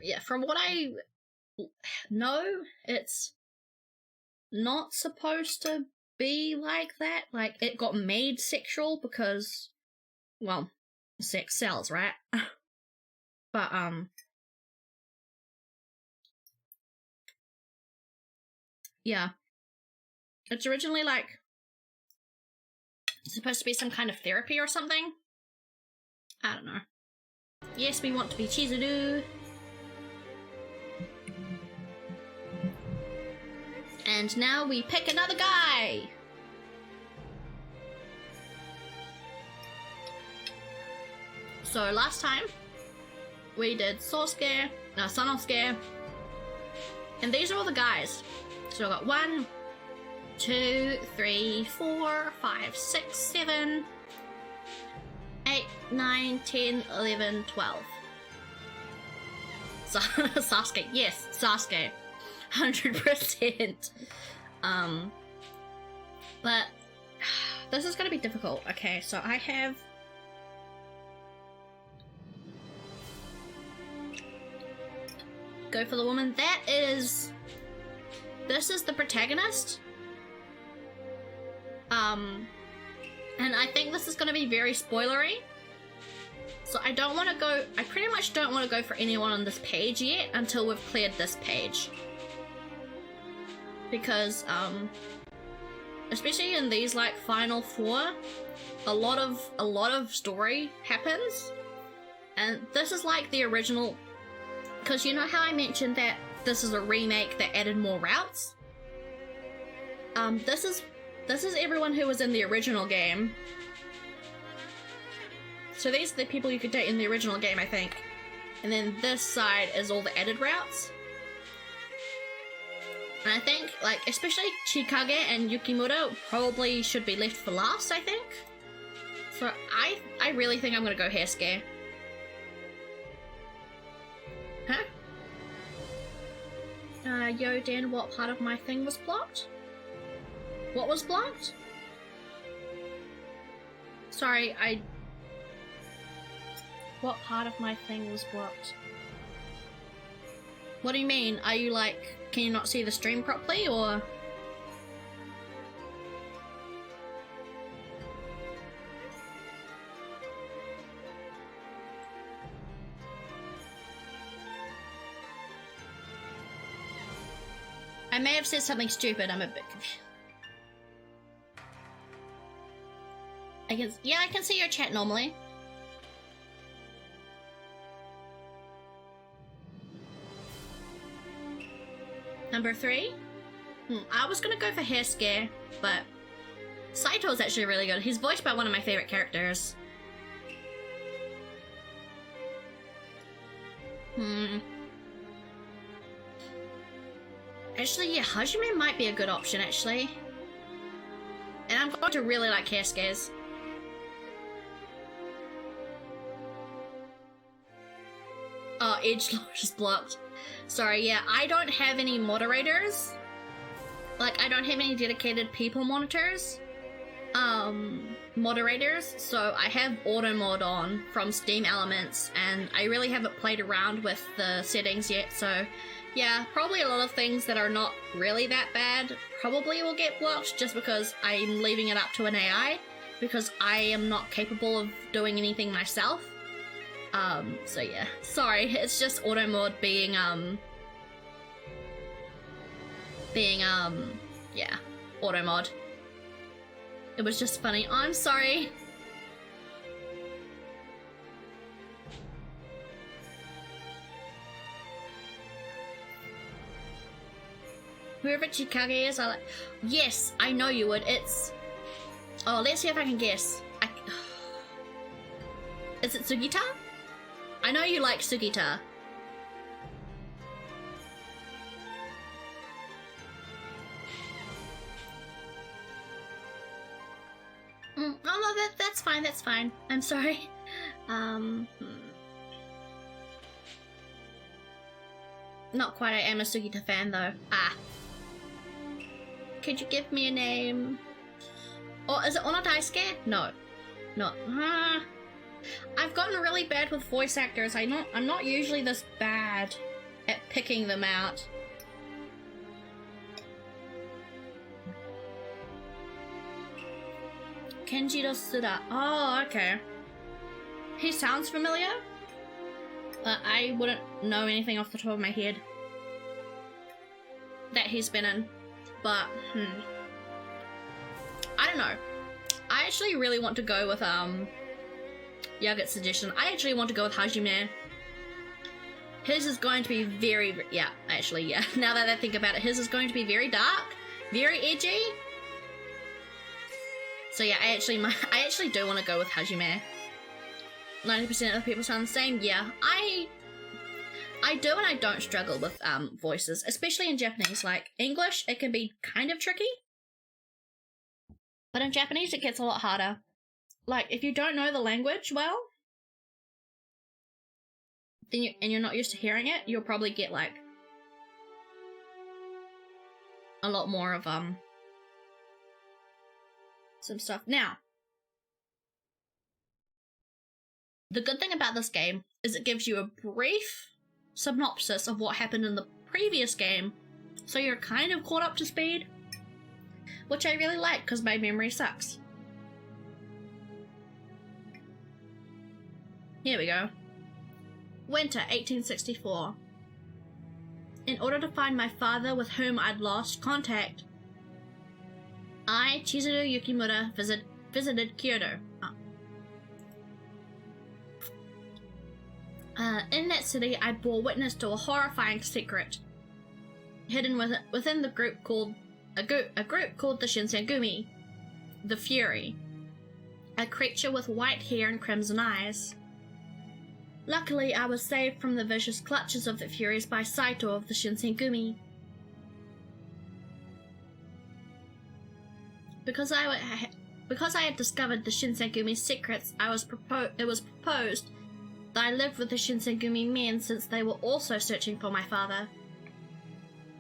Yeah, from what I know, it's not supposed to be like that. Like, it got made sexual because, well, sex sells, right? But, yeah. It's originally, like, supposed to be some kind of therapy or something. I don't know. Yes, we want to be Chizuru. And now we pick another guy! So last time, we did Sanosuke, and these are all the guys. So I got 1, 2, 3, 4, 5, 6, 7, 8, 9, 10, 11, 12. Sasuke, yes, Sasuke. 100%. But this is gonna be difficult. Okay, so I have go for the woman. This is the protagonist. And I think this is gonna be very spoilery. So I pretty much don't want to go for anyone on this page yet until we've cleared this page. Because, especially in these, like, final 4, a lot of story happens. And this is like the original, because you know how I mentioned that this is a remake that added more routes? This is everyone who was in the original game. So these are the people you could date in the original game, I think. And then this side is all the added routes. And I think, like, especially Chikage and Yukimura probably should be left for last, I think. So I really think I'm gonna go hair scare. Huh? Yo, Dan, what part of my thing was blocked? What was blocked? Sorry, what part of my thing was blocked? What do you mean? Are you like, can you not see the stream properly, or? I may have said something stupid, I'm a bit confused. I can see your chat normally. Number 3? I was gonna go for hair scare, but Saito is actually really good. He's voiced by one of my favorite characters. Actually, yeah, Hajime might be a good option, actually. And I'm going to really like hair scares. Oh, edgelord is blocked. Sorry, yeah, I don't have any moderators. Like, I don't have any dedicated people moderators, so I have auto mod on from Steam Elements, and I really haven't played around with the settings yet, so yeah, probably a lot of things that are not really that bad probably will get blocked just because I'm leaving it up to an AI, because I am not capable of doing anything myself. So yeah, sorry, it's just auto mod being, yeah, auto mod. It was just funny. I'm sorry. Whoever Chikage is, I like. Yes, I know you would. It's. Oh, let's see if I can guess. Is it Sugita? I know you like Sugita. Oh no, that's fine, that's fine. I'm sorry. Not quite, I am a Sugita fan though. Could you give me a name? Or is it Ono Daisuke? No. No. I've gotten really bad with voice actors. I'm not usually this bad at picking them out. Kenjiro Suda. Oh, okay. He sounds familiar, but I wouldn't know anything off the top of my head that he's been in. But, I don't know. I actually really want to go with, Yagut's suggestion. I actually want to go with Hajime. His is going to be very, yeah, actually, yeah. Now that I think about it, his is going to be very dark, very edgy. So yeah, I actually do want to go with Hajime. 90% of the people sound the same. Yeah, I do, and I don't struggle with voices, especially in Japanese. Like English, it can be kind of tricky, but in Japanese it gets a lot harder. like, if you don't know the language well, then you're not used to hearing it, you'll probably get, like, a lot more of, some stuff. Now, the good thing about this game is it gives you a brief synopsis of what happened in the previous game, so you're kind of caught up to speed, which I really like because my memory sucks. Here we go. Winter 1864. In order to find my father with whom I'd lost contact, I, Chizuru Yukimura, visited Kyoto. In that city, I bore witness to a horrifying secret hidden within the group called the Shinsengumi, the Fury, a creature with white hair and crimson eyes. Luckily, I was saved from the vicious clutches of the Furies by Saito of the Shinsengumi. Because I had discovered the Shinsengumi's secrets, it was proposed that I lived with the Shinsengumi men since they were also searching for my father.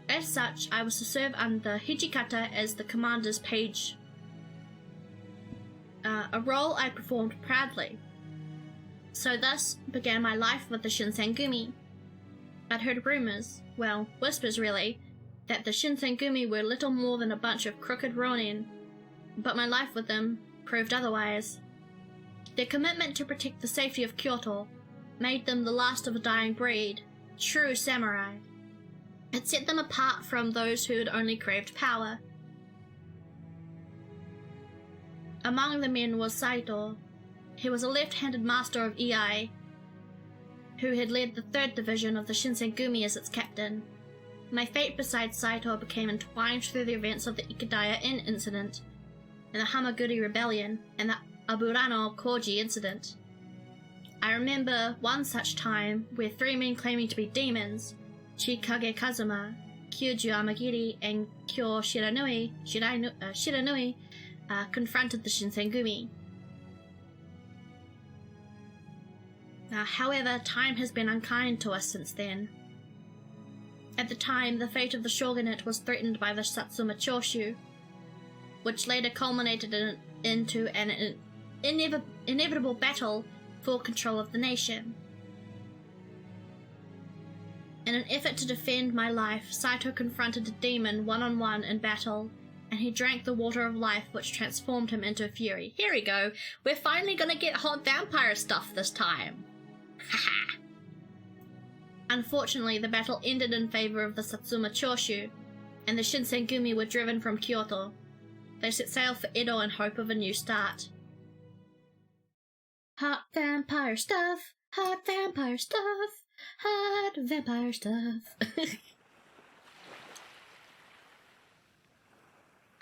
As such, I was to serve under Hijikata as the commander's page, a role I performed proudly. So thus began my life with the Shinsengumi. I'd heard rumors, well, whispers really, that the Shinsengumi were little more than a bunch of crooked ronin, but my life with them proved otherwise. Their commitment to protect the safety of Kyoto made them the last of a dying breed, true samurai. It set them apart from those who had only craved power. Among the men was Saito. He was a left-handed master of Ei, who had led the 3rd Division of the Shinsengumi as its captain. My fate beside Saito became entwined through the events of the Ikadaya Inn incident, and the Hamaguri Rebellion, and the Aburano Koji incident. I remember one such time where 3 men claiming to be demons, Chikage Kazuma, Kyuju Amagiri, and Kyo Shiranui, confronted the Shinsengumi. However, time has been unkind to us since then. At the time, the fate of the shogunate was threatened by the Satsuma Choshu, which later culminated into an inevitable battle for control of the nation. In an effort to defend my life, Saito confronted a demon one-on-one in battle, and he drank the water of life, which transformed him into a fury. Here we go. We're finally gonna get hot vampire stuff this time. Haha. Unfortunately, the battle ended in favor of the Satsuma Choshu, and the Shinsengumi were driven from Kyoto. They set sail for Edo in hope of a new start. Hot vampire stuff, hot vampire stuff, hot vampire stuff.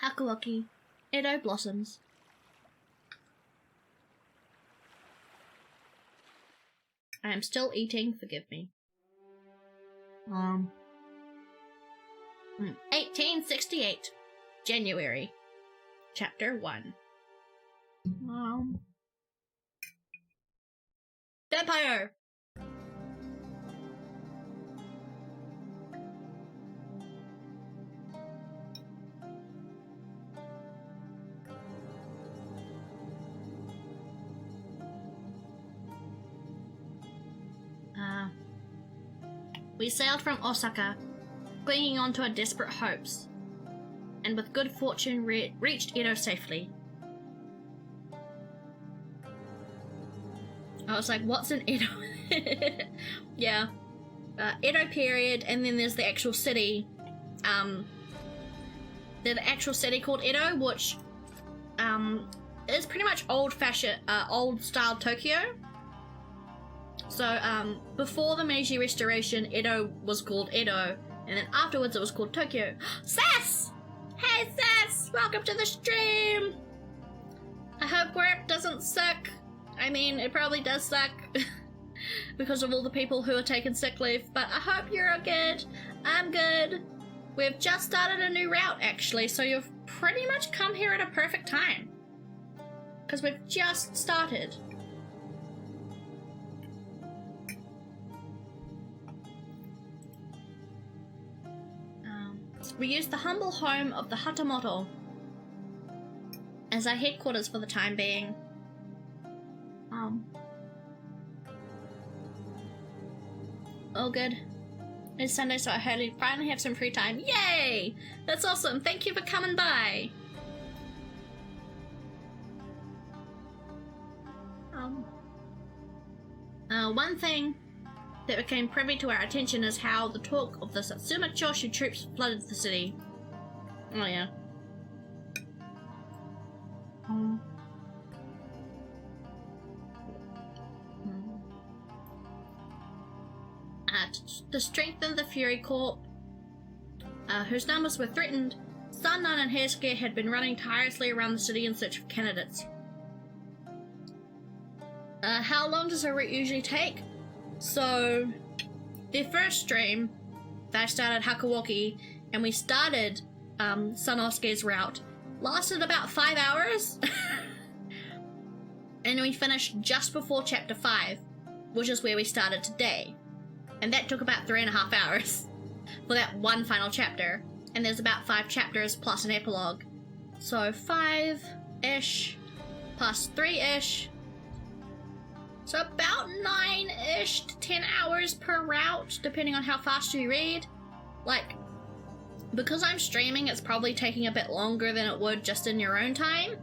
Hakuouki Edo Blossoms. I am still eating, forgive me. 1868, January, Chapter 1. Vampire! We sailed from Osaka, clinging on to our desperate hopes, and with good fortune reached Edo safely. I was like, what's an Edo? Yeah. Edo period, and then there's the actual city. There's the actual city called Edo, which is pretty much old-fashioned, old-style Tokyo. So, before the Meiji Restoration, Edo was called Edo, and then afterwards it was called Tokyo. Sass! Hey, Sass! Welcome to the stream! I hope work doesn't suck. I mean, it probably does suck because of all the people who are taking sick leave, but I hope you're all good. I'm good. We've just started a new route, actually, so you've pretty much come here at a perfect time. Because we've just started. We used the humble home of the Hatamoto as our headquarters for the time being. All good. It's Sunday, so I finally have some free time. Yay! That's awesome. Thank you for coming by. One thing that became privy to our attention is how the talk of the Satsuma Choshu troops flooded the city. Oh yeah. To strengthen the Fury Corps, whose numbers were threatened, Sannan and Heisuke had been running tirelessly around the city in search of candidates. How long does a route usually take? So, the first stream that I started Hakuouki, and we started Sanosuke's route, lasted about 5 hours. And we finished just before chapter 5, which is where we started today. And that took about 3.5 hours for that one final chapter. And there's about 5 chapters plus an epilogue. So 5-ish plus 3-ish. So about 9-ish to 10 hours per route, depending on how fast you read. Like, because I'm streaming, it's probably taking a bit longer than it would just in your own time.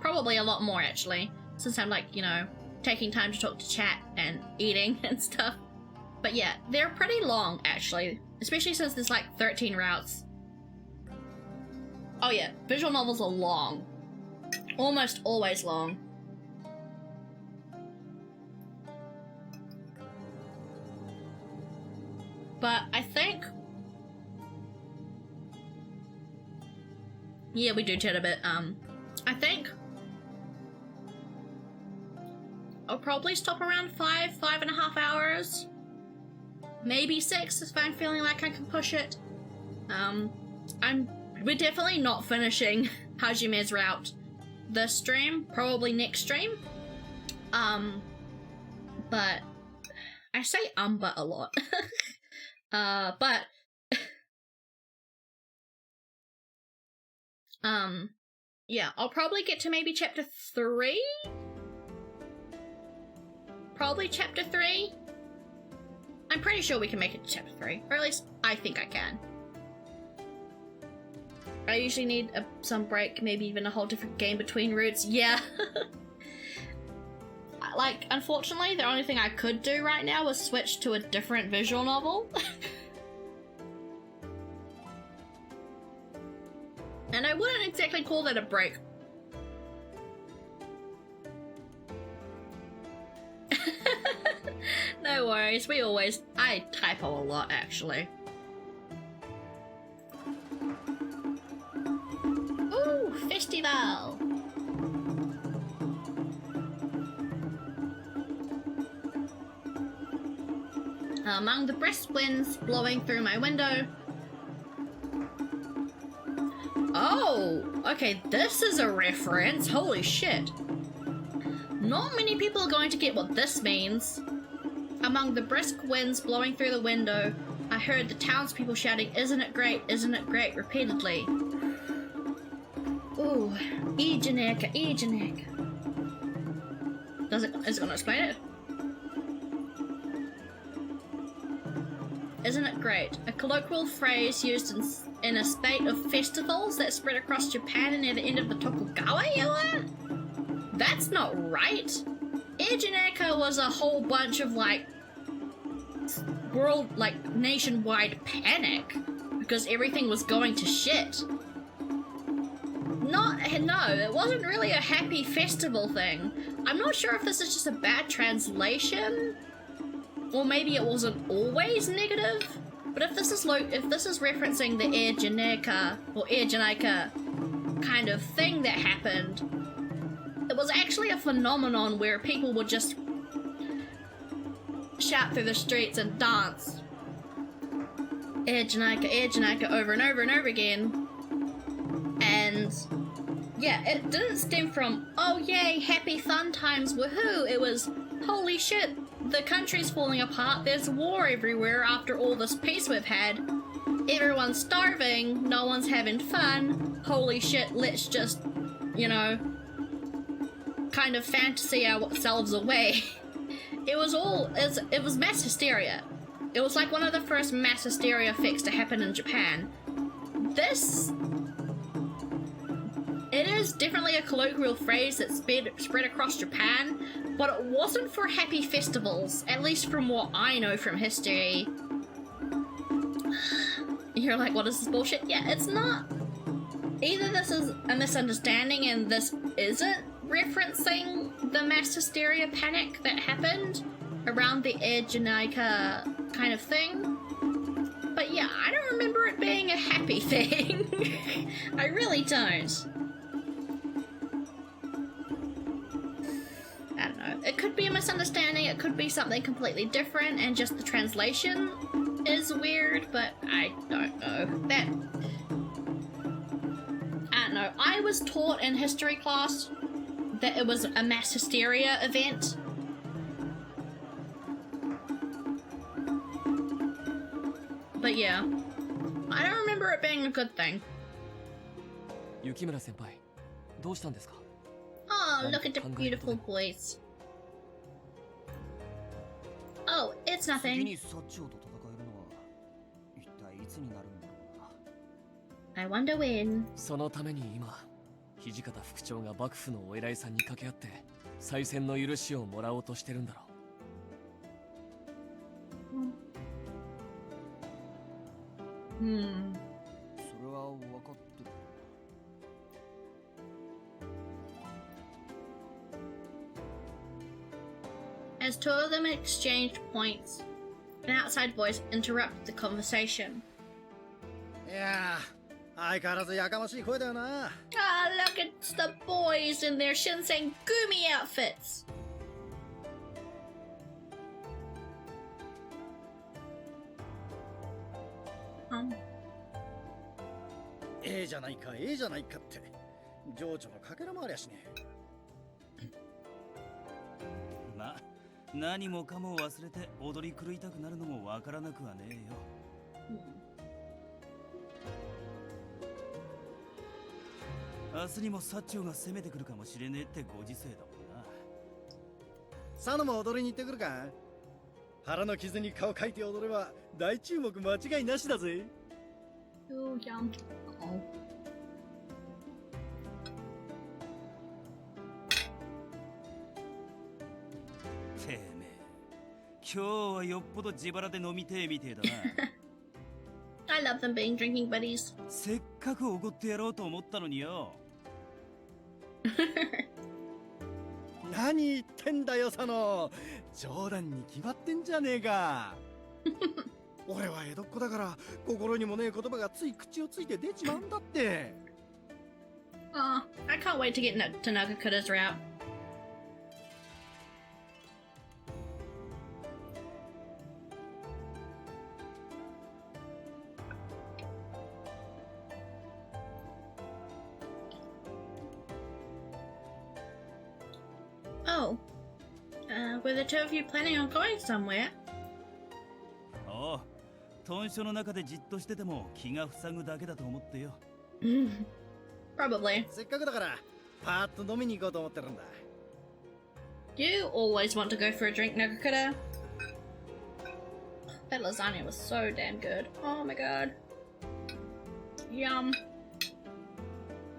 Probably a lot more, actually, since I'm, like, you know, taking time to talk to chat and eating and stuff. But yeah, they're pretty long, actually, especially since there's, like, 13 routes. Oh yeah, visual novels are long. Almost always long. But I think... yeah, we do chat a bit. I think I'll probably stop around 5.5 hours. Maybe 6 if I'm feeling like I can push it. We're definitely not finishing Hajime's route this stream, probably next stream. But I say but a lot. But yeah, I'll probably get to maybe chapter 3? Probably chapter 3? I'm pretty sure we can make it to chapter 3, or at least I think I can. I usually need some break, maybe even a whole different game between routes. Yeah. Like, unfortunately, the only thing I could do right now was switch to a different visual novel. And I wouldn't exactly call that a break. No worries, I typo a lot, actually. Ooh, festival! Among the brisk winds blowing through my window. Oh, okay, this is a reference. Holy shit. Not many people are going to get what this means. Among the brisk winds blowing through the window, I heard the townspeople shouting, "Isn't it great? Isn't it great?" repeatedly. Ooh, Ijaneka, Ijaneka. Is it gonna explain it? Isn't it great? A colloquial phrase used in a spate of festivals that spread across Japan and near the end of the Tokugawa era? That's not right. Ijaneka was a whole bunch of, like, nationwide panic because everything was going to shit. No, it wasn't really a happy festival thing. I'm not sure if this is just a bad translation, or maybe it wasn't always negative. But if this is referencing the Ijaneka or Ijaneka kind of thing that happened, it was actually a phenomenon where people would just shout through the streets and dance Ijaneka, Ijaneka over and over and over again. And yeah, it didn't stem from, oh yay, happy fun times, woohoo. It was, holy shit, the country's falling apart, there's war everywhere after all this peace we've had. Everyone's starving, no one's having fun. Holy shit, let's just, you know, kind of fantasy ourselves away. It was mass hysteria. It was like one of the first mass hysteria effects to happen in Japan. It is definitely a colloquial phrase that spread across Japan, but it wasn't for happy festivals, at least from what I know from history. You're like, what is this bullshit? Yeah, it's not. Either this is a misunderstanding and this isn't referencing the mass hysteria panic that happened around the Air Jamaica kind of thing. But yeah, I don't remember it being a happy thing. I really don't. I don't know. It could be a misunderstanding, it could be something completely different, and just the translation is weird, but I don't know. I don't know. I was taught in history class that it was a mass hysteria event. But yeah, I don't remember it being a good thing. Yukimura senpai, どうしたんですか? Oh, look at the beautiful boys. Oh, it's nothing. I wonder when. そのために今、土方副長が幕府のお偉いさんに掛け合って再選の許しをもらおうとしてるんだろう。それは分かってる。As two of them exchanged points, an outside voice interrupted the conversation. いやー、相変わらずやかましい声だよな。Ah, look at the boys in their Shinsengumi outfits.ええじゃないか、ええじゃないかって。情緒のかけらもありゃしねえ。ま、何もかも忘れて踊り狂いたくなるのもわからなくはねえよ。明日にも薩長が攻めてくるかもしれねえってご時世だもんな。佐野も踊りに行ってくるか。腹の傷に顔描いて踊れば大注目間違いなしだぜ。Oh, yum. Oh. てめえ、今日はよっぽど自腹で飲みてえみてえだな。I love them being drinking buddies. せっかくおごってやろうと思ったのによ。何言ってんだよ佐野。冗談に決まってんじゃねえか。俺は江戸っ子だから心にもねえ言葉がつい口をついて出ちまうんだって。Oh, I can't wait to get to Nagakura's route. Oh, were the two of you planning on going somewhere? おう、豚書の中でじっとしてても気が塞ぐだけだと思ってよ。Probably. せっかくだからパーッと飲みに行こうと思ってるんだ。You always want to go for a drink, Nagakura. That lasagna was so damn good. Oh my god. Yum.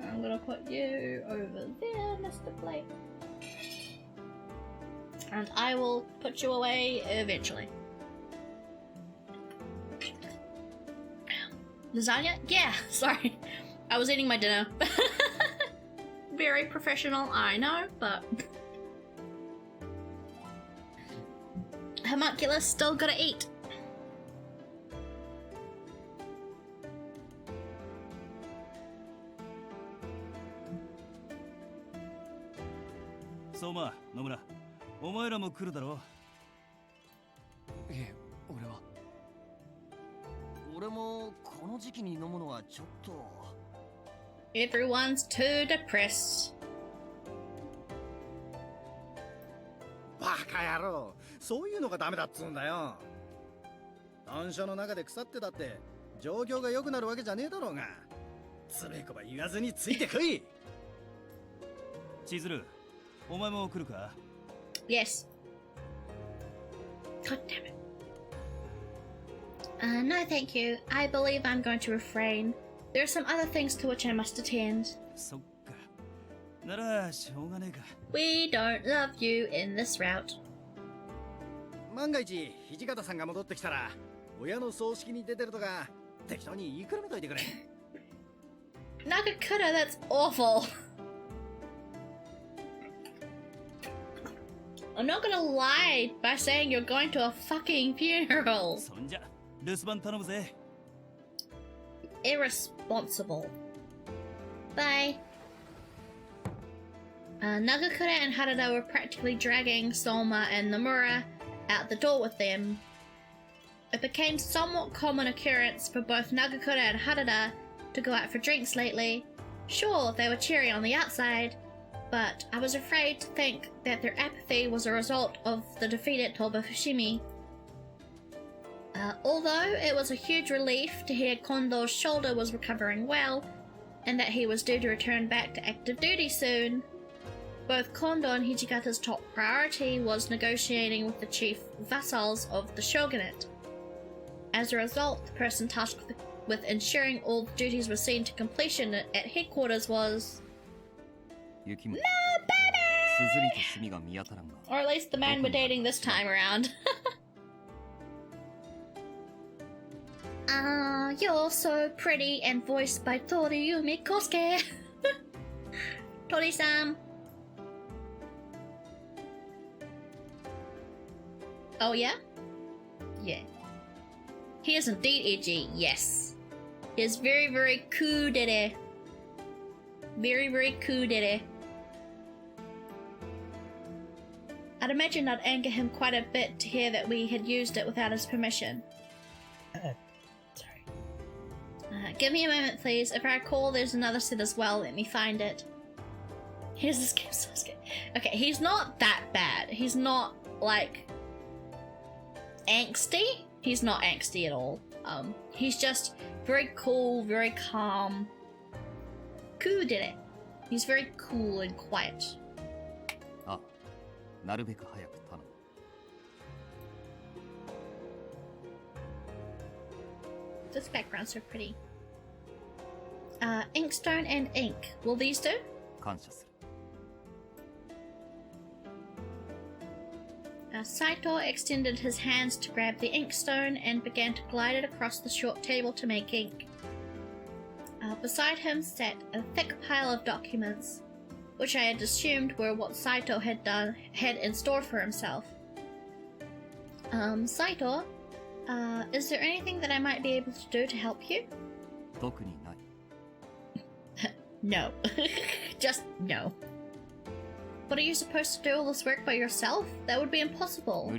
I'm gonna put you over there, Mr. Blake. And I will put you away eventually. Lasagna? Yeah, sorry. I was eating my dinner. Very professional, I know, but... Homunculus still gotta eat. Soma, Nomura, お前らも来るだろう。いえ、俺もこの時期に飲むのはちょっと。Everyone's too depressed. バカ野郎、そういうのがダメだっつうんだよ。単車の中で腐ってたって状況が良くなるわけじゃねえだろうが。つべこば言わずについてこい。千鶴、お前も来るか？ Yes. God damn it. No thank you. I believe I'm going to refrain. There are some other things to which I must attend. そっか。ならしょうがねえか。We don't love you in this route. 万が一土方さんが戻ってきたら親の葬式に出てるとか適当に言いくるめといてくれ。Nagakura, that's awful. I'm not gonna lie by saying you're going to a fucking funeral. そんじゃ留守番頼むぜ。Irresponsible. Bye. Nagakura and Harada were practically dragging Soma and Nomura out the door with them. It became somewhat common occurrence for both Nagakura and Harada to go out for drinks lately. Sure, they were cheery on the outside, but I was afraid to think that their apathy was a result of the defeat at Toba Fushimi. Although it was a huge relief to hear Kondo's shoulder was recovering well, and that he was due to return back to active duty soon, both Kondo and Hijikata's top priority was negotiating with the chief vassals of the shogunate. As a result, the person tasked with ensuring all the duties were seen to completion at headquarters was... No, baby! Or at least the man we're dating this time around. You're so pretty and voiced by Toriyumi Kosuke. Tori-san. Oh yeah? Yeah. He is indeed edgy, yes. He is very, very cool-dede. Very, very cool-dede. I'd imagine that'd anger him quite a bit to hear that we had used it without his permission. Sorry. Give me a moment, please. If I recall, there's another set as well. Let me find it. Here's this game, Sasuke. Okay, he's not that bad. He's not, like, angsty. He's not angsty at all. He's just very cool, very calm. Cool did it. He's very cool and quiet. This background's so pretty. Inkstone and ink. Will these do? Saito extended his hands to grab the inkstone and began to glide it across the short table to make ink. Beside him sat a thick pile of documents, which I had assumed were what Saito had in store for himself. Saito, is there anything that I might be able to do to help you? No. Just no. What are you supposed to do all this work by yourself? That would be impossible.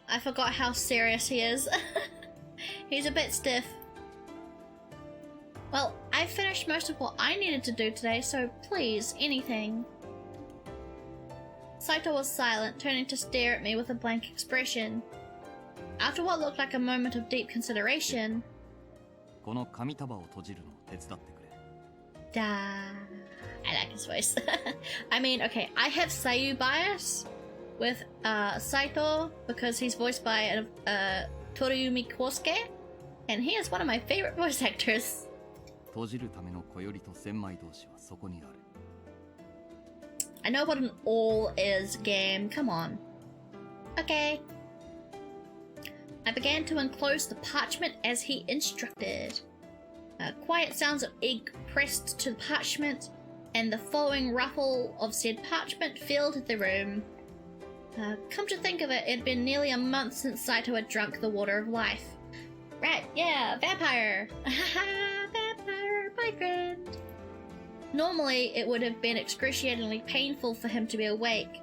I forgot how serious he is. He's a bit stiff. Well, I finished most of what I needed to do today, so please, anything. Saito was silent, turning to stare at me with a blank expression. After what looked like a moment of deep consideration... I like his voice. I mean, okay, I have Seiyu bias with Saito because he's voiced by Toriyumi Kosuke, and he is one of my favorite voice actors. I know what an all is, game. Come on. Okay. I began to enclose the parchment as he instructed. Quiet sounds of ink pressed to the parchment, and the following ruffle of said parchment filled the room. Come to think of it, it had been nearly a month since Saito had drunk the water of life. Right, yeah, vampire! Haha, vampire boyfriend! Normally, it would have been excruciatingly painful for him to be awake,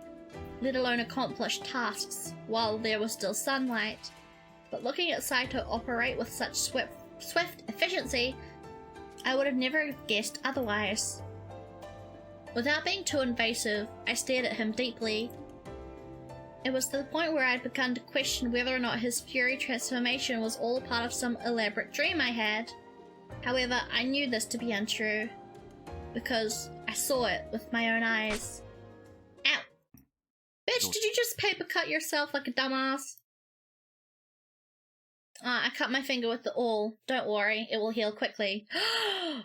let alone accomplish tasks while there was still sunlight. but looking at Saito operate with such swift efficiency, I would have never guessed otherwise. Without being too invasive, I stared at him deeply. It was to the point where I had begun to question whether or not his fury transformation was all a part of some elaborate dream I had. However, I knew this to be untrue, because I saw it with my own eyes. Ow! Bitch, did you just paper cut yourself like a dumbass? I cut my finger with the awl. Don't worry, it will heal quickly. Oh no,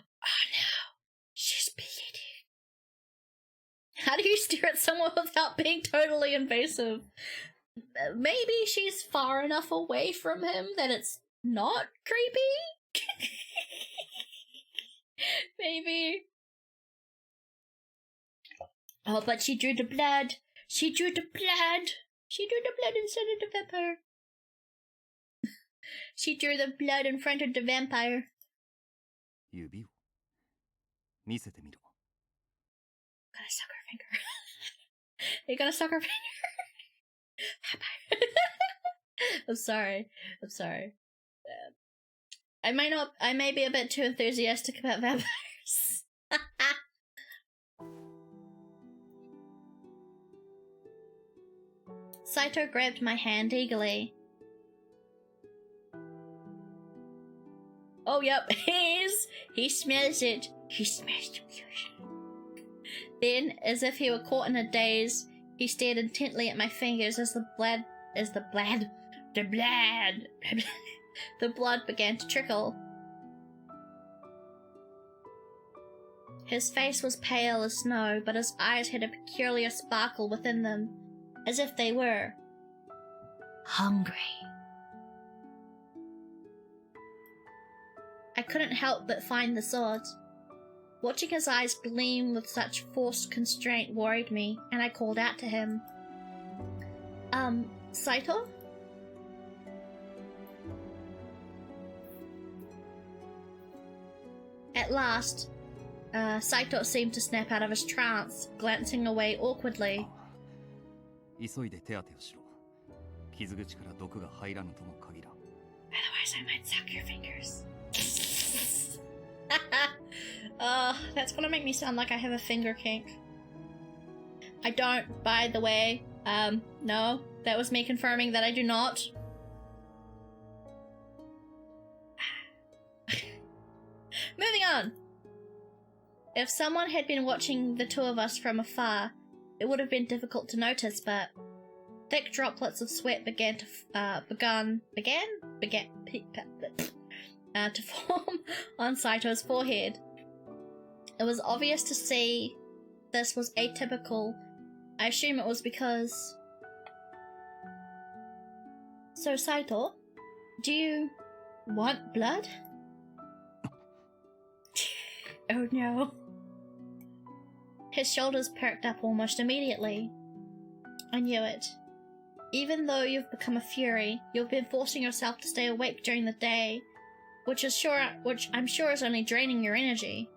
she's bleeding. How do you stare at someone without being totally invasive? Maybe she's far enough away from him that it's not creepy? Maybe. Oh, but she drew the blood. She drew the blood. She drew the blood instead of the vampire. She drew the blood in front of the vampire. 指を見せてみろ。 Gonna suck her finger. You're gonna suck her finger. I'm sorry. I'm sorry. I may be a bit too enthusiastic about vampires. Saito grabbed my hand eagerly. Oh, yep, he smells it. He smells the blood. Then, as if he were caught in a daze, he stared intently at my fingers as the blood began to trickle. His face was pale as snow, but his eyes had a peculiar sparkle within them, as if they were hungry. I couldn't help but find the sword. Watching his eyes gleam with such forced constraint worried me, and I called out to him. Saito? At last, Saito seemed to snap out of his trance, glancing away awkwardly. 急いで手当てをしろ。傷口から毒が入らぬとも限らん。 Otherwise, I might suck your fingers. That's gonna make me sound like I have a finger kink. I don't, by the way. No, that was me confirming that I do not. Moving on. If someone had been watching the two of us from afar, it would have been difficult to notice, but thick droplets of sweat began to form on Saito's forehead. It was obvious to see this was atypical. I assume it was because... So, Saito, do you want blood? Oh no. His shoulders perked up almost immediately. I knew it. Even though you've become a fury, you've been forcing yourself to stay awake during the day, which I'm sure is only draining your energy.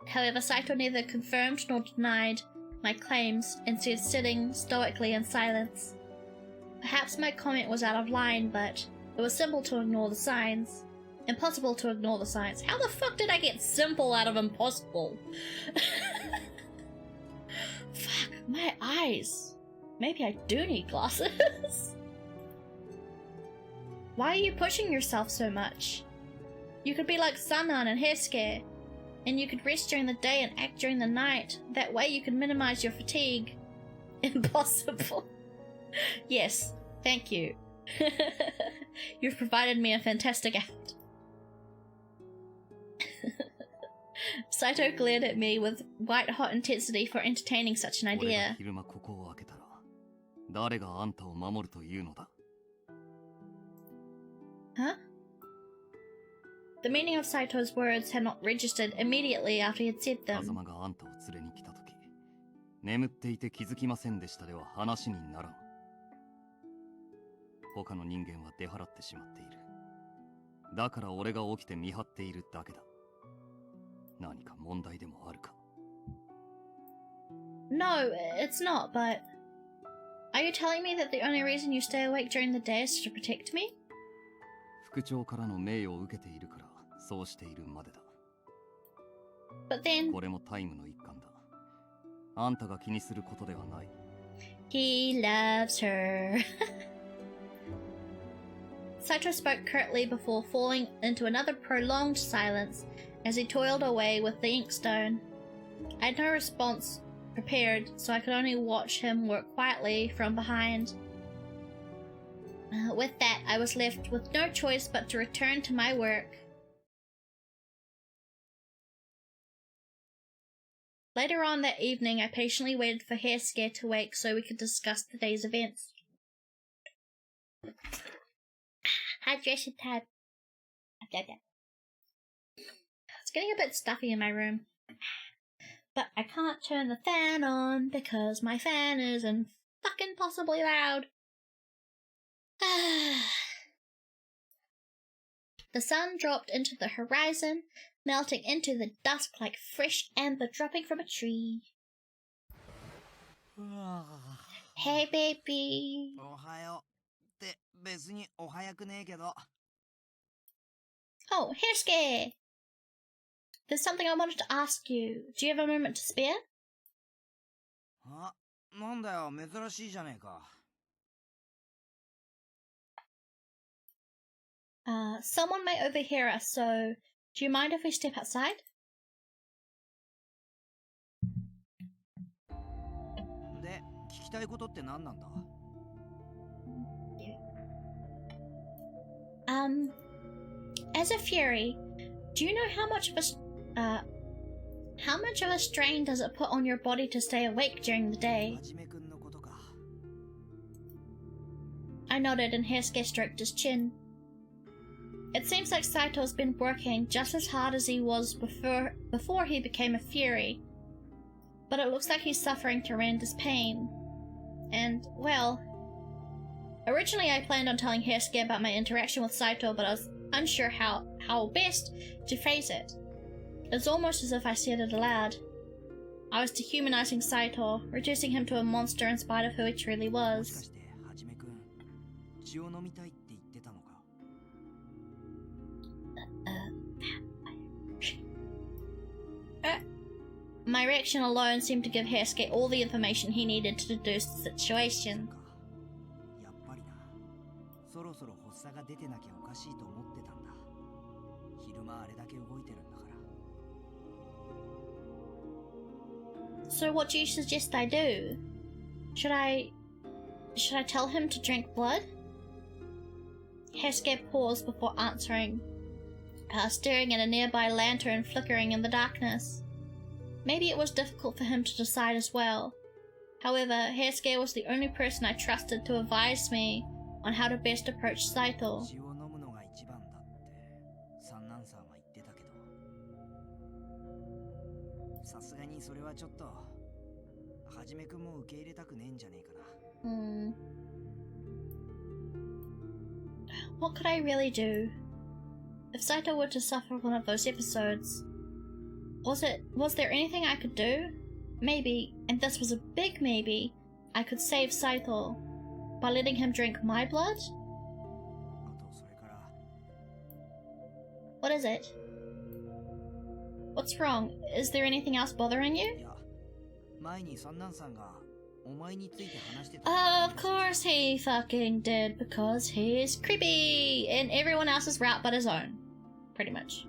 However, Saito neither confirmed nor denied my claims, instead sitting stoically in silence. Perhaps my comment was out of line, but it was simple to ignore the signs. Impossible to ignore the signs. How the fuck did I get simple out of impossible? Fuck, my eyes. Maybe I do need glasses. Why are you pushing yourself so much? You could be like Sanan and Heisuke, and you could rest during the day and act during the night. That way you can minimize your fatigue. Impossible. Yes, thank you. You've provided me a fantastic out. Saito glared at me with white-hot intensity for entertaining such an idea. Huh? The meaning of Saito's words had not registered immediately after he had said them. No, it's not, but... Are you telling me that the only reason you stay awake during the day is to protect me? 副長からの名誉を受けているからそうしているまでだ。 But then これもタイムの一環だ。あんたが気にすることではない。 he loves her. Saito spoke curtly before falling into another prolonged silence as he toiled away with the inkstone. I had no response prepared, so I could only watch him work quietly from behind. With that, I was left with no choice but to return to my work. Later on that evening, I patiently waited for Hairsuke to wake so we could discuss the day's events. Hydration time. It's getting a bit stuffy in my room. But I can't turn the fan on because my fan is fucking possibly loud. The sun dropped into the horizon, melting into the dusk like fresh amber dropping from a tree. Hey, baby. おはようって別にお早くねえけど。 Oh, Hairsuke! There's something I wanted to ask you. Do you have a moment to spare? あ、なんだよ、珍しいじゃねえか。 Someone may overhear us, so do you mind if we step outside? で、聞きたいことって何なんだ？ As a fury, do you know how much of a strain does it put on your body to stay awake during the day? はじめくんのことか。 I nodded and Hairsuke stroked his chin. It seems like Saito's been working just as hard as he was before he became a fury. But it looks like he's suffering tremendous pain. And, well, originally I planned on telling Hairsuke about my interaction with Saito, but I was unsure how best to phrase it. It's almost as if I said it aloud. I was dehumanizing Saito, reducing him to a monster in spite of who he truly もしか was. してはじめくん、血を飲みたいって言ってたのか？ My reaction alone seemed to give Hairsuke all the information he needed to deduce the situation. やっぱりな。そろそろ発作が出てなきゃおかしいと思ってたんだ。昼間あれだけ動いてるんだから。 So what do you suggest I do? Should I tell him to drink blood? Hairsuke paused before answering, staring at a nearby lantern flickering in the darkness. Maybe it was difficult for him to decide as well. However, Hairsuke was the only person I trusted to advise me on how to best approach Saito. 血を飲むのが一番だって三男さんは言ってたけど、さすがにそれはちょっとはじめくんも受け入れたくねえんじゃねえかな。 What could I really do? If Saito were to suffer one of those episodes, was there anything I could do? Maybe, and this was a big maybe, I could save Saito by letting him drink my blood? あとそれから。 What is it? What's wrong? Is there anything else bothering い you? や、前に三男さんがお前について話してた。 Of course he fucking did, because he's creepy in everyone else's route but his own. Pretty much.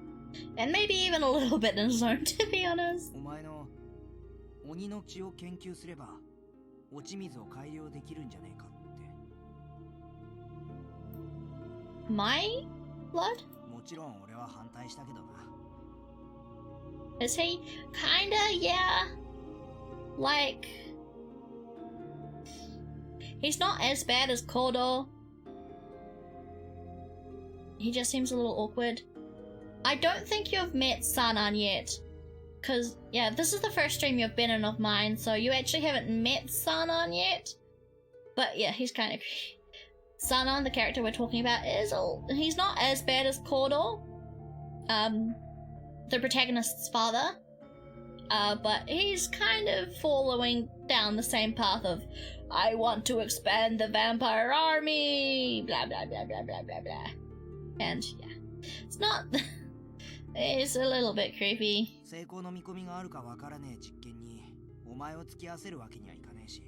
And maybe even a little bit in his own, to be honest. お前の鬼の血を研究すれば落ち水を改良できるんじゃねえかって。 My blood? もちろん俺は反対したけどな。 Is he? Kinda, yeah. Like... He's not as bad as Kodo. He just seems a little awkward. I don't think you've met Sanan yet. Cause, yeah, this is the first stream you've been in of mine, so you actually haven't met Sanan yet. But yeah, he's kind of... Sanan, the character we're talking about, he's not as bad as Kodo. The protagonist's father. But he's kind of following down the same path of, I want to expand the vampire army, blah blah blah blah blah blah blah. And yeah, it's not. It's a little bit creepy. 成功の見込みがあるかわからねえ実験にお前を付き合わせるわけにはいかねえし。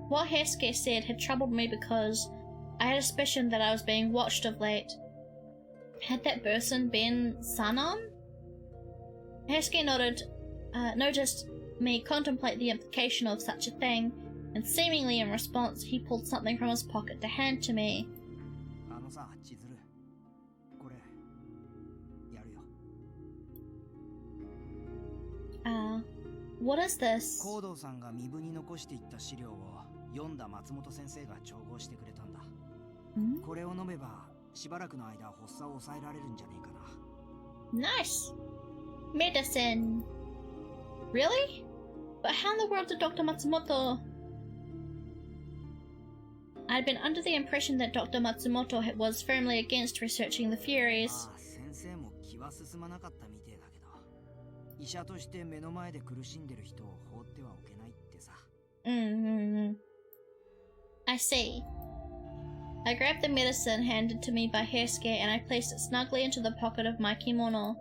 What Heisuke said had troubled me because I had a suspicion that I was being watched of late. Had that person been Sanon? Heisuke noticed me contemplate the implication of such a thing, and seemingly in response, he pulled something from his pocket to hand to me. あのさ、千鶴。これやるよ。What is this? 高堂さんが身分に残していった資料を読んだ松本先生が調合してくれたんだ。これを飲めばしばらくの間発作を抑えられるんじゃねえかな。 Nice! Medicine! Really? But how in the world did Dr. Matsumoto... I'd been under the impression that Dr. Matsumoto was firmly against researching the Furies. ああ、先生も気は進まなかったみてえだけど、医者として目の前で苦しんでる人を放ってはおけないってさ。I see. I grabbed the medicine handed to me by Heisuke and I placed it snugly into the pocket of my kimono.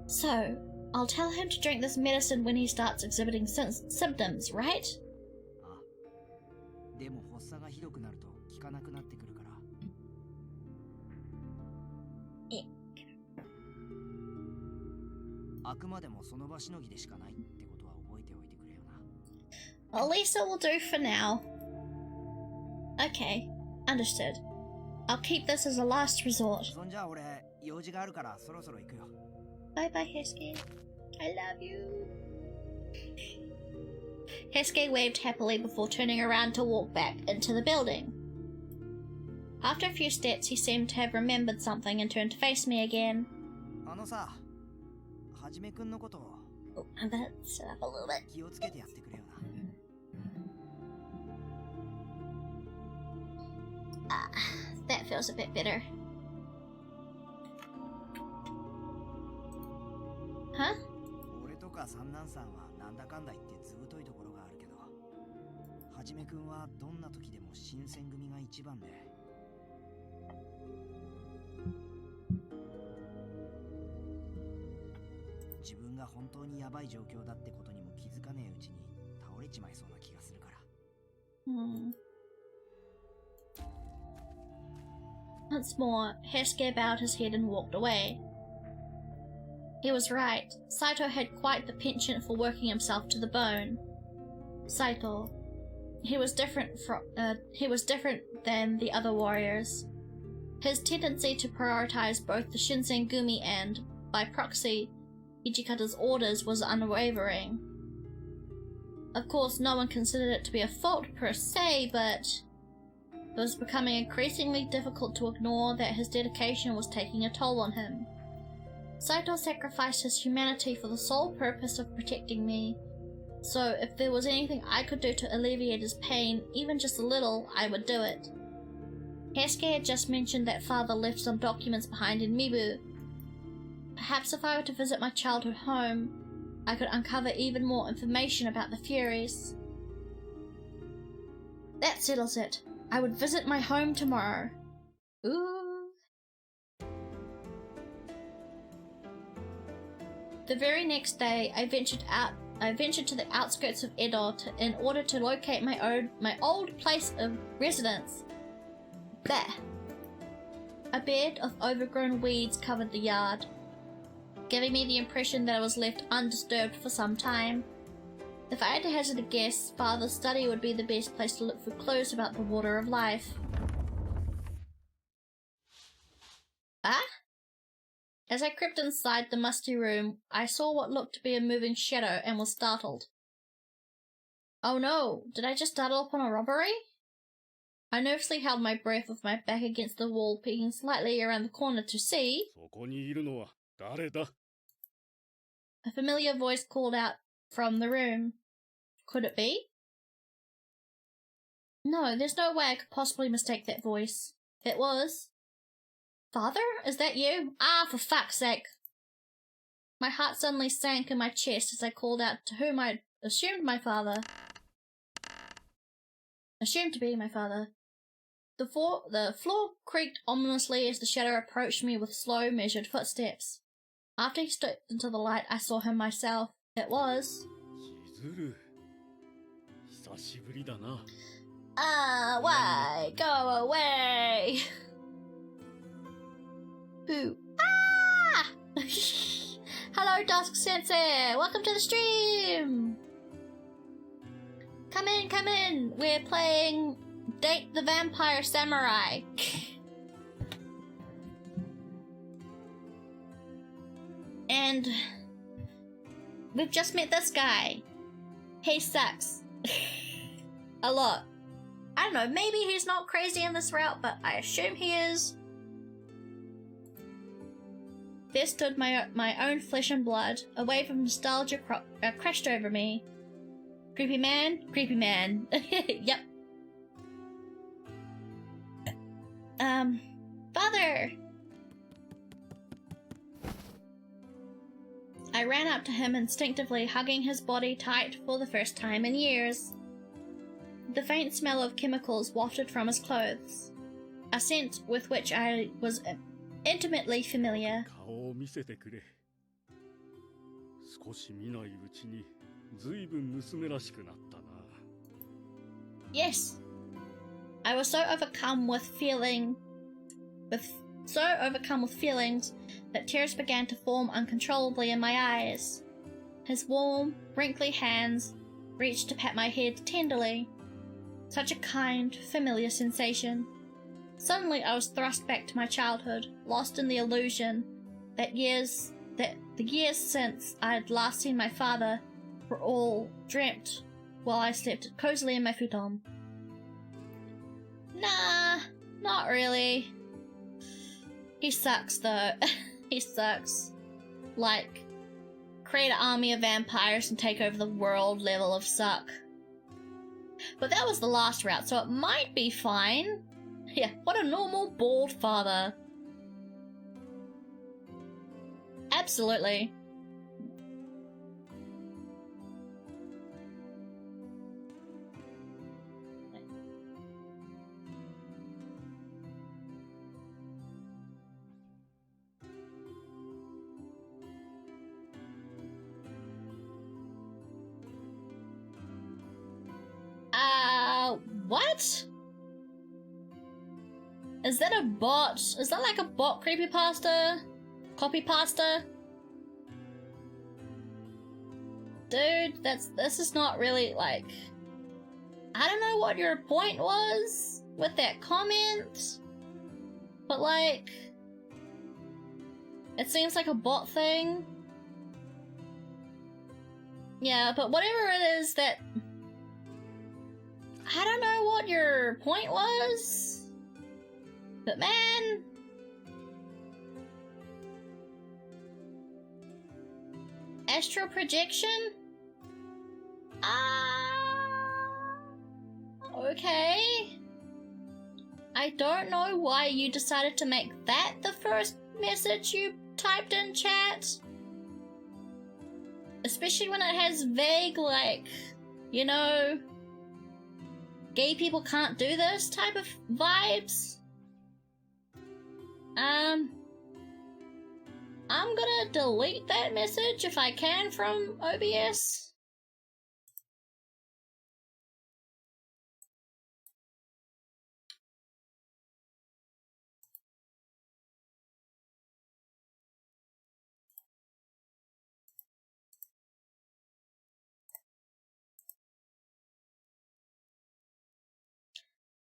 So, I'll tell him to drink this medicine when he starts exhibiting symptoms, right? ああ。でも発作がひどくなると効かなくなってくるから。あくまでもその場しのぎでしかないってことは覚えておいてくれよな。At least it will do for now. Okay, understood. I'll keep this as a last resort. そんじゃ俺用事があるからそろそろ行くよ。Bye bye, Heisuke. I love you. Heisuke waved happily before turning around to walk back into the building. After a few steps, he seemed to have remembered something and turned to face me again. あのさ、はじめくんのことを Oh, I'm gonna sit up a little bit. 気をつけてやってくれよな。Ah, that feels a bit better. Huh? 俺とか三男さんはなんだかんだ言ってずぶといところがあるけど、はじめくんはどんな時でも新選組が一番で。自分が本当にヤバい状況だってことにも気づかねえうちに倒れちまいそうな気がするから。Once more, Heisuke bowed his head and walked away. He was right. Saito had quite the penchant for working himself to the bone. Saito. He was different than the other warriors. His tendency to prioritize both the Shinsengumi and, by proxy, Ichikata's orders was unwavering. Of course, no one considered it to be a fault per se, but it was becoming increasingly difficult to ignore that his dedication was taking a toll on him. Saito sacrificed his humanity for the sole purpose of protecting me, so if there was anything I could do to alleviate his pain, even just a little, I would do it. Heisuke had just mentioned that father left some documents behind in Mibu. Perhaps if I were to visit my childhood home, I could uncover even more information about the Furies. That settles it. I would visit my home tomorrow. Ooh. The very next day, I ventured to the outskirts of Edo in order to locate my old place of residence. There. A bed of overgrown weeds covered the yard, giving me the impression that it was left undisturbed for some time. If I had to hazard a guess, Father's study would be the best place to look for clues about the water of life. Ah? As I crept inside the musty room, I saw what looked to be a moving shadow and was startled. Oh no, did I just startle upon a robbery? I nervously held my breath with my back against the wall, peeking slightly around the corner to see... そこにいるのは誰だ? A familiar voice called out from the room. Could it be? No, there's no way I could possibly mistake that voice. It was... Father? Is that you? Ah, for fuck's sake. My heart suddenly sank in my chest as I called out to whom I assumed to be my father. The floor creaked ominously as the shadow approached me with slow, measured footsteps. After he stepped into the light, I saw him myself. It was... Chizuru. 久しぶりだな。Why? Go away! Boo. Hello, Dusk Sensei! Welcome to the stream! Come in! We're playing Date the Vampire Samurai. And we've just met this guy. He sucks. A lot. I don't know, maybe he's not crazy in this route, but I assume he is. There stood my own flesh and blood. A wave of nostalgia crashed over me. Creepy man. Yep. Father! I ran up to him instinctively, hugging his body tight for the first time in years. The faint smell of chemicals wafted from his clothes, a scent with which I was intimately familiar. 顔を見せてくれ。少し見ないうちにずいぶん娘らしくなったな。Yes. I was so overcome with feelings that tears began to form uncontrollably in my eyes. His warm, wrinkly hands reached to pat my head tenderly. Such a kind, familiar sensation. Suddenly I was thrust back to my childhood, lost in the illusion that the years since I had last seen my father were all dreamt while I slept cozily in my futon. Nah, not really. He sucks though. He sucks. Like, create an army of vampires and take over the world level of suck. But that was the last route, so it might be fine. Yeah, what a normal bald father. Absolutely. What? Is that a bot? Is that like a bot creepypasta? Copypasta? Dude, this is not really like... I don't know what your point was with that comment, but like... It seems like a bot thing. Yeah, but whatever it is that... I don't know what your point was, but man... Astral projection? Okay. I don't know why you decided to make that the first message you typed in chat. Especially when it has vague, like, you know... gay people can't do this type of vibes. I'm gonna delete that message if I can from OBS.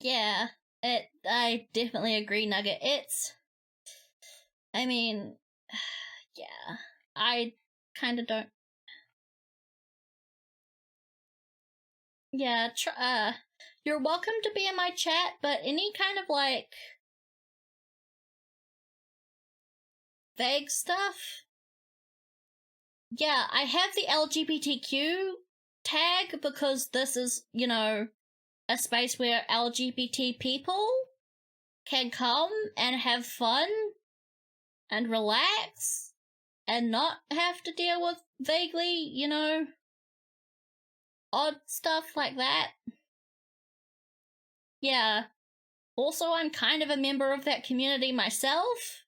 Yeah, I definitely agree, Nugget. I mean, yeah, I kind of don't. Yeah, you're welcome to be in my chat, but any kind of like vague stuff. Yeah, I have the LGBTQ tag because this is, you know, a space where LGBT people can come and have fun and relax and not have to deal with vaguely, you know, odd stuff like that. Yeah. Also, I'm kind of a member of that community myself,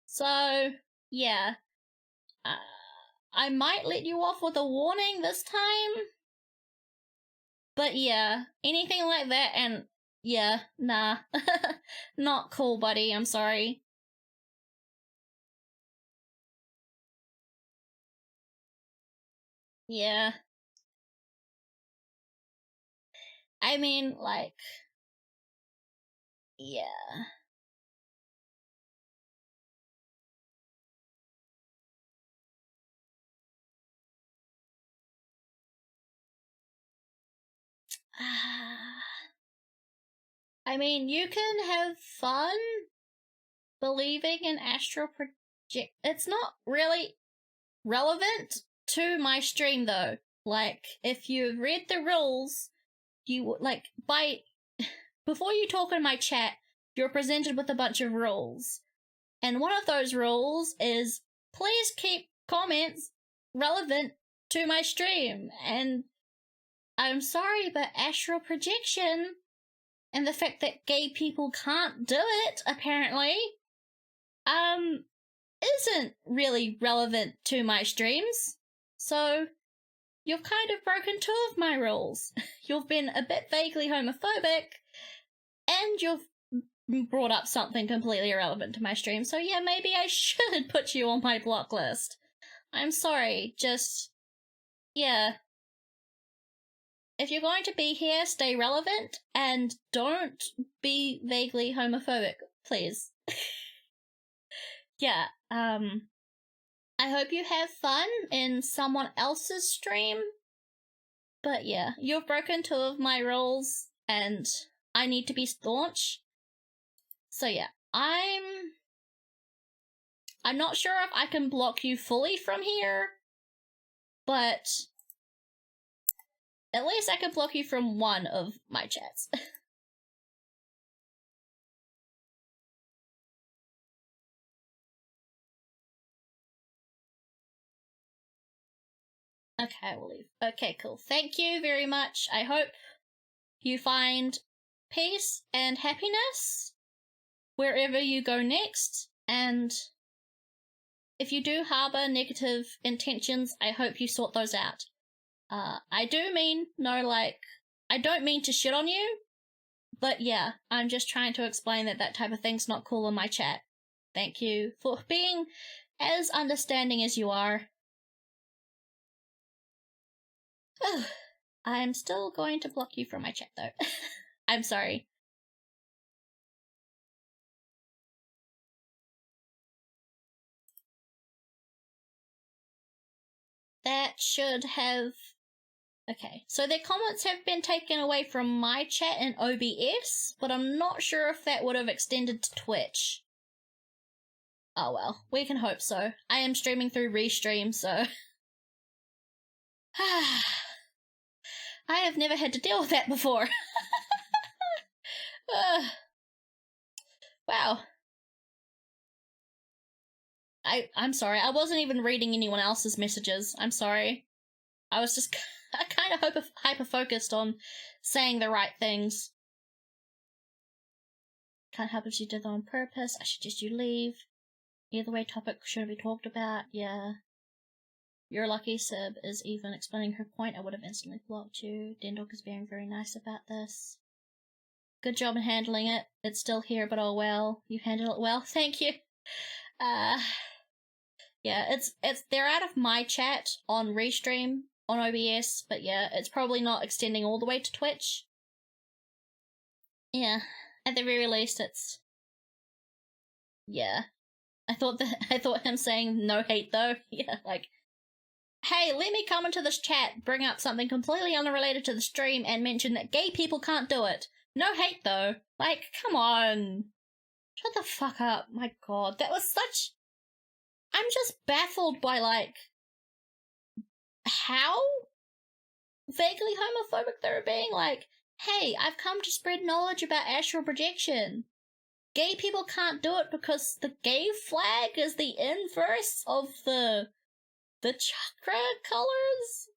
so yeah. I might let you off with a warning this time, but yeah, anything like that, and yeah, nah. Not cool, buddy, I'm sorry. Yeah. I mean, like, yeah. I mean, you can have fun believing in astral project. It's not really relevant to my stream, though. Like, if you've read the rules, you, like, before you talk in my chat, you're presented with a bunch of rules. And one of those rules is, please keep comments relevant to my stream. And I'm sorry, but astral projection and the fact that gay people can't do it, apparently, isn't really relevant to my streams. So, you've kind of broken two of my rules. You've been a bit vaguely homophobic, and you've brought up something completely irrelevant to my stream. So yeah, maybe I should put you on my block list. I'm sorry, just, yeah. If you're going to be here, stay relevant, and don't be vaguely homophobic, please. Yeah, I hope you have fun in someone else's stream. But yeah, you've broken two of my rules, and I need to be staunch. So yeah, I'm not sure if I can block you fully from here, but at least I can block you from one of my chats. Okay, we'll leave. Okay, cool. Thank you very much. I hope you find peace and happiness wherever you go next, and if you do harbor negative intentions, I hope you sort those out. I do mean, I don't mean to shit on you, but yeah, I'm just trying to explain that type of thing's not cool in my chat. Thank you for being as understanding as you are. I'm still going to block you from my chat, though. I'm sorry. That should have... Okay, so their comments have been taken away from my chat in OBS, but I'm not sure if that would have extended to Twitch. Oh well, we can hope so. I am streaming through Restream, so... I have never had to deal with that before. Wow. I'm sorry, I wasn't even reading anyone else's messages. I'm sorry. I was just kind of hyper-focused on saying the right things. Can't help if you did that on purpose. I suggest you leave. Either way, topic shouldn't be talked about. Yeah. You're lucky Sib is even explaining her point. I would have instantly blocked you. Dendok is being very nice about this. Good job in handling it. It's still here, but oh well. You handled it well. Thank you. Yeah, they're out of my chat on Restream on OBS, but yeah, it's probably not extending all the way to Twitch. Yeah, at the very least, it's... Yeah. I thought him saying no hate though. Yeah, like, hey, let me come into this chat, bring up something completely unrelated to the stream, and mention that gay people can't do it. No hate though. Like, come on. Shut the fuck up. My god, that was such... I'm just baffled by, like, how vaguely homophobic they were being. Like, hey, I've come to spread knowledge about astral projection. gay people can't do it because the gay flag is the inverse of the chakra colors?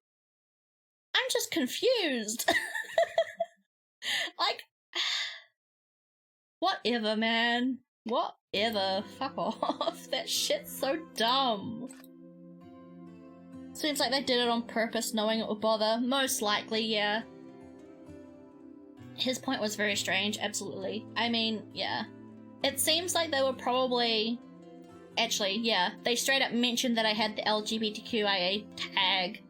I'm just confused. Like, whatever, man. Whatever. Fuck off. That shit's so dumb. Seems like they did it on purpose, knowing it would bother. Most likely, yeah. His point was very strange, absolutely. I mean, yeah. It seems like they were probably... Actually, yeah. They straight up mentioned that I had the LGBTQIA tag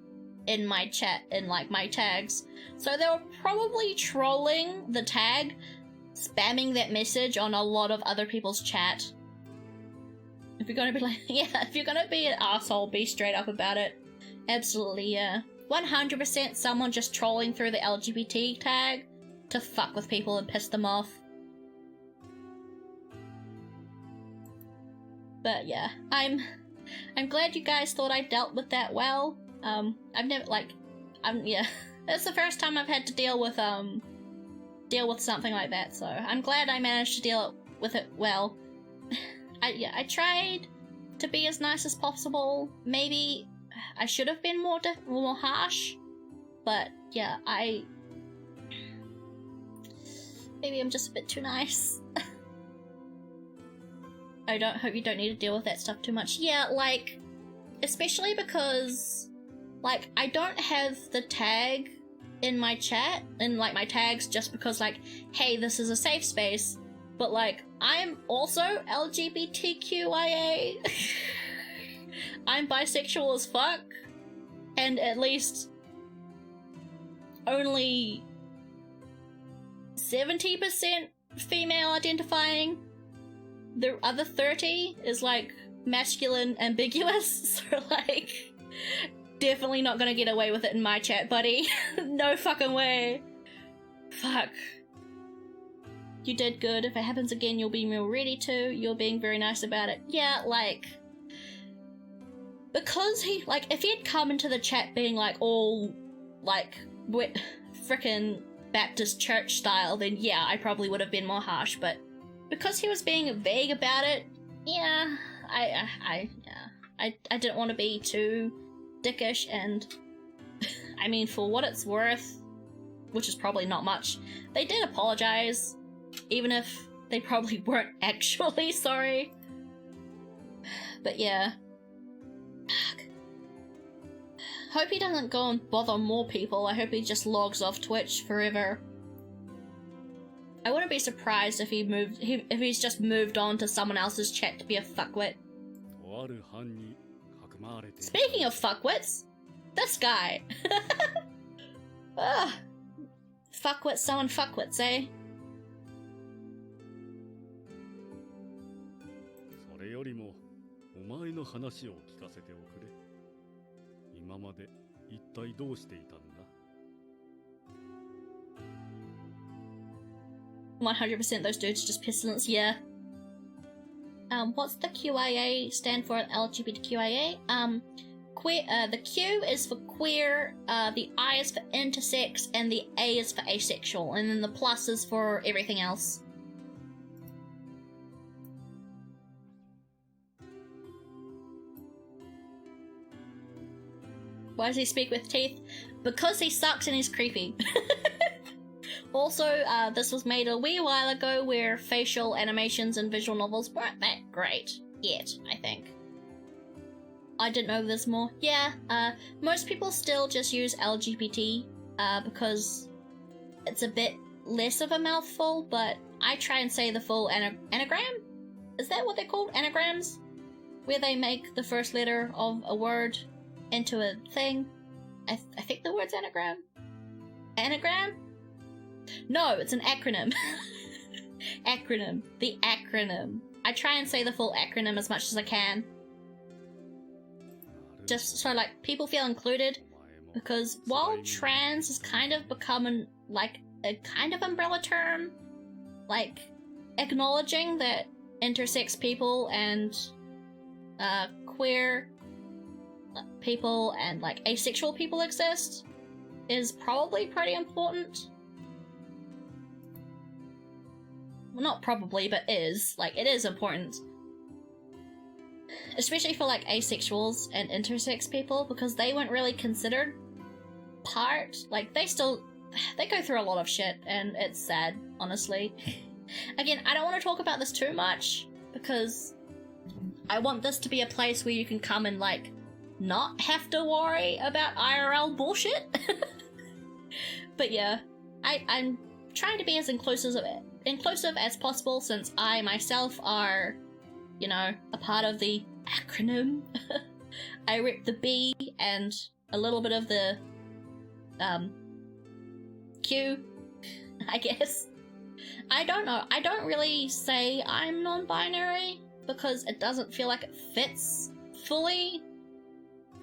in my chat, in, like, my tags. So they were probably trolling the tag, spamming that message on a lot of other people's chat. If you're gonna be like, yeah, if you're gonna be an asshole, be straight up about it. Absolutely, yeah. 100% someone just trolling through the LGBT tag to fuck with people and piss them off. But yeah, I'm glad you guys thought I dealt with that well. I've never, like, yeah. It's the first time I've had to deal with something like that, so I'm glad I managed to deal with it well. I tried to be as nice as possible. Maybe I should have been more harsh, but yeah, maybe I'm just a bit too nice. I hope you don't need to deal with that stuff too much. Yeah, like, especially because, like, I don't have the tag in my chat, in, like, my tags just because, like, hey, this is a safe space, but, like, I'm also LGBTQIA. I'm bisexual as fuck, and at least only 70% female identifying. The other 30 is, like, masculine ambiguous, so, like, definitely not gonna get away with it in my chat, buddy. No fucking way. Fuck. You did good. If it happens again, you'll be more ready to. You're being very nice about it. Yeah, like, because he, like, if he had come into the chat being, like, all, like, frickin' Baptist church style, then yeah, I probably would have been more harsh, but because he was being vague about it, yeah, I didn't want to be too dickish, and I mean, for what it's worth, which is probably not much, they did apologize, even if they probably weren't actually sorry. But yeah. Hope he doesn't go and bother more people. I hope he just logs off Twitch forever. I wouldn't be surprised if if he's just moved on to someone else's chat to be a fuckwit. Speaking of fuckwits, this guy. Fuckwits, someone fuckwits, eh? それよりもお前の話を聞かせておくれ。今まで一体どうしていたんだ 100% those dudes are just pistons, yeah. What's the QIA stand for? LGBTQIA? Queer, the Q is for queer, the I is for intersex, and the A is for asexual, and then the plus is for everything else. Why does he speak with teeth? Because he sucks and he's creepy. Also, this was made a wee while ago where facial animations and visual novels weren't that great yet, I think. I didn't know there's more. Yeah, most people still just use LGBT, because it's a bit less of a mouthful, but I try and say the full anagram? Is that what they're called? Anagrams? Where they make the first letter of a word into a thing? I think the word's anagram? Anagram? No, it's an acronym. Acronym. The acronym. I try and say the full acronym as much as I can. Just so, like, people feel included. Because while trans has kind of become a kind of umbrella term, like, acknowledging that intersex people and queer people and, like, asexual people exist is probably pretty important. well, not probably, but is, like, it is important. Especially for, like, asexuals and intersex people, because they weren't really considered part. Like, they go through a lot of shit, and it's sad, honestly. Again, I don't want to talk about this too much, because I want this to be a place where you can come and, like, not have to worry about IRL bullshit. But yeah, I'm trying to be as inclusive as possible, since I myself are, you know, a part of the acronym. I rep the B and a little bit of the Q, I guess. I don't know. I don't really say I'm non-binary because it doesn't feel like it fits fully.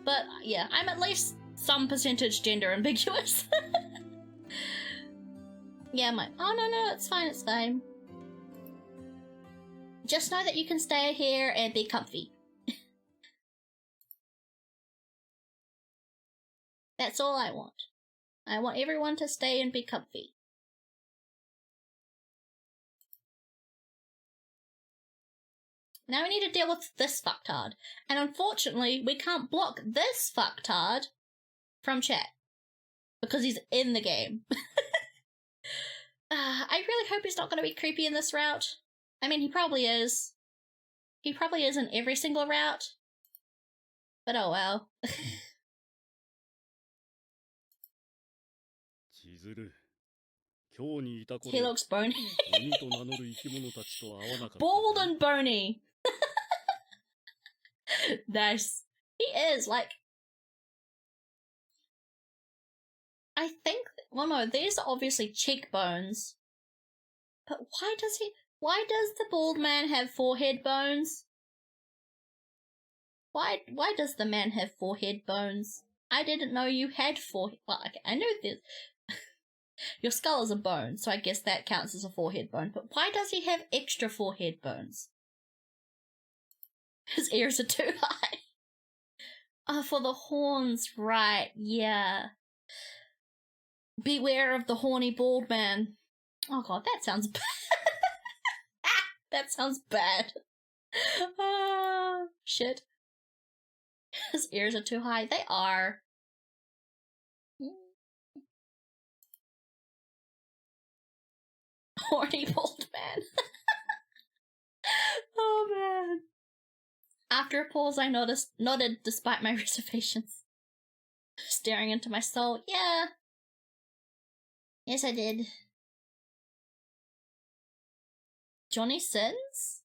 But yeah, I'm at least some percentage gender ambiguous. Yeah, oh no, it's fine, it's fine. Just know that you can stay here and be comfy. That's all I want. I want everyone to stay and be comfy. Now we need to deal with this fucktard. And unfortunately, we can't block this fucktard from chat. Because he's in the game. I really hope he's not going to be creepy in this route. I mean, he probably is. He probably is in every single route. But oh well. He looks bony. Bald and bony. Nice. He is, like... I think... Well, no, these are obviously cheekbones. But why does the bald man have forehead bones? Why does the man have forehead bones? I didn't know you had forehead... Well, okay, I know this. Your skull is a bone, so I guess that counts as a forehead bone. But why does he have extra forehead bones? His ears are too high. Oh, for the horns, right, yeah. Beware of the horny bald man. Oh god, that sounds bad. That sounds bad. Shit. His ears are too high. They are. Horny bald man. Oh man. After a pause, I nodded despite my reservations. Staring into my soul. Yeah. Yes, I did. Johnny Sins?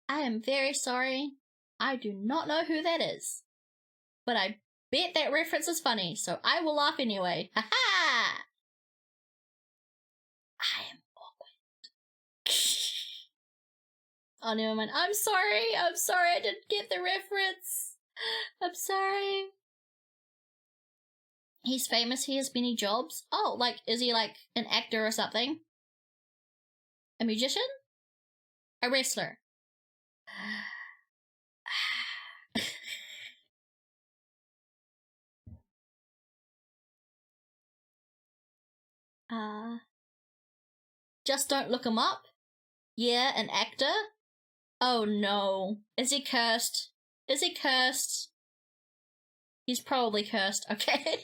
I am very sorry. I do not know who that is. But I bet that reference is funny, so I will laugh anyway. Ha ha! I am awkward. Oh, never mind. I'm sorry I didn't get the reference. I'm sorry. He's famous, he has many jobs. Oh, like, is he like an actor or something? A musician? A wrestler? Just don't look him up? Yeah, an actor? Oh no. Is he cursed? Is he cursed? He's probably cursed, okay.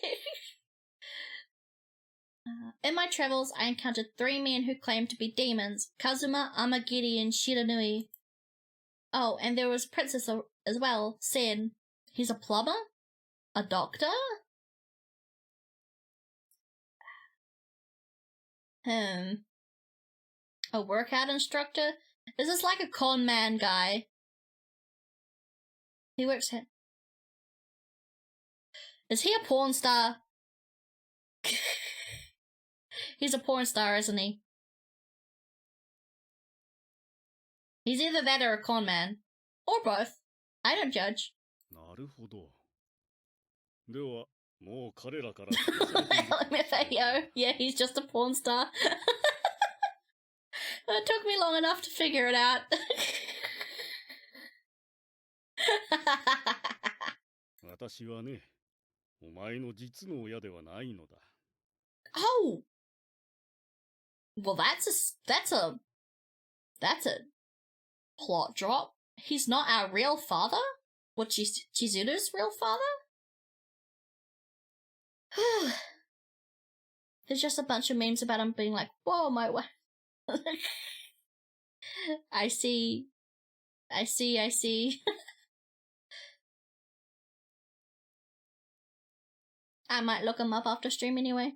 In my travels, I encountered 3 men who claimed to be demons. Kazuma, Amagiri, and Shiranui. Oh, and there was a princess as well, Sen. He's a plumber? A doctor? A workout instructor? Is this like a con man guy? He works here. Is he a porn star? He's a porn star, isn't he? He's either that or a con man. Or both. I don't judge. Yeah, he's just a porn star. It took me long enough to figure it out. Oh! Well, that's a plot drop. He's not our real father? What, Chizuru's real father? There's just a bunch of memes about him being like, whoa, my wife. I see. I might look him up after stream anyway.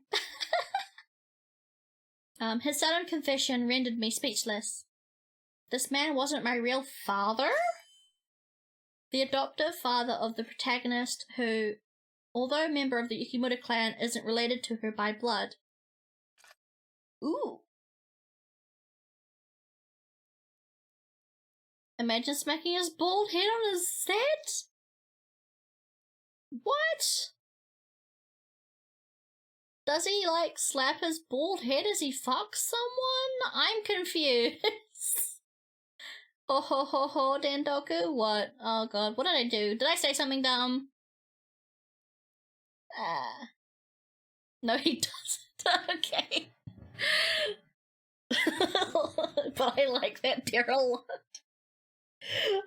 His sudden confession rendered me speechless. This man wasn't my real father? The adoptive father of the protagonist who, although a member of the Yukimura clan, isn't related to her by blood. Ooh. Imagine smacking his bald head on his set? What? Does he, like, slap his bald head as he fucks someone? I'm confused. Ho, Dendoku? What? Oh god, what did I do? Did I say something dumb? No, he doesn't. Okay. But I like that there a lot.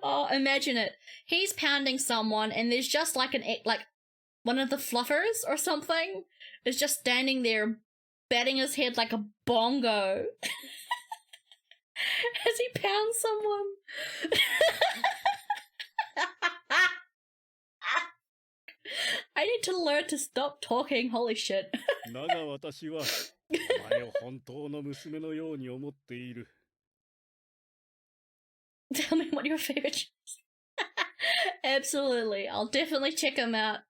Oh, imagine it. He's pounding someone and there's just like one of the fluffers or something is just standing there batting his head like a bongo as he pounds someone. I need to learn to stop talking, holy shit. Tell me what your favorite shows. Absolutely, I'll definitely check them out.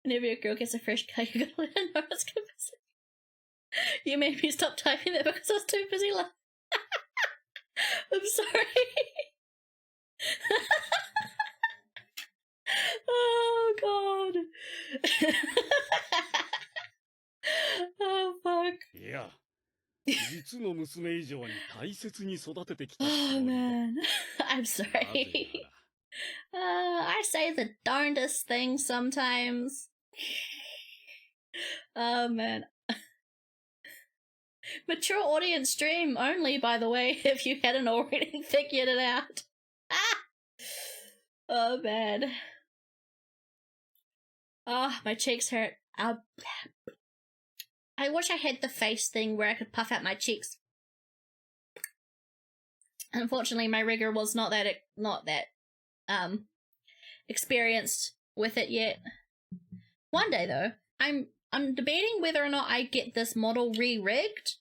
Whenever your girl gets a fresh car, you gotta let her know it's gonna be. You made me stop typing that because I was too busy laughing. I'm sorry. Oh god. Oh fuck. Yeah. Oh man. I'm sorry. I say the darndest things sometimes. Oh man. Mature audience stream only, by the way, if you hadn't already figured it out. Oh man. Oh, my cheeks hurt. I wish I had the face thing where I could puff out my cheeks. Unfortunately, my rigger was not that experienced with it yet. One day though, I'm debating whether or not I get this model re-rigged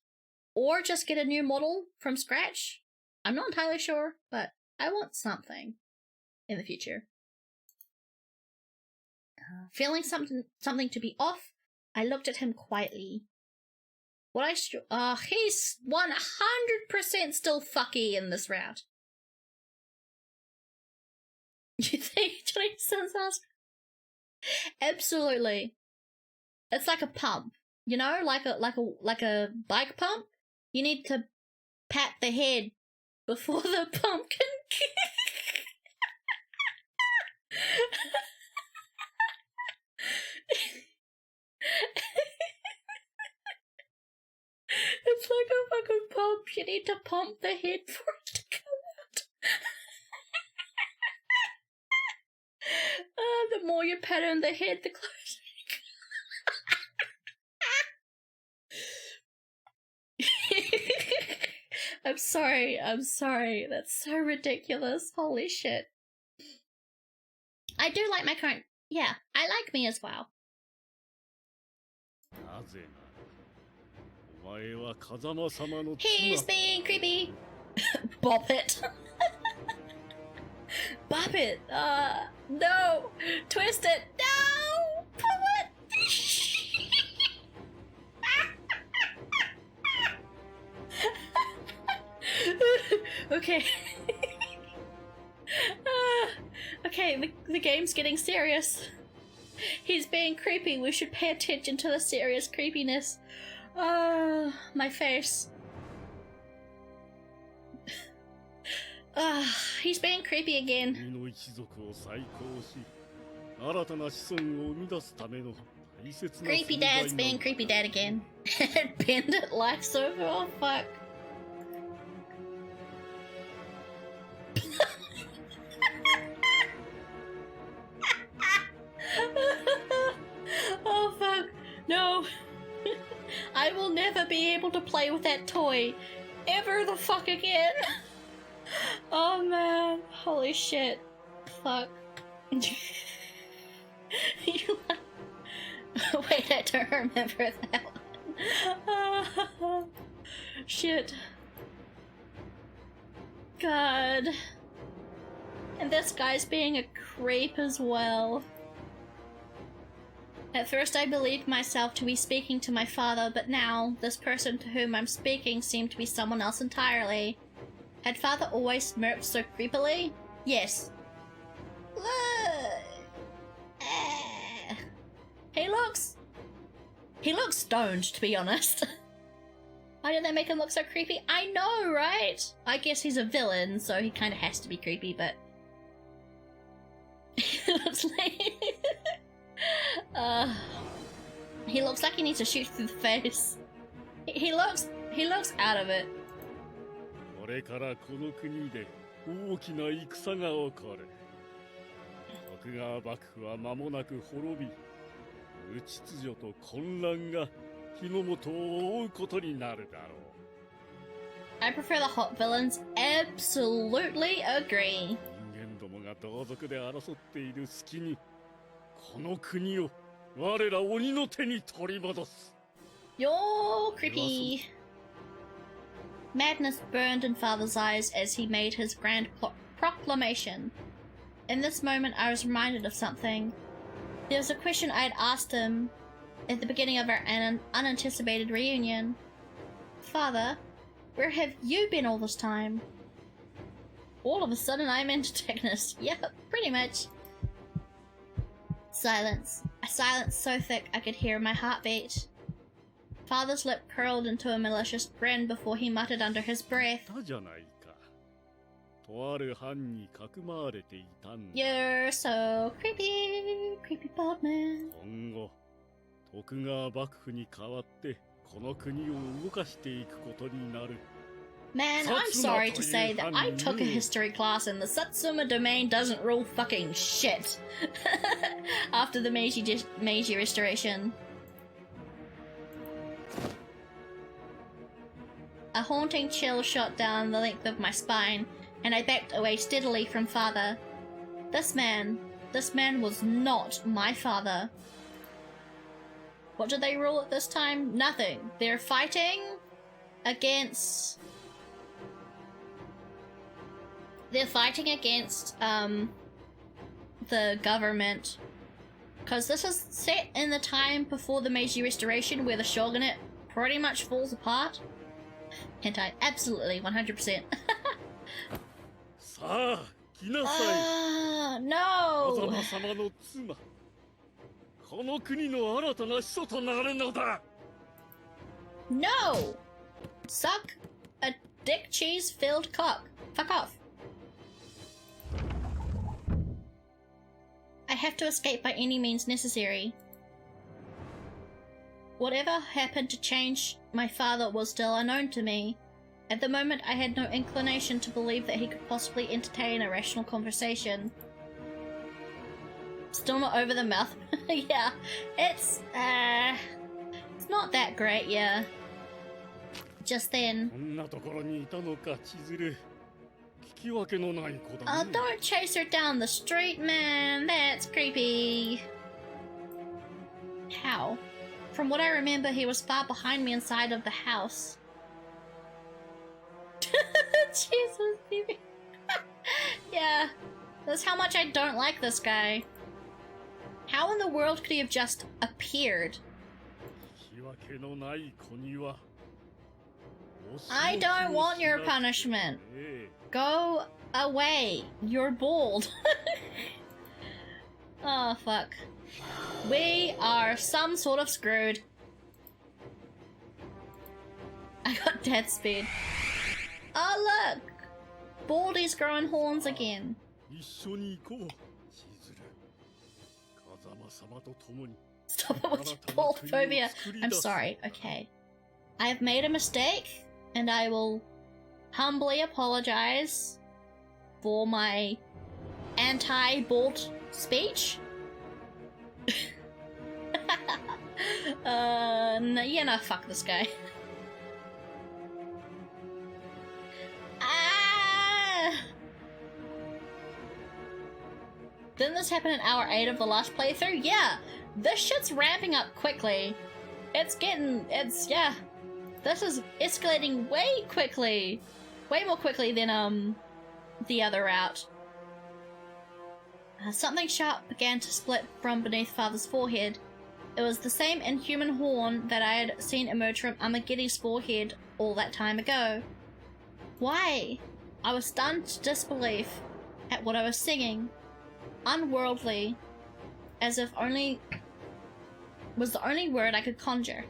or just get a new model from scratch. I'm not entirely sure, but I want something in the future. Feeling something to be off, I looked at him quietly. He's 100% still fucky in this route. You think Johnny Sins asked? Absolutely. It's like a pump, you know, like a bike pump. You need to pat the head before the pump can. It's like a fucking pump. You need to pump the head for it to come out. The more you pat on the head, the closer you go. I'm sorry. That's so ridiculous. Holy shit. I do like my current. Yeah, I like me as well. He's being creepy. Bop it. Bop it. No. Twist it. No. Pull it. Okay. Okay, the game's getting serious. He's being creepy. We should pay attention to the serious creepiness. My face. He's being creepy again. 君の一族を再興し、新たな子孫を生み出すための大切な Creepy dad's being creepy dad again. Bandit life so far. Oh, fuck. Oh fuck. No. I will never be able to play with that toy ever the fuck again. Oh man. Holy shit. Fuck. Wait, I don't remember that one. Shit. God. And this guy's being a creep as well. At first I believed myself to be speaking to my father, but now, this person to whom I'm speaking seemed to be someone else entirely. Had father always smirked so creepily? Yes. He looks stoned, to be honest. Why did they make him look so creepy? I know, right? I guess he's a villain, so he kind of has to be creepy, but... He looks like... he looks like he needs to shoot through the face. He looks out of it. これからこの国で大きな戦が起こる。徳川幕府は間もなく滅び、無秩序と混乱が日の本を覆うことになるだろう。I prefer the hot villains. Absolutely agree. 人間どもが同族で争っている隙に、この国を我ら鬼の手に取り戻す。You're creepy. Madness burned in father's eyes as he made his grand proclamation. In this moment I was reminded of something. There was a question I had asked him at the beginning of our unanticipated reunion. Father, where have you been all this time? All of a sudden I'm antagonist. Yep, pretty much. Silence. A silence so thick I could hear my heartbeat. Father's lip curled into a malicious grin before he muttered under his breath. You're so creepy, creepy bald man. Man, I'm sorry to say that I took a history class and the Satsuma domain doesn't rule fucking shit after the Meiji Restoration. A haunting chill shot down the length of my spine, and I backed away steadily from father. This man was not my father. What did they rule at this time? Nothing. They're fighting against... They're fighting against, the government. Because this is set in the time before the Meiji Restoration where the shogunate pretty much falls apart. Hentai, absolutely, 100%. No! No! Suck a dick cheese filled cock. Fuck off. I have to escape by any means necessary. Whatever happened to change my father was still unknown to me. At the moment, I had no inclination to believe that he could possibly entertain a rational conversation. Still not over the mouth. Yeah, it's not that great, yeah. Just then. Oh, don't chase her down the street, man. That's creepy. How? From what I remember, he was far behind me inside of the house. Jesus, baby. Yeah, that's how much I don't like this guy. How in the world could he have just appeared? I don't want your punishment. Go away. You're bald. Oh, fuck. We are some sort of screwed. I got dead speed. Oh, look! Baldy's growing horns again. 一緒に行こう千鶴風間様と共に Stop it with your bald phobia. I'm sorry, okay. I have made a mistake, and I will humbly apologize for my anti-bald speech. No, yeah, no, fuck this guy. Didn't this happen in hour 8 of the last playthrough? Yeah! This shit's ramping up quickly. Yeah. This is escalating way quickly. Way more quickly than, the other route. Something sharp began to split from beneath Father's forehead. It was the same inhuman horn that I had seen emerge from Amagiri's forehead all that time ago. Why? I was stunned to disbelief at what I was singing. Unworldly, as if only was the only word I could conjure.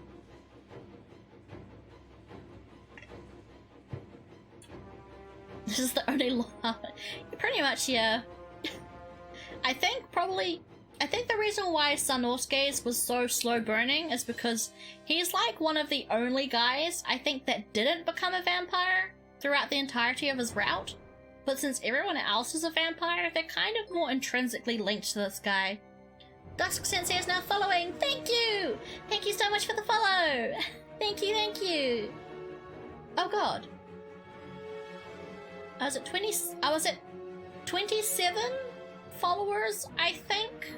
This is the only line. Pretty much, yeah. I think the reason why Sanosuke's was so slow burning is because he's like one of the only guys I think that didn't become a vampire throughout the entirety of his route. But since everyone else is a vampire, they're kind of more intrinsically linked to this guy. Dusk Sensei is now following! Thank you! Thank you so much for the follow! Thank you, thank you! Oh god. I was at 27 followers, I think,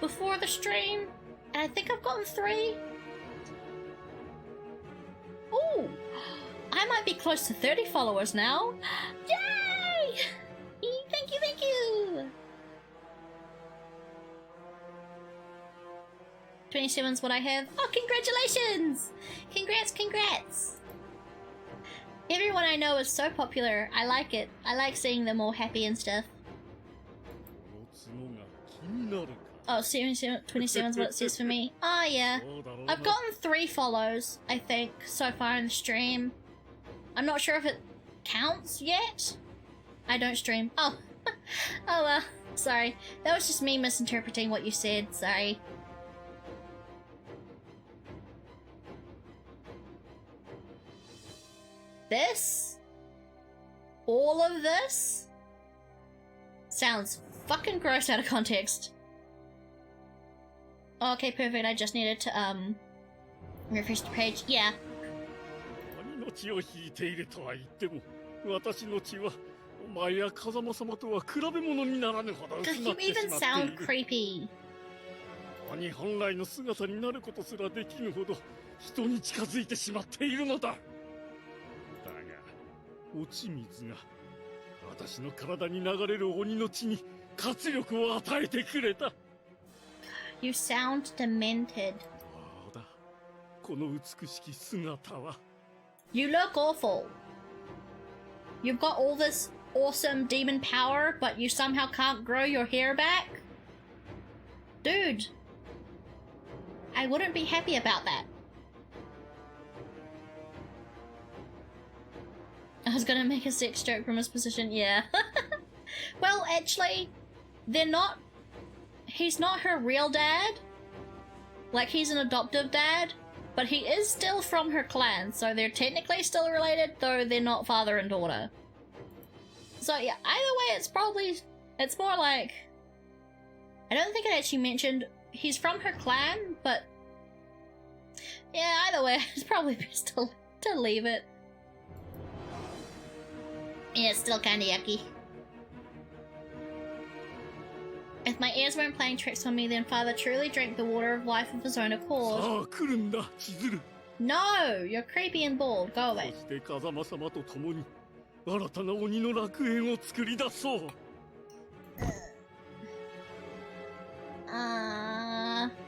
before the stream. And I think I've gotten 3. Ooh! I might be close to 30 followers now. Yay! Thank you, thank you! 27's what I have. Oh, congratulations! Congrats! Everyone I know is so popular. I like it. I like seeing them all happy and stuff. Oh, 27's what it says for me. Oh, yeah. I've gotten 3 follows, I think, so far in the stream. I'm not sure if it counts yet. I don't stream. Oh. Oh, well. Sorry. That was just me misinterpreting what you said. Sorry. This? All of this? Sounds fucking gross out of context. Okay, perfect. I just needed to, refresh the page. Yeah. You even sound creepy. 兄本来の姿になることすらできぬほど人に近づいてしまっているのだ。だが落ち水が私の体に流れる鬼の血に活力を与えてくれた。You sound demented. どうだ、この美しき姿は。You look awful. You've got all this awesome demon power, but you somehow can't grow your hair back? Dude. I wouldn't be happy about that. I was gonna make a sex joke from his position, yeah. Well, actually, they're not... He's not her real dad. Like, he's an adoptive dad. But he is still from her clan, so they're technically still related, though they're not father and daughter. So yeah, either way, it's more like... I don't think it actually mentioned he's from her clan, but... Yeah, either way, it's probably best to leave it. Yeah, it's still kinda yucky. If my ears weren't playing tricks on me, then Father truly drank the water of life of his own accord. No! You're creepy and bald. Go away.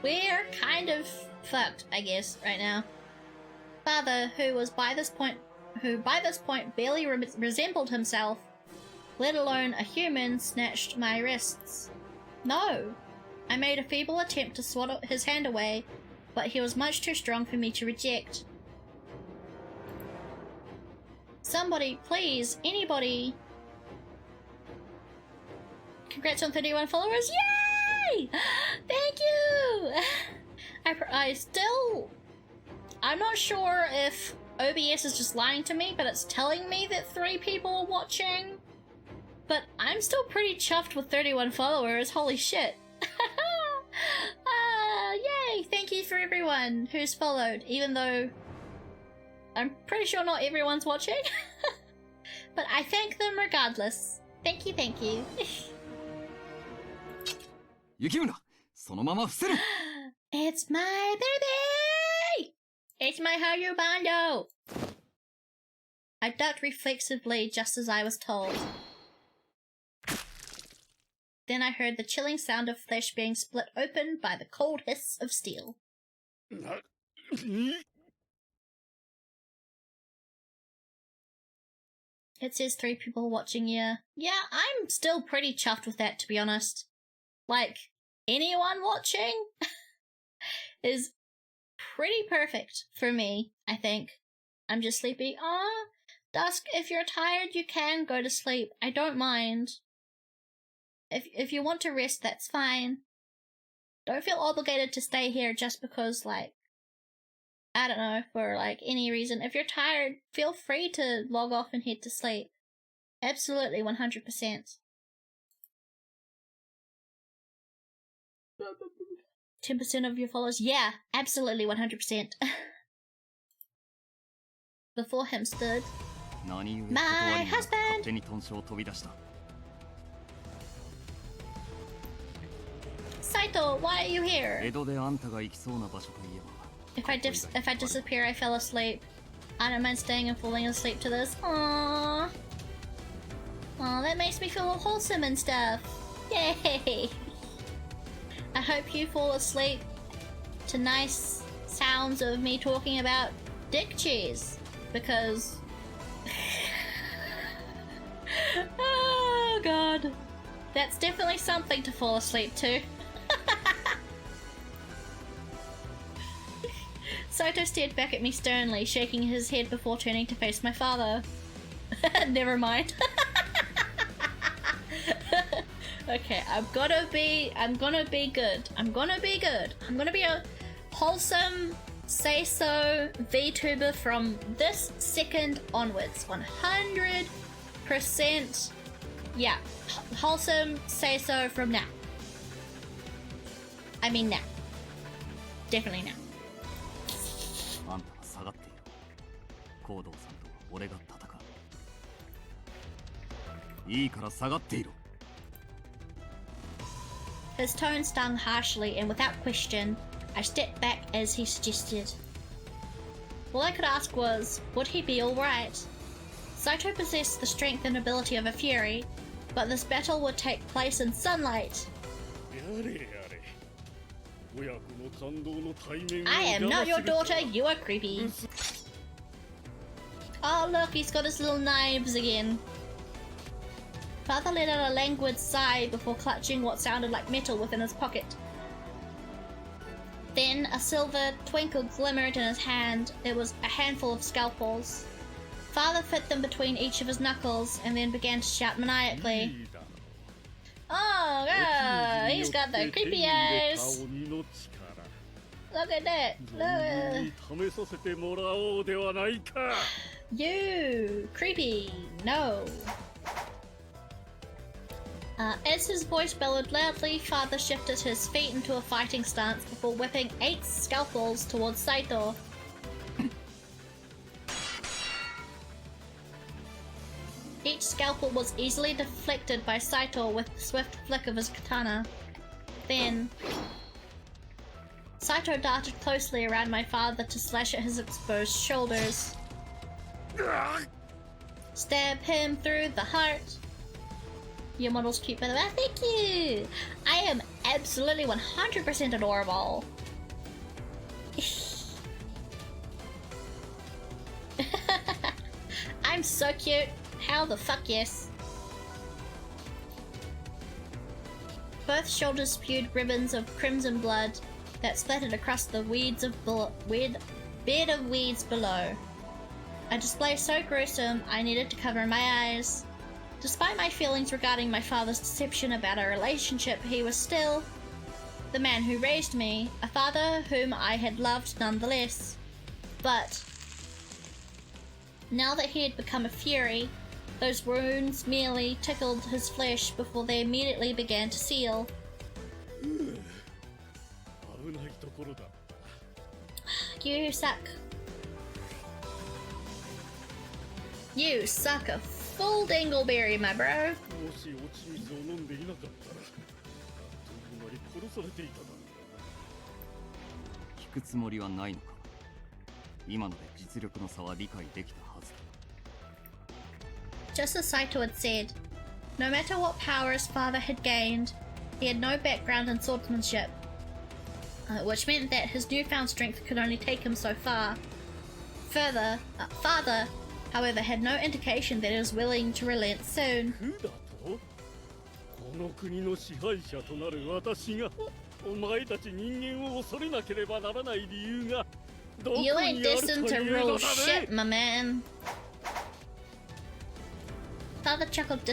We're kind of fucked, I guess, right now. Father, who by this point barely resembled himself, let alone a human, snatched my wrists. No! I made a feeble attempt to swat his hand away, but he was much too strong for me to reject. Somebody, please, anybody, Congrats on 31 followers. Yay! Thank you! I'm not sure if OBS is just lying to me, but it's telling me that 3 people are watching. But I'm still pretty chuffed with 31 followers. Holy shit. Yay! Thank you for everyone who's followed, even though I'm pretty sure not everyone's watching. But I thank them regardless. Thank you, thank you. Yukimura, そのまま伏せる. It's my baby! It's my Harubando! I ducked reflexively just as I was told. Then I heard the chilling sound of flesh being split open by the cold hiss of steel. It says 3 people watching, yeah. Yeah, I'm still pretty chuffed with that, to be honest. Like, anyone watching is pretty perfect for me, I think. I'm just sleepy. Dusk, if you're tired, you can go to sleep. I don't mind. If you want to rest, that's fine. Don't feel obligated to stay here just because, like, I don't know, for, like, any reason. If you're tired, feel free to log off and head to sleep. Absolutely, 100%. 10% of your followers? Yeah, absolutely, 100%. Before him stood my husband! Saito, why are you here? If I disappear, I fell asleep. I don't mind staying and falling asleep to this. Aww. Aw, that makes me feel wholesome and stuff. Yay! I hope you fall asleep to nice sounds of me talking about dick cheese. Because... oh god. That's definitely something to fall asleep to. Saito stared back at me sternly, shaking his head before turning to face my father. Never mind. Okay, I'm gonna be good. I'm gonna be a wholesome say-so VTuber from this second onwards. 100%. Yeah, wholesome say-so from now. I mean now. Definitely now. His tone stung harshly, and without question, I stepped back as he suggested. All I could ask was, would he be alright? Saito possessed the strength and ability of a fury, but this battle would take place in sunlight. I am not your daughter, you are creepy. Oh look, he's got his little knives again. Father let out a languid sigh before clutching what sounded like metal within his pocket. Then a silver twinkle glimmered in his hand. It was a handful of scalpels. Father fit them between each of his knuckles and then began to shout maniacally. Oh god, he's got the creepy eyes. Look at that. You creepy. No. As his voice bellowed loudly, Father shifted his feet into a fighting stance before whipping 8 scalpels towards Saito. Each scalpel was easily deflected by Saito with the swift flick of his katana. Then, Saito darted closely around my father to slash at his exposed shoulders. Stab him through the heart. Your model's cute, by the way. Thank you! I am absolutely 100% adorable. I'm so cute. How the fuck yes. Both shoulders spewed ribbons of crimson blood that splattered across the bed of weeds below. A display so gruesome I needed to cover my eyes. Despite my feelings regarding my father's deception about our relationship, he was still the man who raised me, a father whom I had loved nonetheless. But now that he had become a fury, those wounds merely tickled his flesh before they immediately began to seal. You suck. You suck a full dingleberry, my bro. 聞くつもりはないのか。今ので実力の差は理解できたはずだ。 Just as Saito had said, no matter what power his father had gained, he had no background in swordsmanship, which meant that his newfound strength could only take him so far. Father, however, had no indication that he was willing to relent soon. この国の支配者となる私がお前たち人間を恐れなければならない理由がどこに You あ ain't るという destined to の rule だ shit, ね。 my man. Father chuckled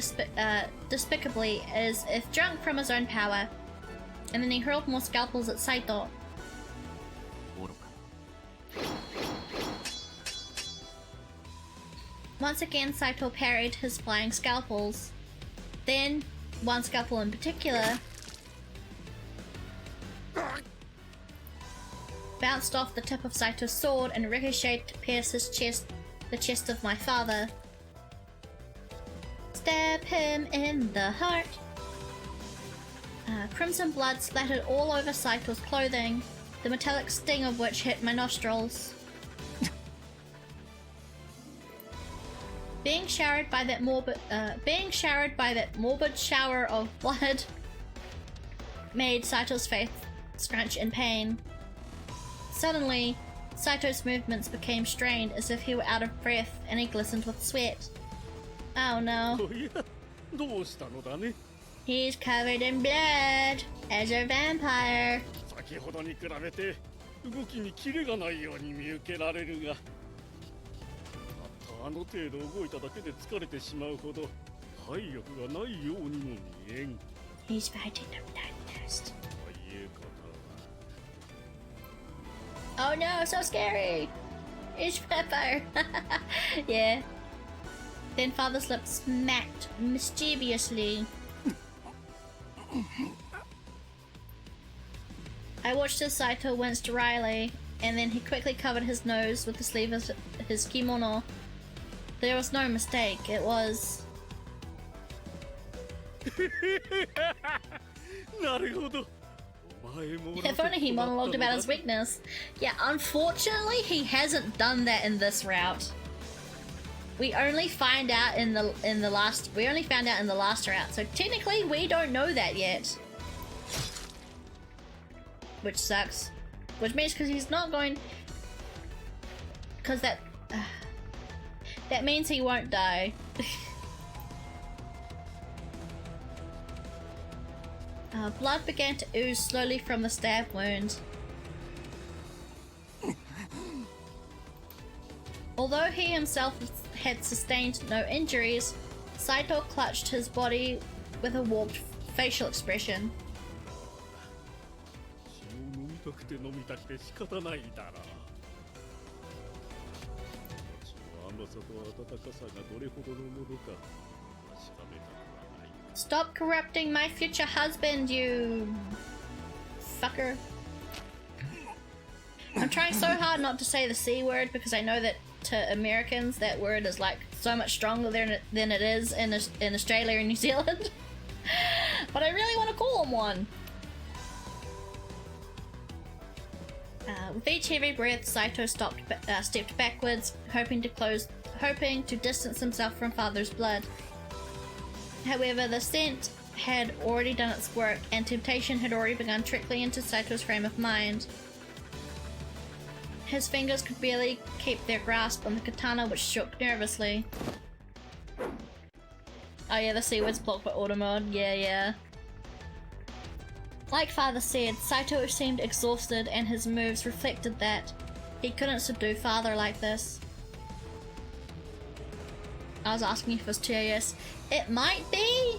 despicably as if drunk from his own power, and then he hurled more scalpels at Saito. Once again, Saito parried his flying scalpels. Then, one scalpel in particular bounced off the tip of Saito's sword and ricocheted to pierce his chest, the chest of my father. Stab him in the heart. Crimson blood splattered all over Saito's clothing, the metallic sting of which hit my nostrils. Being showered by that morbid shower of blood made Saito's face scrunch in pain. Suddenly, Saito's movements became strained as if he were out of breath, and he glistened with sweat. Oh no. どうしたのだね。 He's covered in blood as a vampire. 先ほどに比べて動きにキレがないように見受けられるが、たったあの程度動いただけで疲れてしまうほど体力がないようにも見えん。 He's fighting the darkness. 言え方 Oh no, so scary! He's vampire. Yeah. Then Father's lips smacked mischievously. I watched as Saito winced wryly, and then he quickly covered his nose with the sleeve of his kimono. There was no mistake, it was... なるほど。 If only he monologued about his weakness. Yeah, unfortunately he hasn't done that in this route. We only found out in the last route, so technically we don't know that yet. Which sucks. Which means because he's not going, because that means he won't die. Blood began to ooze slowly from the stab wound. Although he himself had sustained no injuries, Saito clutched his body with a warped facial expression. 血を飲みたくて飲みたくて仕方ないだろう。血の甘さと温かさがどれほどのものか確かめたくはない。 Stop corrupting my future husband, you fucker. I'm trying so hard not to say the C word because I know that to Americans that word is like so much stronger than it is in Australia and New Zealand. But I really want to call him one. With each heavy breath, Saito stepped backwards, hoping to distance himself from Father's blood. However, the scent had already done its work, and temptation had already begun trickling into Saito's frame of mind. His fingers could barely keep their grasp on the katana, which shook nervously. Oh yeah, the C word's blocked by auto mode. Yeah. Like Father said, Saito seemed exhausted, and his moves reflected that. He couldn't subdue Father like this. I was asking if it was TOS. It might be.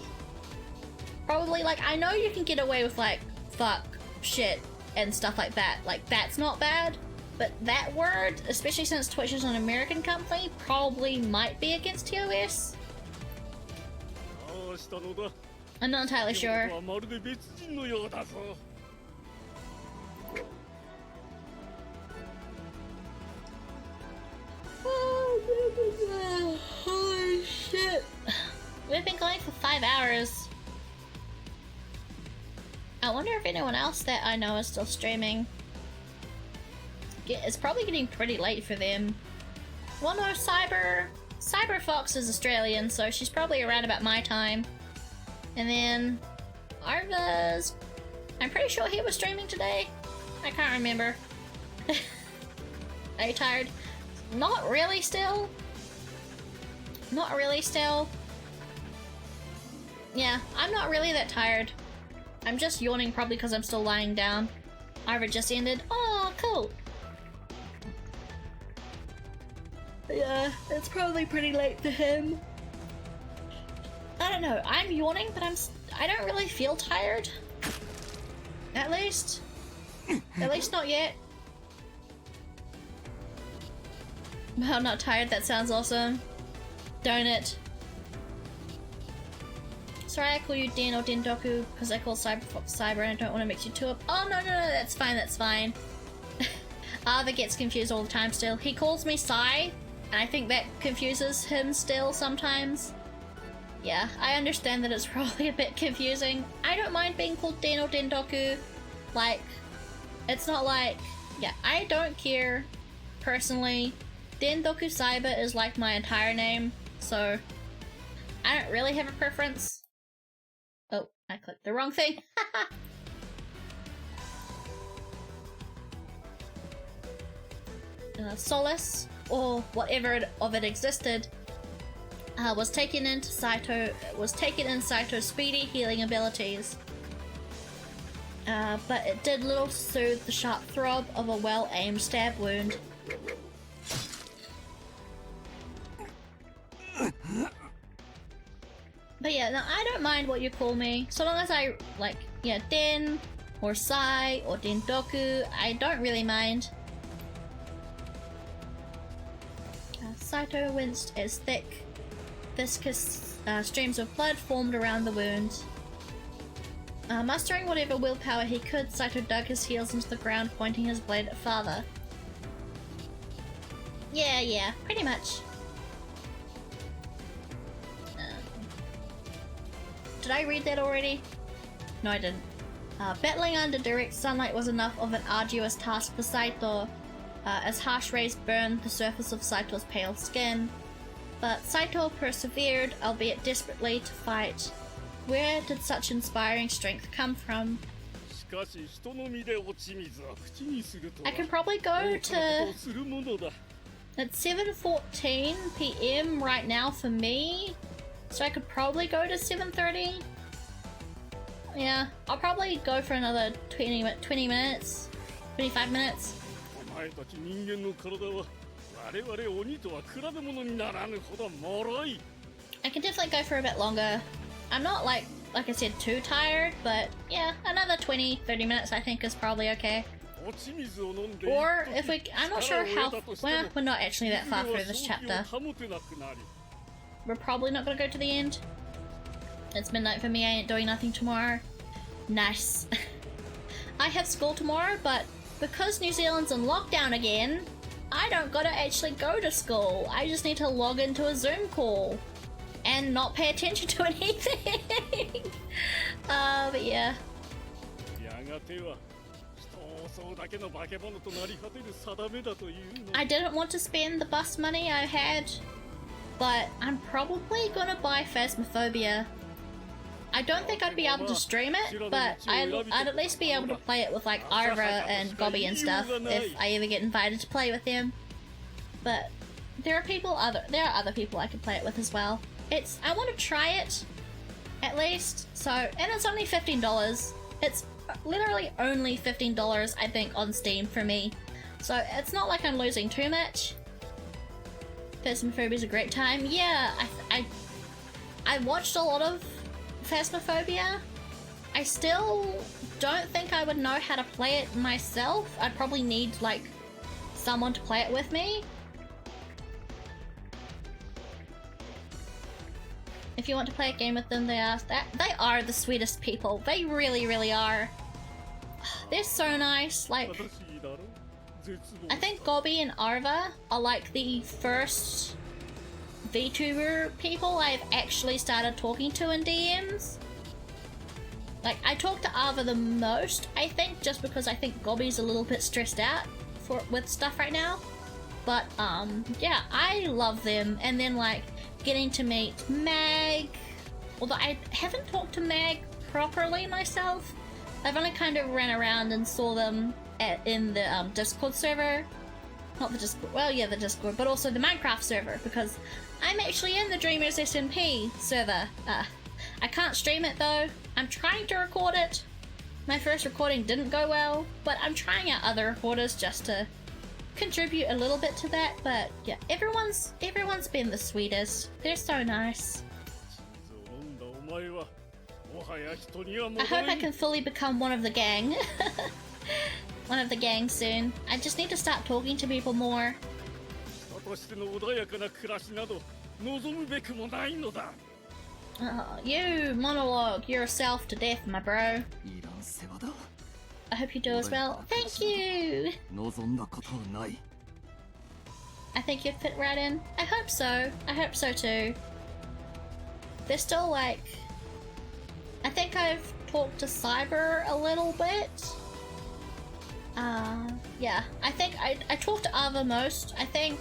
Probably, like, I know you can get away with, like, fuck, shit, and stuff like that. Like, that's not bad. But that word, especially since Twitch is an American company, probably might be against TOS. I'm not entirely sure. Holy shit. We've been going for 5 hours. I wonder if anyone else that I know is still streaming. It's probably getting pretty late for them. Well, no, Cyber Fox is Australian, so she's probably around about my time. And then Arva's, I'm pretty sure he was streaming today. I can't remember. Are you tired? Not really still. Not really still. Yeah, I'm not really that tired. I'm just yawning probably because I'm still lying down. Arva just ended. Oh, cool. Yeah, it's probably pretty late for him. I don't know, I'm yawning, but I don't really feel tired. At least not yet. Wow, not tired, that sounds awesome. Don't it? Sorry I call you Den or Dendoku, because I call Cyberfox Cyber and I don't want to mix you two up. Oh, no, that's fine, that's fine. Arva gets confused all the time still. He calls me Sai, and I think that confuses him still sometimes. Yeah, I understand that it's probably a bit confusing. I don't mind being called Den or Dendoku. Like, it's not like... Yeah, I don't care, personally. Dendoku Saiba is like my entire name, so I don't really have a preference. Oh, I clicked the wrong thing. Solace, or whatever of it existed, was taken in Saito's speedy healing abilities. But it did little to soothe the sharp throb of a well-aimed stab wound. But yeah, no, I don't mind what you call me, so long as I, like, yeah, Den, or Sai, or Dendoku, I don't really mind. Saito winced as thick, viscous streams of blood formed around the wound. Mustering whatever willpower he could, Saito dug his heels into the ground, pointing his blade at father. Yeah, pretty much. Did I read that already? No, I didn't. Battling under direct sunlight was enough of an arduous task for Saito, as harsh rays burned the surface of Saito's pale skin. But Saito persevered, albeit desperately, to fight. Where did such inspiring strength come from? I could probably go to... It's 7:14 PM right now for me, so I could probably go to 7:30. Yeah, I'll probably go for another 20 minutes, 25 minutes. I can definitely go for a bit longer. I'm not like I said, too tired, but yeah, another 20-30 minutes I think is probably okay. Or if we, I'm not sure how, well, we're not actually that far through this chapter. We're probably not gonna go to the end. It's midnight for me, I ain't doing nothing tomorrow. Nice. I have school tomorrow, but because New Zealand's in lockdown again, I don't gotta actually go to school. I just need to log into a Zoom call and not pay attention to anything. But yeah. I didn't want to spend the bus money I had, but I'm probably gonna buy Phasmophobia. I don't think I'd be able to stream it, but I'd at least be able to play it with like Arva and Gobby and stuff if I ever get invited to play with them. But there are other people I could play it with as well. I want to try it, at least. So, and it's only $15. It's literally only $15, I think, on Steam for me. So it's not like I'm losing too much. Phasmophobia is a great time. Yeah, I watched a lot of Phasmophobia. I still don't think I would know how to play it myself. I'd probably need, like, someone to play it with me. If you want to play a game with them, they are the sweetest people. They really, really are. They're so nice. Like, I think Gobi and Arva are like the first VTuber people I've actually started talking to in DMs. Like, I talk to Arva the most, I think, just because I think Gobi's a little bit stressed out with stuff right now. But, yeah, I love them. And then, like, getting to meet Mag, although I haven't talked to Mag properly myself. I've only kind of ran around and saw them in the Discord server. Not the Discord, well, yeah, the Discord, but also the Minecraft server, because I'm actually in the Dreamers SMP server. I can't stream it though. I'm trying to record it. My first recording didn't go well, but I'm trying out other recorders just to contribute a little bit to that. But yeah, everyone's been the sweetest. They're so nice. I hope I can fully become one of the gang. One of the gang soon. I just need to start talking to people more. You monologue yourself to death, my bro. I hope you do as well. Thank you! I think you'd fit right in. I hope so. I hope so too. They're still like... I think I've talked to Cyber a little bit. Yeah. I think I talked to Ava most, I think.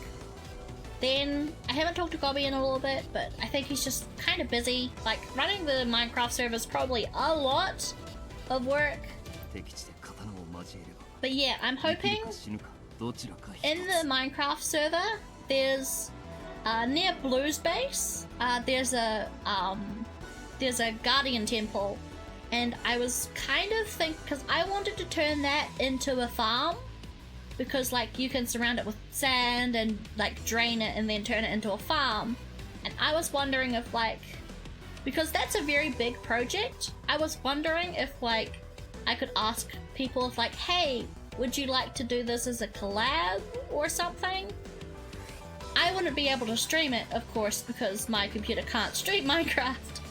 Then, I haven't talked to Gobi in a little bit, but I think he's just kind of busy. Like, running the Minecraft server is probably a lot of work. But yeah, I'm hoping in the Minecraft server, there's near Blue's base, there's a Guardian Temple, and I was kind of thinking, because I wanted to turn that into a farm, because like you can surround it with sand and like drain it and then turn it into a farm. And I was wondering if like, because that's a very big project, I was wondering if like I could ask people if like, hey, would you like to do this as a collab or something? I wouldn't be able to stream it, of course, because my computer can't stream Minecraft.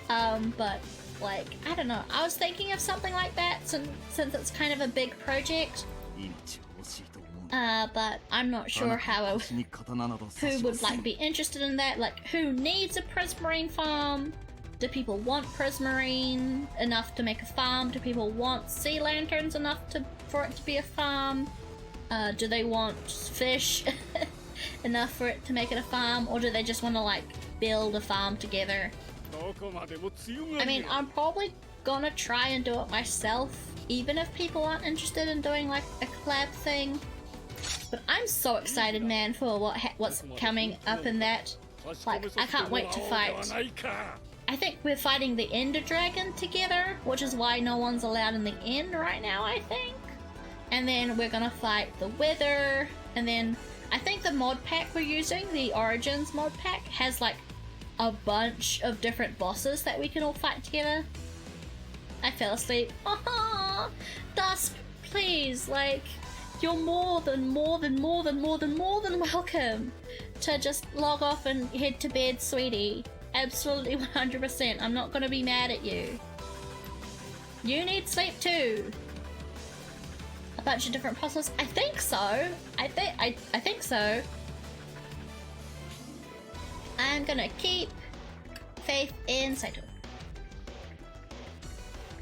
But like, I don't know, I was thinking of something like that since it's kind of a big project. But I'm not sure who would like be interested in that. Like, who needs a Prismarine farm? Do people want Prismarine enough to make a farm? Do people want sea lanterns enough for it to be a farm? Do they want fish enough for it to make it a farm? Or do they just want to like build a farm together? I mean, I'm probably gonna try and do it myself, even if people aren't interested in doing like a collab thing. But I'm so excited, man, for what's coming up in that. Like, I can't wait to fight. I think we're fighting the Ender Dragon together, which is why no one's allowed in the end right now, I think. And then we're gonna fight the Wither, and then I think the mod pack we're using, the Origins mod pack, has like a bunch of different bosses that we can all fight together. I fell asleep. Dusk, please, like, you're more than welcome to just log off and head to bed, sweetie. Absolutely 100%. I'm not gonna be mad at you. You need sleep too. A bunch of different puzzles. I think so. I think so. I'm gonna keep faith in Saito.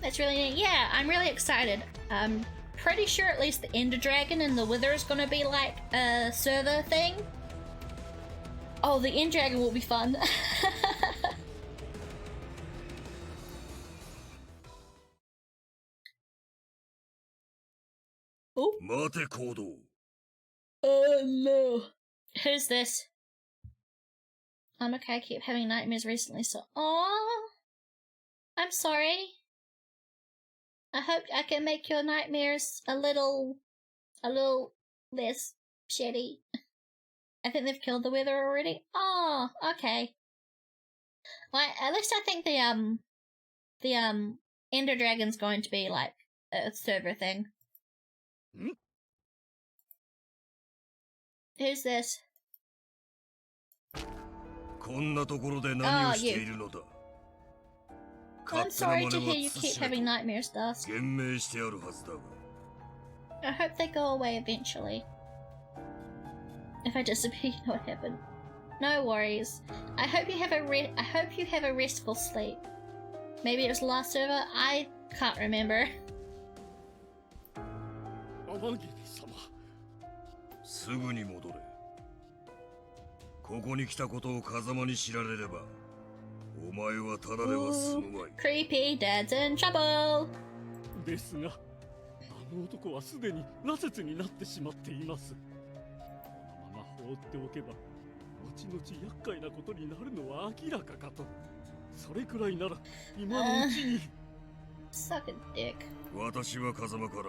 That's really neat. Yeah, I'm really excited. Pretty sure at least the Ender Dragon and the Wither is gonna be like a server thing. Oh, the Ender Dragon will be fun. Oh. Oh no. Who's this? I'm okay, I keep having nightmares recently, so... Aww! I'm sorry. I hope I can make your nightmares a little less shitty. I think they've killed the Wither already. Oh, okay. Well, at least I think the Ender Dragon's going to be like a server thing. Who's this? Oh, you. I'm sorry to hear you keep having nightmares, Dusk. I hope they go away eventually. If I disappear, you know what happened. No worries. I hope you have a restful sleep. Maybe it was the last server. I can't remember. すぐに戻れ。ここに来たことを風間に知られれば、お前はただでは済むまい。Creepy, Dad's in trouble. ですが、あの男はすでに羅刹になってしまっています。このまま放っておけば、後々厄介なことになるのは明らかかと。それくらいなら今のうちに。Suck a dick. 私は風間から。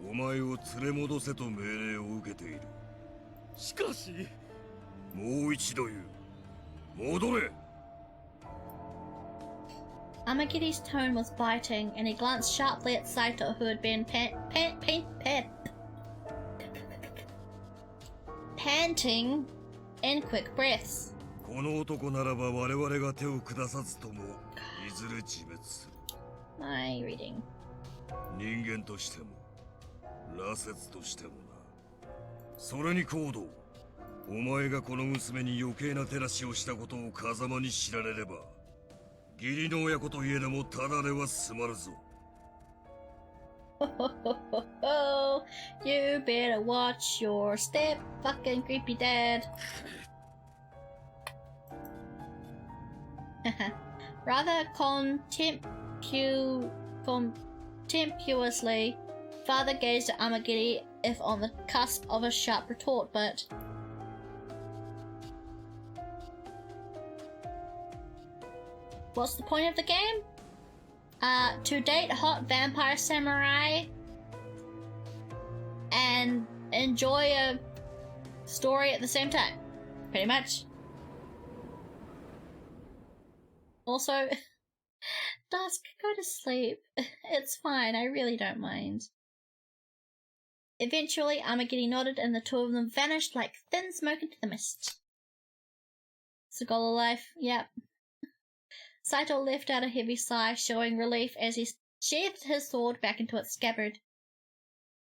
お前を連れ戻せと命令を受けている。しかし、もう一度言う。戻れ。Amagidi's tone was biting, and he glanced sharply at Saito, who had been panting in quick breaths. この男ならば我々が手を下さずともいずれ自滅する。My reading. 人間としても。羅刹としてもな。それに行動。お前がこの娘に余計な照らしをしたことを風間に知られれば、義理の親子といえどもただでは済まぬぞ。You better watch your step, fucking creepy dad. Rather contemptuously, Father gazed at Amagiri, if on the cusp of a sharp retort, but... What's the point of the game? To date hot vampire samurai and enjoy a story at the same time. Pretty much. Also, Dusk, go to sleep. It's fine, I really don't mind. Eventually, Amagiri nodded and the two of them vanished like thin smoke into the mist. Segola life, yep. Saito left out a heavy sigh, showing relief as he sheathed his sword back into its scabbard.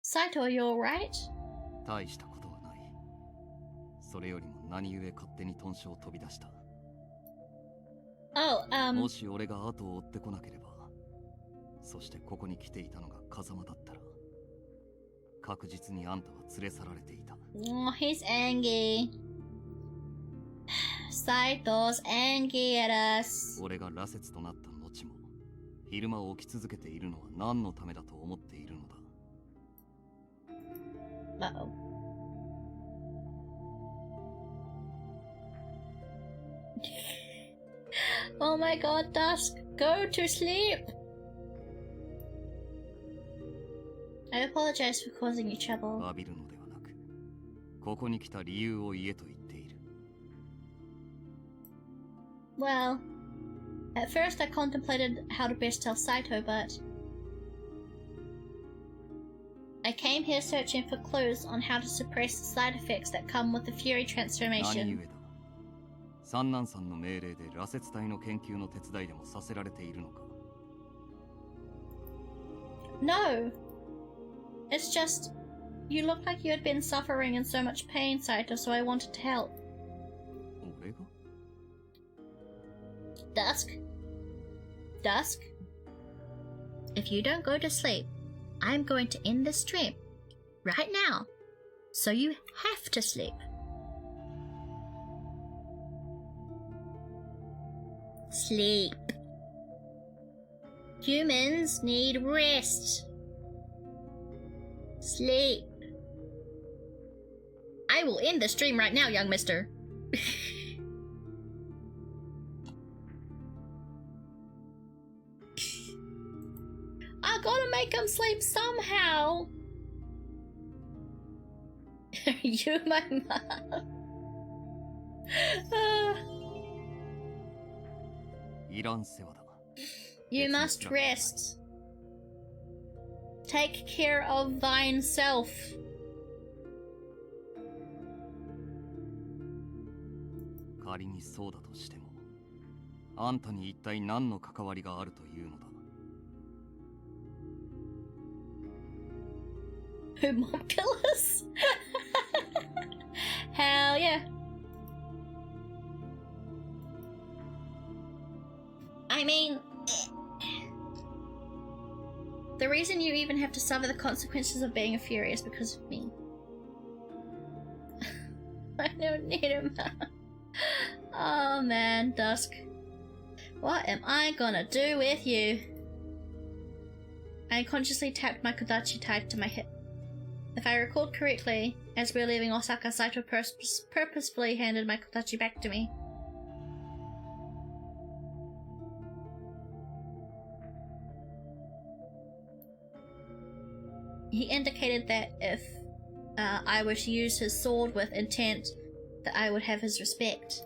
Saito, are you alright? 大したことはない。それよりも何故勝手に豚書を飛び出した。Oh, もし俺が後を追ってこなければ、そしてここに来ていたのが風間だったら、確実にあんたは連れ去られていた。Oh, he's angry. Saito's angry at us. 俺が羅刹となった後も、昼間起き続けているのは何のためだと思っているのだ。Uh-oh. Oh my god, Dusk, go to sleep! I apologize for causing you trouble. 詫びるのではなく、ここに来た理由を言えと言っている。Well, at first I contemplated how to best tell Saito, but I came here searching for clues on how to suppress the side effects that come with the Fury 何 transformation. 故だ。三男さんの命令で羅刹体の研究の手伝いでもさせられているのか。No! It's just, you look like you had been suffering in so much pain, Saito, so I wanted to help. 俺が？ Dusk? Dusk? If you don't go to sleep, I'm going to end this stream. Right now. So you have to sleep. Sleep. Humans need rest. Sleep. I will end the stream right now, young mister. I gotta make him sleep somehow. You, my mom. いらん世話だ。 You must rest. Take care of thine self. 仮にそうだとしても、あんたに一体何の関わりがあるというのだ。 Homunculus? Hell yeah. I mean, the reason you even have to suffer the consequences of being a Fury is because of me. I don't need him. Oh man, Dusk. What am I gonna do with you? I unconsciously tapped my kodachi tied to my hip. If I recalled correctly, as we were leaving Osaka, Saito purposefully handed my kodachi back to me. He indicated that if I were to use his sword with intent, that I would have his respect.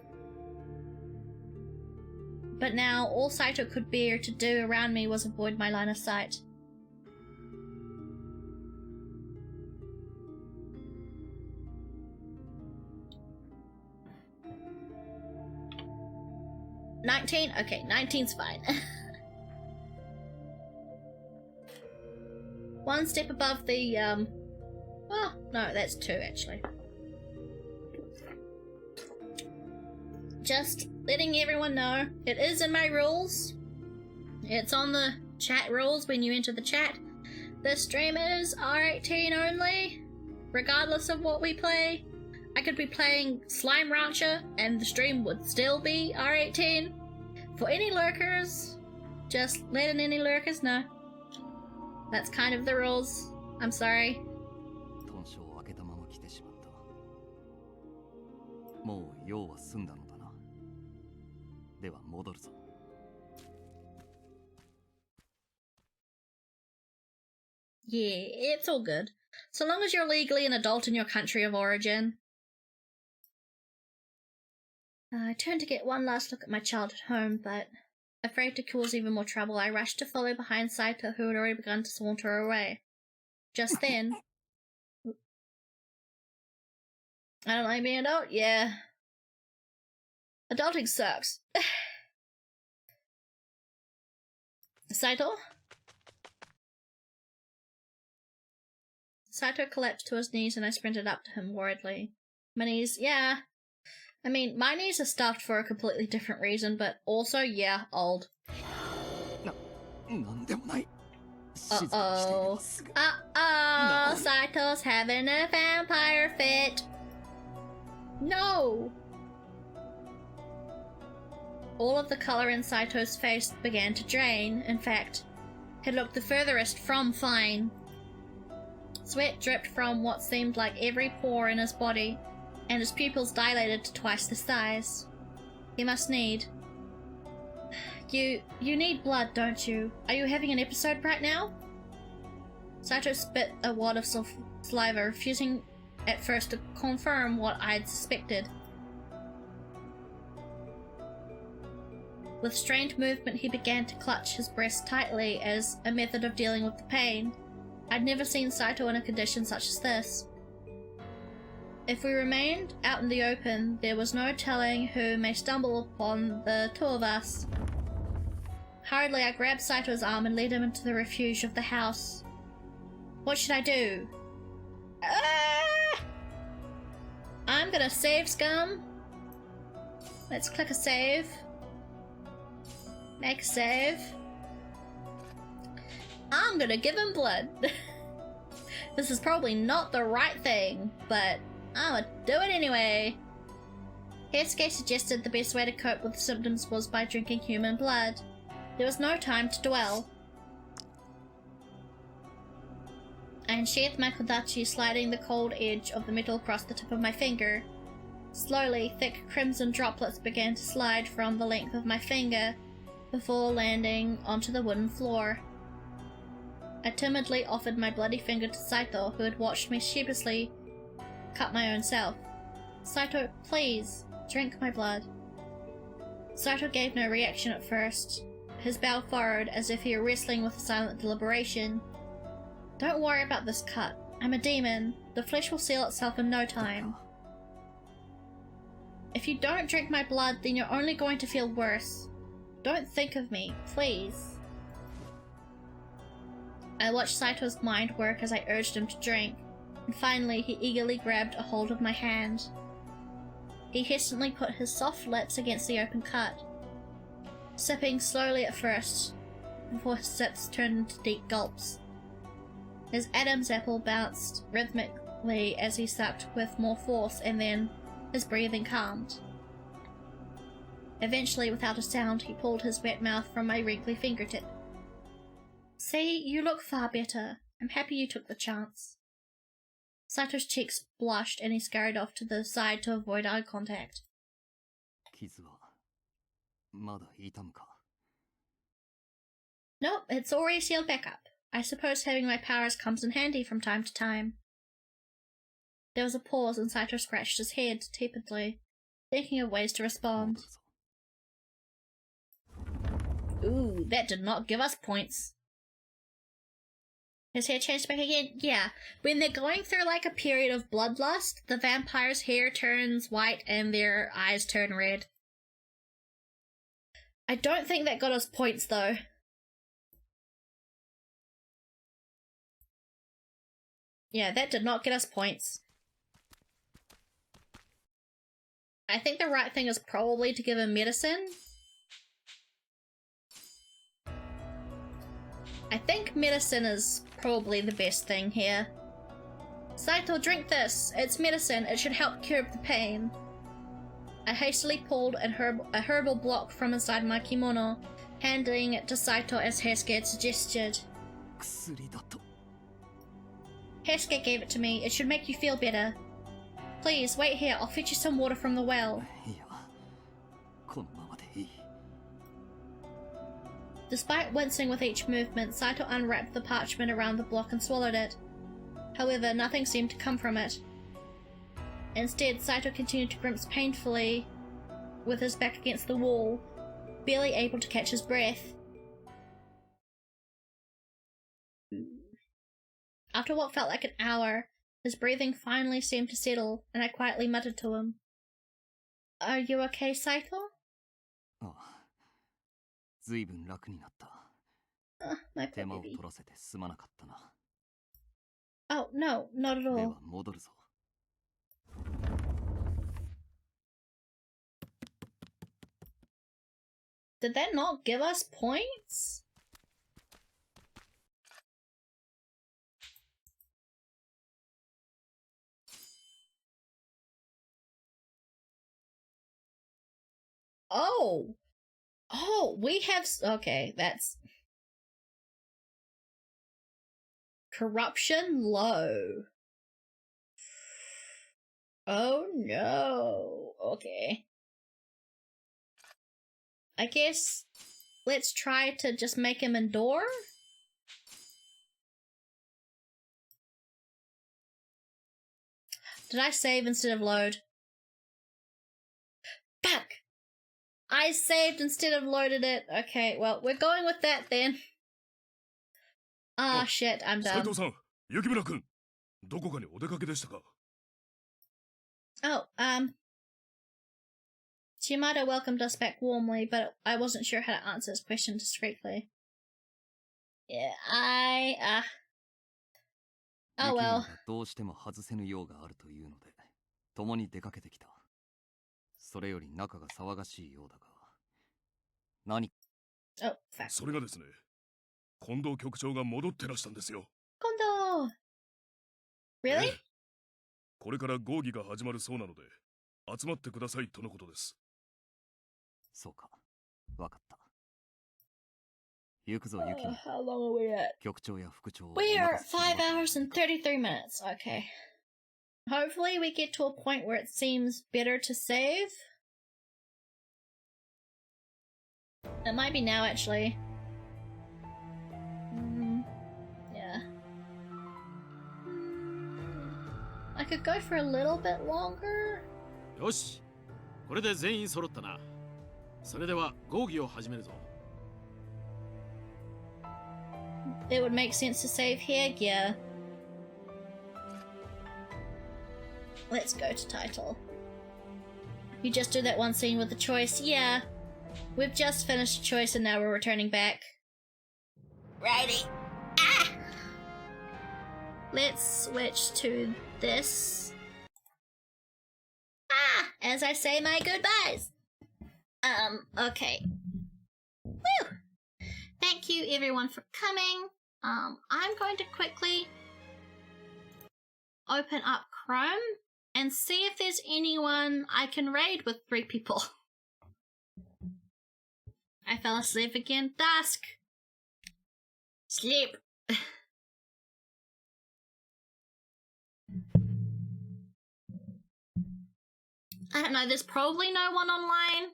But now, all Saito could bear to do around me was avoid my line of sight. $19? Okay, 19's fine. One step above the, well, no, that's 2 actually. Just letting everyone know, it is in my rules. It's on the chat rules when you enter the chat. This stream is R18 only, regardless of what we play. I could be playing Slime Rancher and the stream would still be R18. For any lurkers, just letting any lurkers know. That's kind of the rules. I'm sorry. 豚書を開けたまま来てしまった。もう用は済んだのだな。では戻るぞ。Yeah, it's all good. So long as you're legally an adult in your country of origin. I turned to get one last look at my childhood home, but afraid to cause even more trouble, I rushed to follow behind Saito, who had already begun to saunter away. Just then... I don't like being an adult? Yeah. Adulting sucks. Saito? Saito collapsed to his knees and I sprinted up to him worriedly. My knees, yeah. I mean, my knees are stuffed for a completely different reason, but also, yeah, old. Uh-oh. Uh-oh, Saito's having a vampire fit. No! All of the colour in Saito's face began to drain. In fact, he looked the furthest from fine. Sweat dripped from what seemed like every pore in his body, and his pupils dilated to twice the size. He must need... You need blood, don't you? Are you having an episode right now? Saito spit a wad of saliva, refusing at first to confirm what I'd suspected. With strained movement, he began to clutch his breast tightly as a method of dealing with the pain. I'd never seen Saito in a condition such as this. If we remained out in the open, there was no telling who may stumble upon the two of us. Hurriedly, I grabbed Saito's arm and led him into the refuge of the house. What should I do? I'm gonna save scum. Let's click a save. Make a save. I'm gonna give him blood. This is probably not the right thing, but I'm gonna do it anyway. Heisuke suggested the best way to cope with the symptoms was by drinking human blood. There was no time to dwell. I unsheathed my kodachi, sliding the cold edge of the metal across the tip of my finger. Slowly, thick crimson droplets began to slide from the length of my finger before landing onto the wooden floor. I timidly offered my bloody finger to Saito, who had watched me sheepishly cut my own self. Saito, please, drink my blood. Saito gave no reaction at first, his brow furrowed as if he were wrestling with a silent deliberation. Don't worry about this cut. I'm a demon. The flesh will seal itself in no time. If you don't drink my blood, then you're only going to feel worse. Don't think of me, please. I watched Saito's mind work as I urged him to drink, and finally he eagerly grabbed a hold of my hand. He hesitantly put his soft lips against the open cut, sipping slowly at first, before his sips turned into deep gulps. His Adam's apple bounced rhythmically as he sucked with more force, and then his breathing calmed. Eventually, without a sound, he pulled his wet mouth from my wrinkly fingertip. See, you look far better. I'm happy you took the chance. Saito's cheeks blushed and he scurried off to the side to avoid eye contact. Nope, it's already sealed back up. I suppose having my powers comes in handy from time to time. There was a pause and Saito scratched his head tepidly, thinking of ways to respond. Ooh, that did not give us points. His hair changed back again? Yeah. When they're going through like a period of bloodlust, the vampire's hair turns white and their eyes turn red. I don't think that got us points though. Yeah, that did not get us points. I think the right thing is probably to give him medicine. I think medicine is probably the best thing here. Saito, drink this! It's medicine, it should help curb the pain. I hastily pulled a herbal block from inside my kimono, handing it to Saito as Heisuke suggested. Heisuke gave it to me, it should make you feel better. Please, wait here, I'll fetch you some water from the well. Despite wincing with each movement, Saito unwrapped the parchment around the block and swallowed it. However, nothing seemed to come from it. Instead, Saito continued to grimce painfully with his back against the wall, barely able to catch his breath. After what felt like an hour, his breathing finally seemed to settle, and I quietly muttered to him, "Are you okay, Saito?" My poor baby. Oh, no, not at all. Did that not give us points? Oh! Oh, we have... Okay, that's... Corruption low. Oh no. Okay. I guess let's try to just make him endure. Did I save instead of load? Fuck! I saved instead of loaded it. Okay, well, we're going with that then. Ah, shit, I'm done. Saito-san, Yukimura-kun, どこかにお出かけでしたか? Oh, Shimada welcomed us back warmly, but I wasn't sure how to answer his question discreetly. Yeah, oh well. どうしても外せぬ用があるというので、共に出かけてきた。それより仲が騒がしいようだが、何？ Oh, fuck. それがですね、近藤局長が戻ってらしたんですよ。近藤! Really? これから合議が始まるそうなので、集まってくださいとのことです。そうか、わかった。行くぞ、ユキミ。How long are we at? 局長や副長を。We are 5 hours and 33 minutes. Okay. Hopefully we get to a point where it seems better to save. It might be now, actually. Yeah. I could go for a little bit longer. よし、これで全員揃ったな。それでは合議を始めるぞ。It would make sense to save here, yeah. Let's go to title. You just do that one scene with the choice, yeah. We've just finished a choice and now we're returning back. Righty. Ah! Let's switch to this. Ah! As I say my goodbyes. Okay. Whew! Thank you everyone for coming. I'm going to quickly open up Chrome and see if there's anyone I can raid with 3 people. I fell asleep again. Dusk. Sleep. I don't know, there's probably no one online.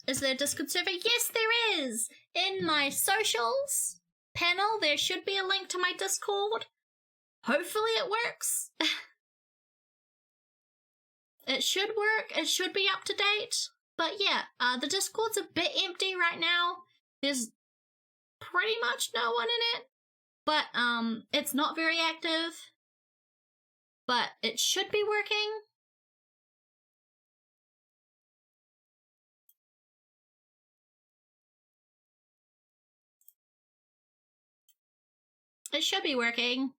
Is there a Discord server? Yes, there is! In my socials panel, there should be a link to my Discord. Hopefully it works. It should work. It should be up to date. But yeah, the Discord's a bit empty right now. There's pretty much no one in it. But, it's not very active. But it should be working. It should be working.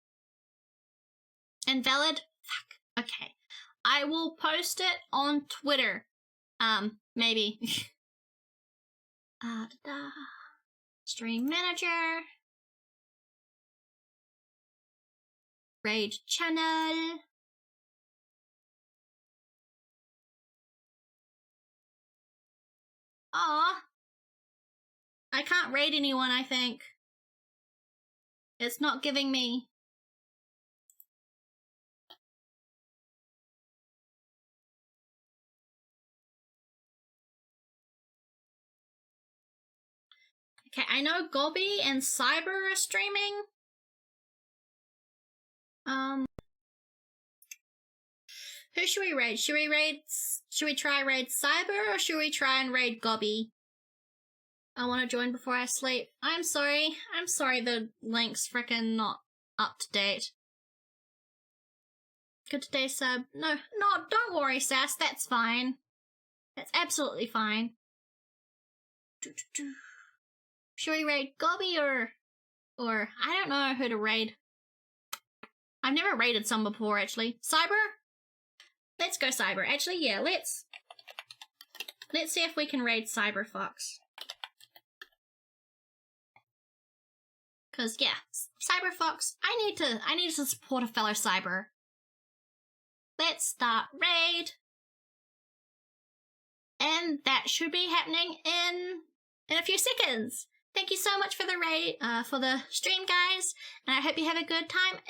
Invalid? Fuck. Okay. I will post it on Twitter. Maybe. Stream manager. Raid channel. Aw. I can't raid anyone, I think. It's not giving me. Okay, I know Gobby and Cyber are streaming. Who should we raid? Should we try raid Cyber or should we try and raid Gobby? I want to join before I sleep. I'm sorry the link's frickin' not up to date. Good day, sub. No, don't worry, Sass, that's fine. That's absolutely fine. Should we raid Gobby or I don't know who to raid. I've never raided some before, actually. Cyber? Let's go Cyber. Actually, yeah, let's see if we can raid Cyber Fox. Cause yeah, Cyber Fox, I need to support a fellow Cyber. Let's start raid. And that should be happening in a few seconds. Thank you so much for the raid, for the stream, guys, and I hope you have a good time.